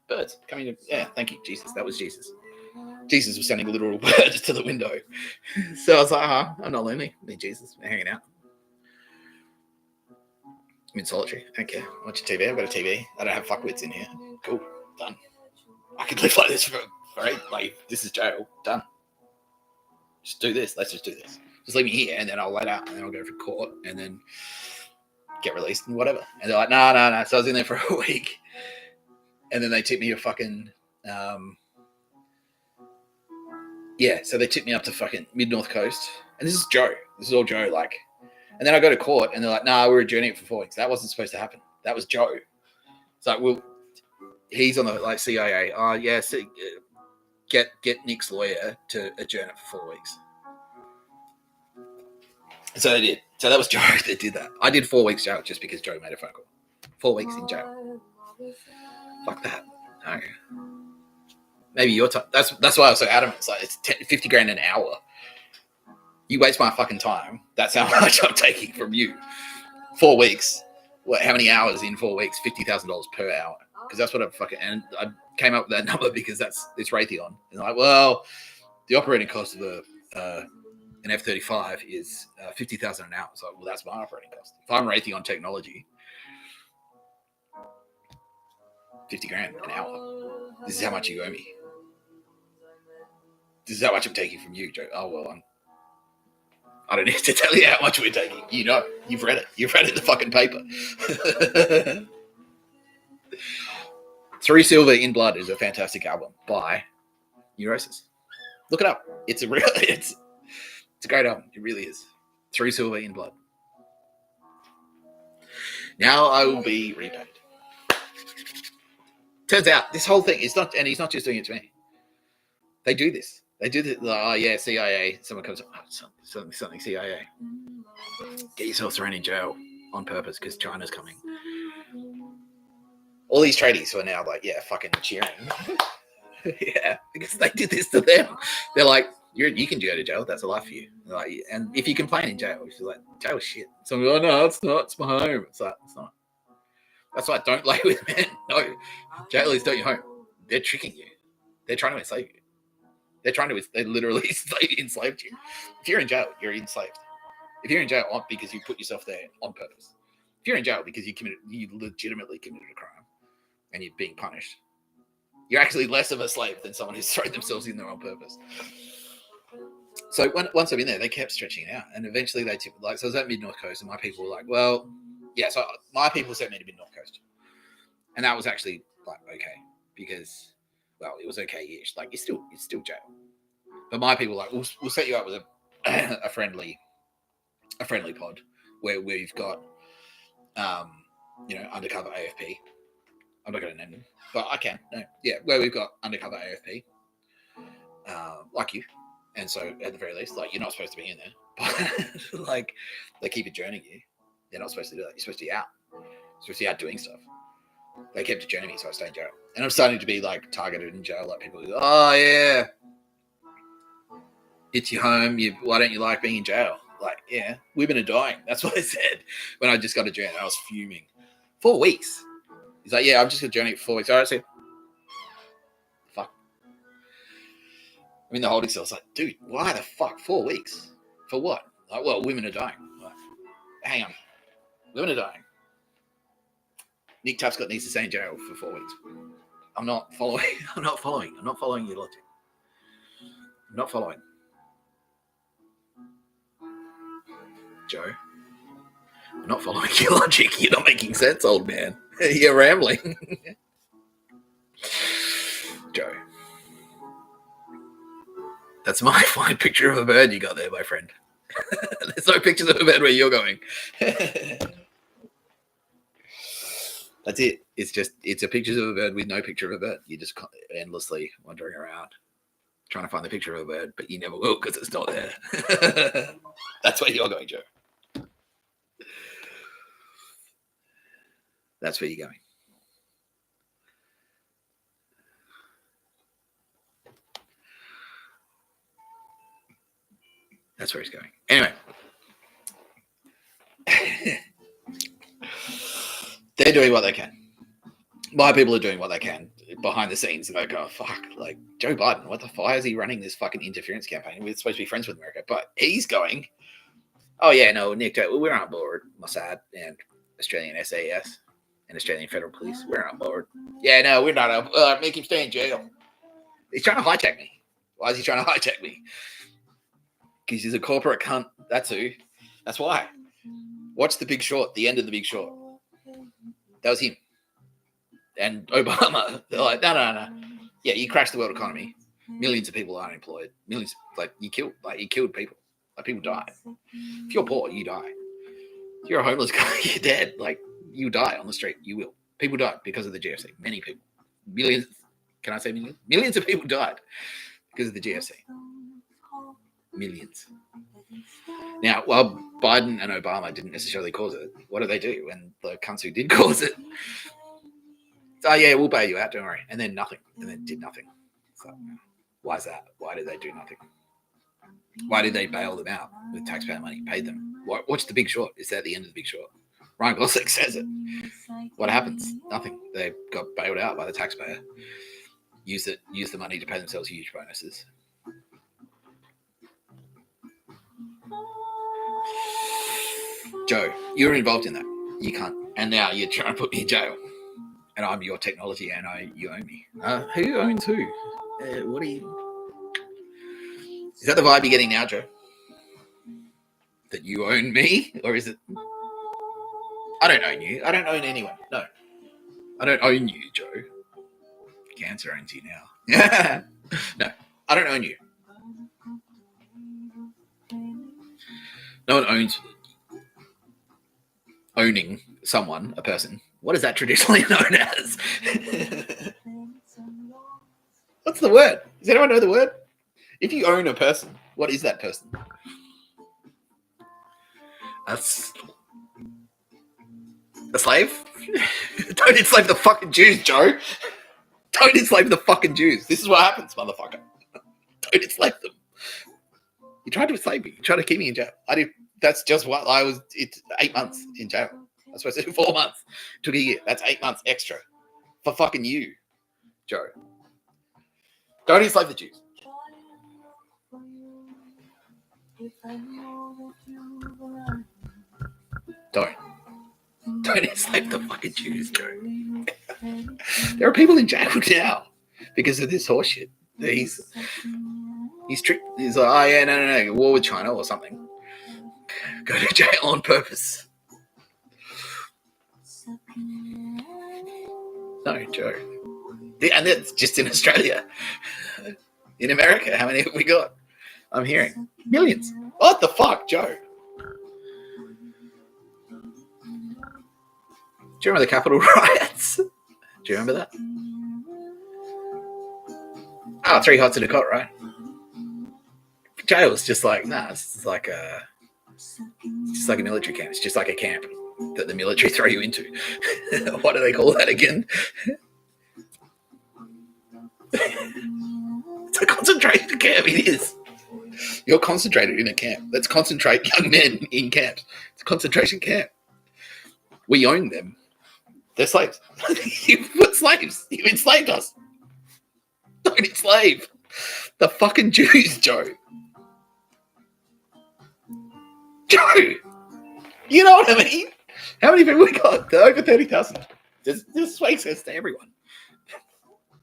Birds coming in. Yeah, thank you, Jesus. That was Jesus. Jesus was sending literal birds to the window. So I was like, I'm not lonely. Me and Jesus, we're hanging out. I'm in solitary. I don't care. I watch TV. I've got a TV. I don't have fuckwits in here. Cool. Done. I could live like this for like, this is jail. Done. Just do this. Let's just do this. Just leave me here, and then I'll let out, and then I'll go for court, and then get released and whatever. And they're like, no. So I was in there for a week, and then they tipped me a fucking, so they tipped me up to fucking mid-North Coast. And this is Joe. This is all Joe, like. And then I go to court, and they're like, we're adjourning it for 4 weeks. That wasn't supposed to happen. That was Joe. It's like, well, he's on the, like, CIA. Get Nick's lawyer to adjourn it for 4 weeks. And so they did. So that was Joe that did that. I did 4 weeks jail just because Joe made a phone call. 4 weeks in jail. Fuck that. No. Maybe your time. That's why I was so adamant. It's like, it's 50 grand an hour. You waste my fucking time. That's how much I'm taking from you. 4 weeks. What? How many hours in 4 weeks? $50,000 per hour. Because that's what I fucking. And I came up with that number because it's Raytheon. And like, well, the operating cost of an F-35 is $50,000 an hour. So, well, that's my operating cost. If I'm Raytheon Technology, 50 grand an hour. This is how much you owe me. This is how much I'm taking from you, Joe. Oh, well, I don't need to tell you how much we're taking. You know, you've read it. You've read it in the fucking paper. 3 Silver in Blood is a fantastic album by Neurosis. Look it up. It's a great album. It really is. 3 Silver in Blood. Now I will be repaid. Turns out this whole thing is not, and he's not just doing it to me. They do this. They do this. Oh, yeah, CIA. Someone comes up, something CIA. Get yourself thrown in jail on purpose because China's coming. All these tradies who are now like, fucking cheering. Yeah, because they did this to them. They're like, you can go to jail. That's a life for you. Like, and if you complain in jail, you're like, jail is shit. So I'm like, no, it's not. It's my home. It's like, it's not. That's why don't lay with men. No, jail is not your home. They're tricking you. They're trying to enslave you. They literally enslaved you. If you're in jail, you're enslaved. If you're in jail because you put yourself there on purpose. If you're in jail because you legitimately committed a crime and you're being punished, you're actually less of a slave than someone who's thrown themselves in there on purpose. So once I'm in there, they kept stretching it out, and eventually they tipped. Like, so I was at Mid-North Coast, and my people were like, "Well, yeah." So my people sent me to Mid-North Coast, and that was actually like okay because, well, it was okay-ish. Like it's still jail, but my people were like, "We'll set you up with a friendly pod where we've got, undercover AFP. I'm not going to name them, but I can. No, yeah, where we've got undercover AFP, like you." And so, at the very least, like, you're not supposed to be in there. But, like, they keep adjourning you. They're not supposed to do that. You're supposed to be out. You're supposed to be out doing stuff. They kept adjourning me, so I stayed in jail. And I'm starting to be, like, targeted in jail. Like, people go, oh, yeah. It's your home. Why don't you like being in jail? Like, yeah, women are dying. That's what I said when I just got adjourned. I was fuming. 4 weeks. He's like, yeah, I'm just adjourning for 4 weeks. All right, so fuck. I'm in the holding cell. I was like, dude, why the fuck 4 weeks? For what? Like, well, women are dying. Like, hang on. Women are dying. Nick Tapscott needs to stay in jail for 4 weeks. I'm not following your logic. I'm not following. Joe, I'm not following your logic. You're not making sense, old man. You're rambling. Joe. That's my fine picture of a bird you got there, my friend. There's no pictures of a bird where you're going. That's it. It's a picture of a bird with no picture of a bird. You're just endlessly wandering around trying to find the picture of a bird, but you never will because it's not there. That's where you're going, Joe. That's where you're going. That's where he's going. Anyway. They're doing what they can. My people are doing what they can behind the scenes. Like, oh, fuck. Like, Joe Biden, what the fuck? Why is he running this fucking interference campaign? We're supposed to be friends with America. But he's going, oh, yeah, no, Nick, we're on board. Mossad and Australian SAS and Australian Federal Police. We're on board. Yeah, no, we're not. Make him stay in jail. He's trying to hijack me. Why is he trying to hijack me? Because he's a corporate cunt. That's who. That's why. Watch The Big Short, the end of The Big Short. That was him. And Obama, they're like, no. Yeah, you crashed the world economy. Millions of people are unemployed. Millions, you killed people. Like, people died. If you're poor, you die. If you're a homeless guy, you're dead. Like, you die on the street. You will. People died because of the GFC. Many people. Millions. Can I say millions? Millions of people died because of the GFC. Millions. Now, while Biden and Obama didn't necessarily cause it, what did they do? And the cunts who did cause it, oh yeah, we'll bail you out, don't worry. And then nothing. And then did nothing. So, why is that? Why did they do nothing? Why did they bail them out with taxpayer money? Paid them. Watch The Big Short. It's at the end of The Big Short. Ryan Gosling says it. What happens? Nothing. They got bailed out by the taxpayer. Use the money to pay themselves huge bonuses. Joe, you're involved in that. You can't. And now you're trying to put me in jail. And I'm your technology and you own me. Who owns who? What are you... Is that the vibe you're getting now, Joe? That you own me? Or is it... I don't own you. I don't own anyone. No. I don't own you, Joe. Cancer owns you now. No. I don't own you. No one owns... Owning someone, a person. What is that traditionally known as? What's the word? Does anyone know the word? If you own a person, what is that person? A slave? Don't enslave the fucking Jews, Joe. Don't enslave the fucking Jews. This is what happens, motherfucker. Don't enslave them. You tried to enslave me. You tried to keep me in jail. I did. That's just what I was. It's 8 months in jail. I was supposed to do 4 months. Took a year. That's 8 months extra for fucking you, Joe. Don't enslave the Jews. Don't enslave the fucking Jews, Joe. There are people in jail now because of this horseshit. He's tricked. He's like, oh yeah, no, war with China or something. Go to jail on purpose. No, Joe. And that's just in Australia. In America, how many have we got? I'm hearing millions. What the fuck, Joe? Do you remember the Capitol riots? Do you remember that? Oh, 3 hots in a cot, right? Jail is just like, it's just like a military camp. It's just like a camp that the military throw you into. What do they call that again? It's a concentration camp. It is. You're concentrated in a camp. Let's concentrate young men in camps. It's a concentration camp. We own them. They're slaves. You put slaves. You enslaved us. Don't enslave the fucking Jews, Joe. Joe, you know what I mean? How many people we got? Over 30,000. This makes sense to everyone.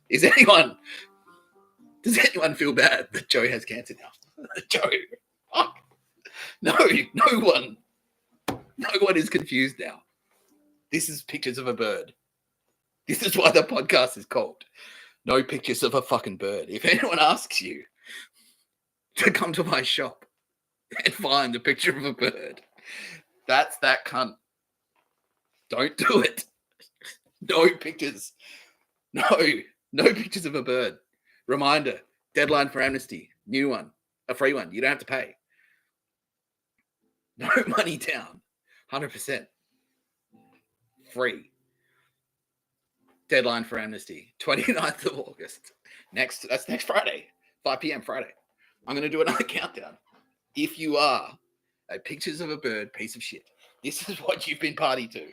Does anyone feel bad that Joe has cancer now? Joe, fuck. No one is confused now. This is pictures of a bird. This is why the podcast is called No Pictures of a Fucking Bird. If anyone asks you to come to my shop and find a picture of a bird, that's that cunt. Don't do it. No pictures. No pictures of a bird. Reminder, deadline for amnesty. New one. A free one. You don't have to pay. No money down. 100%. Free. Deadline for amnesty. 29th of August. That's next Friday. 5 p.m. Friday. I'm going to do another countdown. If you are a pictures of a bird piece of shit, this is what you've been party to.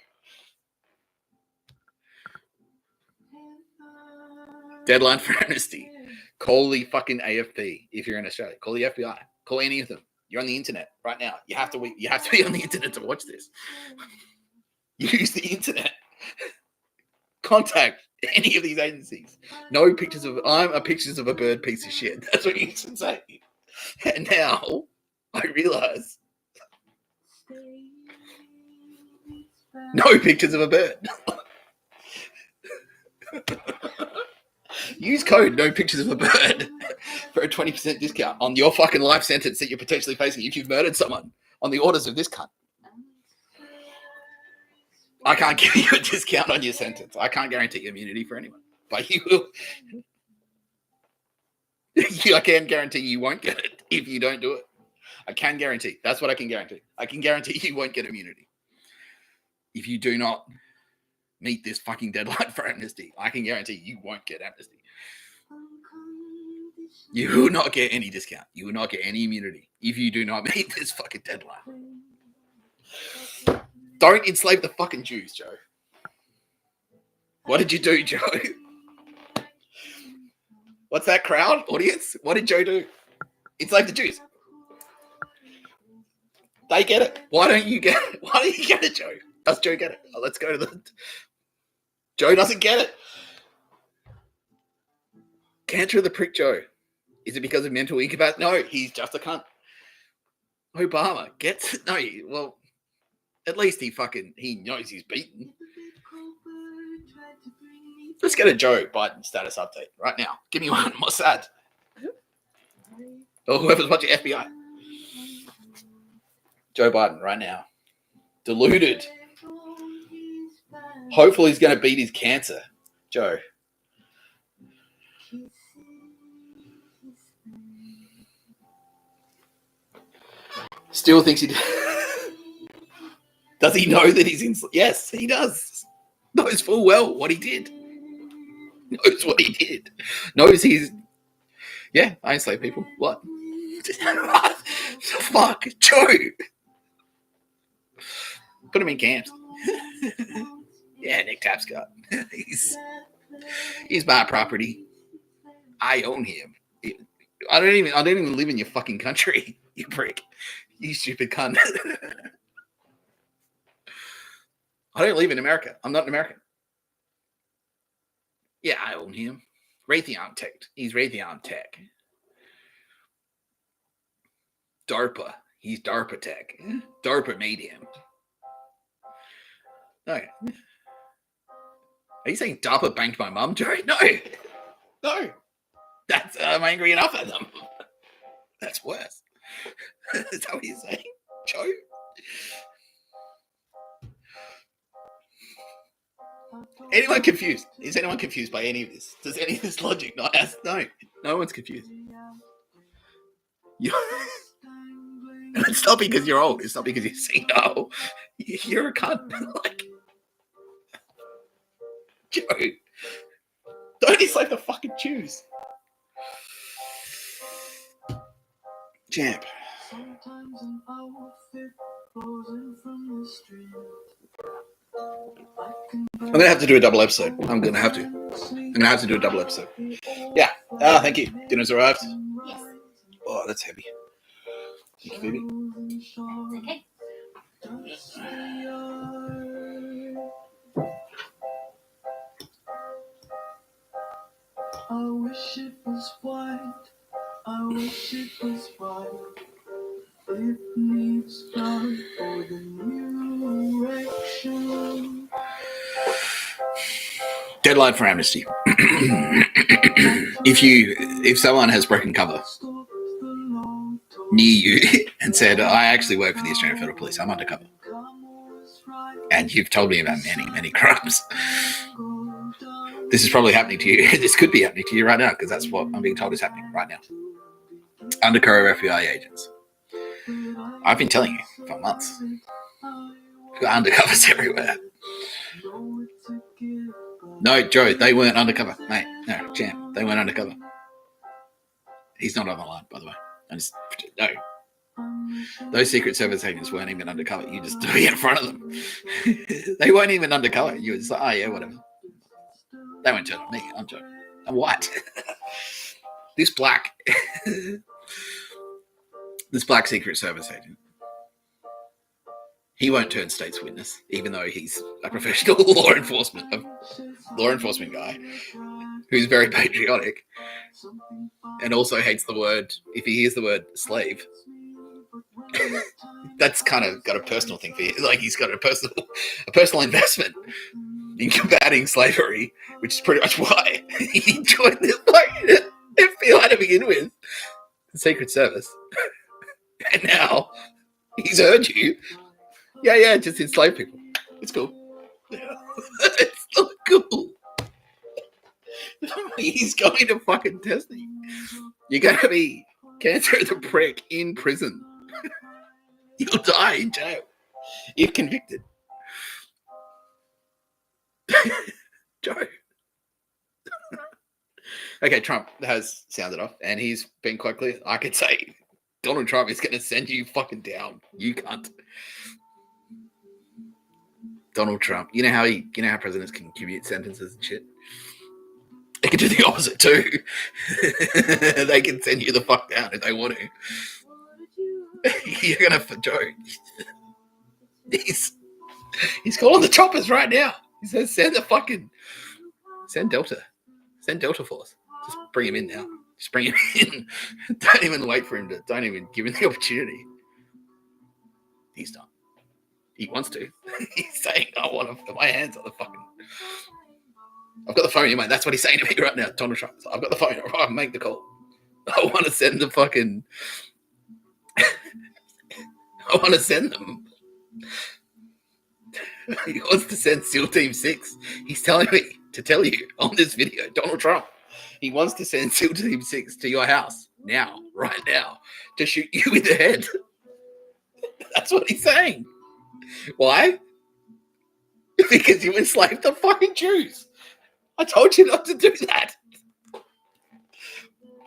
Deadline for amnesty. Call the fucking AFP if you're in Australia. Call the FBI. Call any of them. You're on the internet right now. You have to be on the internet to watch this. Use the internet. Contact any of these agencies. No pictures of I'm a pictures of a bird piece of shit. That's what you should say. And now I realize no pictures of a bird. Use code no pictures of a bird for a 20% discount on your fucking life sentence that you're potentially facing if you've murdered someone on the orders of this cunt. I can't give you a discount on your sentence. I can't guarantee immunity for anyone. But you will. I can guarantee you won't get it if you don't do it. I can guarantee. That's what I can guarantee. I can guarantee you won't get immunity if you do not meet this fucking deadline for amnesty. I can guarantee you won't get amnesty. You will not get any discount. You will not get any immunity if you do not meet this fucking deadline. Don't enslave the fucking Jews, Joe. What did you do, Joe? What's that crowd audience? What did Joe do? Enslave the Jews. They get it. Why don't you get it? Why don't you get it, Joe? Does Joe get it? Oh, let's go to the... Joe doesn't get it. Cancer the prick Joe. Is it because of mental incapacity? No, he's just a cunt. Obama gets it. No, well, at least he knows he's beaten. Let's get a Joe Biden status update right now. Give me one. Mossad. Or whoever's watching FBI. Joe Biden right now. Deluded. Hopefully he's going to beat his cancer. Joe. Still thinks he does he know that he's in? Yes, he does. Knows full well what he did. Knows what he did. Knows he's... Yeah, I enslave people. What? Fuck, Joe. Put him in camps. Yeah, Nick Tapscott. He's my property. I own him. I don't even live in your fucking country, you prick. You stupid cunt. I don't live in America. I'm not an American. Yeah, I own him. Raytheon Tech. He's Raytheon Tech. DARPA. He's DARPA Tech. DARPA made him. No. Are you saying DARPA banked my mum, Joey? No. No. That's I'm angry enough at them. That's worse. Is that what you're saying, Joe? Anyone confused? Is anyone confused by any of this? Does any of this logic not ask? No one's confused. And it's not because you're old. It's not because you're saying no. You're a cunt. Like, Joe, don't enslave the fucking Jews. Champ. I'm gonna have to do a double episode. I'm gonna have to do a double episode. Yeah. Thank you. Dinner's arrived. Yes. Oh, that's heavy. Thank you, baby. It's okay. I wish it was white. I wish it was white. It needs blood for the new erection. Deadline for amnesty. If someone has broken cover near you and said, I actually work for the Australian Federal Police, I'm undercover, and you've told me about many, many crimes, this is probably happening to you. This could be happening to you right now, because that's what I'm being told is happening right now. Undercover FBI agents. I've been telling you for months. We've got undercovers everywhere. No, Joe, they weren't undercover, mate. No, champ, they weren't undercover. He's not on the line, by the way. No. Those Secret Service agents weren't even undercover. You just do it in front of them. They weren't even undercover. You were just like, oh yeah, whatever. They won't turn on me. I'm joking. I'm white. This black Secret Service agent, he won't turn state's witness, even though he's a professional law enforcement guy who's very patriotic and also hates the word, if he hears the word slave, that's kind of got a personal thing for you. Like he's got a personal investment in combating slavery, which is pretty much why he joined the FBI to begin with, the Secret Service. And now he's heard you. Yeah, just enslave people. It's cool. It's not cool. He's going to fucking test you. You're going to be cancer of the prick in prison. You'll die in jail if convicted. Joe. Okay, Trump has sounded off, and he's been quite clear. I could say Donald Trump is going to send you fucking down. You cunt. Donald Trump. You know how presidents can commute sentences and shit? They can do the opposite too. They can send you the fuck down if they want to. You're gonna, Joe. He's calling the choppers right now. He says send Delta Force. Just bring him in now. Just bring him in. Don't even wait for him to. Don't even give him the opportunity. He's done. He wants to. He's saying, I want to put my hands on the fucking. I've got the phone in my. That's what he's saying to me right now, Donald Trump. So I've got the phone. I'll make the call. I want to send the fucking. I want to send them. He wants to send SEAL Team 6. He's telling me to tell you on this video, Donald Trump. He wants to send SEAL Team 6 to your house now, right now, to shoot you in the head. That's what he's saying. Why? Because you enslaved the fucking Jews. I told you not to do that.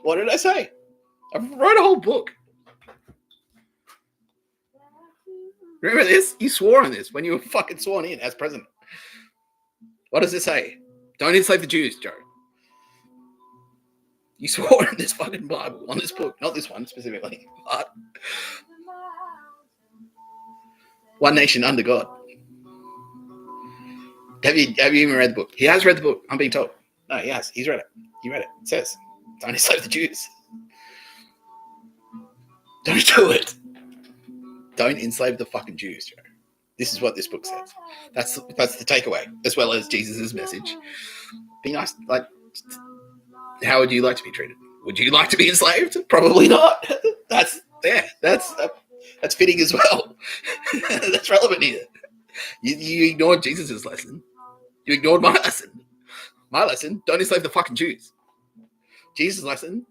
What did I say? I wrote a whole book. Remember this? You swore on this when you were fucking sworn in as president. What does it say? Don't enslave the Jews, Joe. You swore in this fucking Bible, on this book, not this one specifically, but one nation under God. Have you even read the book? He has read the book, I'm being told. No, he has. He's read it. He read it. It says, don't enslave the Jews. Don't do it. Don't enslave the fucking Jews, Joe. This is what this book says. That's the takeaway, as well as Jesus' message. Be nice. Like, how would you like to be treated? Would you like to be enslaved? Probably not. That's fitting as well. That's relevant here. You ignored Jesus' lesson. You ignored my lesson. My lesson, don't enslave the fucking Jews. Jesus' lesson,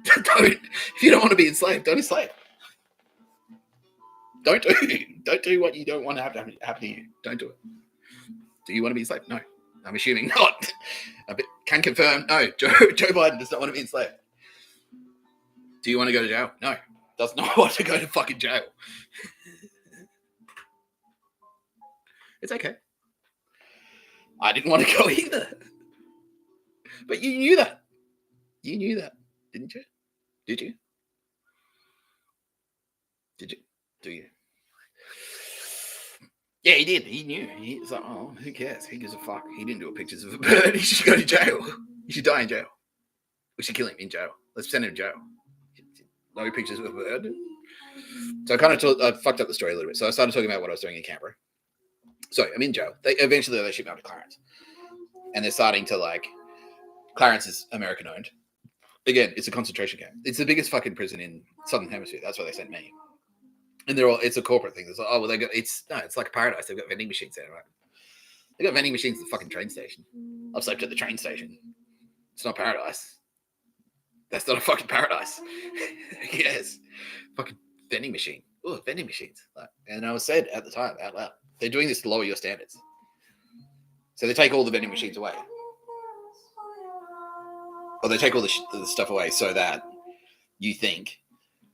if you don't want to be enslaved, don't enslave. Don't do what you don't want to happen to you. Don't do it. Do you want to be enslaved? No. I'm assuming not. Can confirm, no. Joe Biden does not want to be enslaved. Do you want to go to jail? No. Does not want to go to fucking jail. It's okay. I didn't want to go either. But you knew that. You knew that, didn't you? Did you? Did you? Do you? Yeah, he did. He knew. He was like, oh, who cares? Who gives a fuck? He didn't do pictures of a bird. He should go to jail. He should die in jail. We should kill him in jail. Let's send him to jail. No pictures of a bird. So I fucked up the story a little bit. So I started talking about what I was doing in Canberra. So I'm in jail. They ship me out to Clarence. And they're starting to Clarence is American owned. Again, it's a concentration camp. It's the biggest fucking prison in Southern Hemisphere. That's why they sent me. And it's a corporate thing. It's like, it's like a paradise. They've got vending machines there, right? They've got vending machines at the fucking train station. I've slept at the train station. It's not paradise. That's not a fucking paradise. Yes. Fucking vending machine. Oh, vending machines. And I was said at the time out loud, they're doing this to lower your standards. So they take all the vending machines away. Or they take all the stuff away so that you think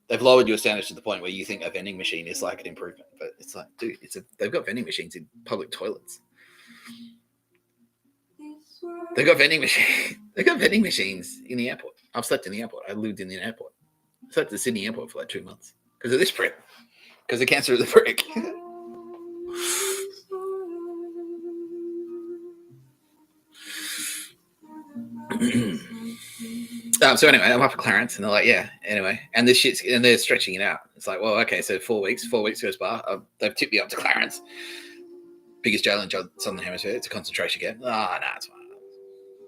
they've lowered your standards to the point where you think a vending machine is like an improvement. But it's like, dude, they've got vending machines in public toilets. They've got vending machines in the airport. I've slept in the airport. I lived in the airport. I slept at the Sydney airport for like 2 months because of this prick. Because of cancer of the prick. So anyway, I'm up at Clarence, and they're like, yeah, anyway. And this shit's, and they're stretching it out. It's like, well, okay, so 4 weeks goes by. They've tipped me up to Clarence. Biggest jail in Southern Hemisphere. It's a concentration camp. Nah, it's fine.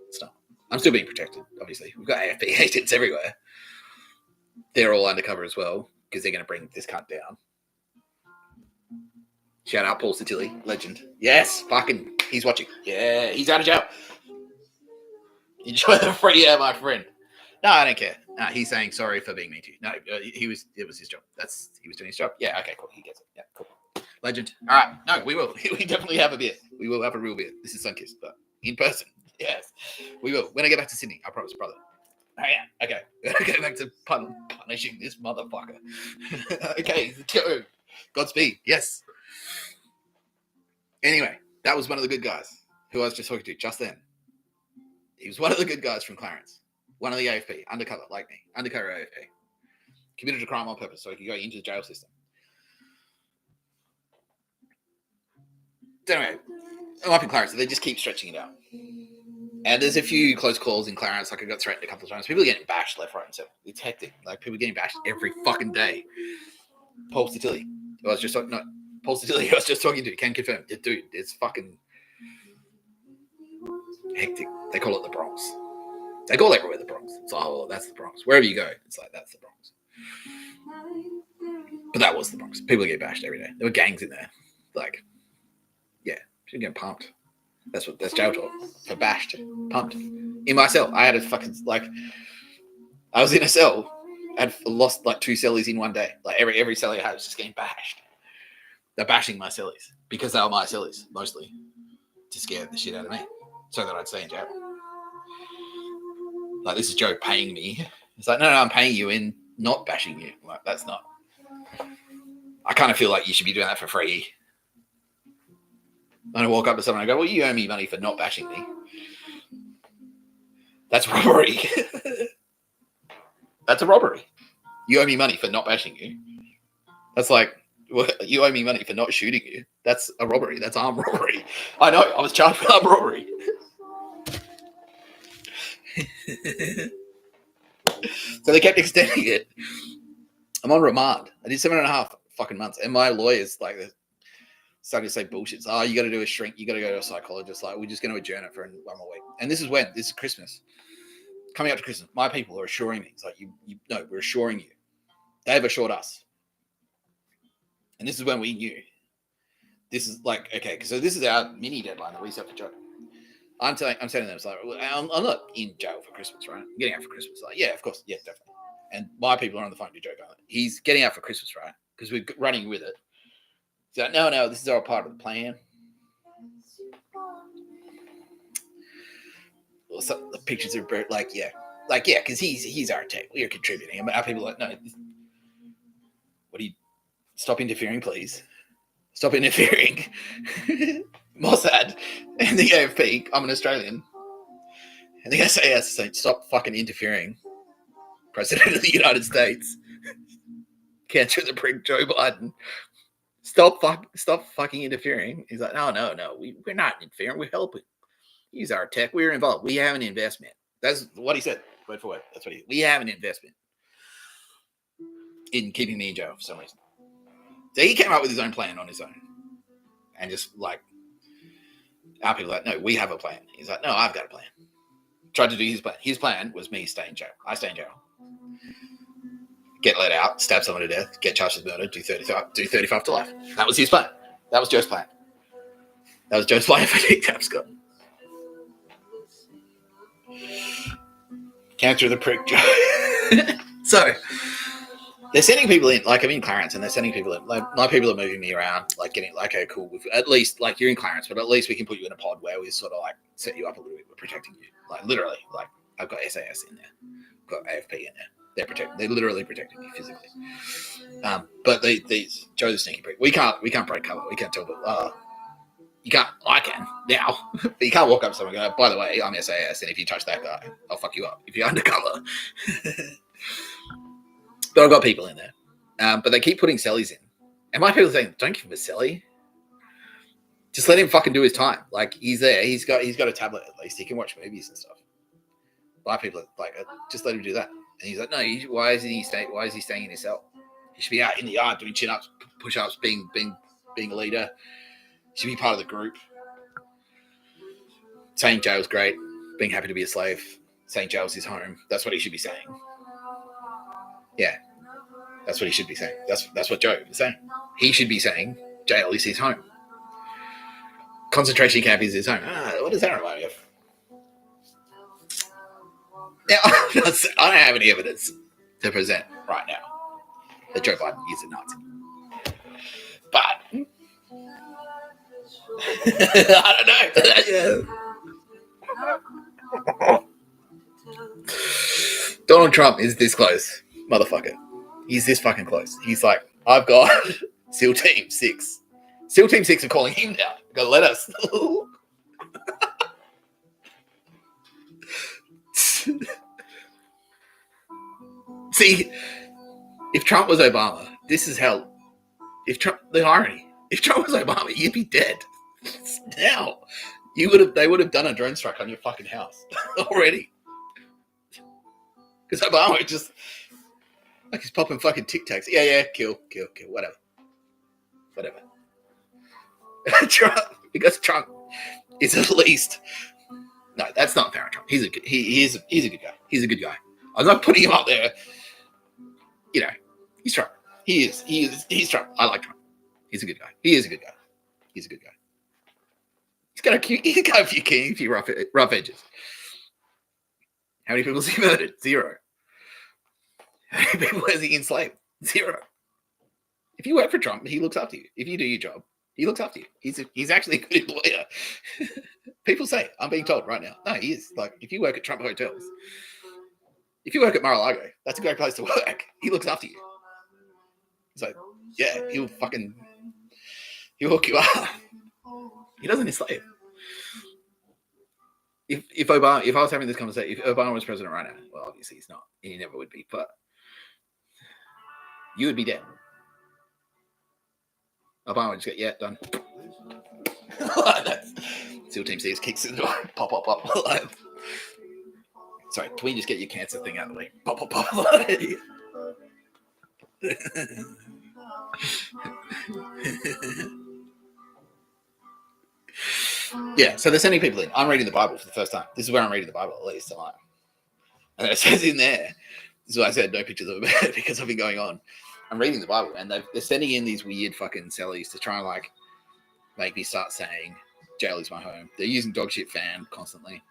It's not. I'm still being protected, obviously. We've got AFP agents everywhere. They're all undercover as well, because they're going to bring this cunt down. Shout out Paul Satilli, legend. Yes, fucking, he's watching. Yeah, he's out of jail. Enjoy the free air, my friend. No, I don't care. No, he's saying sorry for being mean to you. No, it was his job. He was doing his job. Yeah, okay, cool. He gets it. Yeah, cool. Legend. All right. No, we will. We definitely have a beer. We will have a real beer. This is Sunkiss, but in person. Yes, we will. When I get back to Sydney, I promise, brother. Oh, yeah. Okay. Go back to punishing this motherfucker. Okay, go. Godspeed. Yes. Anyway, that was one of the good guys who I was just talking to just then. He was one of the good guys from Clarence. One of the AFP, undercover, like me. Undercover AFP. Committed a crime on purpose so he could go into the jail system. So anyway, I'm up in Clarence, so they just keep stretching it out. And there's a few close calls in Clarence. Like I got threatened a couple of times. People are getting bashed left, right, and center. It's hectic. Like people are getting bashed every fucking day. Paul Satilli, I was just talking to, can confirm. Dude, it's fucking hectic. They call it the Bronx. They call everywhere the Bronx. It's like, oh, that's the Bronx. Wherever you go, it's like, that's the Bronx. But that was the Bronx. People get bashed every day. There were gangs in there. Like, yeah, should get pumped. That's jail talk. For bashed, pumped. In my cell, I had a fucking, like, I was in a cell. I'd lost like 2 cellies in one day. Like every cellie I had was just getting bashed. They're bashing my cellies because they were my cellies, mostly, to scare the shit out of me so that I'd stay in jail. Like, this is Joe paying me. It's like, no, I'm paying you in not bashing you. Like, that's not. I kind of feel like you should be doing that for free. And I walk up to someone and I go, well, you owe me money for not bashing me. That's robbery. That's a robbery. You owe me money for not bashing you. That's like, well, you owe me money for not shooting you. That's a robbery. That's armed robbery. I know. I was charged with armed robbery. So they kept extending it. I'm on remand. I did 7.5 fucking months. And my lawyer's like, starting to say bullshit. Oh, you got to do a shrink. You got to go to a psychologist. Like, we're just going to adjourn it for 1 more week. And this is when? This is Christmas. Coming up to Christmas, my people are assuring me. It's like, no, we're assuring you. They've assured us. And this is when we knew. This is like, okay, so this is our mini deadline that we set for Joe. I'm telling them, it's like, I'm not in jail for Christmas, right? I'm getting out for Christmas. Like, yeah, of course. Yeah, definitely. And my people are on the phone to Joe going, he's getting out for Christmas, right? Because we're running with it. So no, this is all part of the plan. Well, some of the pictures are like, yeah, because he's our tech. We are contributing. And our people are like, no, what do you, stop interfering, please. Stop interfering. Mossad and the AFP, I'm an Australian. And the SAS is saying, stop fucking interfering. President of the United States. Cancer the prick Joe Biden. Stop fucking interfering. He's like, no, we're not interfering. We're helping. Use our tech. We're involved. We have an investment. That's what he said. Word for word. That's what we have an investment in keeping me in jail for some reason. So he came up with his own plan on his own. And just like, our people are like, no, we have a plan. He's like, no, I've got a plan. Tried to do his plan. His plan was me stay in jail. I stay in jail. Get let out, stab someone to death, get charged with murder, do 35 to life. That was his plan. That was Joe's plan. That was Joe's plan for Dick Tapscott. Cancer the prick Joe. So, they're sending people in, like I'm in Clarence, and they're sending people in. Like, my people are moving me around, like getting, like, okay, cool. At least, like, you're in Clarence, but at least we can put you in a pod where we sort of, like, set you up a little bit. We're protecting you. Like, literally, like, I've got SAS in there. I've got AFP in there. They're literally protecting you physically. But these Joe's a sneaky prick. We can't break cover. We can't tell them. You can't. I can now, but you can't walk up to someone and go, by the way, I'm SAS, and if you touch that guy, I'll fuck you up if you're undercover. But I've got people in there, but they keep putting cellies in, and my people are saying, don't give him a celly. Just let him fucking do his time. Like, he's there. He's got a tablet at least. He can watch movies and stuff. My people are like, just let him do that. And he's like, no. Why is he staying in his cell? He should be out in the yard doing chin-ups, push-ups, being a leader. He should be part of the group. Saying jail's great. Being happy to be a slave. Saying jail's his home. That's what he should be saying. Yeah. That's what he should be saying. That's what Joe is saying. He should be saying jail is his home. Concentration camp is his home. What does that remind me of? Now, I don't have any evidence to present right now that Joe Biden is a Nazi. But I don't know. Donald Trump is this close, motherfucker. He's this fucking close. He's like, I've got SEAL Team 6. SEAL Team 6 are calling him now. Gotta let us. See, if Trump was Obama, this is how. The irony. If Trump was Obama, you'd be dead. Now, they would have done a drone strike on your fucking house already. Because Obama just, like, he's popping fucking Tic Tacs. Yeah, kill, whatever. Trump, because Trump is at least. No, that's not fair on Trump. He's a good guy. He's a good guy. I'm not putting him up there. You know, he's Trump. He's Trump. I like Trump. He's a good guy. He is a good guy. He's a good guy. He's got a few rough edges. How many people has he murdered? 0. How many people has he enslaved? 0. If you work for Trump, he looks after you. If you do your job, he looks after you. He's actually a good employer. People say, I'm being told right now. No, he is. Like, if you work at Trump hotels, if you work at Mar-a-Lago, that's a great place to work. He looks after you. He's like, yeah, he'll hook you up. He doesn't enslave. If I was having this conversation, if Obama was president right now, well, obviously he's not, and he never would be, but you would be dead. Obama would just go, yeah, done. That's SEAL Team 6 kicks in the door. Pop. Sorry, can we just get your cancer thing out of the way? Pop. Yeah, so they're sending people in. I'm reading the Bible for the first time. This is where I'm reading the Bible, at least. And it says in there, this is why I said no pictures of a bed, because I've been going on. I'm reading the Bible, and they're sending in these weird fucking cellies to try and, like, make me start saying, jail is my home. They're using dog shit fan constantly.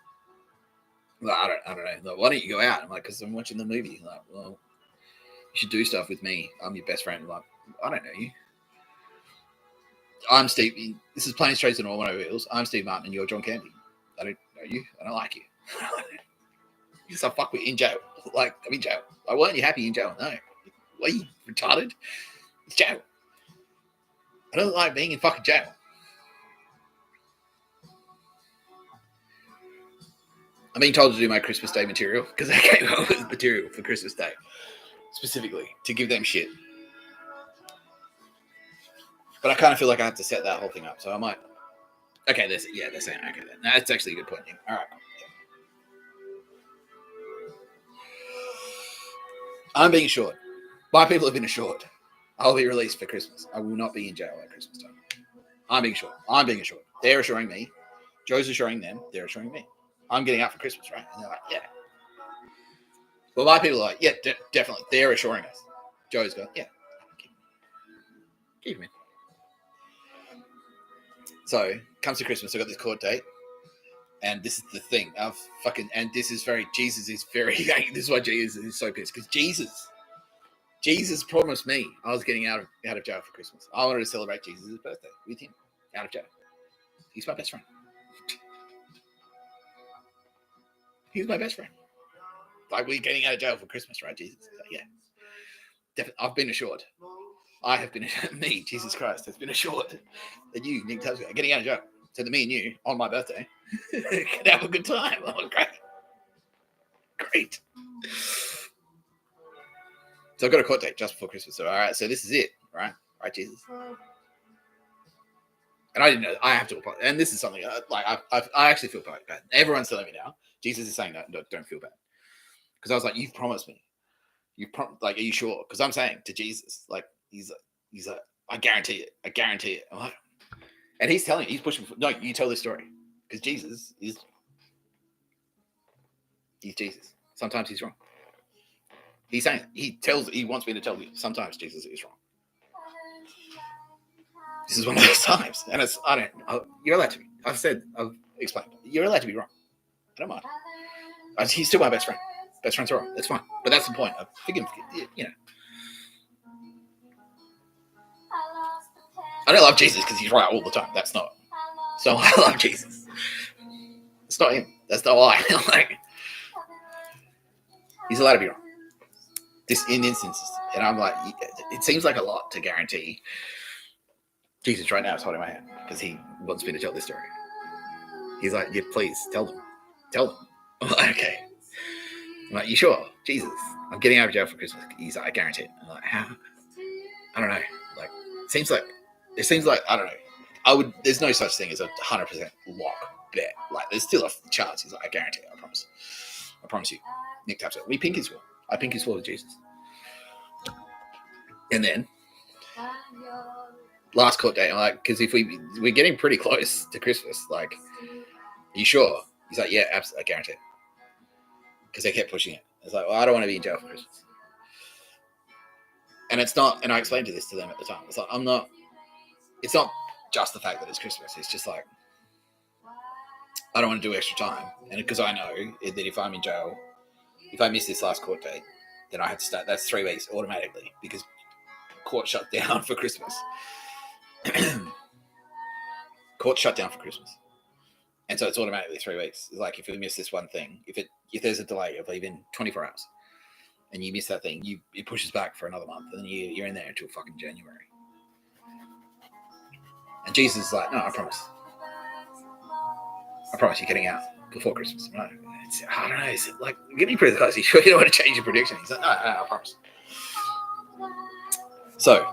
Like, I don't know. Like, why don't you go out? I'm like, because I'm watching the movie. Like, well, you should do stuff with me. I'm your best friend. I'm like, I don't know you. I'm Steve. This is Planes, Trains, and Automobiles. I'm Steve Martin, and you're John Candy. I don't know you. I don't like you. You're so fuck with in jail. Like, I'm in jail. Why weren't you happy in jail? No. Why are you retarded? It's jail. I don't like being in fucking jail. I'm being told to do my Christmas Day material because I came up with material for Christmas Day specifically to give them shit. But I kind of feel like I have to set that whole thing up, so I might. Okay, they're saying okay. Then. No, that's actually a good point. All right. I'm being assured. My people have been assured. I'll be released for Christmas. I will not be in jail at Christmas time. I'm being assured. They're assuring me. Joe's assuring them. They're assuring me. I'm getting out for Christmas, right? And they're like, yeah. Well, my people are like, yeah, definitely. They're assuring us. Joe's going, yeah. Keep him in. So, comes to Christmas. I've got this court date. And this is the thing. Jesus is why Jesus is so pissed. Because Jesus promised me I was getting out of jail for Christmas. I wanted to celebrate Jesus' birthday with him out of jail. He's my best friend. He's my best friend. like, we're getting out of jail for Christmas, right, Jesus? Like, yeah. Definitely. I've been assured. I have been, me, Jesus Christ, has been assured that you, Nick Tapscott, are getting out of jail. So that me and you, on my birthday, can have a good time. Oh, great. Great. So I've got a court date just before Christmas. So, all right, so this is it, right? Right, Jesus? And I didn't know. I have to apply. And this is something, I actually feel bad. Everyone's telling me now. Jesus is saying, no, don't feel bad. Because I was like, you've promised me. Like, are you sure? Because I'm saying to Jesus, like, he's like, I guarantee it. I guarantee it. I'm like, and he's telling me, he's pushing. No, you tell this story. Because Jesus is, he's Jesus. Sometimes he's wrong. He's saying, he wants me to tell you, sometimes Jesus is wrong. This is one of those times. And you're allowed to be. I've explained. You're allowed to be wrong. I don't mind. He's still my best friend. Best friends are wrong. That's fine. But that's the point. I forgive him, you know. I don't love Jesus because he's right all the time. That's not. So I love Jesus. It's not him. That's not why. Like, he's allowed to be wrong. This in instances. And I'm like, it seems like a lot to guarantee. Jesus right now is holding my hand because he wants me to tell this story. He's like, yeah, please tell them. Tell them. I'm like, okay. I'm like, you sure? Jesus, I'm getting out of jail for Christmas. He's like, I guarantee it. I'm like, how? I don't know. Like, it seems like, I don't know. There's no such thing as a 100% lock bet. Like, there's still a chance. He's like, I guarantee it. I promise. I promise you. Nick Tapscott. We pink his will. I pink his will with Jesus. And then, last court date, I'm like, because if we're getting pretty close to Christmas, like, are you sure? He's like, yeah, absolutely, I guarantee it. Because they kept pushing it. It's like, well, I don't want to be in jail for Christmas. And it's not, and I explained to them at the time. It's like, it's not just the fact that it's Christmas. It's just like, I don't want to do extra time. And because I know that if I'm in jail, if I miss this last court date, then I have to start, that's 3 weeks automatically because court shut down for Christmas. Court shut down for Christmas. And so it's automatically 3 weeks. It's like if we miss this one thing, if there's a delay of even 24 hours and you miss that thing, it pushes back for another month and you're in there until fucking January. And Jesus is like, no, I promise you're getting out before Christmas. No, I don't know. It's like getting pretty close. You sure you don't want to change your prediction? He's like, no, I promise. So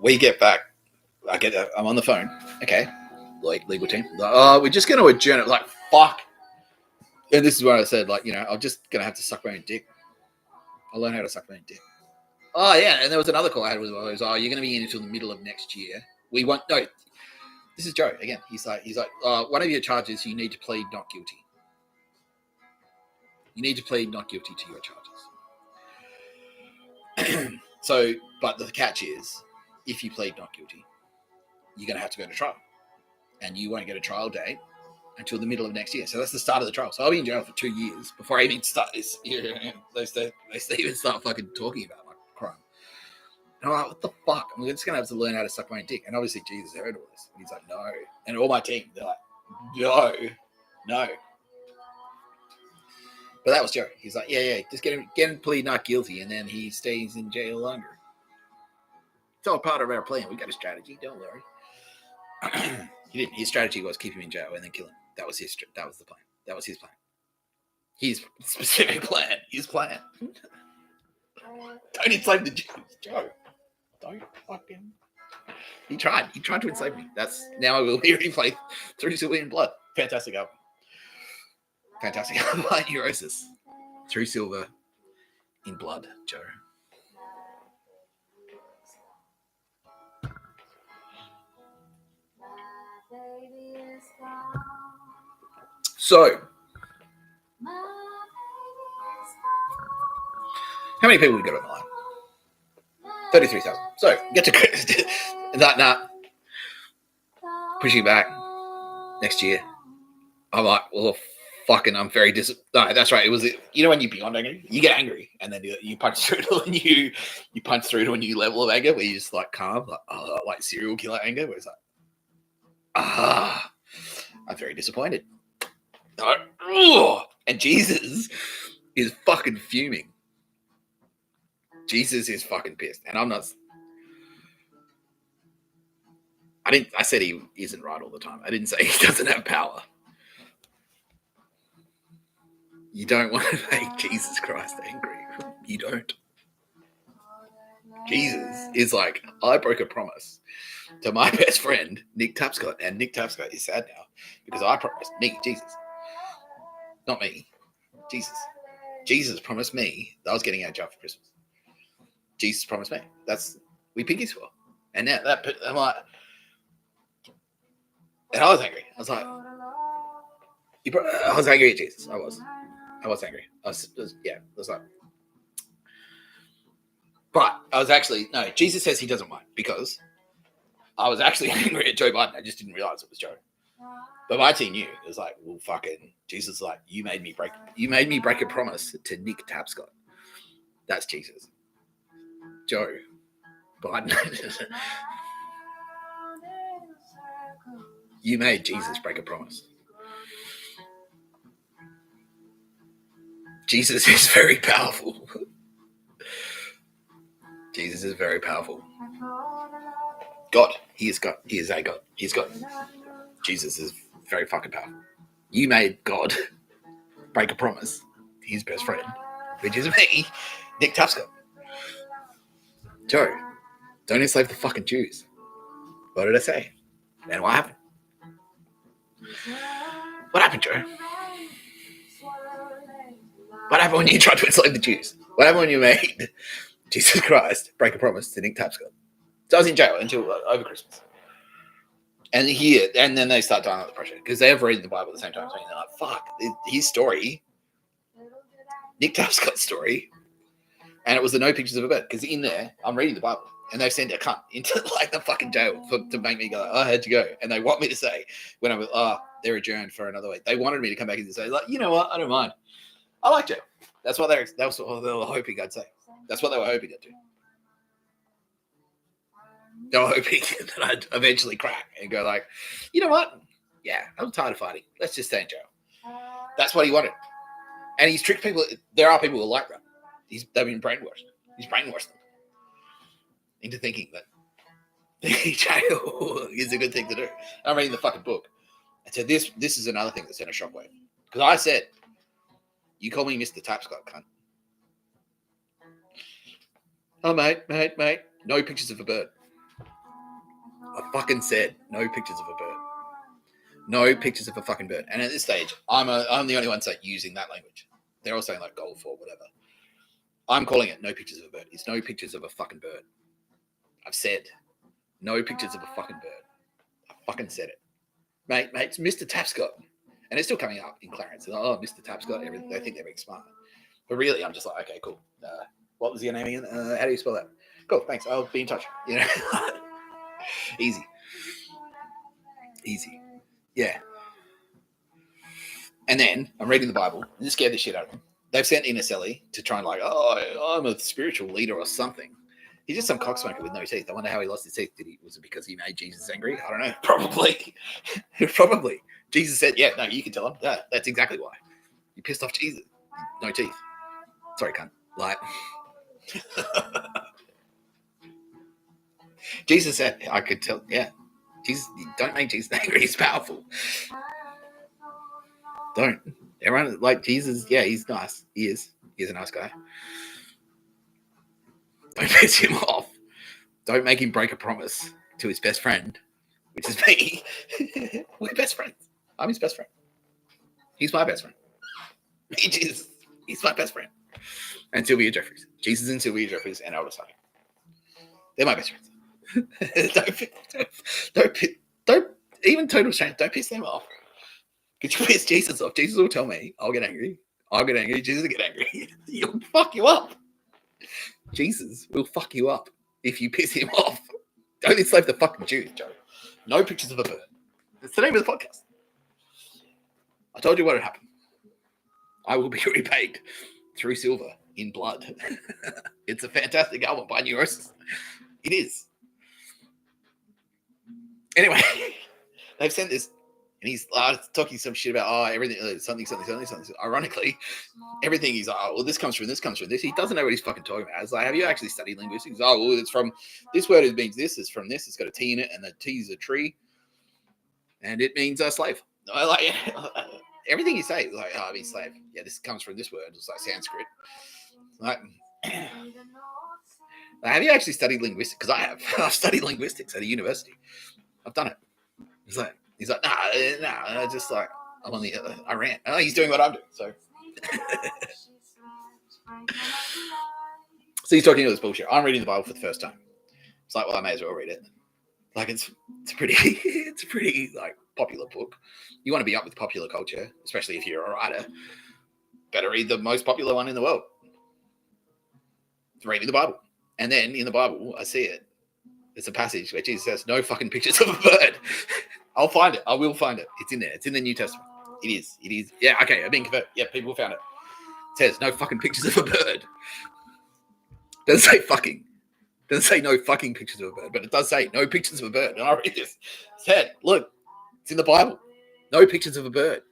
we get back. I'm on the phone. Okay. Like legal team. Like, oh, we're just going to adjourn it. Like, fuck. And this is what I said. Like, you know, I'm just going to have to suck my own dick. I'll learn how to suck my own dick. Oh, yeah. And there was another call I had with you're going to be in until the middle of next year. No, this is Joe again. He's like, one of your charges, you need to plead not guilty. You need to plead not guilty to your charges. So, but the catch is, if you plead not guilty, you're going to have to go to trial. And you won't get a trial date until the middle of next year. So that's the start of the trial. So I'll be in jail for 2 years before I even start this. They even start fucking talking about my crime. And I'm like, what the fuck? I'm just going to have to learn how to suck my own dick. And obviously Jesus heard all this. And he's like, no. And all my team, they're like, no. But that was Joe. He's like, yeah, just get him plead not guilty. And then he stays in jail longer. It's all part of our plan. We got a strategy. Don't worry. He didn't. His strategy was keep him in jail and then kill him. That was the plan. That was his plan. His specific plan. His plan. Don't enslave the Jews, Joe. Don't fucking. He tried to enslave me. Now I will hear him play Through Silver in Blood. Fantastic album. Fantastic album by Neurosis. Through Silver in Blood, Joe. So, how many people we got on the line? 33,000. So, get to that. Pushing back next year. I'm like, well, fucking, I'm very No, that's right. It was, you know, when you're beyond angry, you get angry, and then you punch through to you punch through to a new level of anger where you just like calm, like serial killer anger, where it's like, I'm very disappointed. And Jesus is fucking fuming. Jesus is fucking pissed. And I'm not... I said he isn't right all the time. I didn't say he doesn't have power. You don't want to make Jesus Christ angry. You don't. Jesus is like, I broke a promise to my best friend, Nick Tapscott. And Nick Tapscott is sad now because I promised me, Jesus. Not me. Jesus. Jesus promised me that I was getting out of jail for Christmas. Jesus promised me. We pinkies for. And now I'm like, and I was angry. I was like, I was angry at Jesus. I was angry. I was like, but I was actually, no, Jesus says he doesn't mind because I was actually angry at Joe Biden. I just didn't realize it was Joe. But my team knew. It was like, well, fucking, Jesus is like, you made me break a promise to Nick Tapscott. That's Jesus. Joe Biden. You made Jesus break a promise. Jesus is very powerful. Jesus is very powerful. God. He is God. He is a God. He is God. Jesus is very fucking powerful. You made God break a promise to his best friend, which is me, Nick Tapscott. Joe, don't enslave the fucking Jews. What did I say? And what happened? What happened, Joe? What happened when you tried to enslave the Jews? What happened when you made Jesus Christ break a promise to Nick Tapscott? So I was in jail until over Christmas. And then they start dying under the pressure because they have read the Bible at the same time. So they're like, fuck, his story, Nick Tapscott's story, and it was the no pictures of a bird. Because in there, I'm reading the Bible, and they've sent a cunt into like the fucking jail to make me go, oh, how'd you go? And they want me to say, when I was, they're adjourned for another week. They wanted me to come back and say, like, you know what? I don't mind. I like jail. That's what they were hoping I'd say. That's what they were hoping I'd do. They were hoping that I'd eventually crack and go like, you know what? Yeah, I'm tired of fighting. Let's just stay in jail. That's what he wanted. And he's tricked people. There are people who like that. They've been brainwashed. He's brainwashed them into thinking that jail is a good thing to do. I'm reading the fucking book. And so this is another thing that sent a shockwave. Because I said, you call me Mr. Tapscott, cunt. Oh, mate. No pictures of a bird. I fucking said no pictures of a bird. No pictures of a fucking bird. And at this stage, I'm the only one using that language. They're all saying like gold for whatever. I'm calling it no pictures of a bird. It's no pictures of a fucking bird. I've said no pictures of a fucking bird. I fucking said it. Mate, it's Mr. Tapscott. And it's still coming up in Clarence. Oh, Mr. Tapscott. They think they're being smart. But really, I'm just like, okay, cool. What was your name again? How do you spell that? Cool, thanks. I'll be in touch. You know, easy. Yeah. And then I'm reading the Bible, and this scared the shit out of him. They've sent in a celly to try and like, oh, I'm a spiritual leader or something. He's just some cocksmoker with no teeth. I wonder how he lost his teeth. Was it because he made Jesus angry? I don't know. Probably. Probably. Jesus said, yeah, no, you can tell him. That's exactly why. You pissed off Jesus. No teeth. Sorry, cunt. Like, Jesus said, I could tell, yeah. Jesus, don't make Jesus angry. He's powerful. Don't. Everyone, like Jesus, yeah, he's nice. He is. He's a nice guy. Don't piss him off. Don't make him break a promise to his best friend, which is me. We're best friends. I'm his best friend. He's my best friend. Me, Jesus. He's my best friend. And Sylvia Jeffries. Jesus and Sylvia Jeffries and Aldous Huxley. They're my best friends. Don't even total strangers. Don't piss them off. Because you piss Jesus off. Jesus will tell me, I'll get angry. Jesus will get angry. He'll fuck you up. Jesus will fuck you up if you piss him off. Don't enslave the fucking Jews, Joe. No pictures of a bird. It's the name of the podcast. I told you what would happen. I will be repaid through silver in blood. It's a fantastic album by Neurosis. It is. Anyway, they've sent this And he's talking some shit about everything, something. Ironically, everything he's like, oh, well, this comes from this. He doesn't know what he's fucking talking about. It's like, have you actually studied linguistics? Oh, well, it's from this word. It means this. It's from this. It's got a T in it, and the T is a tree, and it means slave. Like everything you say, like, oh, I mean slave. Yeah, this comes from this word. It's like Sanskrit. Like, have you actually studied linguistics? Because I have. I've studied linguistics at a university. I've done it. He's like, nah. Just like I'm on the other. I ran. Oh, he's doing what I'm doing. So, so he's talking all this bullshit. I'm reading the Bible for the first time. It's like, well, I may as well read it. Like it's a pretty like popular book. You want to be up with popular culture, especially if you're a writer. Better read the most popular one in the world. Reading the Bible, and then in the Bible, I see it. It's a passage where Jesus says, "No fucking pictures of a bird." I'll find it. I will find it. It's in there. It's in the New Testament. It is. Yeah, okay, I've been converted. Yeah, people found it. It says, no fucking pictures of a bird. Doesn't say fucking. Doesn't say no fucking pictures of a bird, but it does say no pictures of a bird. And I read this. It said, look, it's in the Bible. No pictures of a bird.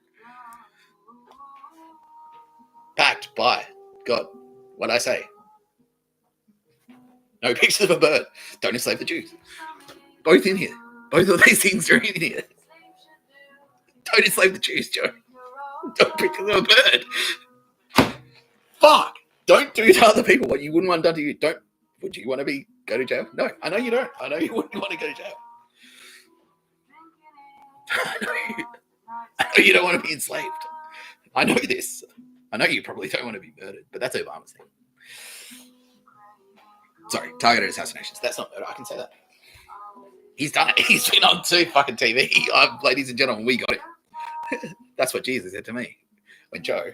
Packed by God. What'd I say? No pictures of a bird. Don't enslave the Jews. Both in here. Both of these things are in here. Don't enslave the Jews, Joe. Don't pictures of a bird. Fuck. Don't do to other people what you wouldn't want done to you. Would you want to go to jail? No, I know you don't. I know you wouldn't want to go to jail. I know you don't want to be enslaved. I know this. I know you probably don't want to be murdered, but that's Obama's thing. Sorry, targeted assassinations. That's not murder. I can say that. He's done it. He's been on fucking TV. Ladies and gentlemen, we got it. That's what Jesus said to me when Joe.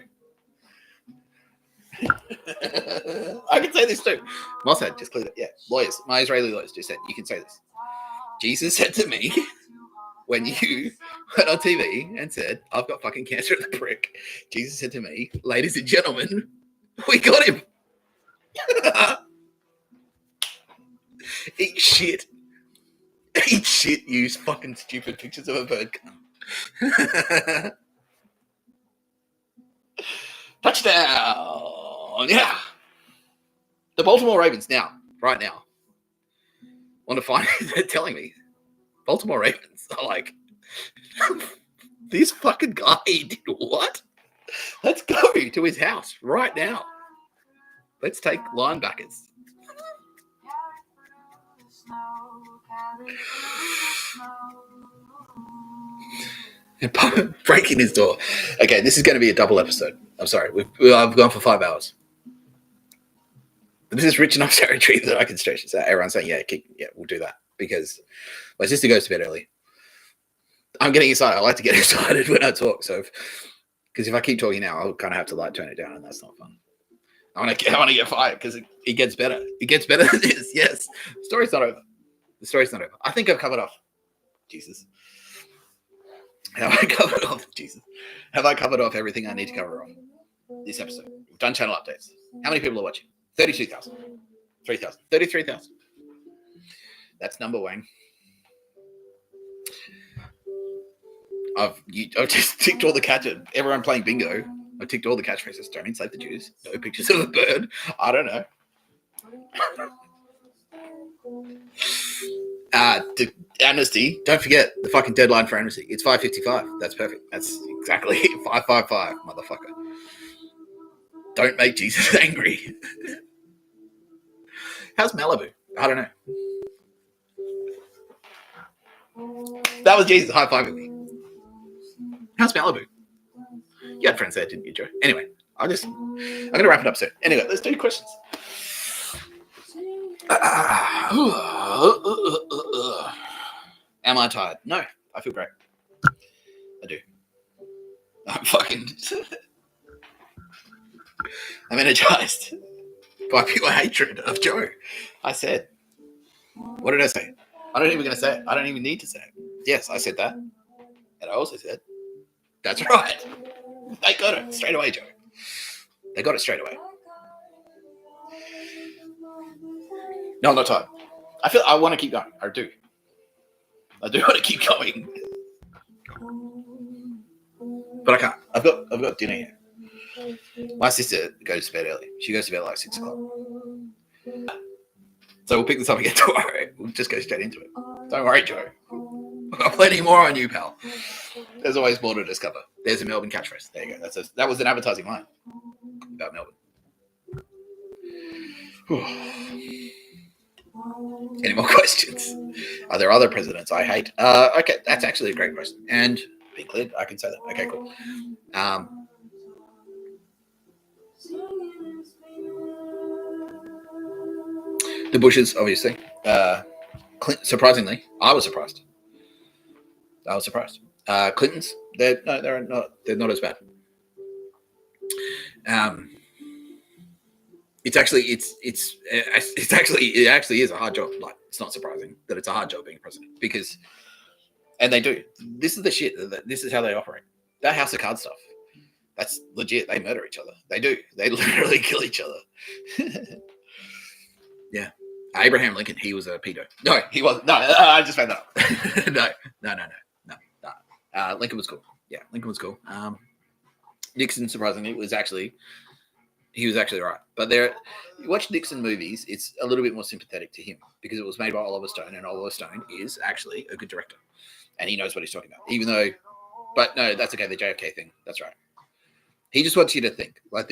I can say this too. Mossad just cleared it. Yeah, lawyers. My Israeli lawyers just said, you can say this. Jesus said to me when you went on TV and said, I've got fucking cancer of the prick. Jesus said to me, ladies and gentlemen, we got him. Eat shit. Eat shit, use fucking stupid pictures of a bird. Touchdown! Yeah. The Baltimore Ravens right now, want to find. They're telling me, Baltimore Ravens are like, this fucking guy did what? Let's go to his house right now. Let's take linebackers. And breaking his door. Okay, this is going to be a double episode. I'm sorry. I've gone for 5 hours. This is rich enough territory that I can stretch this out. Everyone's saying, yeah, we'll do that. Because my sister goes to bed early. I'm getting excited. I like to get excited when I talk. So, because if I keep talking now, I'll kind of have to turn it down, and that's not fun. I want to get fired because it gets better. It gets better than this. Yes. The story's not over. I think I've covered off. Jesus. Have I covered off? Jesus. Have I covered off everything I need to cover off this episode? We've done channel updates. How many people are watching? 32,000. 3,000. 33,000. That's number one. I've just ticked all the everyone playing bingo. I ticked all the catchphrases. Don't enslave the Jews. No pictures of a bird. I don't know. Amnesty. Don't forget the fucking deadline for amnesty. It's 5:55. That's perfect. That's exactly 5:55, motherfucker. Don't make Jesus angry. How's Malibu? I don't know. That was Jesus high-fiving me. How's Malibu? You had friends there, didn't you, Joe? Anyway, I'm going to wrap it up soon. Anyway, let's do questions. Am I tired? No, I feel great. I do. I'm energized by pure hatred of Joe. I said, what did I say? I'm not even going to say it. I don't even need to say it. Yes, I said that. And I also said, that's right. They got it straight away, Joe. They got it straight away. No, I'm not tired. I want to keep going. I do want to keep going. But I can't. I've got dinner here. My sister goes to bed early. She goes to bed at like 6 o'clock. So we'll pick this up again tomorrow. We'll just go straight into it. Don't worry, Joe. I've got plenty more on you, pal. There's always more to discover. There's a Melbourne catchphrase. There you go. That was an advertising line about Melbourne. Any more questions? Are there other presidents I hate? Okay, that's actually a great question. And be clear, I can say that. Okay, cool. The Bushes, obviously. Surprisingly, I was surprised. Clintons, they're not as bad. It actually is a hard job. Like, it's not surprising that it's a hard job being president because, and they do. This is the shit. This is how they operate. That House of Cards stuff. That's legit. They murder each other. They do. They literally kill each other. Yeah. Abraham Lincoln, he was a pedo. No, he wasn't. No, I just found that up. No. Lincoln was cool. Yeah, Lincoln was cool. Nixon, surprisingly, was actually right. But you watch Nixon movies, it's a little bit more sympathetic to him because it was made by Oliver Stone, and Oliver Stone is actually a good director, and he knows what he's talking about. But no, that's okay. The JFK thing, that's right. He just wants you to think. Like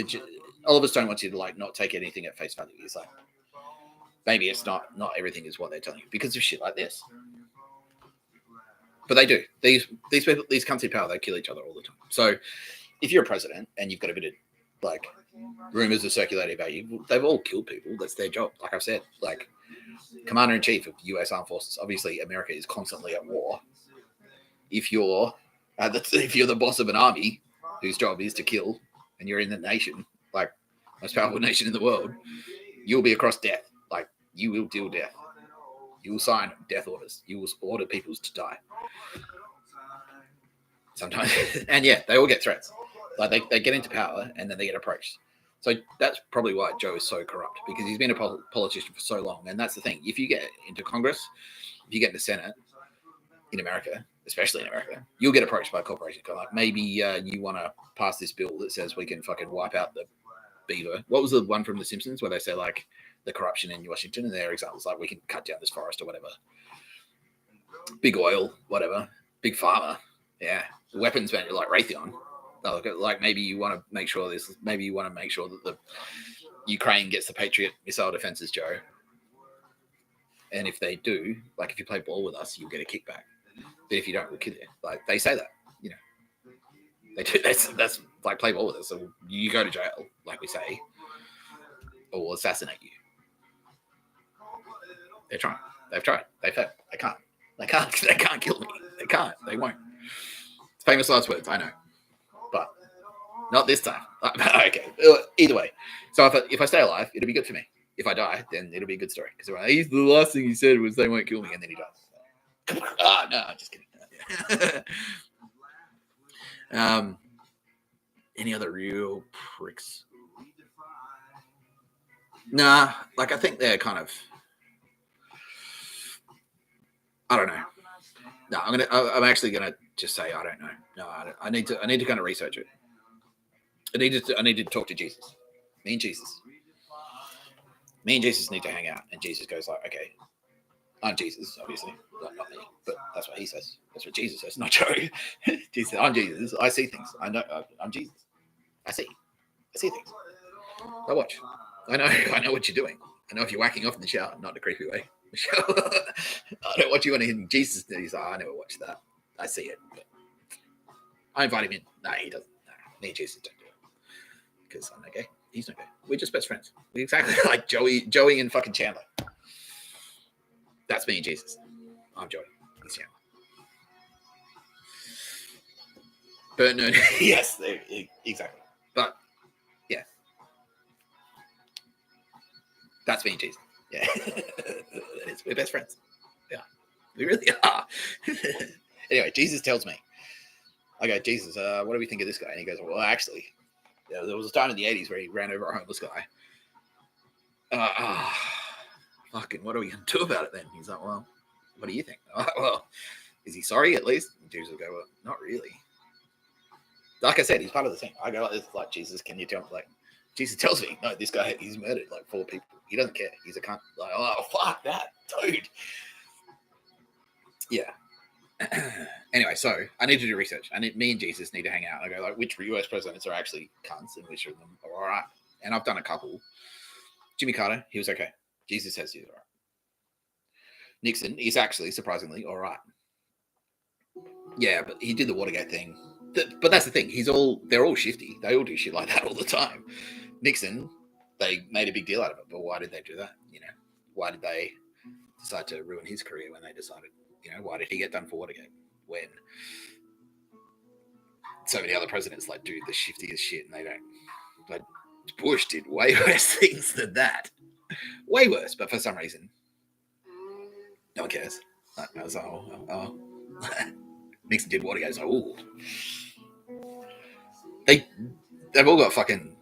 Oliver Stone wants you to like not take anything at face value. He's like, maybe it's not everything is what they're telling you because of shit like this. But they do. These people, these cunts in power, they kill each other all the time. So if you're a president and you've got a bit of like rumors of circulating about you, they've all killed people. That's their job. Like I've said, like Commander in Chief of U.S. Armed Forces. Obviously, America is constantly at war. If you're the boss of an army whose job is to kill, and you're in the nation, like most powerful nation in the world, you'll be across death. Like you will deal death. You will sign death orders. You will order people to die. Sometimes, and yeah, they all get threats. Like they get into power and then they get approached. So that's probably why Joe is so corrupt, because he's been a politician for so long. And that's the thing. If you get into Congress, if you get into Senate in America, especially in America, you'll get approached by corporations. Like maybe you want to pass this bill that says we can fucking wipe out the beaver. What was the one from The Simpsons where they say like the corruption in Washington, and their examples like we can cut down this forest or whatever. Big oil, whatever. Big pharma. Yeah. The weapons vendor like Raytheon. Like maybe you want to make sure that the Ukraine gets the Patriot missile defenses, Joe. And if they do, like if you play ball with us, you'll get a kickback. But if you don't, we'll kill you. Like they say that, you know. They do. That's like play ball with us. So you go to jail, like we say, or we'll assassinate you. They're trying. They've tried. They failed. They can't. They can't kill me. They can't. They won't. It's famous last words, I know. But not this time. Okay. Either way. So if I stay alive, it'll be good for me. If I die, then it'll be a good story. Because the last thing he said was they won't kill me, and then he dies. No, I'm just kidding. Any other real pricks? Nah, like I think they're kind of. I don't know. No, I'm actually gonna just say I don't know. No, I need to kind of research it. I need to talk to Jesus. Me and Jesus need to hang out, and Jesus goes like, okay, I'm Jesus, obviously, not me, but that's what he says. That's what Jesus says, not Joe. Jesus, I'm Jesus. I see things. I know. I'm Jesus. I see things. I watch. I know what you're doing. I know if you're whacking off in the shower, not in a creepy way. I don't watch you on anything Jesus did. He's like, I never watched that. I see it. But I invite him in. No, he doesn't. No, me and Jesus don't do it. Because I'm not gay. He's not gay. We're just best friends. We're exactly like Joey and fucking Chandler. That's me and Jesus. I'm Joey. He's Chandler. But no, yes, exactly. But yeah. That's me and Jesus. Yeah. We're best friends. Yeah. We really are. Anyway, Jesus tells me, I go, Jesus, what do we think of this guy? And he goes, well, actually, there was a time in the 80s where he ran over a homeless guy. Fucking, what are we going to do about it then? He's like, well, what do you think? Well, Is he sorry at least? And Jesus will go, well, not really. Like I said, he's part of the thing. I go like this, like, Jesus, can you tell me? Like, Jesus tells me, no, this guy, he's murdered like 4 people. He doesn't care. He's a cunt. Like, oh, fuck that, dude. Yeah. Anyway, so I need to do research. Me and Jesus need to hang out. I go like, which US presidents are actually cunts and which of them are all right? And I've done a couple. Jimmy Carter, he was okay. Jesus says he's all right. Nixon is actually surprisingly all right. Yeah, but he did the Watergate thing. But that's the thing. They're all shifty. They all do shit like that all the time. Nixon, they made a big deal out of it. But why did they do that? You know, why did they decide to ruin his career when they decided, you know, why did he get done for Watergate when so many other presidents like do the shiftiest shit and they don't? Like Bush did way worse things than that. Way worse. But for some reason, no one cares. Like, I was like, oh. Nixon did Watergate. So, ooh. They've all got fucking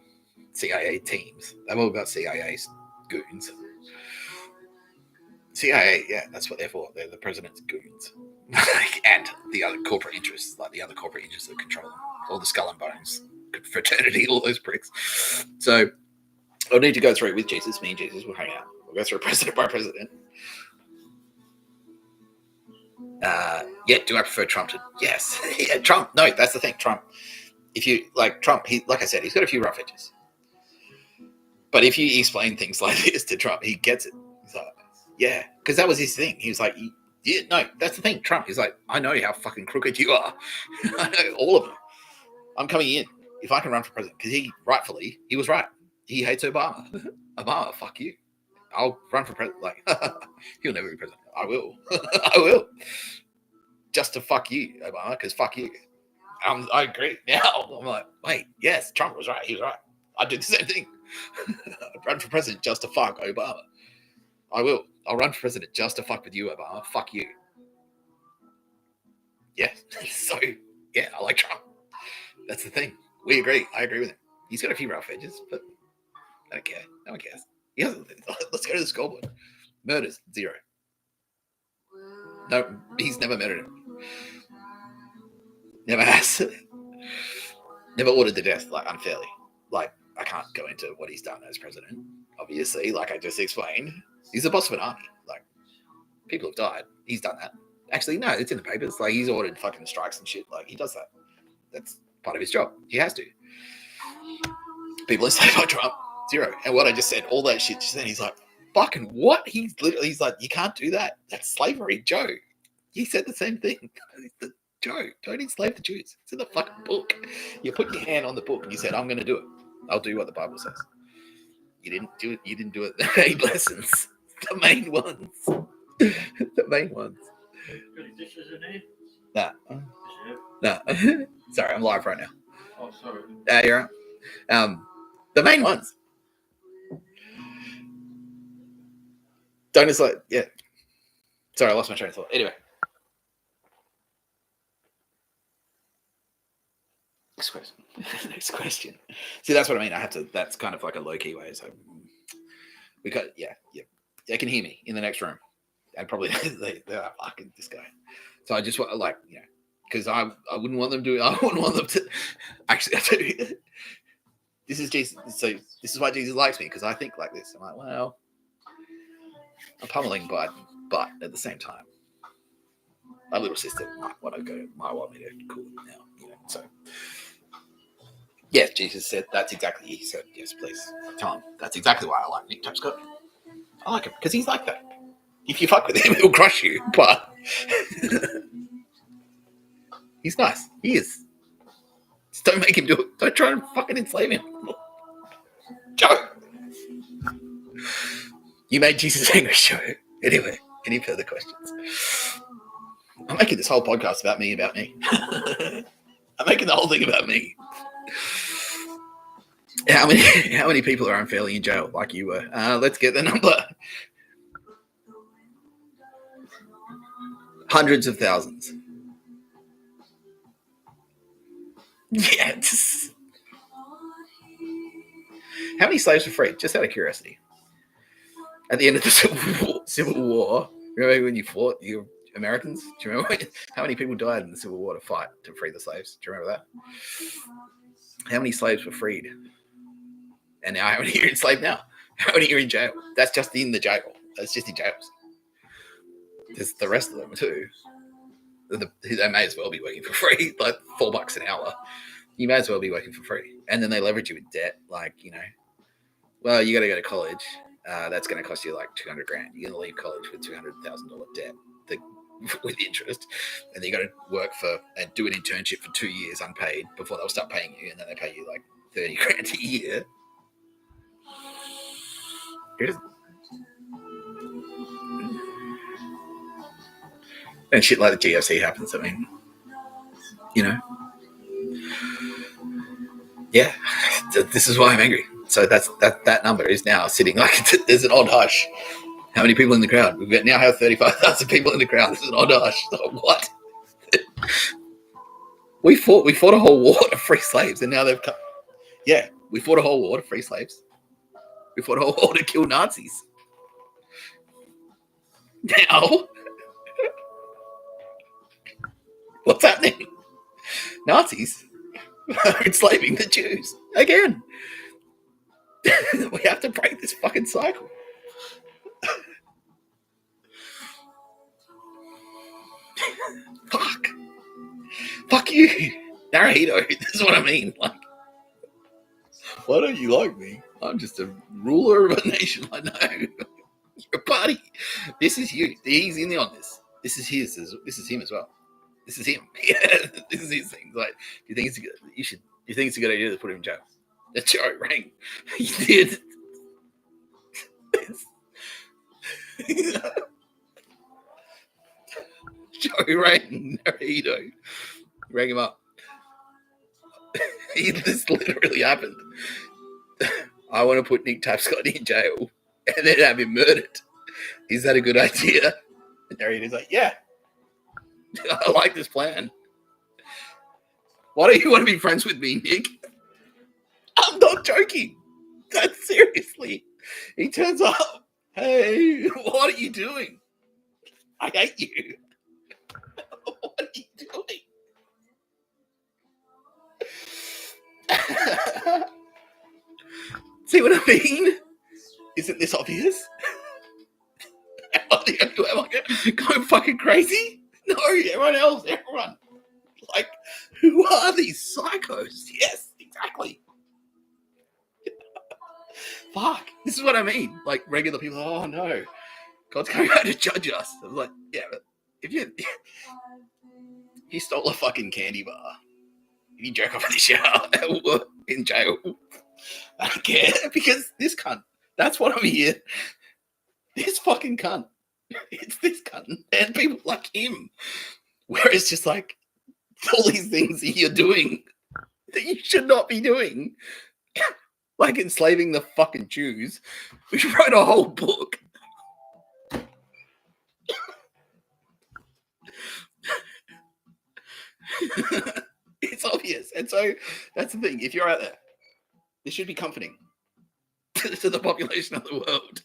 CIA teams. They've all got CIA goons. CIA, yeah, that's what they're for. They're the president's goons. And the other corporate interests, like the other corporate interests that control them. All the skull and bones, fraternity, all those pricks. So I'll need to go through it with Jesus. Me and Jesus will hang out. We'll go through president by president. Yeah, do I prefer Trump to? Yes. Yeah, Trump. No, that's the thing. Trump. If you like Trump, like I said, he's got a few rough edges. But if you explain things like this to Trump, he gets it. He's like, yeah, because that was his thing. He was like, yeah, no, that's the thing. Trump, he's like, I know how fucking crooked you are. I know all of them. I'm coming in. If I can run for president, because he was right. He hates Obama. Obama, fuck you. I'll run for president. Like, he'll never be president. I will. I will. Just to fuck you, Obama, because fuck you. I agree. Now I'm like, wait, yes, Trump was right. He was right. I'd do the same thing. I'd run for president just to fuck Obama. I will. I'll run for president just to fuck with you, Obama. Fuck you. Yeah. So, yeah, I like Trump. That's the thing. We agree. I agree with him. He's got a few rough edges, but I don't care. No one cares. Let's go to the scoreboard. Murders, 0. No, he's never murdered him. Never has. Never ordered to death, like, unfairly. Like, I can't go into what he's done as president, obviously, like I just explained. He's the boss of an army. Like, people have died. He's done that. Actually, no, it's in the papers. Like, he's ordered fucking strikes and shit. Like, he does that. That's part of his job. He has to. People enslaved by Trump, 0. And what I just said, all that shit, just then he's like, fucking what? He's like, you can't do that. That's slavery, Joe. He said the same thing. Joe, don't enslave the Jews. It's in the fucking book. You put your hand on the book and you said, I'm going to do it. I'll do what the Bible says. You didn't do it. You didn't do it. The main lessons. The main ones. The main ones. Nah. Sorry, I'm live right now. Oh, sorry. You're right. The main ones. Don't just like, yeah. Sorry, I lost my train of thought. Anyway. Next question. See, that's what I mean. I have to, that's kind of like a low-key way. So we got, yeah. They can hear me in the next room. And probably they're like, fucking this guy. So I just want, like, you know, because I wouldn't want them to, actually, I do. This is Jesus. So this is why Jesus likes me, because I think like this. I'm like, well, I'm pummeling Biden, but at the same time, my little sister might want me to cool it now, you know. So, yes, Jesus said that's exactly. He said, yes, please tell him. That's exactly why I like Nick Tapscott. I like him because he's like that. If you fuck with him, he'll crush you. But he's nice. He is. Just don't make him do it. Don't try and fucking enslave him. Joe. You made Jesus angry, Joe. Anyway, any further questions? I'm making this whole podcast about me. I'm making the whole thing about me. How many people are unfairly in jail like you were? Let's get the number. Hundreds of thousands. Yeah. How many slaves were freed? Just out of curiosity. At the end of the Civil War, remember when you fought? Americans. Do you remember how many people died in the Civil War to fight to free the slaves? Do you remember that? How many slaves were freed? And now how many are enslaved now? How many are in jail? That's just in the jail. That's just in jails. There's the rest of them too. They may as well be working for free, like $4 an hour. You may as well be working for free. And then they leverage you with debt, like, well, you got to go to college. That's going to cost you like $200,000. You're going to leave college with $200,000 debt with interest, and then you got to work and do an internship for 2 years unpaid before they'll start paying you, and then they pay you like $30,000 a year. And shit like the GFC happens. I mean, yeah, this is why I'm angry. So that number is now sitting like there's an odd hush. How many people in the crowd? We now have 35,000 people in the crowd. There's an odd hush. What? We fought a whole war to free slaves, and now they've come. Yeah, we fought a whole war to free slaves. We fought a whole war to kill Nazis. Now, what's happening? Nazis are enslaving the Jews again. We have to break this fucking cycle. Fuck you, Naruhito. This is what I mean. Like, why don't you like me? I'm just a ruler of a nation. I know. You're a party. This is you. He's in on this. This is his. This is him as well. This is him. Yeah, this is his thing. Like, you think it's a good idea to put him in jail? That's Joe rang. He did. Joey rang Naruhito. Rang him up. This literally happened. I want to put Nick Tapscott in jail and then have him murdered. Is that a good idea? And Naruhito's like, yeah. I like this plan. Why don't you want to be friends with me, Nick? I'm not joking. That's seriously. He turns up. Hey, what are you doing? I hate you. What are you doing? See what I mean? Isn't this obvious? Am I going fucking crazy? No, everyone. Like, who are these psychos? Yes, exactly. Fuck. This is what I mean. Like, regular people, oh no, God's coming out to judge us. I was like, yeah, but if you stole a fucking candy bar, if you jerk off in the shower or in jail, I don't care, because this cunt, that's what I'm here. This fucking cunt. It's this cunt. And people like him. Where it's just like, all these things that you're doing that you should not be doing. Like enslaving the fucking Jews. We wrote a whole book. It's obvious. And so that's the thing. If you're out there, this should be comforting to the population of the world.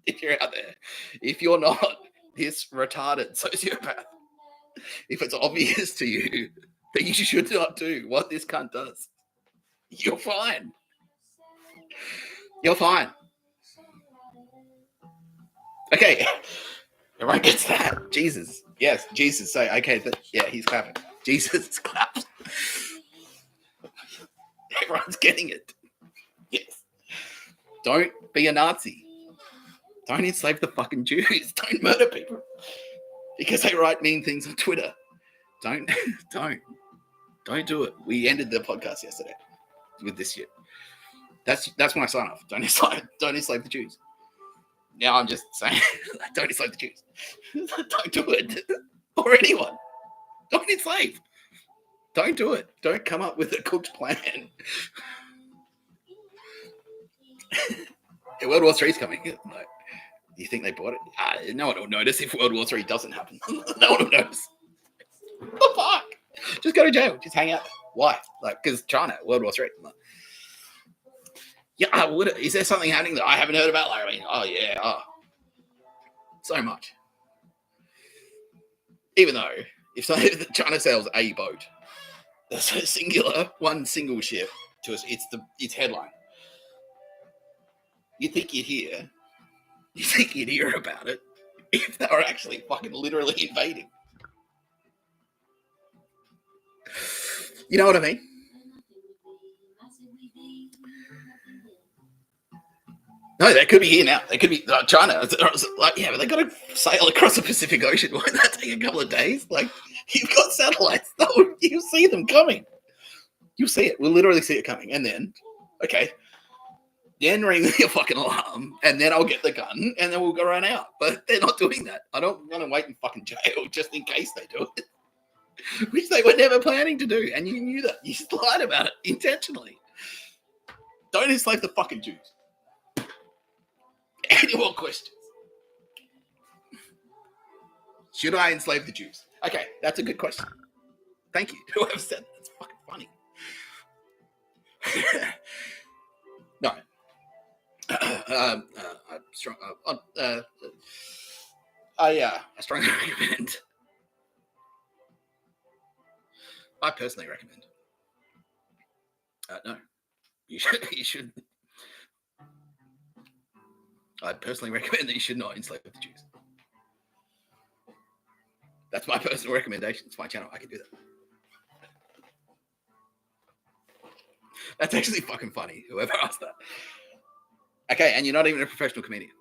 If you're out there, if you're not this retarded sociopath, if it's obvious to you that you should not do what this cunt does, you're fine. You're fine. Okay. Everyone gets that. Jesus. Yes, Jesus. Say, okay, yeah, he's clapping. Jesus claps. Everyone's getting it. Yes. Don't be a Nazi. Don't enslave the fucking Jews. Don't murder people because they write mean things on Twitter. Don't do it. We ended the podcast yesterday with this shit. That's my sign off. Don't enslave the Jews. Now I'm just saying, don't enslave the Jews. Don't do it. Or anyone. Don't enslave. Don't do it. Don't come up with a cooked plan. World War III's coming. Like, do you think they bought it? No one will notice if World War III doesn't happen. No one will notice. What the fuck? Just go to jail. Just hang out. Why? Like, because China, World War III. Like, yeah, is there something happening that I haven't heard about? Like, I mean, so much. Even though if China sells a boat, that's a singular, one single ship to us, it's headline. You think you'd hear about it if they were actually fucking literally invading. You know what I mean? No, they could be here now. They could be China. Like, yeah, but they got to sail across the Pacific Ocean. Won't that take a couple of days? Like, you've got satellites, though. You'll see them coming. You'll see it. We'll literally see it coming. And then, okay, then ring the fucking alarm, and then I'll get the gun, and then we'll go run out. But they're not doing that. I don't want to wait in fucking jail just in case they do it, which they were never planning to do. And you knew that. You just lied about it intentionally. Don't enslave the fucking Jews. Any more questions? Should I enslave the Jews? Okay, that's a good question. Thank you. Whoever said that. That's fucking funny. No. I strongly recommend. I personally recommend. No, you should. I personally recommend that you should not enslave the Jews. That's my personal recommendation. It's my channel. I can do that. That's actually fucking funny. Whoever asked that. Okay, and you're not even a professional comedian.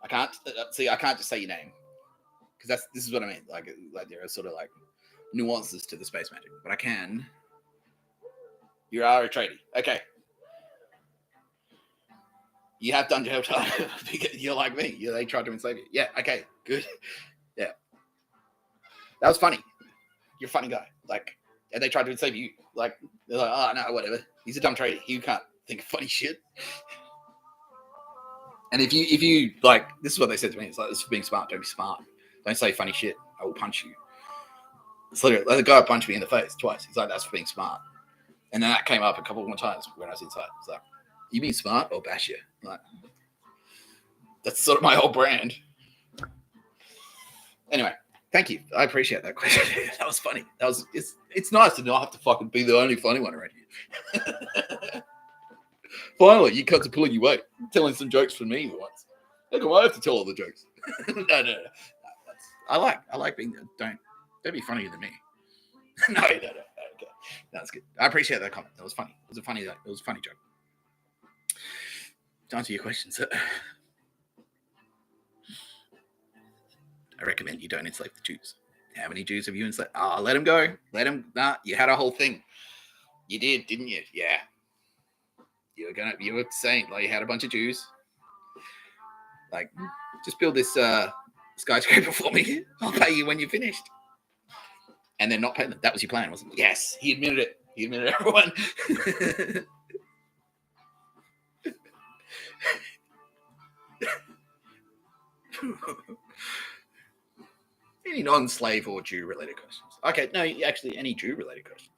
I can't just say your name because this is what I mean. Like there are sort of like nuances to the space magic, but I can. You are a tradie. Okay. You have done jail time because you're like me. They tried to enslave you. Yeah, okay, good. Yeah. That was funny. You're a funny guy. Like, and they tried to enslave you. Like, they're like, oh, no, whatever. He's a dumb trader. You can't think of funny shit. And if you, like, this is what they said to me. It's like, this is for being smart. Don't be smart. Don't say funny shit. I will punch you. It's literally, like, the guy punched me in the face twice. He's like, that's for being smart. And then that came up a couple more times when I was inside. It's like, you being smart or bash you? Like, that's sort of my whole brand. Anyway, thank you. I appreciate that question. That was funny. It's nice to not have to fucking be the only funny one around here. Finally, you cunts are pulling your weight, telling some jokes for me once. How come I have to tell all the jokes? No. I like being there. Don't be funnier than me. No. Okay. That's good. I appreciate that comment. That was funny. It was a funny joke. To answer your questions, I recommend you don't enslave the Jews. How many Jews have you enslaved? Let them go. Let them. Nah, you had a whole thing. You did, didn't you? Yeah. You were saying like you had a bunch of Jews. Like, just build this skyscraper for me. I'll pay you when you're finished. And then not pay them. That was your plan, wasn't it? Yes, he admitted it. He admitted it, everyone. Any non-slave or Jew-related questions? Okay, no, actually, any Jew-related questions?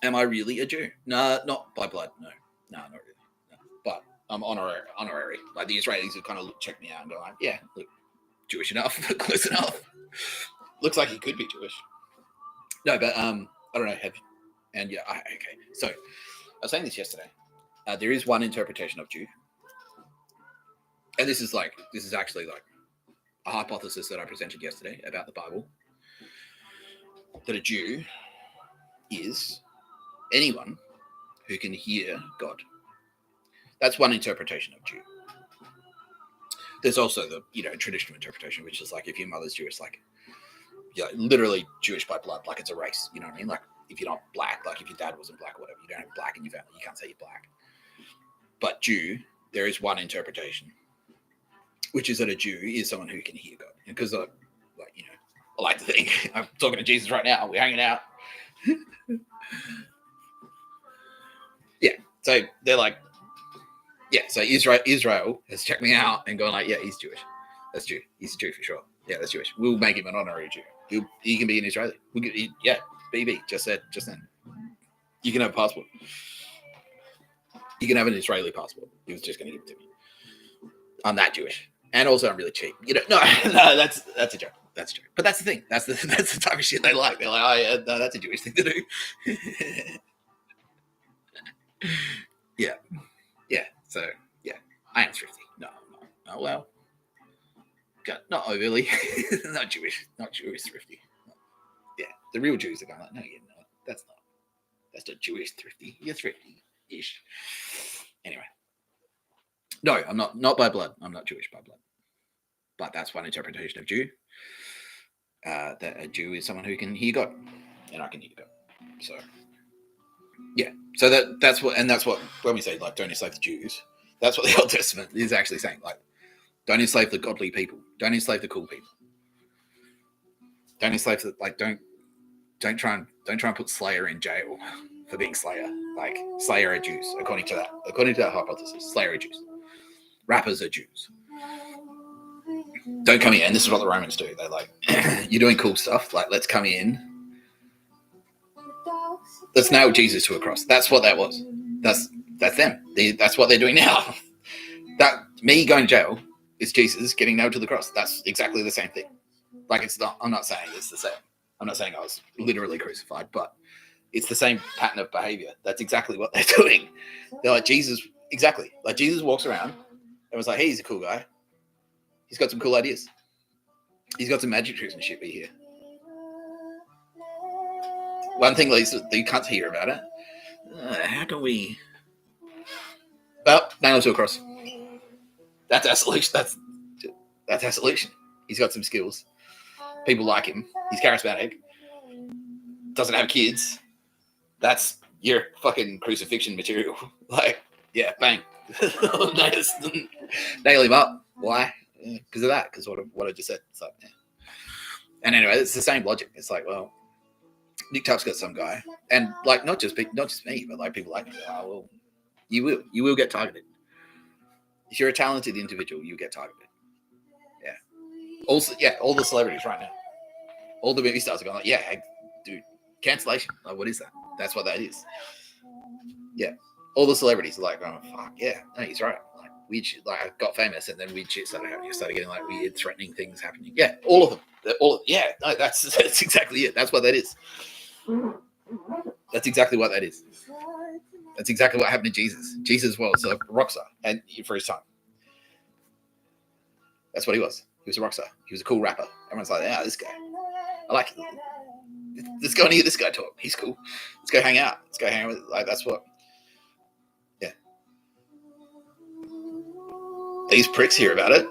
Am I really a Jew? No, not by blood. No, not really. No. But I'm honorary. Like the Israelis have kind of checked me out and go like, yeah, look, Jewish enough, close enough. Looks like he could be Jewish. No, but I don't know. Okay. So I was saying this yesterday. There is one interpretation of Jew, and this is actually like a hypothesis that I presented yesterday about the Bible. That a Jew is anyone who can hear God. That's one interpretation of Jew. There's also the traditional interpretation, which is like if your mother's Jewish, like literally Jewish by blood, like it's a race. You know what I mean? Like if you're not black, like if your dad wasn't black or whatever, you don't have black in your family, you can't say you're black. But Jew, there is one interpretation, which is that a Jew is someone who can hear God. Because I like to think I'm talking to Jesus right now. We're hanging out. Yeah. So they're like, yeah. So Israel has checked me out and gone like, yeah, he's Jewish. That's Jew. He's a Jew for sure. Yeah, that's Jewish. We'll make him an honorary Jew. He can be an Israeli. BB just then. You can have a passport. You can have an Israeli passport. He was just going to give it to me. I'm that Jewish. And also, I'm really cheap. You know, no, that's a joke. That's a joke. But that's the thing. That's the type of shit they like. They're like, oh yeah, no, that's a Jewish thing to do. Yeah. So yeah, I am thrifty. No, oh well. Not overly. Not Jewish thrifty. Yeah, the real Jews are going like, no, you're not. That's not Jewish thrifty. You're thrifty-ish. Anyway, no, I'm not by blood. I'm not Jewish by blood. But that's one interpretation of Jew. That a Jew is someone who can hear God, and I can hear God. So yeah, so that's what when we say like don't enslave the Jews, that's what the Old Testament is actually saying. Like, don't enslave the godly people. Don't enslave the cool people. Don't enslave the Don't try and put Slayer in jail for being Slayer. Like, Slayer are Jews, according to that hypothesis. Slayer are Jews. Rappers are Jews. Don't come in, and this is what the Romans do. They're like, you're doing cool stuff. Like, let's come in. Let's nail Jesus to a cross. That's what that was. That's them. That's what they're doing now. That me going to jail is Jesus getting nailed to the cross. That's exactly the same thing. Like, it's not. I'm not saying it's the same. I'm not saying I was literally crucified, but it's the same pattern of behavior. That's exactly what they're doing. They're like, Jesus, exactly. Like, Jesus walks around and was like, hey, he's a cool guy. He's got some cool ideas. He's got some magic tricks and shit we hear. One thing, Lisa, that you can't hear about it. How can we... Well, nail to a cross. That's our solution. That's our solution. He's got some skills. People like him. He's charismatic. Doesn't have kids. That's your fucking crucifixion material. Like, yeah, bang. Nail him up. Why? Because of that. Because what I just said. It's like, yeah. And anyway, it's the same logic. It's like, well, Nick Tapscott's some guy, and like not just me, but like people like me. Oh, well, you will get targeted. If you're a talented individual, you get targeted. Yeah. Also, yeah, all the celebrities right now, all the movie stars are going like, yeah, hey, dude, cancellation. Like, what is that? That's what that is. Yeah. All the celebrities are like, oh fuck, yeah, no, he's right. Like, weird shit. Like, I got famous, and then weird shit started happening. I started getting like weird, threatening things happening. Yeah, all of them. Yeah, no, that's exactly it. That's what that is. That's exactly what that is. That's exactly what happened to Jesus. Jesus was a rock star, and for his time, that's what he was. He was a rock star. He was a cool rapper. Everyone's like, "Yeah, this guy, I like him. Let's go and hear this guy talk. He's cool. Let's go hang out. Let's go hang out with." Like, that's what. Yeah. These pricks hear about it.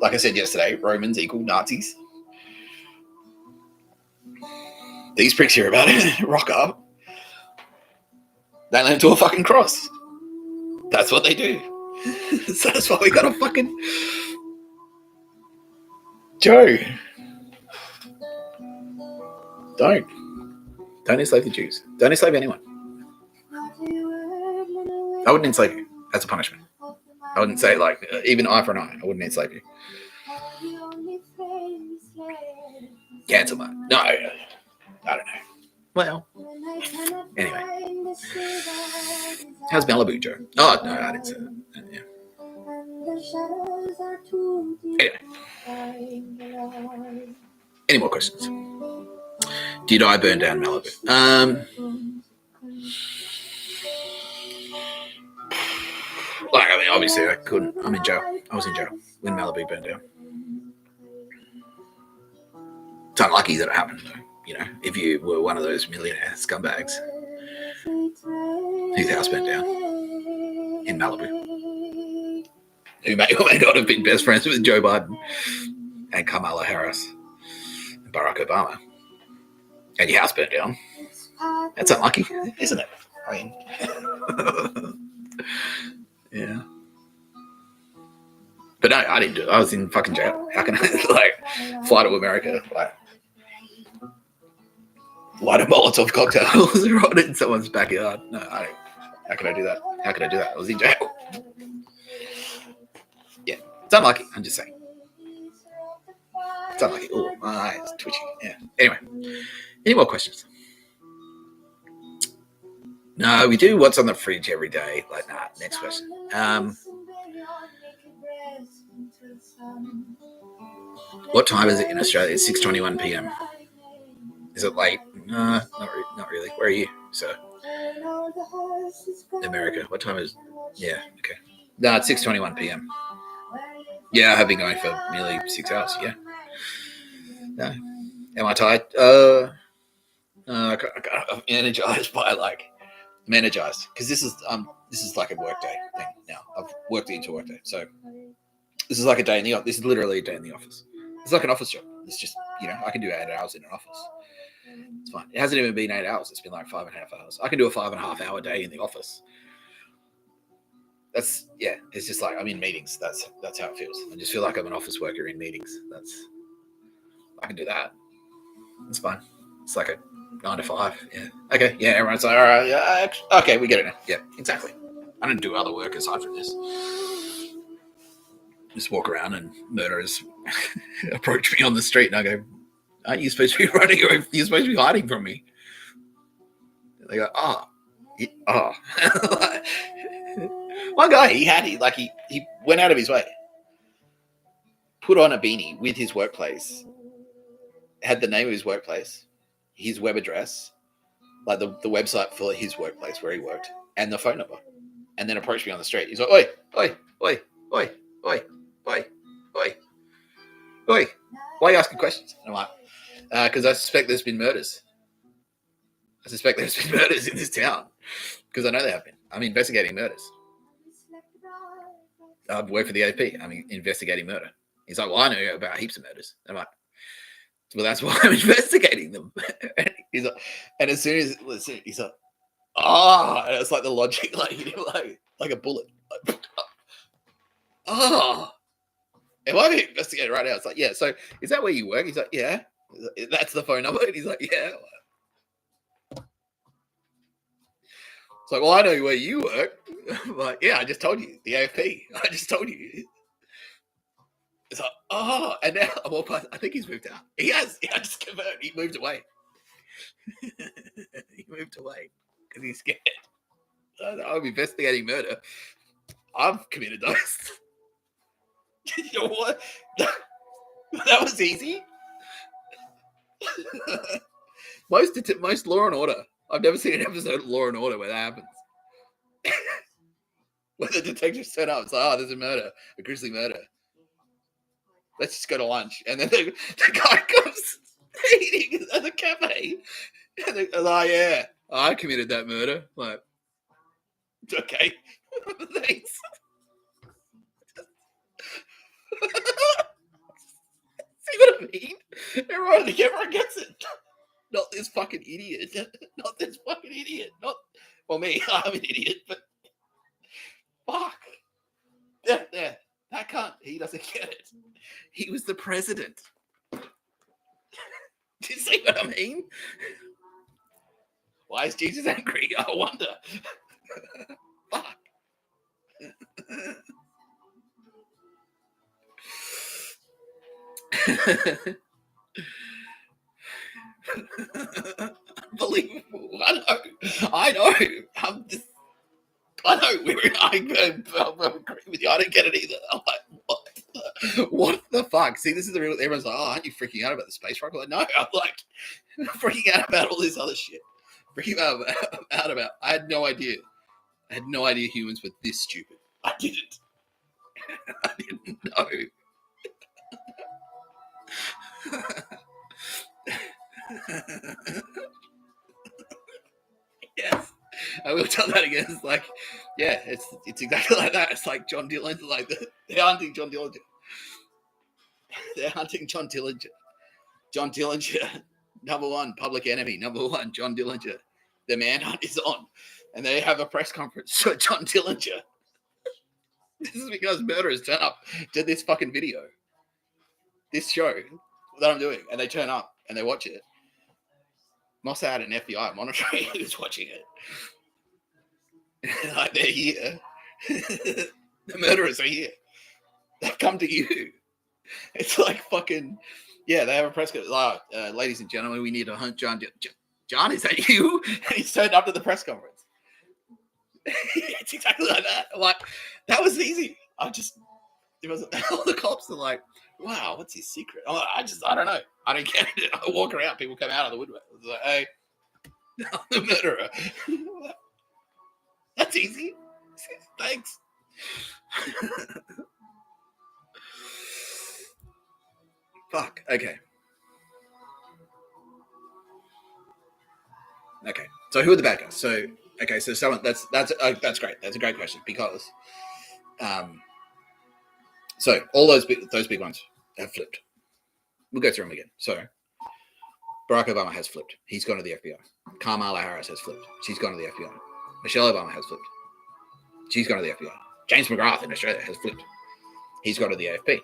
Like I said yesterday, Romans equal Nazis. These pricks hear about it, rock up. They land to a fucking cross. That's what they do. So that's why we got a fucking Joe. Don't enslave the Jews. Don't enslave anyone. I wouldn't enslave you as a punishment. I wouldn't say like even eye for an eye. I wouldn't enslave you. Cancel that. No, I don't know. Well, anyway. How's Malibu, Joe? Oh, no, I didn't say that. Yeah. Anyway. Any more questions? Did I burn down Malibu? Like, I mean, obviously I couldn't. I'm in jail. I was in jail when Malibu burned down. It's unlucky that it happened, though. You know, if you were one of those millionaire scumbags whose house burnt down in Malibu, who may or may not have been best friends with Joe Biden and Kamala Harris and Barack Obama, and your house burnt down, that's unlucky, isn't it? I mean, yeah. But no, I didn't do it. I was in fucking jail. How can I, like, fly to America, like, light a Molotov cocktails right in someone's backyard? No, I don't. How can I do that? How can I do that? I was in jail. Yeah, it's unlucky. I'm just saying. It's unlucky. Oh, my eye is twitchy. Yeah. Anyway, any more questions? No, we do what's on the fridge every day. Like, nah, next question. What time is it in Australia? It's 6:21 p.m. Is it late? No, not really. Where are you, sir? America. What time is? Yeah. Okay. No, it's 6:21 p.m. Yeah, I have been going for nearly 6 hours. Yeah. No. Am I tired? I'm energized by I'm energized because this is like a work day thing now. I've worked into a work day, so this is like a day in the office. This is literally a day in the office. It's like an office job. It's just I can do 8 hours in an office. It's fine. It hasn't even been 8 hours. It's been like 5.5 hours. I can do a 5.5 hour day in the office. It's just like I'm in meetings. That's how it feels. I just feel like I'm an office worker in meetings. I can do that. It's fine. It's like a 9 to 5. Yeah. Okay. Yeah. Everyone's like, all right. Yeah. Okay. We get it now. Yeah. Exactly. I don't do other work aside from this. Just walk around and murderers approach me on the street and I go, aren't you supposed to be running away? You're supposed to be hiding from me. They go, One guy, he went out of his way, put on a beanie with his workplace, had the name of his workplace, his web address, like the website for his workplace where he worked, and the phone number, and then approached me on the street. He's like, oi, oi, oi, oi, oi, oi, oi, oi. Why are you asking questions? And I'm like, because I suspect there's been murders. I suspect there's been murders in this town because I know there have been. I'm investigating murders. I work for the AP. I'm investigating murder. He's like, well, I know about heaps of murders. I'm like, well, that's why I'm investigating them. He's like, and as soon as he's like, and it's like the logic, like a bullet. Am I being investigated right now? It's like, yeah. So is that where you work? He's like, yeah. That's the phone number. And he's like, yeah. It's like, well, I know where you work. I'm like, yeah, I just told you. The AFP. I just told you. It's like, and now I'm all past. I think he's moved out. He has. I just confirmed. He moved away. He moved away because he's scared. I'm investigating murder. I've committed those. You know what? That was easy. Most Law and Order. I've never seen an episode of Law and Order where that happens. Where the detectives turn up, it's like, there's a murder, a grisly murder. Let's just go to lunch. And then the guy comes eating at the cafe. And they're like, yeah, I committed that murder. Like, okay. Thanks. See what I mean? Everyone gets it. Not this fucking idiot. Not this fucking idiot. Well, me, I'm an idiot, but fuck. Yeah. That cunt, he doesn't get it. He was the president. Do you see what I mean? Why is Jesus angry? I wonder. Fuck. Unbelievable. I know. I agree with you. I don't get it either. I'm like, what the fuck? See, this is the real. Everyone's like, aren't you freaking out about the space rocket? Like, no, I'm like freaking out about all this other shit. Freaking out about. I had no idea. Humans were this stupid. I didn't. I didn't know. Yes, I will tell that again. It's like, yeah, it's exactly like that. It's like John Dillinger, like they're hunting John Dillinger. They're hunting John Dillinger. John Dillinger, number one, public enemy. Number one, John Dillinger. The manhunt is on, and they have a press conference for John Dillinger. This is because murderers turn up to this fucking video, this show that I'm doing, and they turn up and they watch it. Mossad and FBI monitoring who's watching it. Like, they're here. The murderers are here. They've come to you. It's like fucking, yeah, they have a press conference. Like, ladies and gentlemen, we need to hunt John. John, is that you? And he's turned up to the press conference. It's exactly like that. I'm like, that was easy. It was all the cops are like, wow, what's his secret? I don't know. I don't get it. I walk around, people come out of the woodwork. It's like, hey, I'm the murderer. That's easy. Thanks. Fuck. Okay. So who are the bad guys? So someone that's great. That's a great question because, so all those big ones have flipped. We'll go through them again. So Barack Obama has flipped. He's gone to the FBI. Kamala Harris has flipped. She's gone to the FBI. Michelle Obama has flipped. She's gone to the FBI. James McGrath in Australia has flipped. He's gone to the AFP.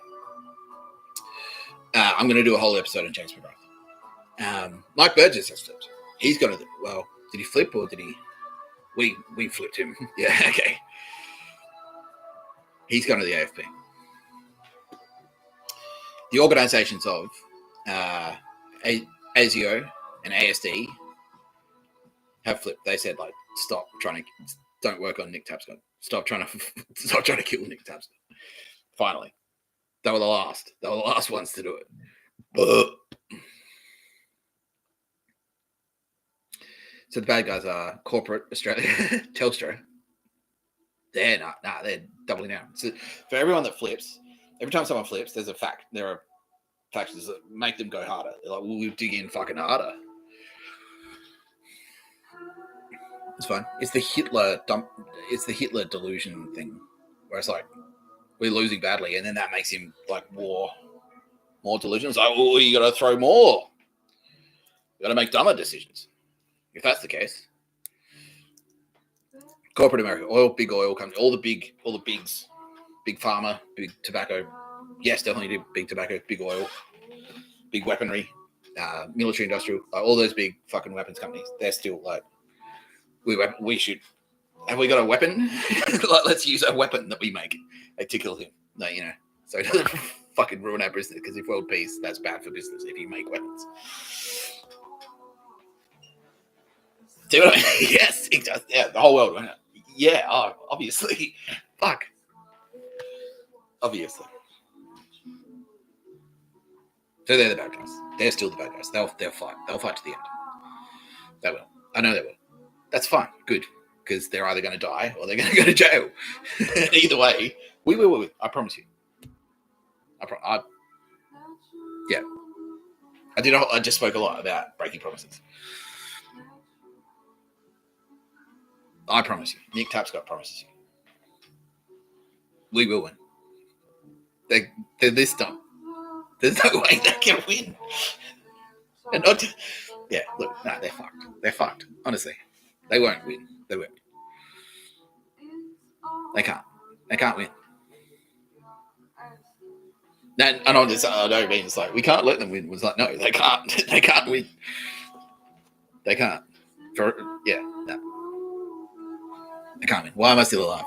I'm going to do a whole episode on James McGrath. Mike Burgess has flipped. He's gone to the, well, did he flip or did he? We flipped him. Yeah, okay. He's gone to the AFP. The organisations of ASIO and ASD have flipped. They said, like, don't work on Nick Tapscott. Stop trying to kill Nick Tapscott. Finally, they were the last ones to do it. So the bad guys are corporate Australia, Telstra. They're doubling down. So for everyone that flips, every time someone flips, there are factors that make them go harder. They're like, well, we'll dig in fucking harder. It's fine. It's the Hitler delusion thing, where it's like we're losing badly, and then that makes him like more delusional. It's like, oh, you got to throw more. You got to make dumber decisions. If that's the case, corporate America, big oil company, all the bigs, big pharma, big tobacco. Yes, definitely big tobacco, big oil, big weaponry, military industrial, all those big fucking weapons companies. They're still like, we should. Have we got a weapon? Like, let's use a weapon that we make to kill him. No, so it doesn't fucking ruin our business. Because if world peace, that's bad for business if you make weapons. See what I mean? Yes, it does. Yeah, the whole world. Yeah, obviously. Fuck. Obviously. So they're the bad guys. They're still the bad guys. They'll fight. They'll fight to the end. They will. I know they will. That's fine. Good. Because they're either going to die or they're going to go to jail. Either way, we will. I promise you. Yeah. I just spoke a lot about breaking promises. I promise you. Nick Tapscott promises you. We will win. They're this dumb. There's no way they can win. And not to, yeah, look, they're fucked. They're fucked. Honestly. They won't win. They won't. They can't. They can't win. And I don't mean it's like, we can't let them win. It's like, no, they can't. They can't win. They can't. No. They can't win. Why am I still alive?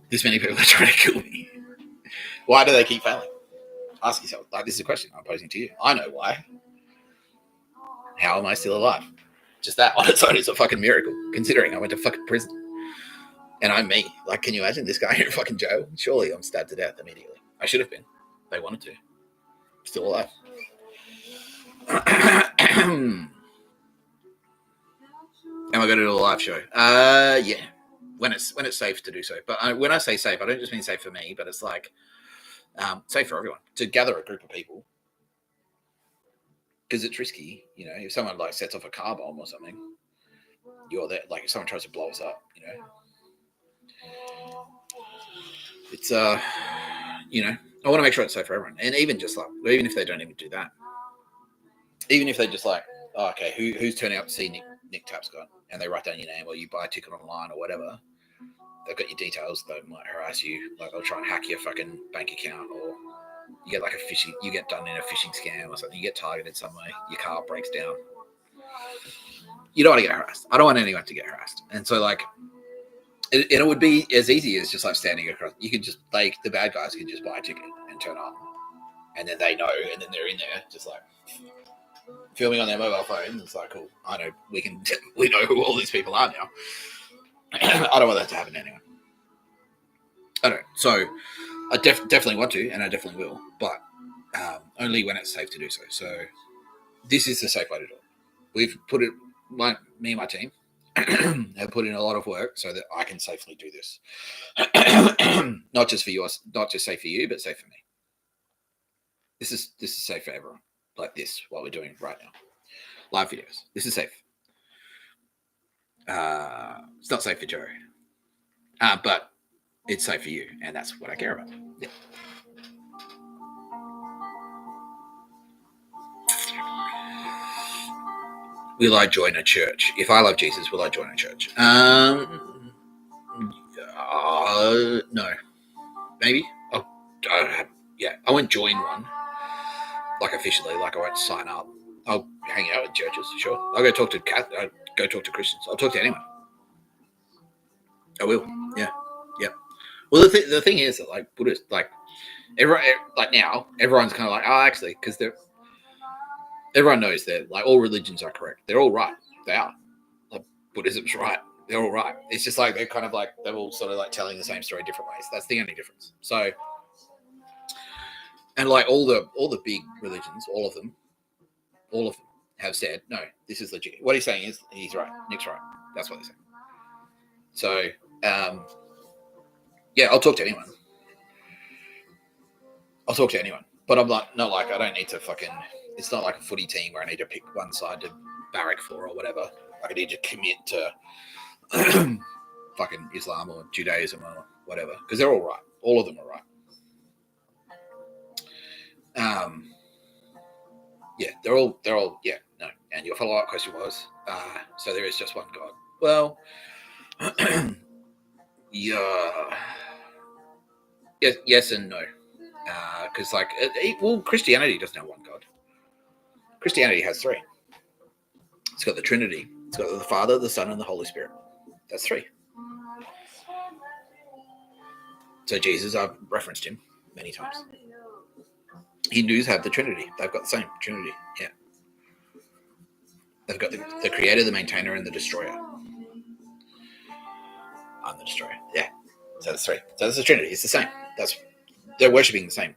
This many people are trying to kill me. Why do they keep failing? Ask yourself. Like, this is a question I'm posing to you. I know why. How am I still alive? Just that on its own is a fucking miracle, considering I went to fucking prison. And I'm me. Like, can you imagine this guy in fucking jail? Surely I'm stabbed to death immediately. I should have been. They wanted to. Still alive. Am I going to do a live show? Yeah. When it's safe to do so. But when I say safe, I don't just mean safe for me, but it's like safe for everyone. To gather a group of people. Because it's risky, if someone like sets off a car bomb or something, you're there. Like if someone tries to blow us up, it's I want to make sure it's safe for everyone. And even just like, even if they don't even do that, even if they just like, oh, okay, who's turning up to see Nick Tapscott, and they write down your name, or you buy a ticket online or whatever, they've got your details. They might harass you, like they'll try and hack your fucking bank account, or you get like you get done in a phishing scam or something. You get targeted somewhere. Your car breaks down. You don't want to get harassed. I don't want anyone to get harassed. And so like, it would be as easy as just like standing across. You could just the bad guys could just buy a ticket and turn up, and then they know, and then they're in there just like filming on their mobile phone. It's like, cool. I know we know who all these people are now. I don't want that to happen to anyone. I don't. So I definitely want to, and I definitely will, but only when it's safe to do so. So this is the safe way to do it. We've put it, me and my team have put in a lot of work so that I can safely do this. Not just for yours, not just safe for you, but safe for me. This is safe for everyone. Like this, what we're doing right now, live videos. This is safe. It's not safe for Joe, but it's safe for you, and that's what I care about. Yeah. Will I join a church? If I love Jesus, will I join a church? No. Maybe. Yeah, I won't join one, like officially. Like I won't sign up. I'll hang out with churches, sure. I'll go talk to go talk to Christians. I'll talk to anyone. I will. Yeah. Well, the thing is that like Buddhists, like everyone, like now, everyone's kind of like, oh, actually, because everyone knows that like all religions are correct. They're all right. They are. Like Buddhism's right. They're all right. It's just like they're kind of like they're all sort of like telling the same story different ways. That's the only difference. So, and like all the big religions, all of them have said no. This is legit. What he's saying is he's right. Nick's right. That's what they're saying. So, yeah, I'll talk to anyone. But I'm like, not like I don't need to fucking. It's not like a footy team where I need to pick one side to barrack for or whatever. Like I need to commit to fucking Islam or Judaism or whatever because they're all right. All of them are right. Yeah, they're all yeah, no. And your follow-up question was, so there is just one God. Well, yeah, yes and no, because like, well, Christianity doesn't have one God. Christianity has three. It's got the Trinity. It's got the Father, the Son, and the Holy Spirit. That's three. So Jesus, I've referenced him many times. Hindus have the Trinity. They've got the same Trinity. Yeah. They've got the Creator, the Maintainer, and the Destroyer. I'm the Destroyer. Yeah. So that's three. So that's the Trinity. It's the same. They're worshipping the same.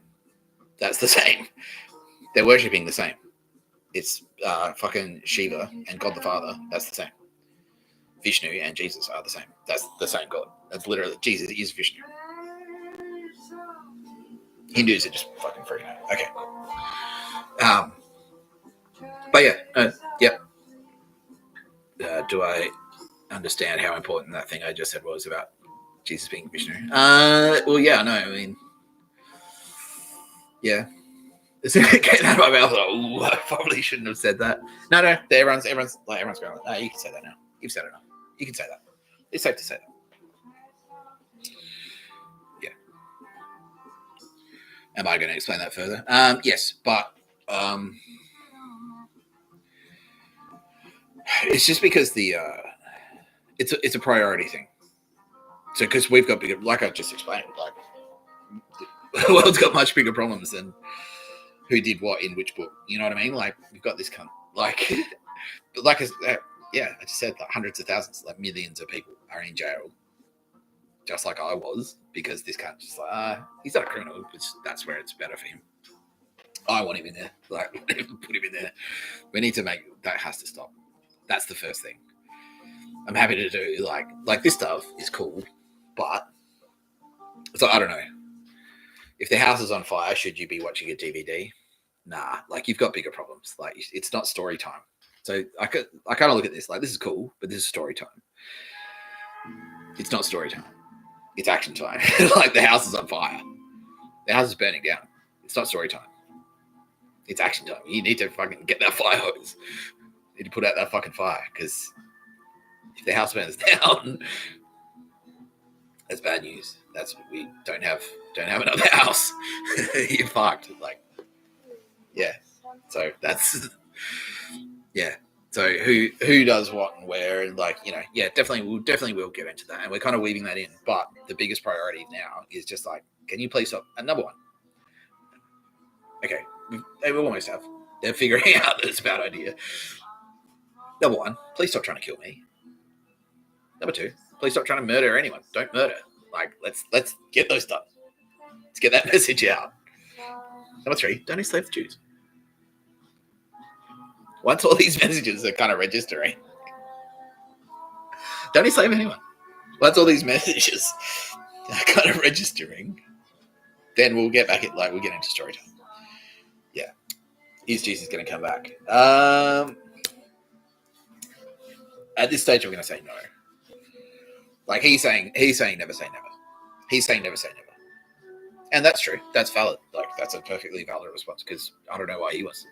That's the same. They're worshipping the same. It's fucking Shiva and God the Father. That's the same. Vishnu and Jesus are the same. That's the same God. That's literally Jesus is Vishnu. Hindus are just fucking freaking out. Okay. But yeah, do I understand how important that thing I just said was about Jesus being Vishnu? Well, yeah, no, I mean, yeah. As soon as it came out of my mouth, I probably shouldn't have said that. No, everyone's going like, no, you can say that now. You've said it enough. You can say that. It's safe to say that. Yeah. Am I going to explain that further? Yes, but it's just because it's a priority thing. So because we've got bigger, like I just explained, like the world's got much bigger problems than who did what in which book. You know what I mean? Like we've got this kind of like, like yeah, I just said like hundreds of thousands, like millions of people are in jail, just like I was, because this cunt just like he's not a criminal, but that's where it's better for him. I want him in there, like put him in there. We need to make that has to stop. That's the first thing. I'm happy to do like this stuff is cool, but so I don't know. If the house is on fire, should you be watching a DVD? Nah, like you've got bigger problems. Like it's not story time. So I kind of look at this like this is cool, but this is story time. It's not story time. It's action time. Like the house is on fire. The house is burning down. It's not story time. It's action time. You need to fucking get that fire hose. You need to put out that fucking fire because if the house burns down, that's bad news. That's we don't have another house. You're fucked. Like, yeah. So that's yeah. So who does what and where and like yeah, definitely we'll get into that and we're kind of weaving that in. But the biggest priority now is just like, can you please stop? And number one, okay, they will almost have. They're figuring out that it's a bad idea. Number one, please stop trying to kill me. Number two, please stop trying to murder anyone. Don't murder. Like let's get those done. Let's get that message out. Number 3, don't enslave the Jews. Once all these messages are kind of registering, don't enslave anyone. Once all these messages are kind of registering, then we'll get back we'll get into storytelling. Yeah. Is Jesus going to come back? At this stage, I'm going to say no. Like he's saying never say never. He's saying never say never. And that's true. That's valid. Like that's a perfectly valid response because I don't know why he was.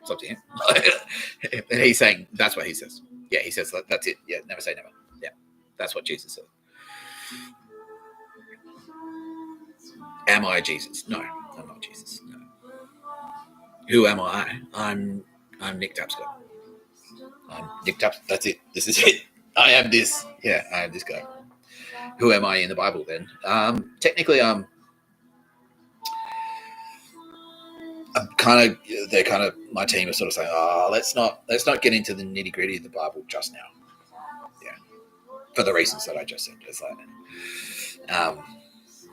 It's up to him. And he's saying that's what he says. Yeah, he says that's it. Yeah, never say never. Yeah, that's what Jesus said. Am I Jesus? No, I'm not Jesus. No. Who am I? I'm Nick Tapscott. I'm Nick Tapscott. That's it. This is it. I am this. Yeah, I am this guy. Who am I in the Bible then? Technically, I'm my team is sort of saying, let's not get into the nitty gritty of the Bible just now. Yeah, for the reasons that I just said. It's like,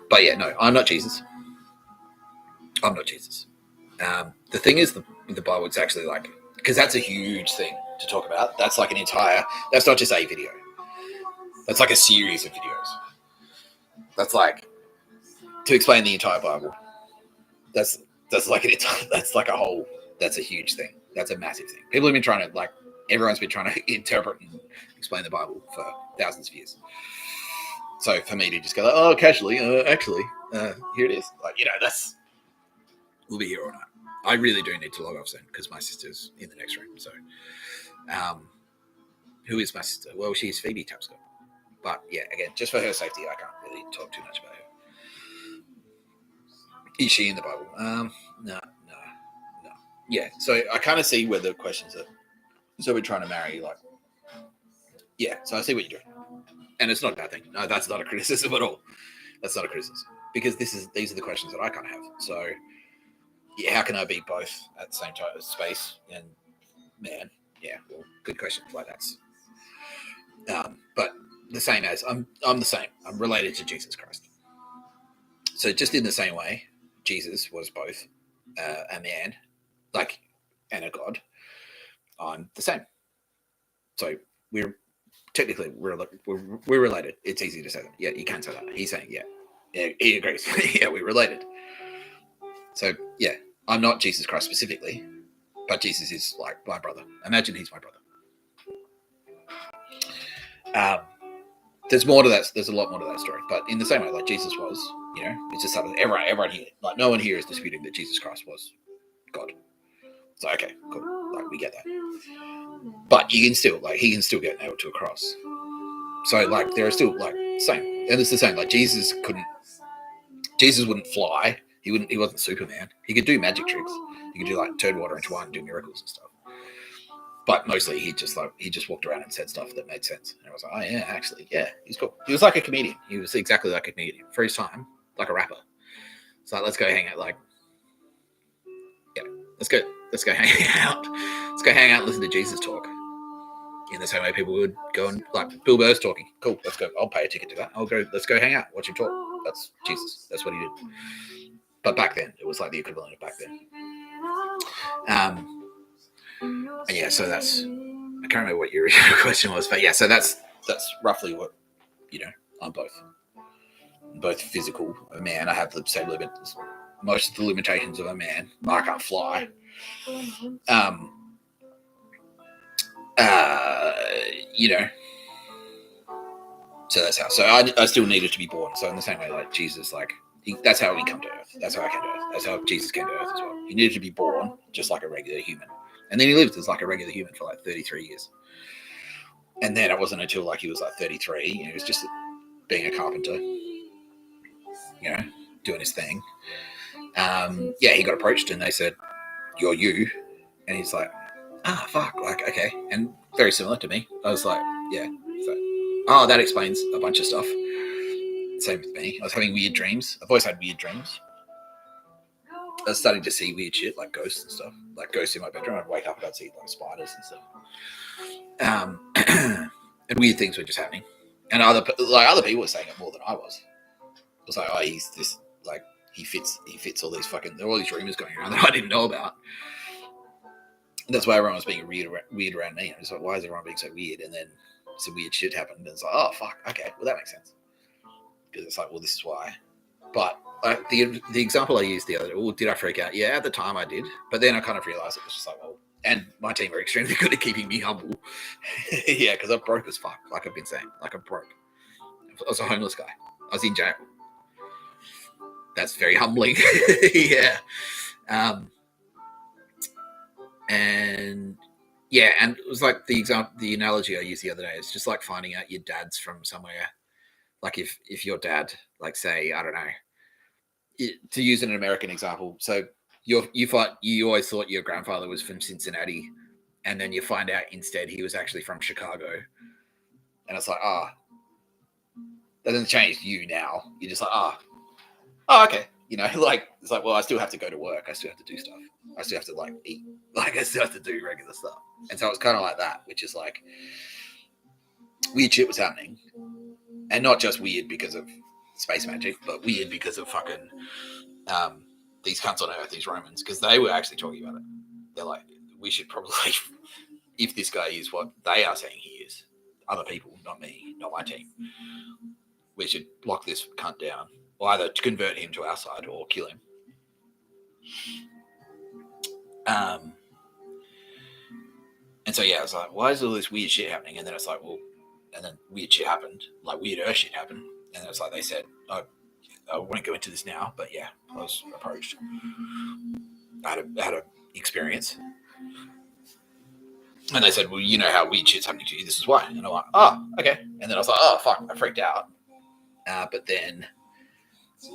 but yeah, no, I'm not Jesus. I'm not Jesus. The thing is, the Bible, it's actually like, because that's a huge thing to talk about. That's like that's not just a video. That's like a series of videos. That's like, to explain the entire Bible. That's like that's a huge thing. That's a massive thing. People have been trying to, everyone's been trying to interpret and explain the Bible for thousands of years. So for me to just go, casually, actually, here it is. We'll be here all night. I really do need to log off soon because my sister's in the next room. So, who is my sister? Well, she's Phoebe Tapscott. But yeah, again, just for her safety, I can't really talk too much about her. Is she in the Bible? No. Yeah, so I kind of see where the questions are. So we're trying to marry, yeah, so I see what you're doing. And it's not a bad thing. No, that's not a criticism at all. That's not a criticism. Because these are the questions that I kind of have. So, yeah, how can I be both at the same time as space and man? Yeah, well, good question. That's but the same as I'm the same. I'm related to Jesus Christ. So just in the same way, Jesus was both a man, and a God. I'm the same. So we're related. It's easy to say that. Yeah, you can say that. He's saying yeah, he agrees. Yeah, we're related. So yeah, I'm not Jesus Christ specifically, but Jesus is like my brother. Imagine he's my brother. There's more to that. There's a lot more to that story. But in the same way, like Jesus was, it's just something everyone here, no one here is disputing that Jesus Christ was God. So okay, cool. We get that. But he can still get nailed to a cross. So there are still same, and it's the same. Jesus wouldn't fly. He wasn't Superman. He could do magic tricks. He could do turn water into wine and do miracles and stuff. But mostly he just walked around and said stuff that made sense. And I was like, oh yeah, actually, yeah, he's cool. He was like a comedian. He was exactly like a comedian for his time, like a rapper. So let's go hang out. Let's go hang out. Let's go hang out and listen to Jesus talk. In the same way people would go and Bill Burr's talking. Cool, let's go. I'll pay a ticket to that. Let's go hang out, watch him talk. That's Jesus. That's what he did. But back then, it was the equivalent of back then. And yeah, so that's, I can't remember what your question was, but yeah, so that's roughly what, I'm both physical, a man. I have the same limits, most of the limitations of a man. I can't fly. So that's how. So I still needed to be born. So in the same way, Jesus, that's how he came to earth. That's how I came to earth. That's how Jesus came to earth as well. He needed to be born just like a regular human. And then he lived as a regular human for 33 years. And then it wasn't until he was 33, he was just being a carpenter, doing his thing. He got approached and they said, "You're you." And he's like, fuck, okay. And very similar to me. I was like, yeah. So, that explains a bunch of stuff. Same with me. I was having weird dreams. I've always had weird dreams. I was starting to see weird shit, like ghosts and stuff. Like ghosts in my bedroom. I'd wake up and I'd see spiders and stuff. And weird things were just happening. And other people were saying it more than I was. It was he's this he fits all these rumors going around that I didn't know about. And that's why everyone was being weird around me. I was like, why is everyone being so weird? And then some weird shit happened, and it's like, oh fuck, okay, well that makes sense. Because it's like, well, this is why. But the example I used the other day, well, did I freak out? Yeah, at the time I did, but then I kind of realized it was just like, well, and my team are extremely good at keeping me humble. Yeah, because I'm broke as fuck, like I've been saying, like I'm broke. I was a homeless guy. I was in jail. That's very humbling. Yeah. And yeah, and it was like the analogy I used the other day. It's just like finding out your dad's from somewhere. Like if your dad, like say, I don't know, to use an American example. So you always thought your grandfather was from Cincinnati, and then you find out instead he was actually from Chicago. And it's like, that doesn't change you now. You're just like, okay. You know, like, it's like, well, I still have to go to work. I still have to do stuff. I still have to, like, eat. Like, I still have to do regular stuff. And so it's kind of like that, which is like, weird shit was happening. And not just weird because of space magic, but weird because of fucking these cunts on Earth, these Romans, because they were actually talking about it. They're like, we should probably, if this guy is what they are saying he is, other people, not me, not my team, we should lock this cunt down, or either to convert him to our side or kill him. And so, yeah, I was like, why is all this weird shit happening? And then it's like, well, and then weird shit happened, like weird Earth shit happened. And it's like they said, I won't go into this now, but yeah, I was approached. I had an experience. And they said, well, you know how weird shit's happening to you. This is why. And I'm like, oh, okay. And then I was like, oh, fuck, I freaked out. But then,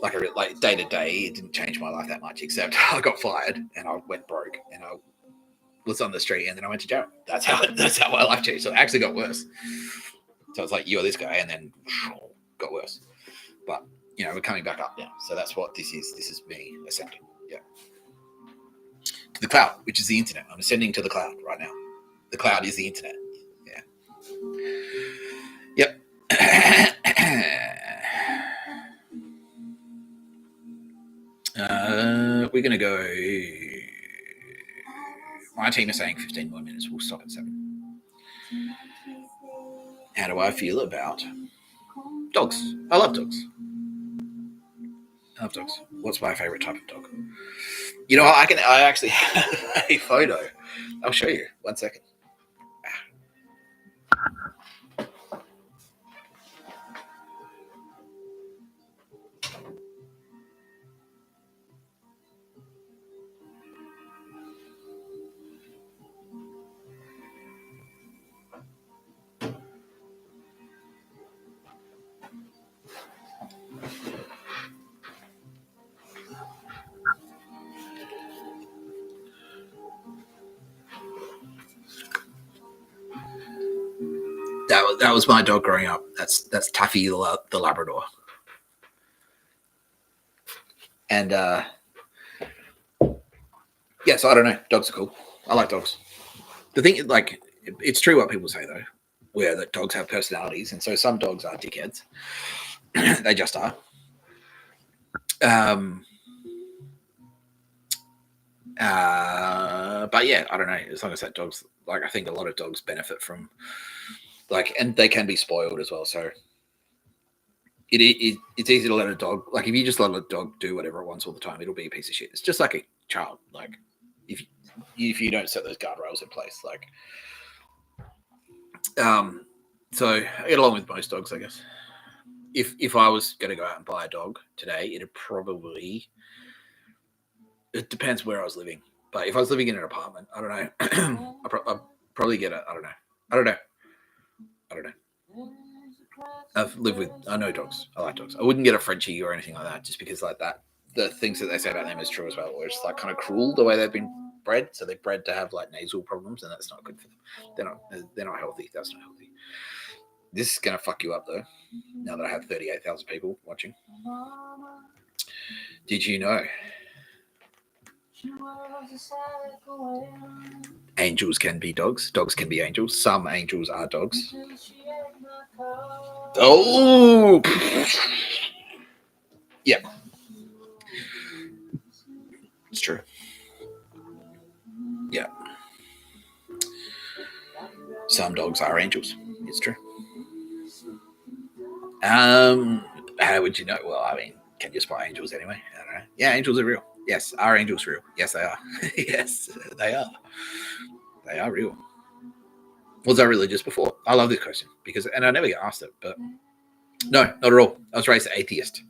like day to day, it didn't change my life that much, except I got fired and I went broke and I was on the street and then I went to jail. That's how my life changed. So it actually got worse. So it's like, you're this guy, and then got worse. But, you know, we're coming back up now. So that's what this is. This is me ascending. Yeah. To the cloud, which is the internet. I'm ascending to the cloud right now. The cloud is the internet. Yeah. Yep. We're going to go. My team is saying 15 more minutes. We'll stop at 7. How do I feel about dogs? I love dogs. What's my favorite type of dog? You know, I actually have a photo. I'll show you. 1 second. That was my dog growing up. That's Taffy the Labrador. And yeah, so I don't know. Dogs are cool. I like dogs. The thing, like, it's true what people say though, where that dogs have personalities, and so some dogs are dickheads. They just are. But yeah, I don't know. As long as that dogs, like, I think a lot of dogs benefit from, like, and they can be spoiled as well. So it's easy to let a dog, like, if you just let a dog do whatever it wants all the time, it'll be a piece of shit. It's just like a child. Like, if you don't set those guardrails in place, like, so I get along with most dogs, I guess. If I was going to go out and buy a dog today, it depends where I was living. But if I was living in an apartment, I don't know. I'd probably get I don't know. I know dogs. I like dogs. I wouldn't get a Frenchie or anything like that, just because, like, that, the things that they say about them is true as well. Where it's like kind of cruel the way they've been bred. So they're bred to have like nasal problems, and that's not good for them. They're not healthy. That's not healthy. This is gonna fuck you up though. Now that I have 38,000 people watching. Did you know angels can be dogs? Dogs can be angels. Some angels are dogs. Oh, yeah. some dogs are angels. It's true. How would you know? Well, I mean, can you spot angels anyway? I don't know. Yeah, angels are real. Yes. Are angels real? Yes, they are. Yes, they are. They are real. Was I religious before? I love this question because, and I never get asked it, but no, not at all. I was raised atheist.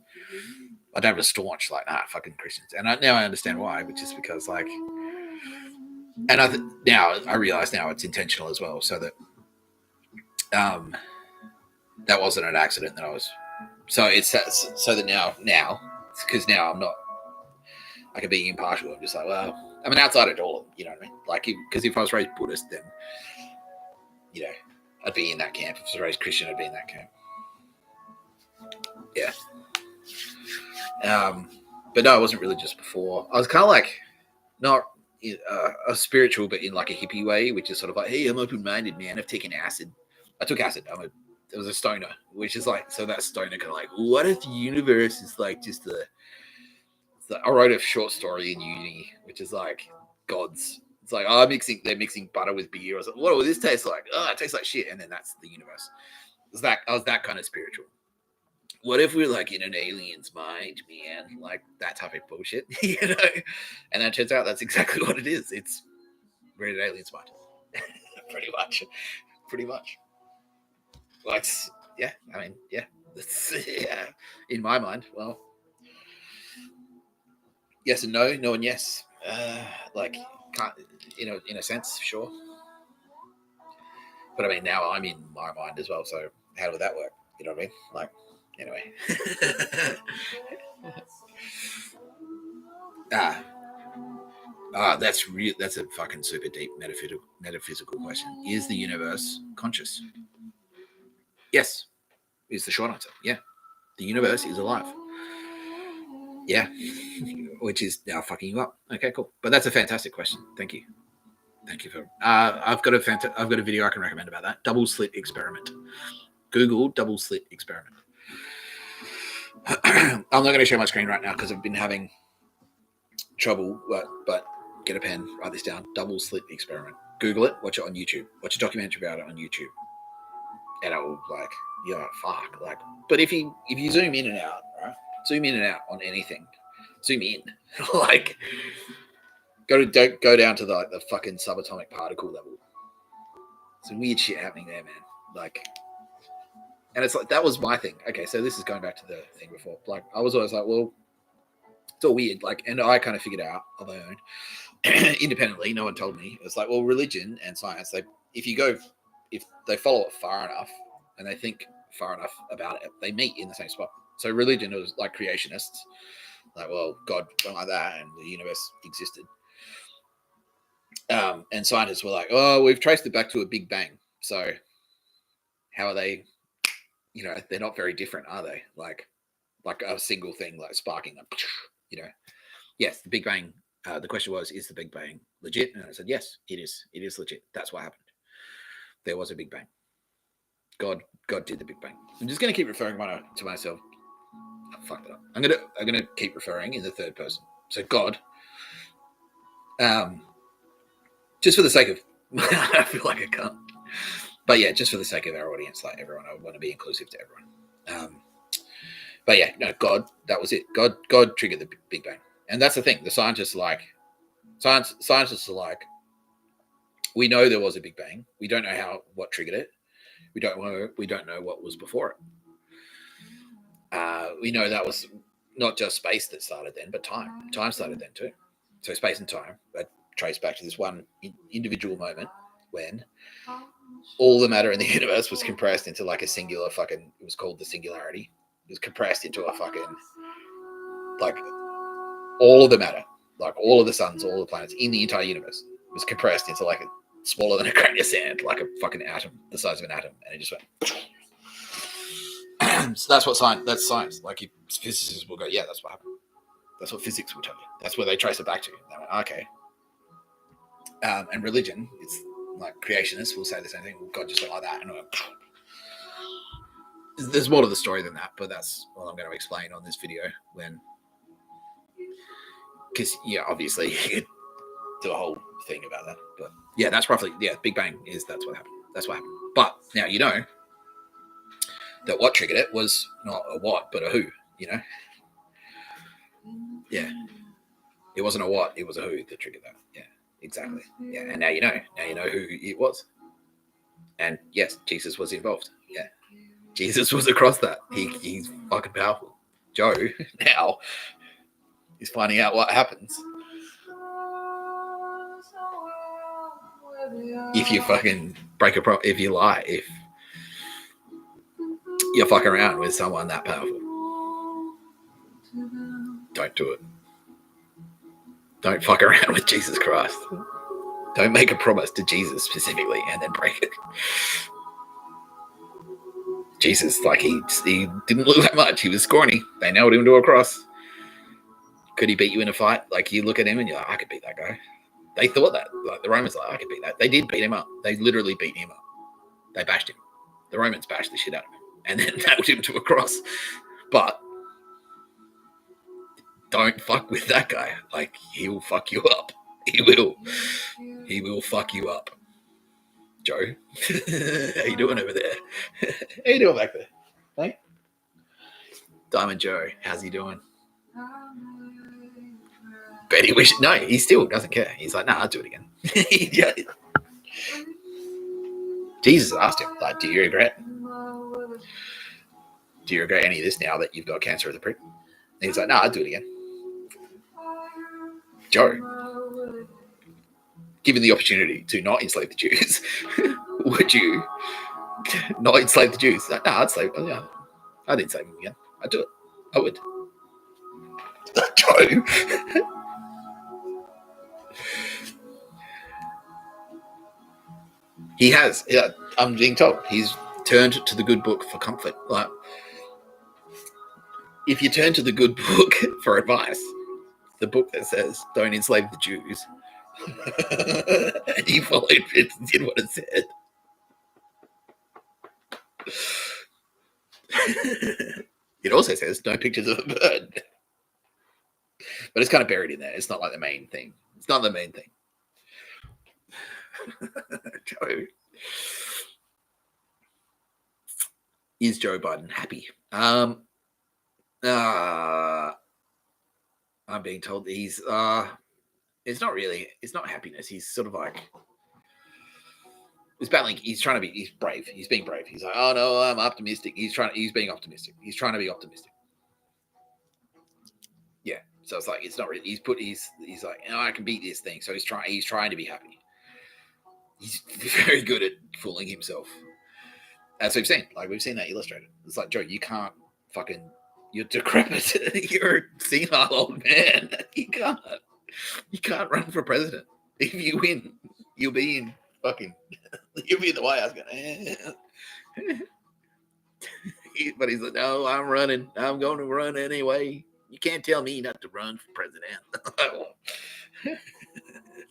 I don't have a staunch like fucking Christians, and now I understand why, which is because like, and now I realize now it's intentional as well, so that that wasn't an accident that I was. So it's so that now because now I'm not. I can be impartial. I'm just like, well, I'm an outsider to all of them. You know what I mean? Like, because if I was raised Buddhist, then you know, I'd be in that camp. If I was raised Christian, I'd be in that camp. Yeah. But no, I wasn't religious before. I was kind of like not a spiritual, but in like a hippie way, which is sort of like, hey, I'm open-minded, man. I've taken acid. I took acid. I was a stoner, which is like, so that stoner kind of like, what if the universe is like just I wrote a short story in uni, which is like gods. It's like, oh, they're mixing butter with beer. I was like, what will this taste like? Oh, it tastes like shit. And then that's the universe. I was that kind of spiritual. What if we're like in an alien's mind, man? Like that type of bullshit, you know? And then it turns out that's exactly what it is. We're in an alien's mind. Pretty much. Like, yeah, I mean, yeah. Yeah. In my mind, well, yes and no and yes. Like, can't, in a sense, sure. But I mean, now I'm in my mind as well. So how would that work? You know what I mean? Like, anyway. That's real. That's a fucking super deep metaphysical question. Is the universe conscious? Yes, is the short answer. Yeah, the universe is alive. Yeah, which is now fucking you up. Okay, cool. But that's a fantastic question. Thank you for. I've got a video I can recommend about that. Double slit experiment. Google double slit experiment. I'm not going to share my screen right now because I've been having trouble. But get a pen, write this down. Double slit experiment. Google it. Watch it on YouTube. Watch a documentary about it on YouTube. And it will like, you're like, fuck. Like, but if you zoom in and out, right? Zoom in and out on anything. Zoom in. Like, go down to the fucking subatomic particle level. Some weird shit happening there, man. Like, and it's like, that was my thing. Okay, so this is going back to the thing before. Like, I was always like, well, it's all weird. Like, and I kind of figured out on my own, independently. No one told me. It was like, well, religion and science, if they follow it far enough and they think far enough about it, they meet in the same spot. So religion was like creationists, like, well, God went like that and the universe existed. And scientists were like, oh, we've traced it back to a big bang. So how are they, they're not very different, are they? Like a single thing, like sparking, yes, the big bang. The question was, is the big bang legit? And I said, yes, it is. It is legit. That's what happened. There was a big bang. God did the big bang. I'm just going to keep referring to myself. I fucked it up. I'm going to keep referring in the third person. So God, just for the sake of, I feel like I can't. But yeah, just for the sake of our audience, like everyone, I want to be inclusive to everyone. But yeah, no, God, that was it. God triggered the big bang. And that's the thing. The scientists are like, we know there was a big bang. We don't know what triggered it. We don't know what was before it. We know that was not just space that started then, but time. Time started then too. So space and time trace back to this one individual moment when all the matter in the universe was compressed into like a singular fucking. It was called the singularity. It was compressed into a fucking like all of the matter, like all of the suns, all the planets in the entire universe was compressed into like a smaller than a grain of sand, like a fucking atom, the size of an atom, and it just went. So that's what science. That's science. Like physicists will go, yeah, that's what happened. That's what physics will tell you. That's where they trace it back to. They went, okay. And religion, it's like creationists will say the same thing. Well, God just went like that, and there's more to the story than that. But that's what I'm going to explain on this video because yeah, obviously you could do a whole thing about that. But yeah, that's roughly Big Bang that's what happened. That's what happened. But now you know that what triggered it was not a what, but a who, you know? Yeah. It wasn't a what, it was a who that triggered that. Yeah, exactly. Yeah, and now you know. Now you know who it was. And yes, Jesus was involved. Yeah. Jesus was across that. He's fucking powerful. Joe now is finding out what happens if you fucking break if you lie, if you fuck around with someone that powerful. Don't do it. Don't fuck around with Jesus Christ. Don't make a promise to Jesus specifically and then break it. Jesus, like he didn't look that much. He was scrawny. They nailed him to a cross. Could he beat you in a fight? Like you look at him and you're like, I could beat that guy. They thought that. Like the Romans, like I could beat that. They did beat him up. They literally beat him up. They bashed him. The Romans bashed the shit out of him and then nailed him to a cross. But don't fuck with that guy. Like he will fuck you up. He will. He will fuck you up. Joe, how you doing over there? How you doing back there? Hey, Diamond Joe, how's he doing? Betty wish no, he still doesn't care. He's like, nah, I'll do it again. Yeah. Jesus asked him, like, do you regret any of this now that you've got cancer of the prick? And he's like, nah, I'll do it again. Joe, given the opportunity to not enslave the Jews, would you not enslave the Jews? Like, nah, I'd slave. Oh, yeah, I'd enslave them again. I'd do it. I would. Joe. He has. Yeah, I'm being told he's turned to the good book for comfort. Like, if you turn to the good book for advice, the book that says don't enslave the Jews, and he followed it and did what it said. It also says no pictures of a bird, but it's kind of buried in there. It's not like the main thing. It's not the main thing. Joe. Is Joe Biden happy? I'm being told he's it's not really, it's not happiness. He's sort of like, he's battling, he's brave. He's being brave. He's like, oh no, I'm optimistic. He's being optimistic. He's trying to be optimistic. Yeah. So it's like, it's not really, he's like, oh, I can beat this thing. So he's trying to be happy. He's very good at fooling himself. As we've seen, that illustrated. It's like, Joe, you can't fucking, you're decrepit. You're a senile old man. You can't run for president. If you win, you'll be in the White House going, But he's like, no, I'm running. I'm going to run anyway. You can't tell me not to run for president.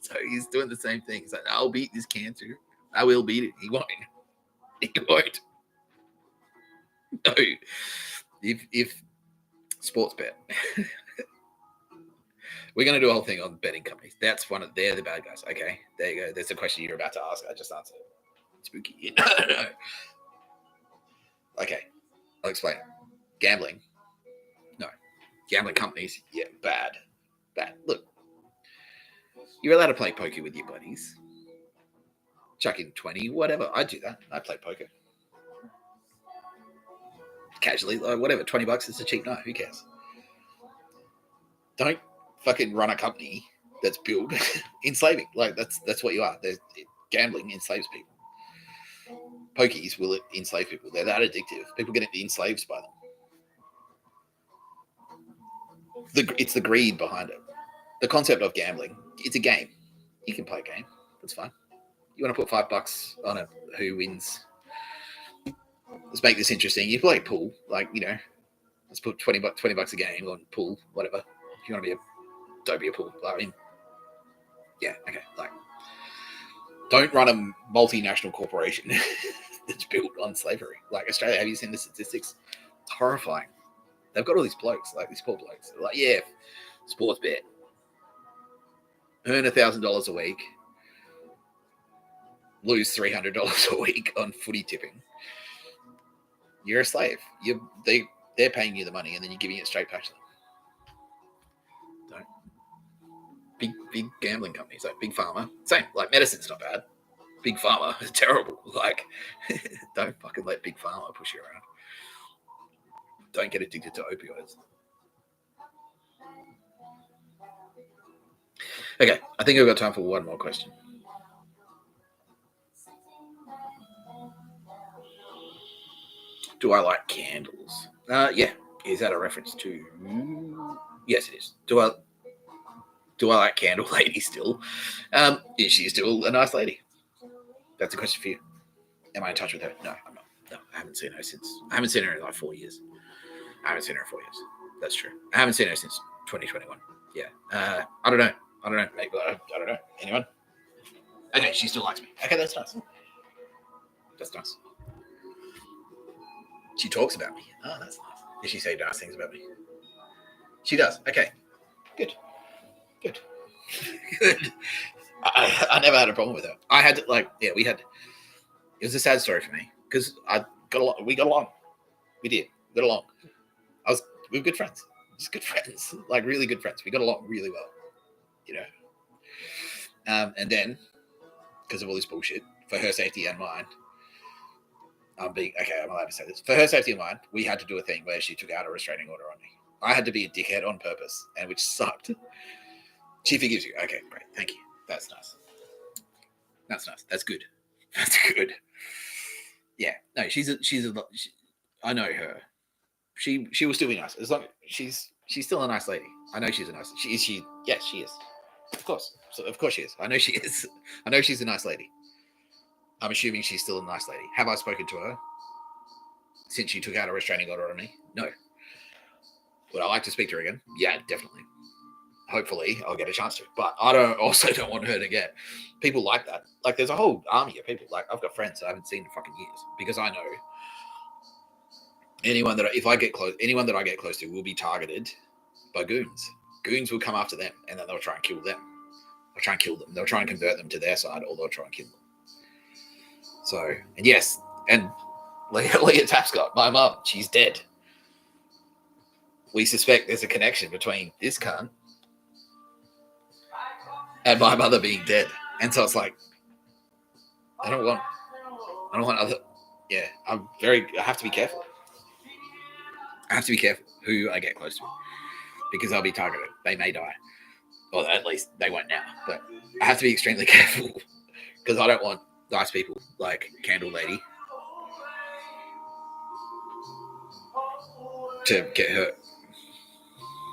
So he's doing the same thing. He's like, I'll beat this cancer. I will beat it. He won't. He won't. No. If sports bet. We're going to do a whole thing on betting companies. They're the bad guys. Okay. There you go. There's a question you're about to ask. I just answered. Spooky. No. Okay. I'll explain. Gambling. No. Gambling companies. Yeah. Bad. Look. You're allowed to play poker with your buddies. Chuck in 20, whatever. I do that. I play poker. Casually, like whatever. $20 is a cheap night. Who cares? Don't fucking run a company that's built enslaving. Like that's what you are. Gambling enslaves people. Pokies will enslave people. They're that addictive. People get enslaved by them. It's the greed behind it. The concept of gambling. It's a game. You can play a game. That's fine. You want to put $5 on a who wins? Let's make this interesting. You play pool, like, you know, let's put $20 a game on pool, whatever. If you want to don't be a pool. I mean, yeah, okay. Like, don't run a multinational corporation that's built on slavery. Like Australia, have you seen the statistics? It's horrifying. They've got all these blokes, like these poor blokes. They're like, yeah, sports bet. Earn $1,000 a week. lose $300 a week on footy tipping, you're a slave. They're paying you the money and then you're giving it straight back to them. Big gambling companies like Big Pharma, same. Like medicine's not bad. Big Pharma is terrible. Like, don't fucking let Big Pharma push you around. Don't get addicted to opioids. Okay, I think I've got time for one more question. Do I like candles? Yeah. Is that a reference to? Yes, it is. Do I like Candle Lady still? Is she still a nice lady? That's a question for you. Am I in touch with her? No, I'm not. No, I haven't seen her since. I haven't seen her in like 4 years. I haven't seen her in 4 years. That's true. I haven't seen her since 2021. Yeah. I don't know. Maybe I don't know. Anyone? Okay, she still likes me. Okay, that's nice. That's nice. She talks about me. Oh, that's nice. Does she say nice things about me? She does. Okay. Good. Good. I never had a problem with her. I had it was a sad story for me because we got along. We did. We got along. We were good friends. Just good friends. Like really good friends. We got along really well. You know. And then because of all this bullshit, for her safety and mine, I'm allowed to say this. For her safety and mine, we had to do a thing where she took out a restraining order on me. I had to be a dickhead on purpose, and which sucked. She forgives you. Okay, great. Thank you. That's nice. That's nice. That's good. That's good. Yeah. No, I know her. She will still be nice. As long as she's still a nice lady. I know she's a nice. She? Yes, she is. Of course. So of course she is. I know she is. I know she's a nice lady. I'm assuming she's still a nice lady. Have I spoken to her since she took out a restraining order on me? No. Would I like to speak to her again? Yeah, definitely. Hopefully, I'll get a chance to. But I don't want her to get people like that. Like, there's a whole army of people. Like, I've got friends I haven't seen in fucking years because I know anyone that I get close to will be targeted by goons. Goons will come after them, and then they'll try and kill them. They'll try and kill them. They'll try and convert them to their side, or they'll try and kill them. So, and yes, and Leah Tapscott, my mum, she's dead. We suspect there's a connection between this cunt and my mother being dead. And so it's like, I don't want other, yeah, I have to be careful. I have to be careful who I get close to because I'll be targeted. They may die. Or at least they won't now. But I have to be extremely careful because I don't want nice people like Candle Lady to get hurt.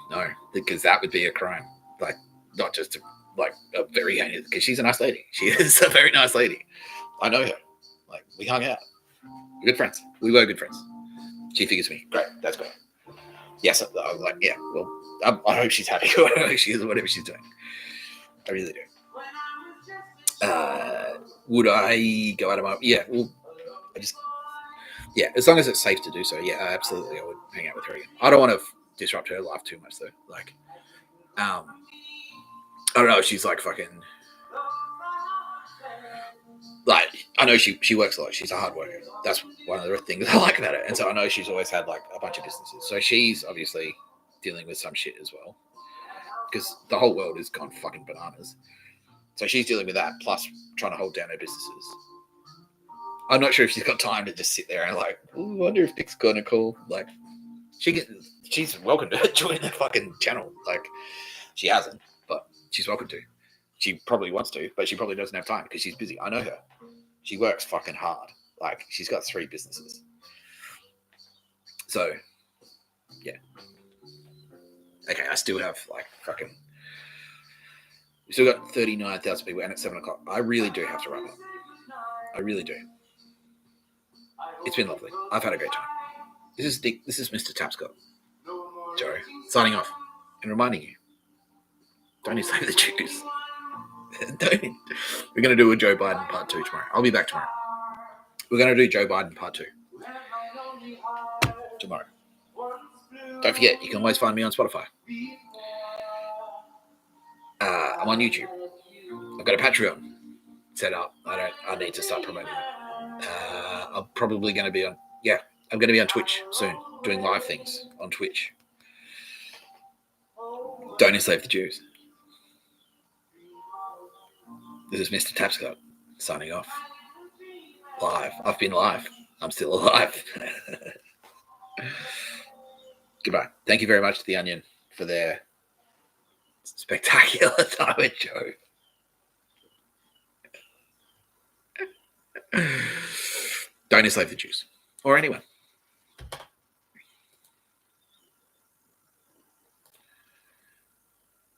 No, because that would be a crime. Like, not just a very heinous, because she's a nice lady. She is a very nice lady. I know her. Like, we hung out. We're good friends. We were good friends. She figures me. Great. That's great. Yes, I was like, yeah, well, I hope she's happy. I hope she is, whatever she's doing. I really do. Would I go out of my... Yeah, well, as long as it's safe to do so, yeah, absolutely, I would hang out with her again. I don't want to disrupt her life too much, though. Like, I don't know if she's like fucking... Like, I know she works a lot. She's a hard worker. That's one of the things I like about her. And so I know she's always had like a bunch of businesses. So she's obviously dealing with some shit as well. Because the whole world has gone fucking bananas. So she's dealing with that, plus trying to hold down her businesses. I'm not sure if she's got time to just sit there and like, I wonder if Nick's gonna call. Like, she's welcome to join the fucking channel. Like, she hasn't, but she's welcome to. She probably wants to, but she probably doesn't have time because she's busy. I know her. She works fucking hard. Like, she's got 3 businesses. So, yeah. Okay, I still have like fucking... We still got 39,000 people and it's 7 o'clock. I really do have to wrap up. I really do. It's been lovely. I've had a great time. This is Mr. Tapscott. Joe, signing off and reminding you, don't enslave the Jews. Don't. We're going to do a Joe Biden part 2 tomorrow. I'll be back tomorrow. We're going to do Joe Biden part 2 tomorrow. Don't forget, you can always find me on Spotify. I'm on YouTube. I've got a Patreon. set up. I need to start promoting it. I'm probably going to be on. Yeah, I'm going to be on Twitch soon, doing live things on Twitch. Don't enslave the Jews. This is Mr. Tapscott signing off. Live. I've been live. I'm still alive. Goodbye. Thank you very much to The Onion for their spectacular time at show. Don't enslave the Jews or anyone.